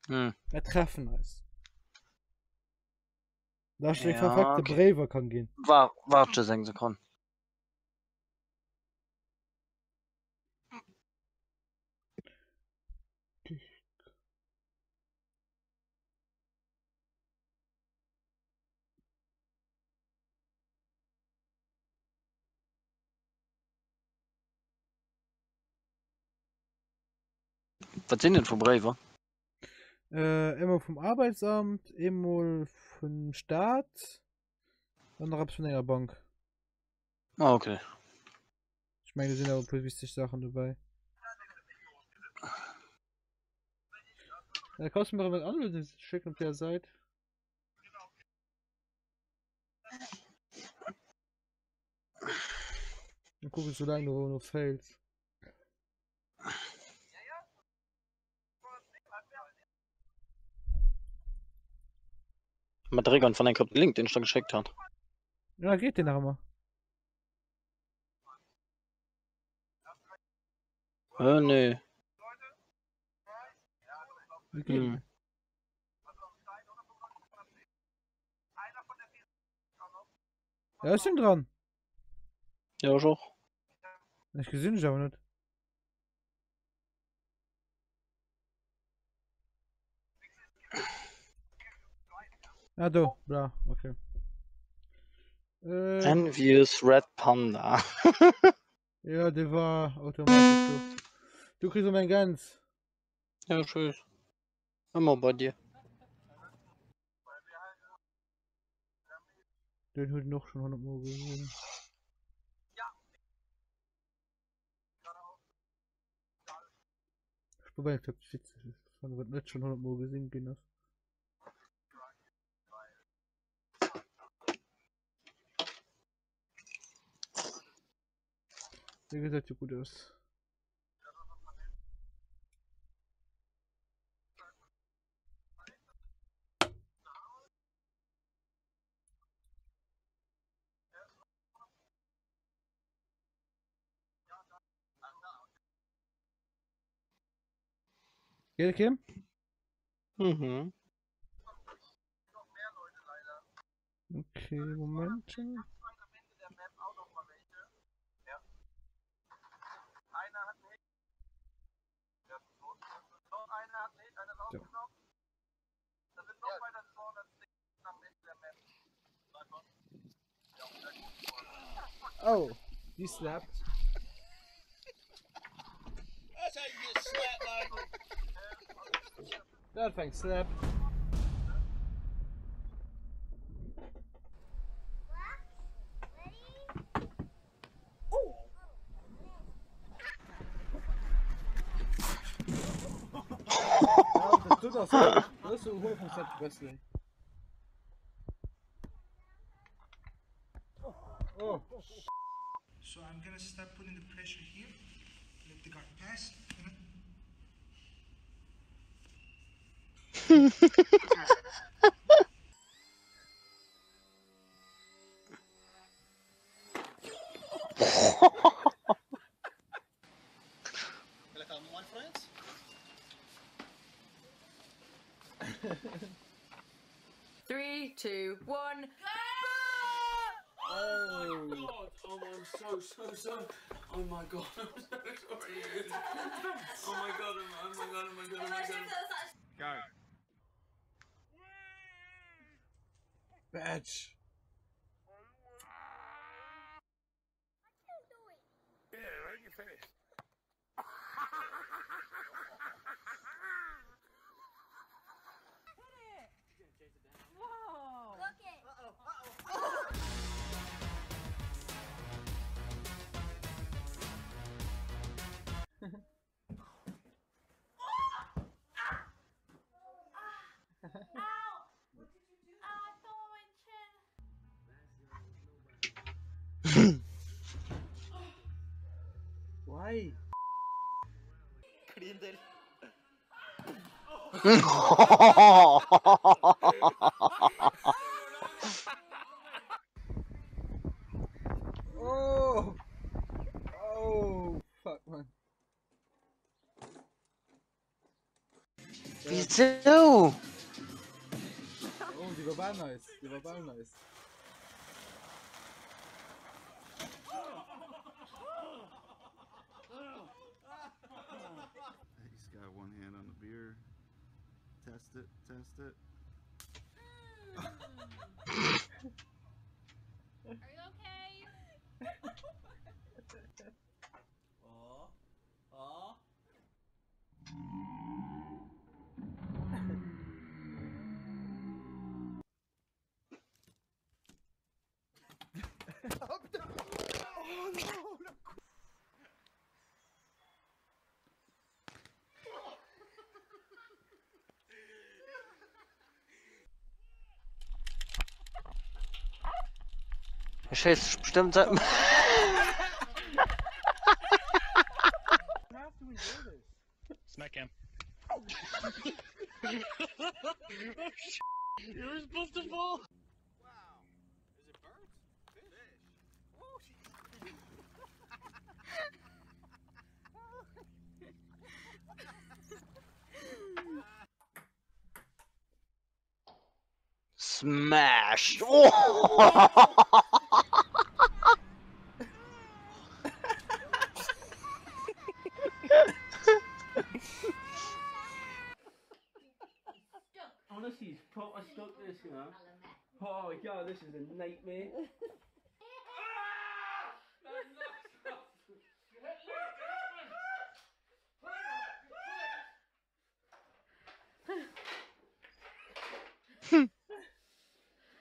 [SPEAKER 2] Wir
[SPEAKER 1] treffen uns. Da steht verfuckte Braver kann gehen.
[SPEAKER 2] Warte 6 Sekunden. Was sind denn für Braver?
[SPEAKER 1] Immer vom Arbeitsamt, immer vom Staat und noch von einer Bank.
[SPEAKER 2] Ah, okay.
[SPEAKER 1] Ich meine, da sind aber ein paar wichtige Sachen dabei. Da kannst du mir was anderes schicken auf der Seite. Dann gucke ich, so lange du noch fällst.
[SPEAKER 2] Mal Trägern von einem Link, den ich da geschickt habe.
[SPEAKER 1] Ja, geht den auch mal.
[SPEAKER 2] Nee.
[SPEAKER 1] Hm. Ja, ist denn dran?
[SPEAKER 2] Ja, auch.
[SPEAKER 1] Ich gesehen, ich aber nicht. Ah, du, bla, okay.
[SPEAKER 2] Envious Red Panda.
[SPEAKER 1] Ja, der war automatisch. Du kriegst mein Ganz.
[SPEAKER 2] Ja, tschüss. Immer bei dir.
[SPEAKER 1] Den heute noch schon 100 Mal gesehen. Ich probiere, ich glaube, das witzig ist. Das wird nicht schon 100 Mal gesehen, gehen das. Der gesagt, sieht gut aus. Geht, Kim?
[SPEAKER 2] Mhm.
[SPEAKER 1] Okay, Moment. So. Oh, you slapped.
[SPEAKER 11] That's how you get slapped, Michael.
[SPEAKER 1] That thing slapped. Das ist so 100% Wrestling. Oh.
[SPEAKER 21] So I'm gonna start putting the pressure here. Let the guard pass.
[SPEAKER 22] Three, two, one.
[SPEAKER 11] Oh my god! Oh, I'm so. Oh my god! I'm so sorry. Oh my god! Oh my god!
[SPEAKER 17] Go.
[SPEAKER 1] Badge.
[SPEAKER 11] Yeah, right in your face.
[SPEAKER 22] Whoa!
[SPEAKER 11] Look it.
[SPEAKER 1] Why?
[SPEAKER 11] Crindel.
[SPEAKER 1] Oh! Oh, fuck, man.
[SPEAKER 2] Wieso?
[SPEAKER 1] Oh, die war war nice. Die war nice.
[SPEAKER 8] He's got one hand on the beer. Test it, test it.
[SPEAKER 4] Are you okay?
[SPEAKER 2] Scheiße, bestimmt.
[SPEAKER 12] Smack him. You were supposed to fall.
[SPEAKER 15] Wow. Is it birds? Fish. Oh,
[SPEAKER 2] Smash!
[SPEAKER 10] Honestly, he's proper stuck this, you know. Oh my god, this is a nightmare.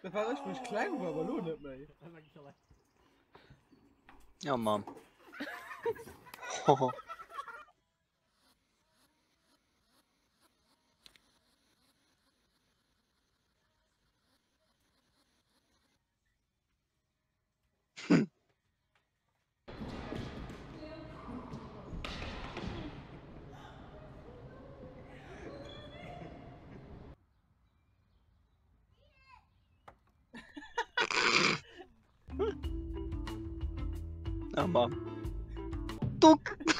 [SPEAKER 1] Das war richtig klein, war aber nur nicht mehr.
[SPEAKER 2] Ja, Mann. Ja, Mann. Duck!
[SPEAKER 23] This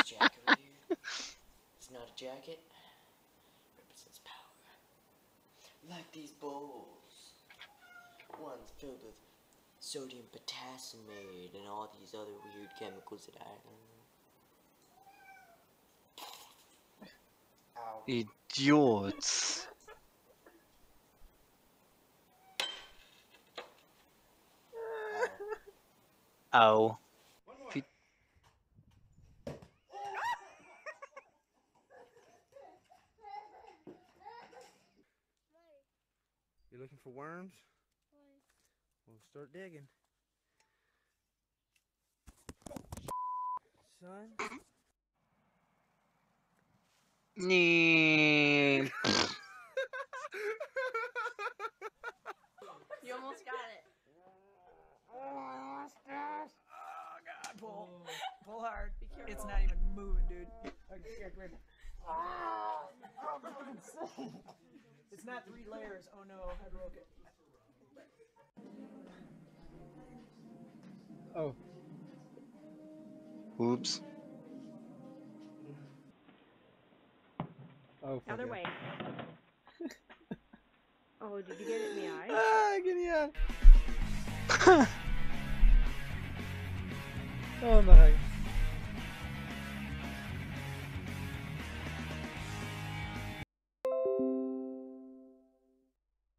[SPEAKER 23] jacket right here, it's not a jacket, it represents power. Like these bowls. One's filled with sodium potassimate and all these other weird chemicals that I don't know. Ow.
[SPEAKER 2] Idiots. Ow.
[SPEAKER 15] You looking for worms? We'll start digging. Son?
[SPEAKER 2] Nee.
[SPEAKER 18] You almost got it. Oh god, pull. Pull hard. Be careful. It's not even moving, dude. Okay, come here. It's not 3 layers. Oh no, I broke it.
[SPEAKER 1] Oh.
[SPEAKER 2] Oops.
[SPEAKER 1] Oh,
[SPEAKER 24] Other way. Oh, did you get it in the eye?
[SPEAKER 1] Ah, genial. Oh nein.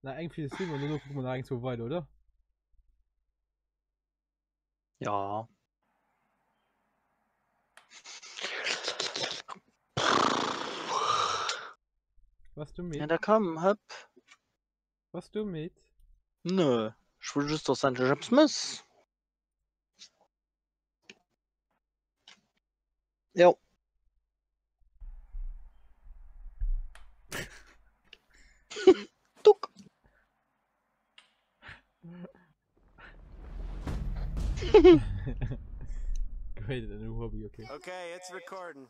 [SPEAKER 1] Na, irgendwie ist immer nur noch, guck mal, eigentlich so weit, oder?
[SPEAKER 2] Ja.
[SPEAKER 1] Was du mit?
[SPEAKER 2] Ja, da komm, hab.
[SPEAKER 1] Was du mit?
[SPEAKER 2] Nö, ich will just aus Sancho James Smith. Jo. Duck.
[SPEAKER 1] Great, a new hobby, okay.
[SPEAKER 15] Okay, it's recording.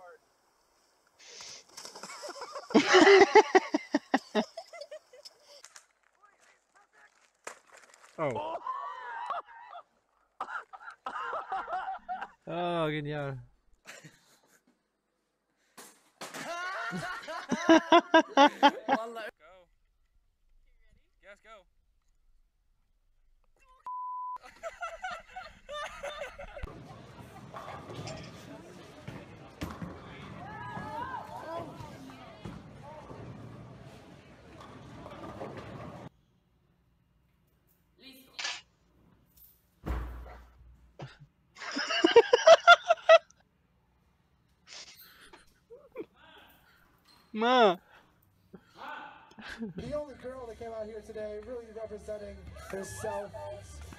[SPEAKER 1] Oh. Oh, genial.
[SPEAKER 2] Ma.
[SPEAKER 7] The only girl that came out here today really representing herself.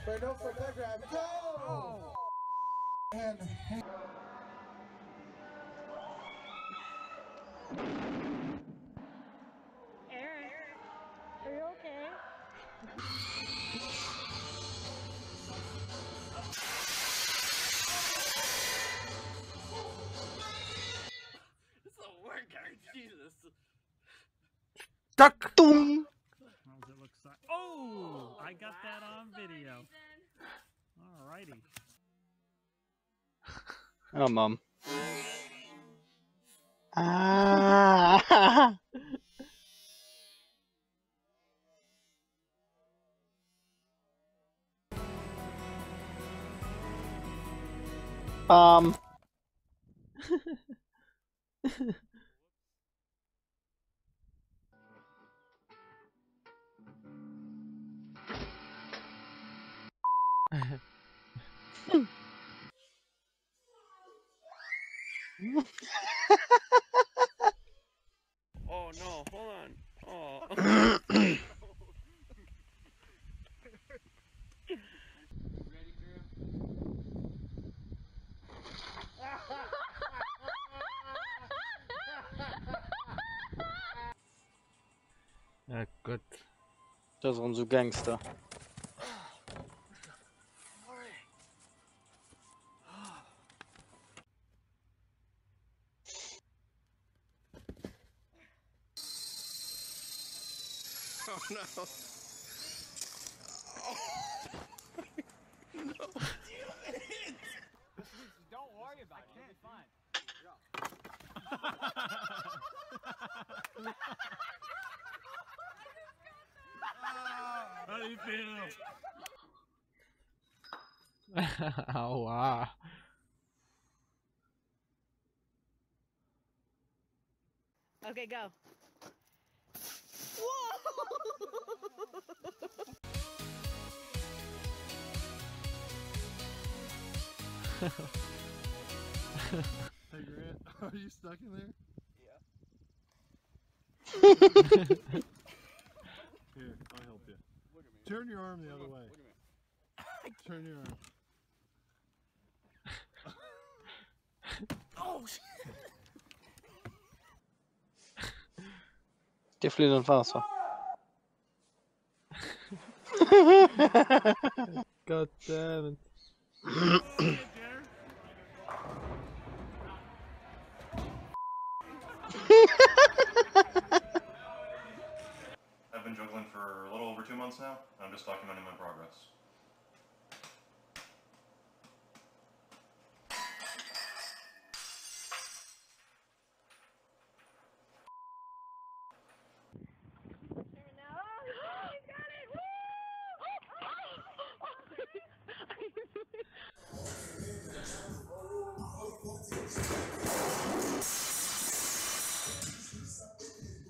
[SPEAKER 7] But no for Pegram. Go! Oh. And
[SPEAKER 24] Aaron, are you okay?
[SPEAKER 15] It's a workout, Jesus.
[SPEAKER 1] Duck!
[SPEAKER 9] How does it look? Oh, I got that on video. Alrighty.
[SPEAKER 2] Oh, Mom. Ah.
[SPEAKER 15] Oh no, hold on. Oh.
[SPEAKER 1] Ja, Gott.
[SPEAKER 2] Das sind so Gangster.
[SPEAKER 15] Oh no. Oh. No.
[SPEAKER 18] Don't worry about it. It'll be fine.
[SPEAKER 9] How do you feel?
[SPEAKER 1] Aua.
[SPEAKER 24] Okay, go.
[SPEAKER 8] Hey Grant, are you stuck in there?
[SPEAKER 15] Yeah.
[SPEAKER 8] Here, I'll help you. Turn your arm the other way. Turn your arm.
[SPEAKER 15] Oh shit.
[SPEAKER 2] Die fliehen ins Wasser.
[SPEAKER 1] God damn it.
[SPEAKER 13] I've been juggling for a little over 2 months now. I'm just documenting my progress.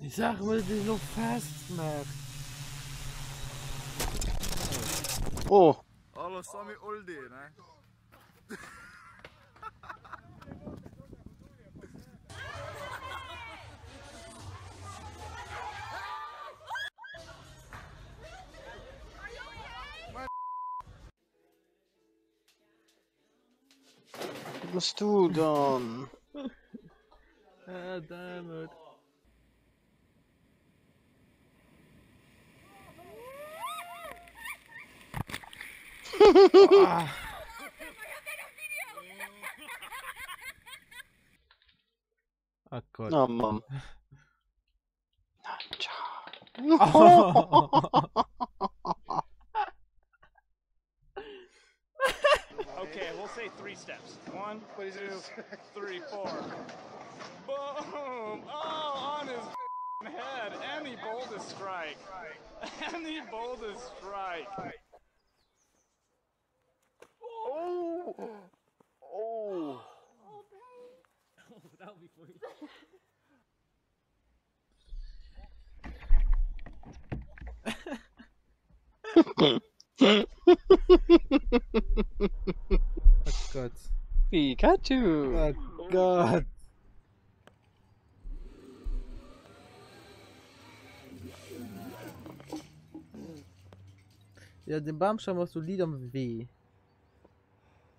[SPEAKER 1] Die Sache wurde dich noch festgemacht.
[SPEAKER 2] Oh.
[SPEAKER 8] Hallo Sammy Uldi, ne?
[SPEAKER 2] Was machst du dann?
[SPEAKER 1] Ah, damn it. Ah. Oh Gott.
[SPEAKER 2] Oh Mann.
[SPEAKER 15] Okay, we'll say 3 steps. 1, 2, 3, 4. Boom! Oh, on his head. And he bowled a strike. And he bowled a strike. Oh! Oh!
[SPEAKER 18] That'll be funny.
[SPEAKER 1] Oh Gott.
[SPEAKER 2] Pikachu!
[SPEAKER 1] Oh Gott. Ja, den Baumstamm hast du Lied am weh.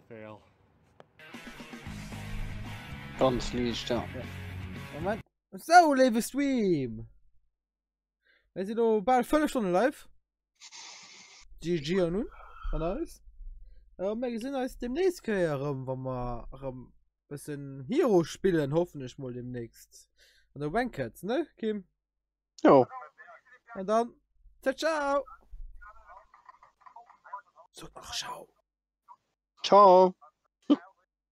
[SPEAKER 9] Fail.
[SPEAKER 2] Ganz liegt, ja.
[SPEAKER 1] Moment. So, live Stream! Wir sind noch bald 5 Stunden live. GG an nun. An alles. Wir sind uns demnächst kehren, wenn wir ein bisschen Hero spielen, hoffentlich mal demnächst. An der Wankets, ne, Kim?
[SPEAKER 2] Jo.
[SPEAKER 1] Und dann, ciao, ciao! So, ach, ciao.
[SPEAKER 2] Ciao.